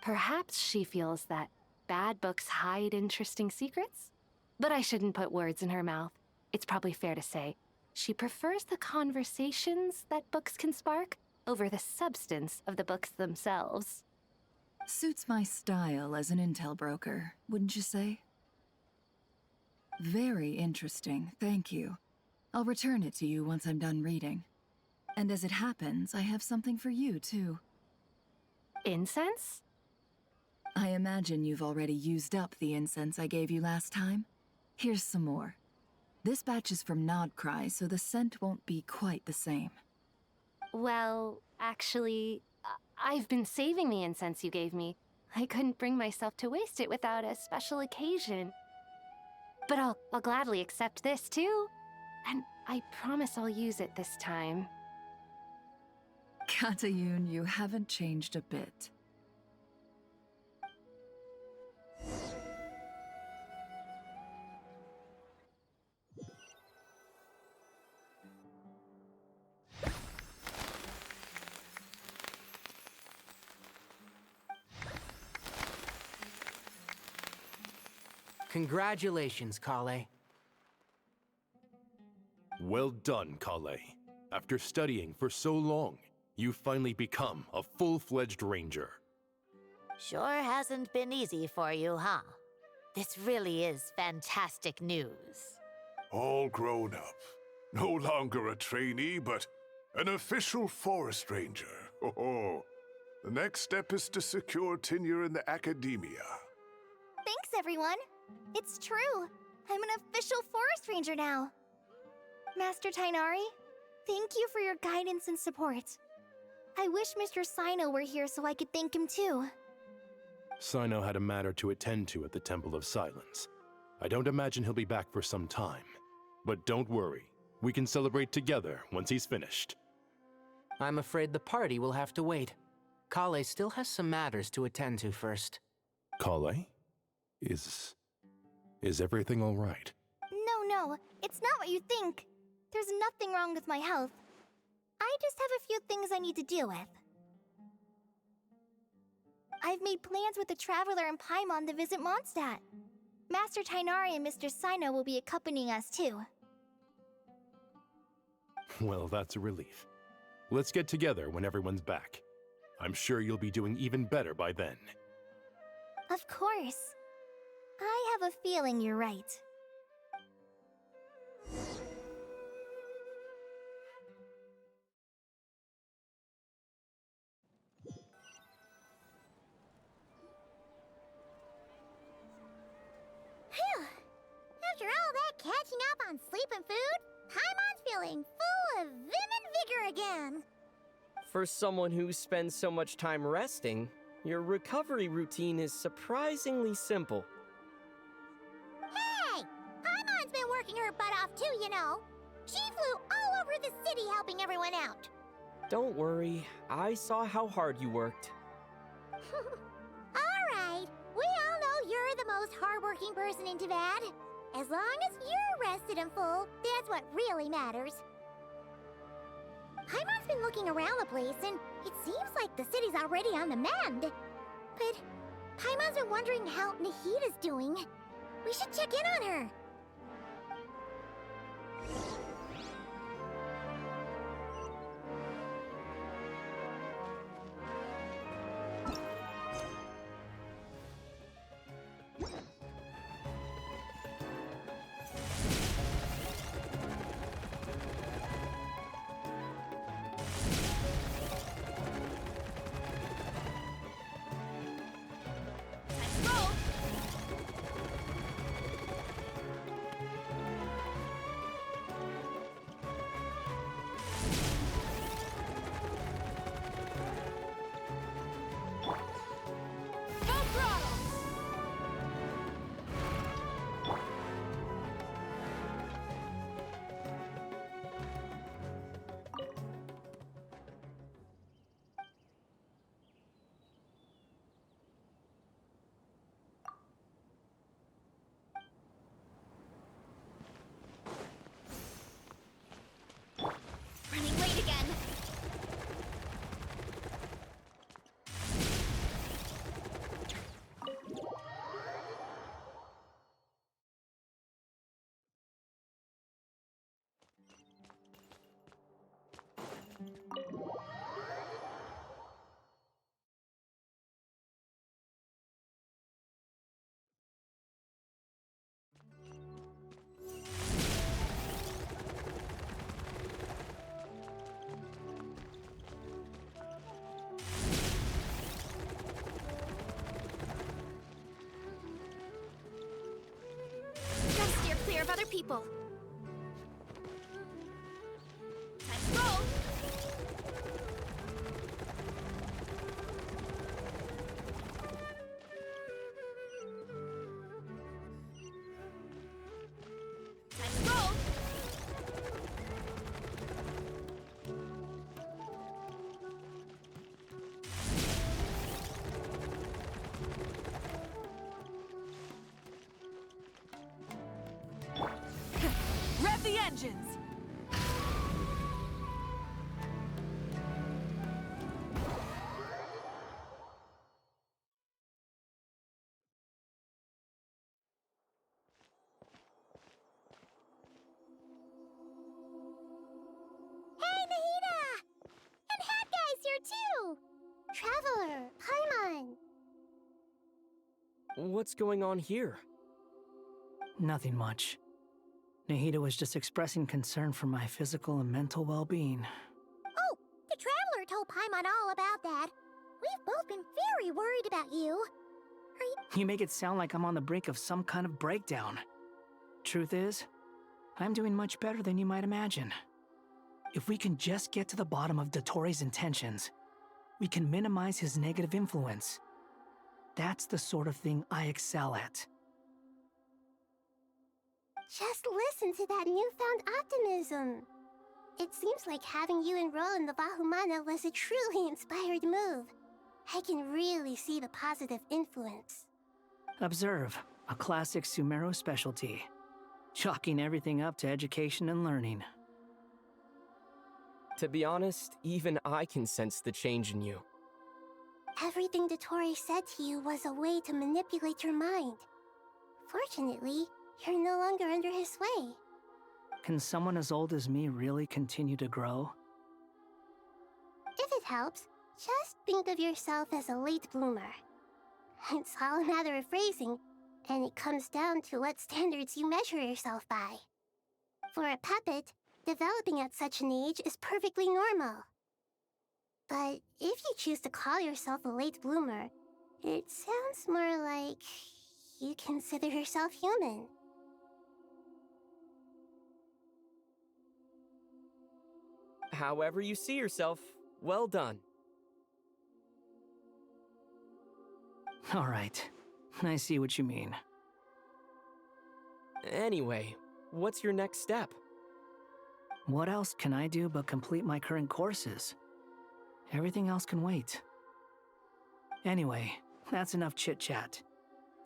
Perhaps she feels that bad books hide interesting secrets? But I shouldn't put words in her mouth. It's probably fair to say she prefers the conversations that books can spark over the substance of the books themselves. Suits my style as an intel broker, wouldn't you say? Very interesting, thank you. I'll return it to you once I'm done reading. And as it happens, I have something for you, too. Incense? I imagine you've already used up the incense I gave you last time. Here's some more. This batch is from Nodcry, so the scent won't be quite the same. Well, actually, I've been saving the incense you gave me. I couldn't bring myself to waste it without a special occasion. But I'll gladly accept this, too. And I promise I'll use it this time. Katayun, you haven't changed a bit. Congratulations, Kale. Well done, Kale. After studying for so long, you've finally become a full-fledged ranger. Sure hasn't been easy for you, huh? This really is fantastic news. All grown up. No longer a trainee, but an official forest ranger. Oh, the next step is to secure tenure in the academia. Thanks, everyone. It's true. I'm an official forest ranger now. Master Tainari, thank you for your guidance and support. I wish Mr. Sino were here so I could thank him too. Sino had a matter to attend to at the Temple of Silence. I don't imagine he'll be back for some time. But don't worry, we can celebrate together once he's finished. I'm afraid the party will have to wait. Kale still has some matters to attend to first. Kale? Is everything all right? No, it's not what you think. There's nothing wrong with my health. I just have a few things I need to deal with. I've made plans with the Traveler and Paimon to visit Mondstadt. Master Tainari and Mr. Sino will be accompanying us too. Well, that's a relief. Let's get together when everyone's back. I'm sure you'll be doing even better by then. Of course. I have a feeling you're right. Phew! After all that catching up on sleep and food, Paimon's feeling full of vim and vigor again. For someone who spends so much time resting, your recovery routine is surprisingly simple. Hey! Paimon's been working her butt off too, you know. She flew all over the city helping everyone out. Don't worry, I saw how hard you worked. Alright, we all know you're the most hardworking person in Tavad. As long as you're rested and full, that's what really matters. Paimon's been looking around the place, and it seems like the city's already on the mend. But Paimon's been wondering how Nahida's doing. We should check in on her. people. Time to go! Time to go! Rev the engines! Hey, Nahida! And Hat Guy's here too! Traveler, Paimon! What's going on here? Nothing much. Nahida was just expressing concern for my physical and mental well-being. Oh, the Traveler told Paimon all about that. We've both been very worried about you. You make it sound like I'm on the brink of some kind of breakdown. Truth is, I'm doing much better than you might imagine. If we can just get to the bottom of Dottoro's intentions, we can minimize his negative influence. That's the sort of thing I excel at. Just listen to that newfound optimism. It seems like having you enroll in the Bahumana was a truly inspired move. I can really see the positive influence. Observe, a classic Sumero specialty. Chalking everything up to education and learning. To be honest, even I can sense the change in you. Everything Dottori said to you was a way to manipulate your mind. Fortunately, you're no longer under his sway. Can someone as old as me really continue to grow? If it helps, just think of yourself as a late bloomer. It's all a matter of phrasing, and it comes down to what standards you measure yourself by. For a puppet, developing at such an age is perfectly normal. But if you choose to call yourself a late bloomer, it sounds more like you consider yourself human. However you see yourself, well done. All right, I see what you mean. Anyway, what's your next step? What else can I do but complete my current courses? Everything else can wait. Anyway, that's enough chit-chat.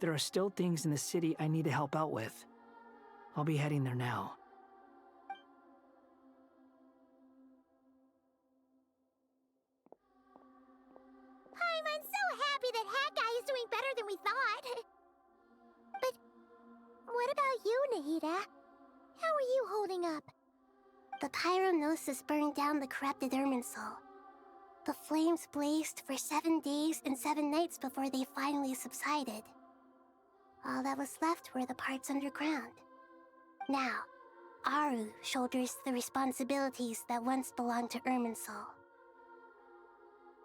There are still things in the city I need to help out with. I'll be heading there now. I'm so happy that Hat Guy is doing better than we thought. But what about you, Nahida? How are you holding up? The pyronosis burned down the corrupted Irminsul. The flames blazed for 7 days and 7 nights before they finally subsided. All that was left were the parts underground. Now, Aru shoulders the responsibilities that once belonged to Irminsul.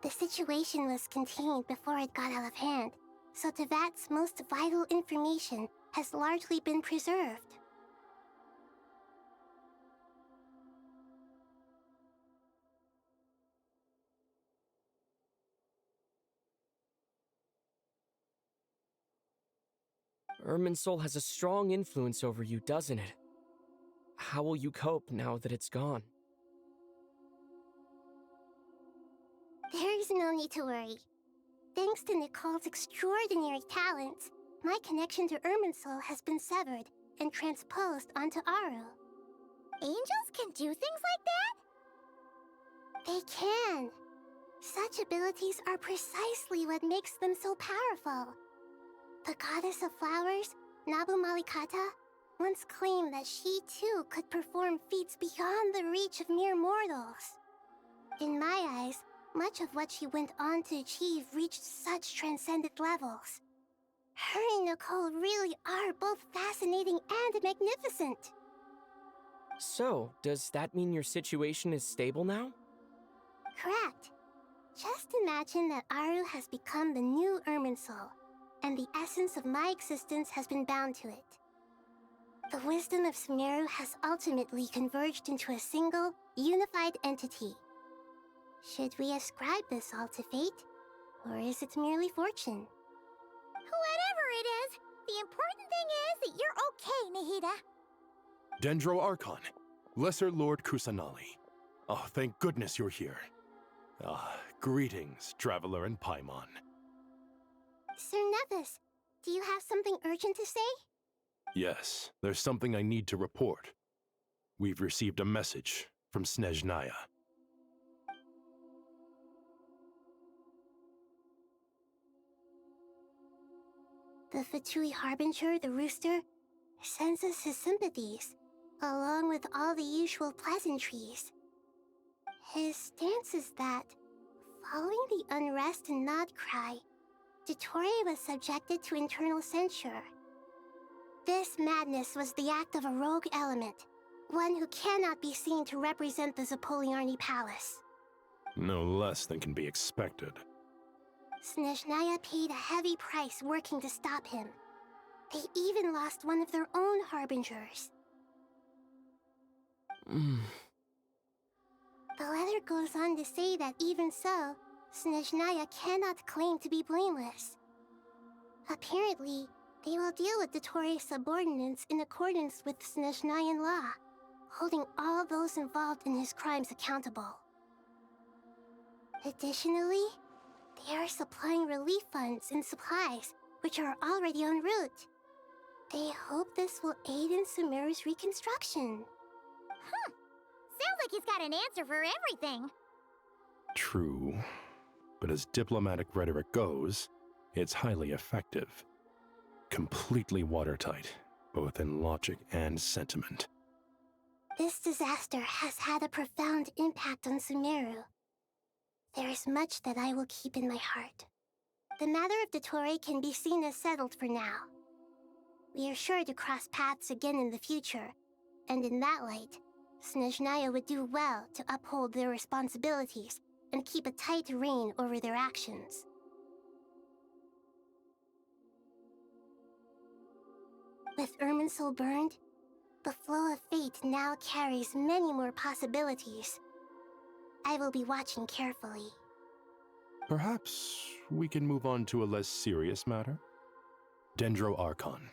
The situation was contained before it got out of hand, so Tevat's most vital information has largely been preserved. Irminsul has a strong influence over you, doesn't it? How will you cope now that it's gone? There is no need to worry. Thanks to Nicole's extraordinary talents, my connection to Irminsul has been severed and transposed onto Aru. Angels can do things like that? They can. Such abilities are precisely what makes them so powerful. The goddess of flowers, Nabu Malikata, once claimed that she too could perform feats beyond the reach of mere mortals. In my eyes, much of what she went on to achieve reached such transcendent levels. Her and Nicole really are both fascinating and magnificent. So, does that mean your situation is stable now? Correct. Just imagine that Aru has become the new Irminsul, and the essence of my existence has been bound to it. The wisdom of Sumero has ultimately converged into a single, unified entity. Should we ascribe this all to fate, or is it merely fortune? Whatever it is, the important thing is that you're okay, Nahida. Dendro Archon, Lesser Lord Kusanali. Oh, thank goodness you're here. Greetings, Traveler and Paimon. Sir Nevis, do you have something urgent to say? Yes, there's something I need to report. We've received a message from Snezhnaya. The Fatui Harbinger, the Rooster, sends us his sympathies, along with all the usual pleasantries. His stance is that, following the unrest and Nod Cry, Dottore was subjected to internal censure. This madness was the act of a rogue element, one who cannot be seen to represent the Zapoliarni Palace. No less than can be expected. Snezhnaya paid a heavy price working to stop him. They even lost one of their own Harbingers. The letter goes on to say that even so, Snezhnaya cannot claim to be blameless. Apparently, they will deal with Dottore's subordinates in accordance with Snezhnayan law, holding all those involved in his crimes accountable. Additionally, they are supplying relief funds and supplies, which are already en route. They hope this will aid in Sumeru's reconstruction. Sounds like he's got an answer for everything. True, but as diplomatic rhetoric goes, it's highly effective. Completely watertight, both in logic and sentiment. This disaster has had a profound impact on Sumeru. There is much that I will keep in my heart. The matter of Dottore can be seen as settled for now. We are sure to cross paths again in the future, and in that light, Snezhnaya would do well to uphold their responsibilities and keep a tight rein over their actions. With Irminsul burned, the flow of fate now carries many more possibilities. I will be watching carefully. Perhaps we can move on to a less serious matter? Dendro Archon,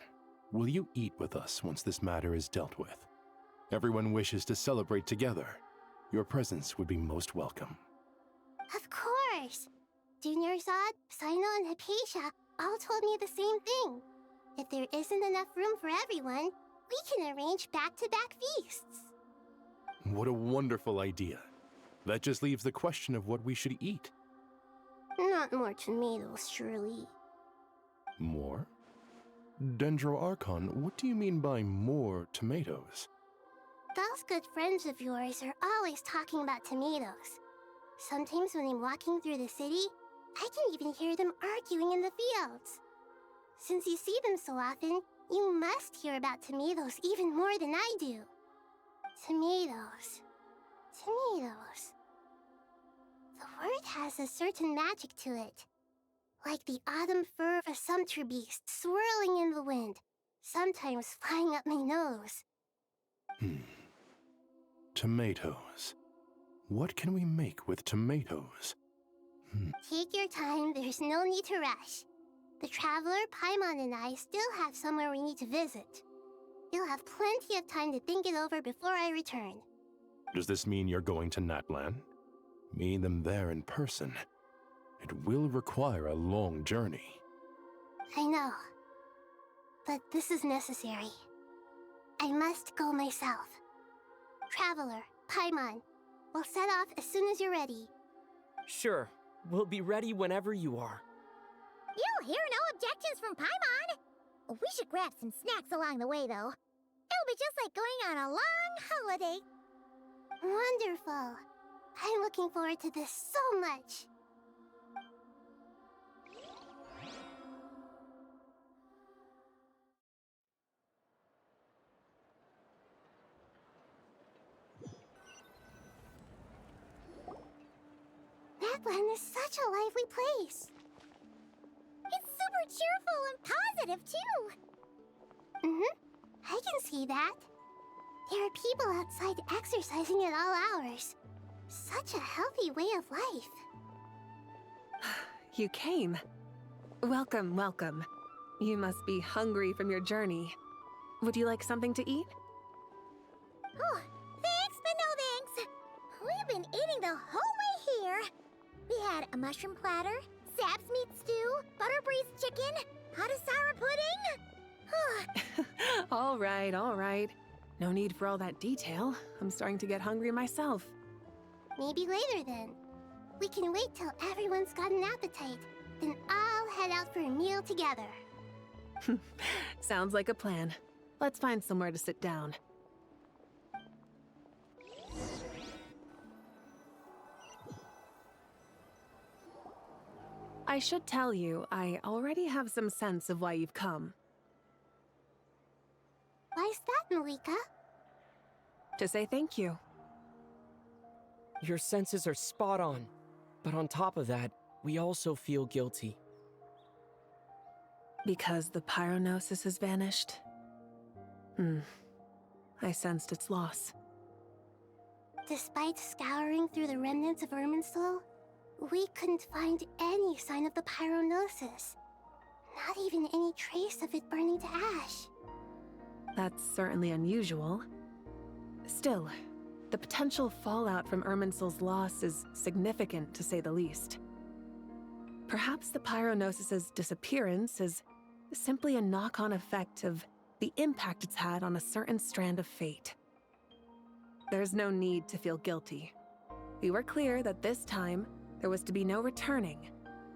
will you eat with us once this matter is dealt with? Everyone wishes to celebrate together. Your presence would be most welcome. Of course! Junior Zod, Sino, and Hypatia all told me the same thing. If there isn't enough room for everyone, we can arrange back-to-back feasts. What a wonderful idea. That just leaves the question of what we should eat. Not more tomatoes, surely. More? Dendro Archon, what do you mean by more tomatoes? Those good friends of yours are always talking about tomatoes. Sometimes when I'm walking through the city, I can even hear them arguing in the fields. Since you see them so often, you must hear about tomatoes even more than I do. Tomatoes. Tomatoes. The word has a certain magic to it. Like the autumn fur of a sumpter beast swirling in the wind, sometimes flying up my nose. Tomatoes. What can we make with tomatoes? Take your time, there's no need to rush. The Traveler, Paimon, and I still have somewhere we need to visit. You'll have plenty of time to think it over before I return. Does this mean you're going to Natlan? Meet them there in person. It will require a long journey. I know. But this is necessary. I must go myself. Traveler, Paimon, we'll set off as soon as you're ready. Sure. We'll be ready whenever you are. You'll hear no objections from Paimon. We should grab some snacks along the way, though. It'll be just like going on a long holiday. Wonderful. I'm looking forward to this so much. Natlan is such a lively place. It's super cheerful and positive, too. I can see that. There are people outside exercising at all hours. Such a healthy way of life. You came. Welcome, welcome. You must be hungry from your journey. Would you like something to eat? Oh, thanks, but no thanks. We've been eating the whole way here. We had a mushroom platter, Sab's meat stew, butter braised chicken, hot sour pudding. All right, all right. No need for all that detail. I'm starting to get hungry myself. Maybe later then. We can wait till everyone's got an appetite. Then I'll head out for a meal together. Sounds like a plan. Let's find somewhere to sit down. I should tell you, I already have some sense of why you've come. Why's that, Malika? To say thank you. Your senses are spot on. But on top of that, we also feel guilty. Because the pyronosis has vanished? I sensed its loss. Despite scouring through the remnants of Irminsul, we couldn't find any sign of the pyronosis. Not even any trace of it burning to ash. That's certainly unusual. Still, the potential fallout from Irminsul's loss is significant, to say the least. Perhaps the pyronosis's disappearance is simply a knock-on effect of the impact it's had on a certain strand of fate. There's no need to feel guilty. We were clear that this time, there was to be no returning,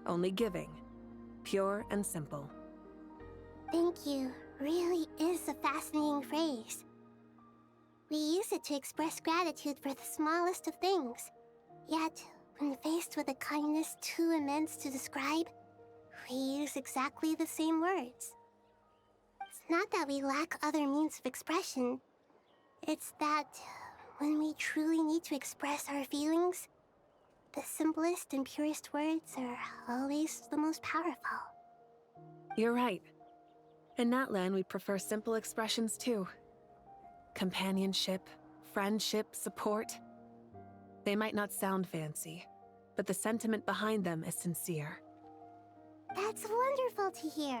only giving. Pure and simple. Thank you really is a fascinating phrase. We use it to express gratitude for the smallest of things. Yet, when faced with a kindness too immense to describe, we use exactly the same words. It's not that we lack other means of expression. It's that when we truly need to express our feelings, the simplest and purest words are always the most powerful. You're right. In Natlan, we prefer simple expressions too. Companionship, friendship, support. They might not sound fancy, but the sentiment behind them is sincere. That's wonderful to hear.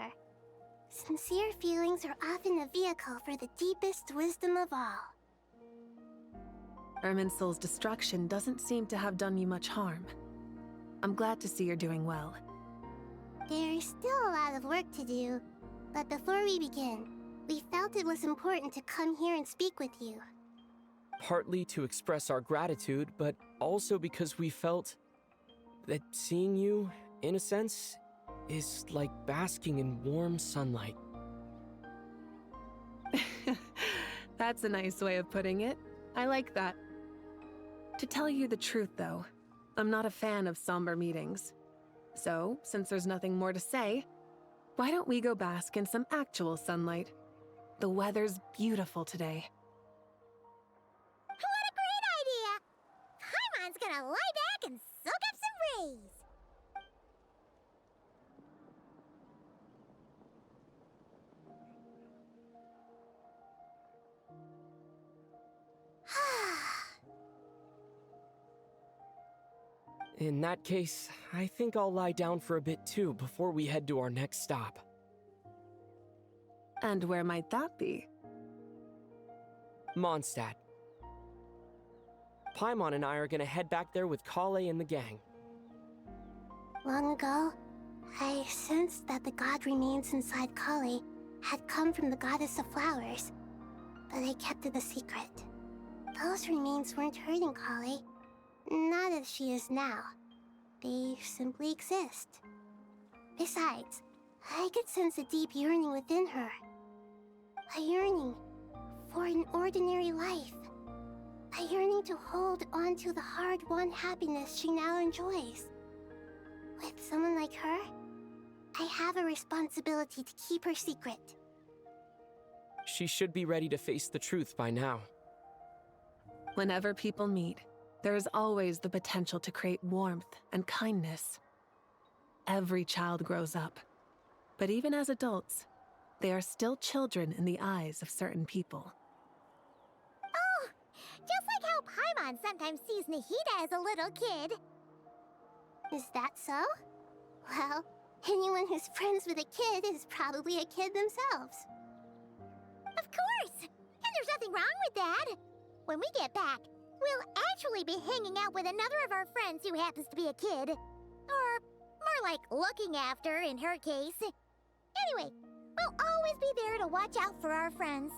Sincere feelings are often a vehicle for the deepest wisdom of all. Irminsul's destruction doesn't seem to have done you much harm. I'm glad to see you're doing well. There's still a lot of work to do, but before we begin, we felt it was important to come here and speak with you. Partly to express our gratitude, but also because we felt that seeing you, in a sense, is like basking in warm sunlight. That's a nice way of putting it. I like that. To tell you the truth, though, I'm not a fan of somber meetings. So, since there's nothing more to say, why don't we go bask in some actual sunlight? The weather's beautiful today. What a great idea! Paimon's gonna lie back and soak up some rays. In that case, I think I'll lie down for a bit too before we head to our next stop. And where might that be? Mondstadt. Paimon and I are gonna head back there with Kale and the gang. Long ago, I sensed that the god remains inside Kale had come from the goddess of flowers, but I kept it a secret. Those remains weren't hurting Kale, not as she is now. They simply exist. Besides, I could sense a deep yearning within her. A yearning for an ordinary life. A yearning to hold on to the hard-won happiness she now enjoys. With someone like her, I have a responsibility to keep her secret. She should be ready to face the truth by now. Whenever people meet, there is always the potential to create warmth and kindness. Every child grows up, but even as adults, they are still children in the eyes of certain people. Oh, just like how Paimon sometimes sees Nahida as a little kid. Is that so? Well, anyone who's friends with a kid is probably a kid themselves. Of course! And there's nothing wrong with that. When we get back, we'll actually be hanging out with another of our friends who happens to be a kid. Or more like looking after, in her case. Anyway, we'll always be there to watch out for our friends.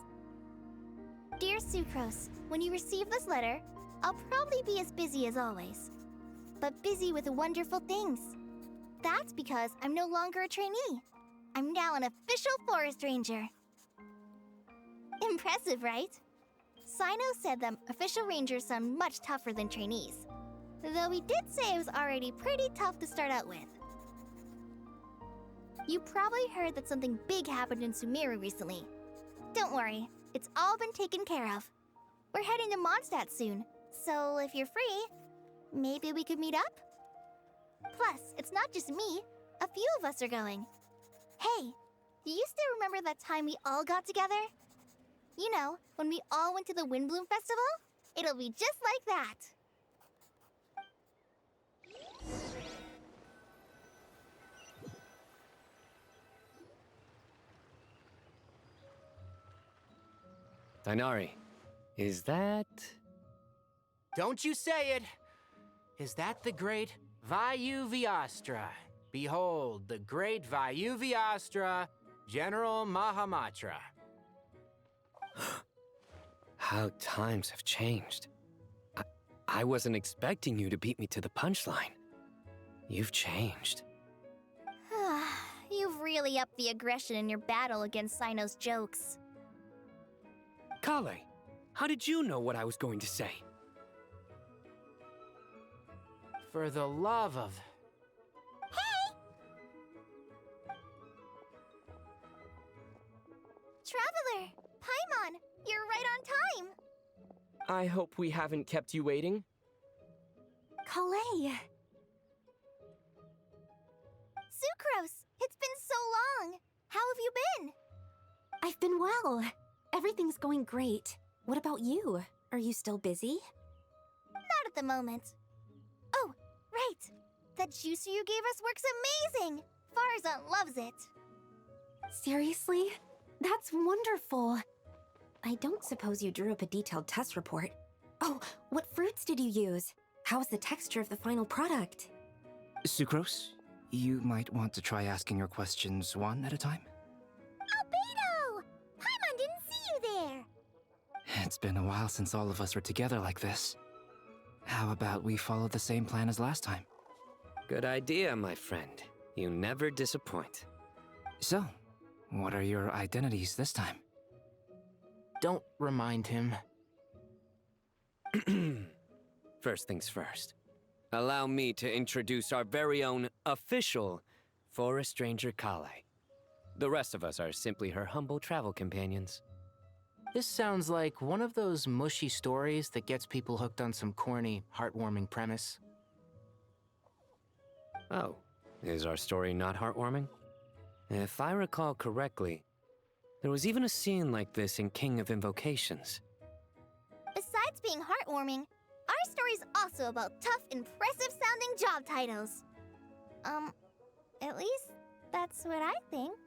Dear Sucrose, when you receive this letter, I'll probably be as busy as always. But busy with wonderful things. That's because I'm no longer a trainee. I'm now an official forest ranger. Impressive, right? Sino said that official rangers sound much tougher than trainees. Though he did say it was already pretty tough to start out with. You probably heard that something big happened in Sumero recently. Don't worry, it's all been taken care of. We're heading to Mondstadt soon, so if you're free, maybe we could meet up? Plus, it's not just me. A few of us are going. Hey, do you still remember that time we all got together? You know, when we all went to the Windbloom Festival? It'll be just like that. Dainari, is that... Don't you say it! Is that the great Vayu Vyastra? Behold, the great Vayu Vyastra, General Mahamatra. How times have changed. I wasn't expecting you to beat me to the punchline. You've changed. You've really upped the aggression in your battle against Sino's jokes. Kale, how did you know what I was going to say? For the love of... Hey! Traveler! Paimon! You're right on time! I hope we haven't kept you waiting. Kalei! Sucrose! It's been so long! How have you been? I've been well. Everything's going great. What about you? Are you still busy? Not at the moment. Oh, right! That juicer you gave us works amazing! Farzan loves it. Seriously? That's wonderful. I don't suppose you drew up a detailed test report. Oh, what fruits did you use? How was the texture of the final product? Sucrose, you might want to try asking your questions one at a time. Albedo! Paimon didn't see you there! It's been a while since all of us were together like this. How about we follow the same plan as last time? Good idea, my friend. You never disappoint. So, what are your identities this time? Don't remind him. First things first. Allow me to introduce our very own official Forest Ranger Kale. The rest of us are simply her humble travel companions. This sounds like one of those mushy stories that gets people hooked on some corny, heartwarming premise. Oh, is our story not heartwarming? If I recall correctly, there was even a scene like this in King of Invocations. Besides being heartwarming, our story's also about tough, impressive-sounding job titles. At least that's what I think.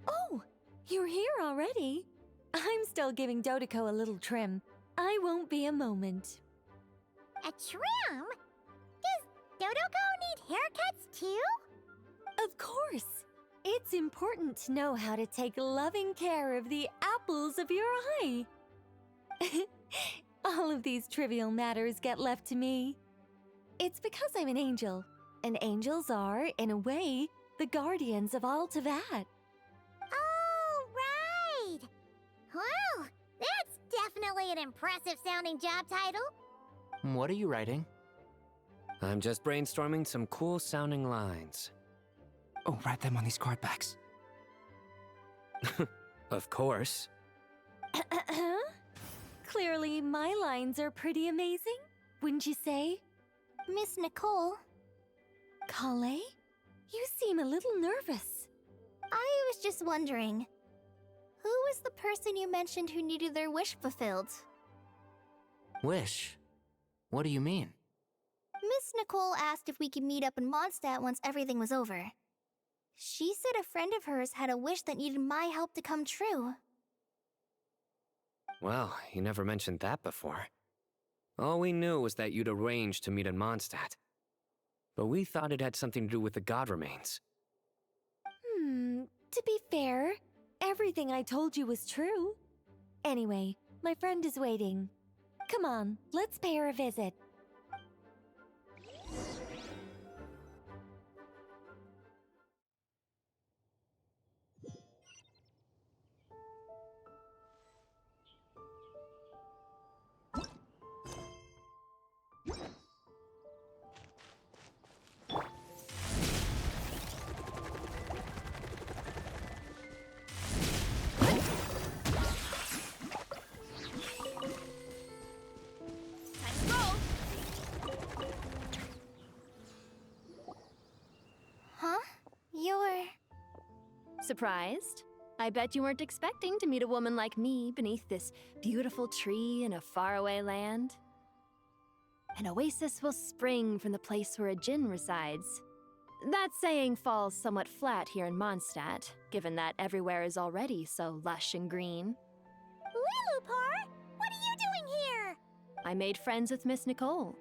Oh, you're here already? I'm still giving Dodeko a little trim. I won't be a moment. A trim? Does Dodoko need haircuts too? Of course. It's important to know how to take loving care of the apples of your eye. All of these trivial matters get left to me. It's because I'm an angel, and angels are, in a way, the guardians of all Teyvat. Oh, right! Well, that's definitely an impressive-sounding job title. What are you writing? I'm just brainstorming some cool-sounding lines. Oh, write them on these card backs. Of course. Clearly, my lines are pretty amazing, wouldn't you say? Miss Nicole? Kale? You seem a little nervous. I was just wondering, who was the person you mentioned who needed their wish fulfilled? Wish? What do you mean? Miss Nicole asked if we could meet up in Mondstadt once everything was over. She said a friend of hers had a wish that needed my help to come true. Well, you never mentioned that before. All we knew was that you'd arranged to meet in Mondstadt. But we thought it had something to do with the god remains. To be fair, everything I told you was true. Anyway, my friend is waiting. Come on, let's pay her a visit. Huh? You're... Surprised? I bet you weren't expecting to meet a woman like me beneath this beautiful tree in a faraway land. An oasis will spring from the place where a djinn resides. That saying falls somewhat flat here in Mondstadt, given that everywhere is already so lush and green. Lilupar, what are you doing here? I made friends with Miss Nicole.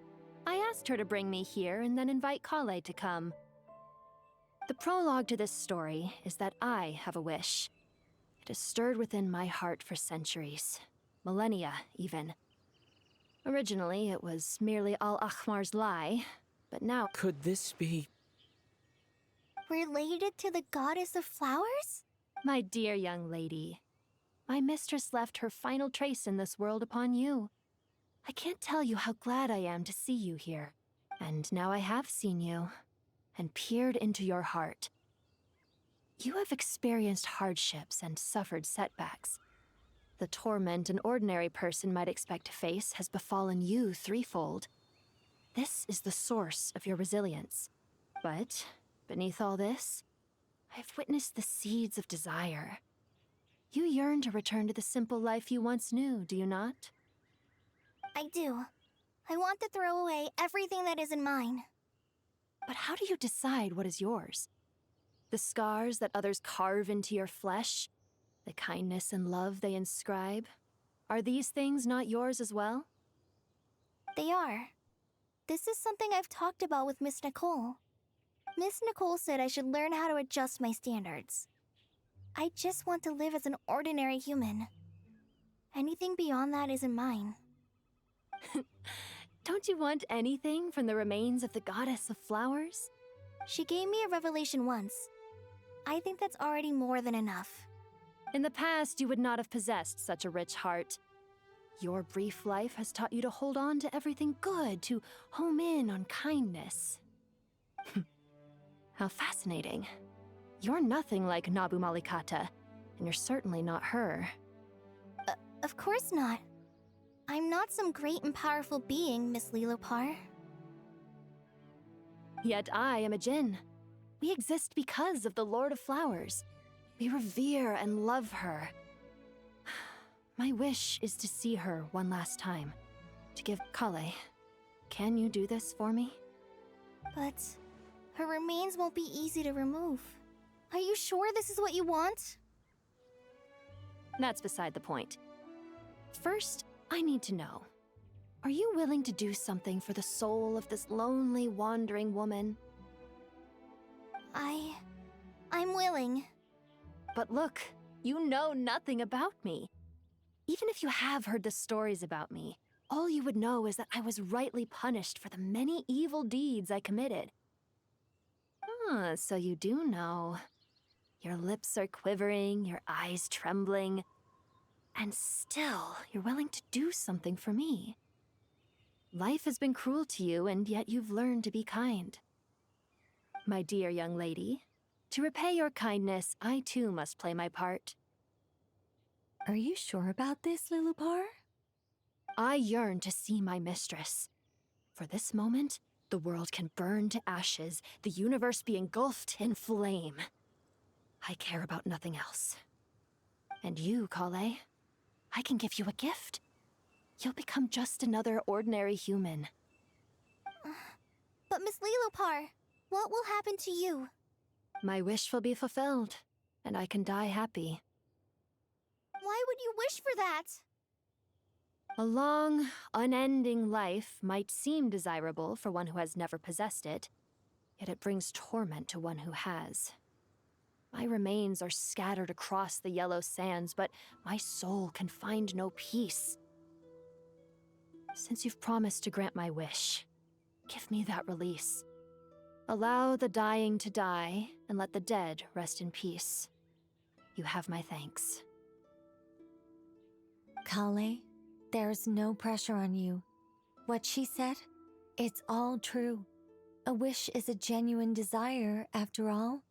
I asked her to bring me here and then invite Kale to come. The prologue to this story is that I have a wish. It has stirred within my heart for centuries, millennia even. Originally, it was merely Al-Ahmar's lie, but now... Could this be... related to the goddess of flowers? My dear young lady, my mistress left her final trace in this world upon you. I can't tell you how glad I am to see you here. And now I have seen you, and peered into your heart. You have experienced hardships and suffered setbacks. The torment an ordinary person might expect to face has befallen you threefold. This is the source of your resilience. But beneath all this, I've witnessed the seeds of desire. You yearn to return to the simple life you once knew, do you not? I do. I want to throw away everything that isn't mine. But how do you decide what is yours? The scars that others carve into your flesh? The kindness and love they inscribe? Are these things not yours as well? They are. This is something I've talked about with Miss Nicole. Miss Nicole said I should learn how to adjust my standards. I just want to live as an ordinary human. Anything beyond that isn't mine. Don't you want anything from the remains of the goddess of flowers? She gave me a revelation once. I think that's already more than enough. In the past, you would not have possessed such a rich heart. Your brief life has taught you to hold on to everything good, to home in on kindness. How fascinating. You're nothing like Nabu Malikata, and you're certainly not her. Of course not. I'm not some great and powerful being, Miss Lilopar. Yet I am a djinn. We exist because of the Lord of Flowers. We revere and love her. My wish is to see her one last time. To give Kale. Can you do this for me? But her remains won't be easy to remove. Are you sure this is what you want? That's beside the point. First, I need to know. Are you willing to do something for the soul of this lonely, wandering woman? I'm willing. But look, you know nothing about me. Even if you have heard the stories about me, all you would know is that I was rightly punished for the many evil deeds I committed. Ah, so you do know. Your lips are quivering, your eyes trembling, and still you're willing to do something for me. Life has been cruel to you, and yet you've learned to be kind. My dear young lady, to repay your kindness, I too must play my part. Are you sure about this, Lilupar? I yearn to see my mistress. For this moment, the world can burn to ashes, the universe be engulfed in flame. I care about nothing else. And you, Kale, I can give you a gift. You'll become just another ordinary human. But Miss Lilopar, what will happen to you? My wish will be fulfilled, and I can die happy. Why would you wish for that? A long, unending life might seem desirable for one who has never possessed it, yet it brings torment to one who has. My remains are scattered across the yellow sands, but my soul can find no peace. Since you've promised to grant my wish, give me that release. Allow the dying to die, and let the dead rest in peace. You have my thanks. Kale, there's no pressure on you. What she said, it's all true. A wish is a genuine desire, after all.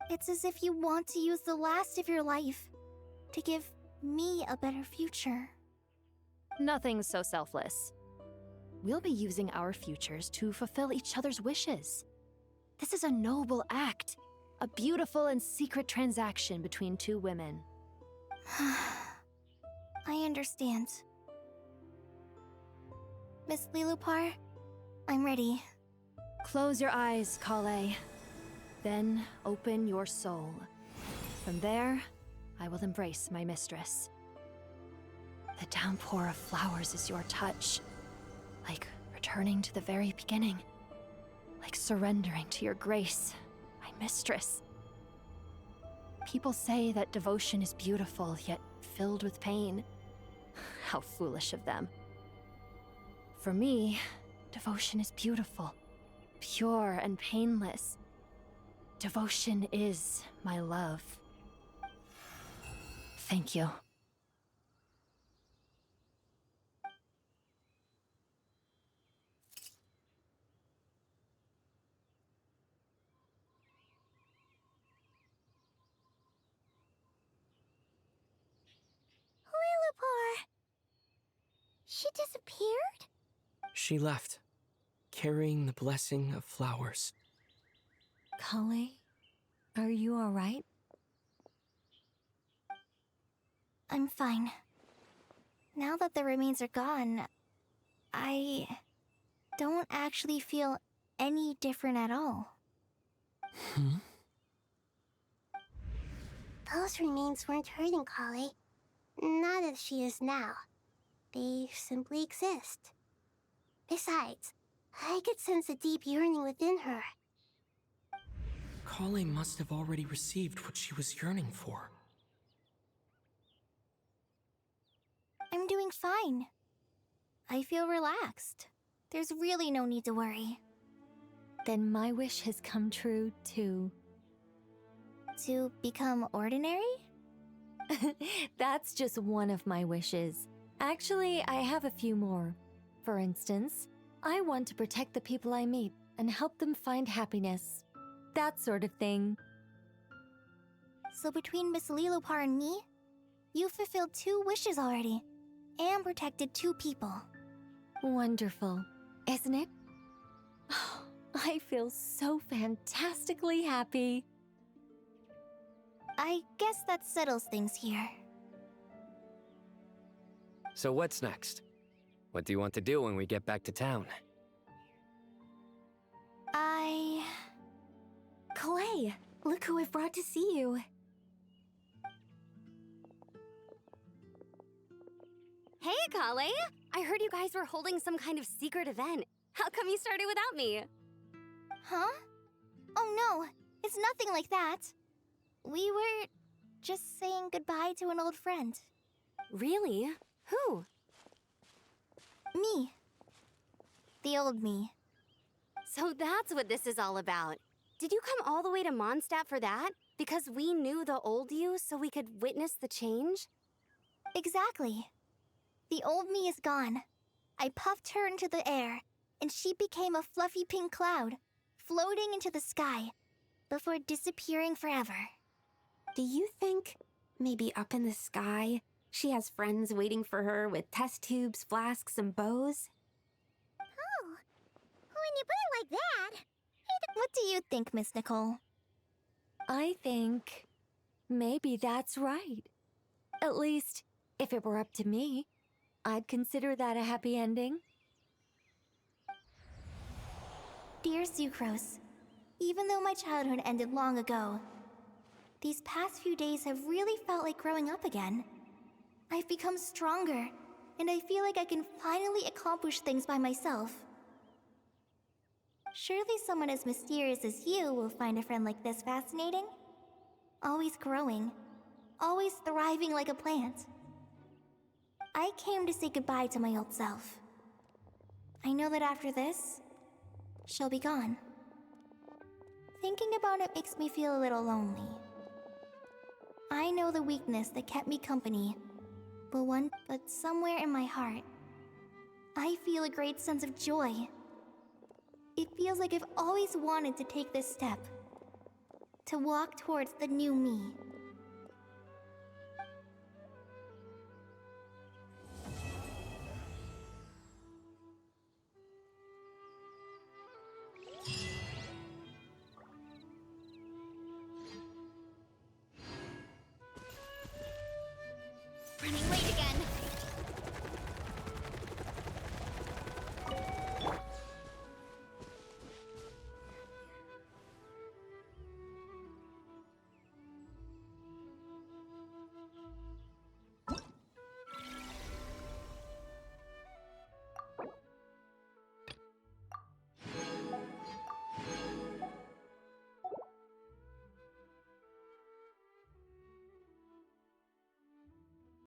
It's as if you want to use the last of your life to give me a better future. Nothing's so selfless. We'll be using our futures to fulfill each other's wishes. This is a noble act, a beautiful and secret transaction between two women. I understand. Miss Lilupar, I'm ready. Close your eyes, Kale. Then open your soul. From there, I will embrace my mistress. The downpour of flowers is your touch, like returning to the very beginning, like surrendering to your grace, my mistress. People say that devotion is beautiful, yet filled with pain. How foolish of them. For me, devotion is beautiful, pure and painless. Devotion is my love. Thank you. Lilupar! She disappeared? She left, carrying the blessing of flowers. Kale, are you alright? I'm fine. Now that the remains are gone, I don't actually feel any different at all. Those remains weren't hurting Kale. Not as she is now. They simply exist. Besides, I could sense a deep yearning within her. Kale must have already received what she was yearning for. I'm doing fine. I feel relaxed. There's really no need to worry. Then my wish has come true, too. To become ordinary? That's just one of my wishes. Actually, I have a few more. For instance, I want to protect the people I meet and help them find happiness. That sort of thing. So between Miss Lilopar and me, you fulfilled 2 wishes already, and protected 2 people. Wonderful, isn't it? I feel so fantastically happy. I guess that settles things here. So what's next? What do you want to do when we get back to town? Clay, look who I've brought to see you. Hey, Kale! I heard you guys were holding some kind of secret event. How come you started without me? Huh? Oh no, it's nothing like that. We were just saying goodbye to an old friend. Really? Who? Me. The old me. So that's what this is all about. Did you come all the way to Mondstadt for that? Because we knew the old you so we could witness the change? Exactly. The old me is gone. I puffed her into the air, and she became a fluffy pink cloud, floating into the sky, before disappearing forever. Do you think, maybe up in the sky, She has friends waiting for her with test tubes, flasks, and bows. Oh, when you put it like that... What do you think, Miss Nicole? I think maybe that's right. At least, if it were up to me, I'd consider that a happy ending. Dear Sucrose, even though my childhood ended long ago, these past few days have really felt like growing up again. I've become stronger, and I feel like I can finally accomplish things by myself. Surely someone as mysterious as you will find a friend like this fascinating? Always growing, always thriving like a plant. I came to say goodbye to my old self. I know that after this, she'll be gone. Thinking about it makes me feel a little lonely. I know the weakness that kept me company, but somewhere in my heart, I feel a great sense of joy. It feels like I've always wanted to take this step, to walk towards the new me.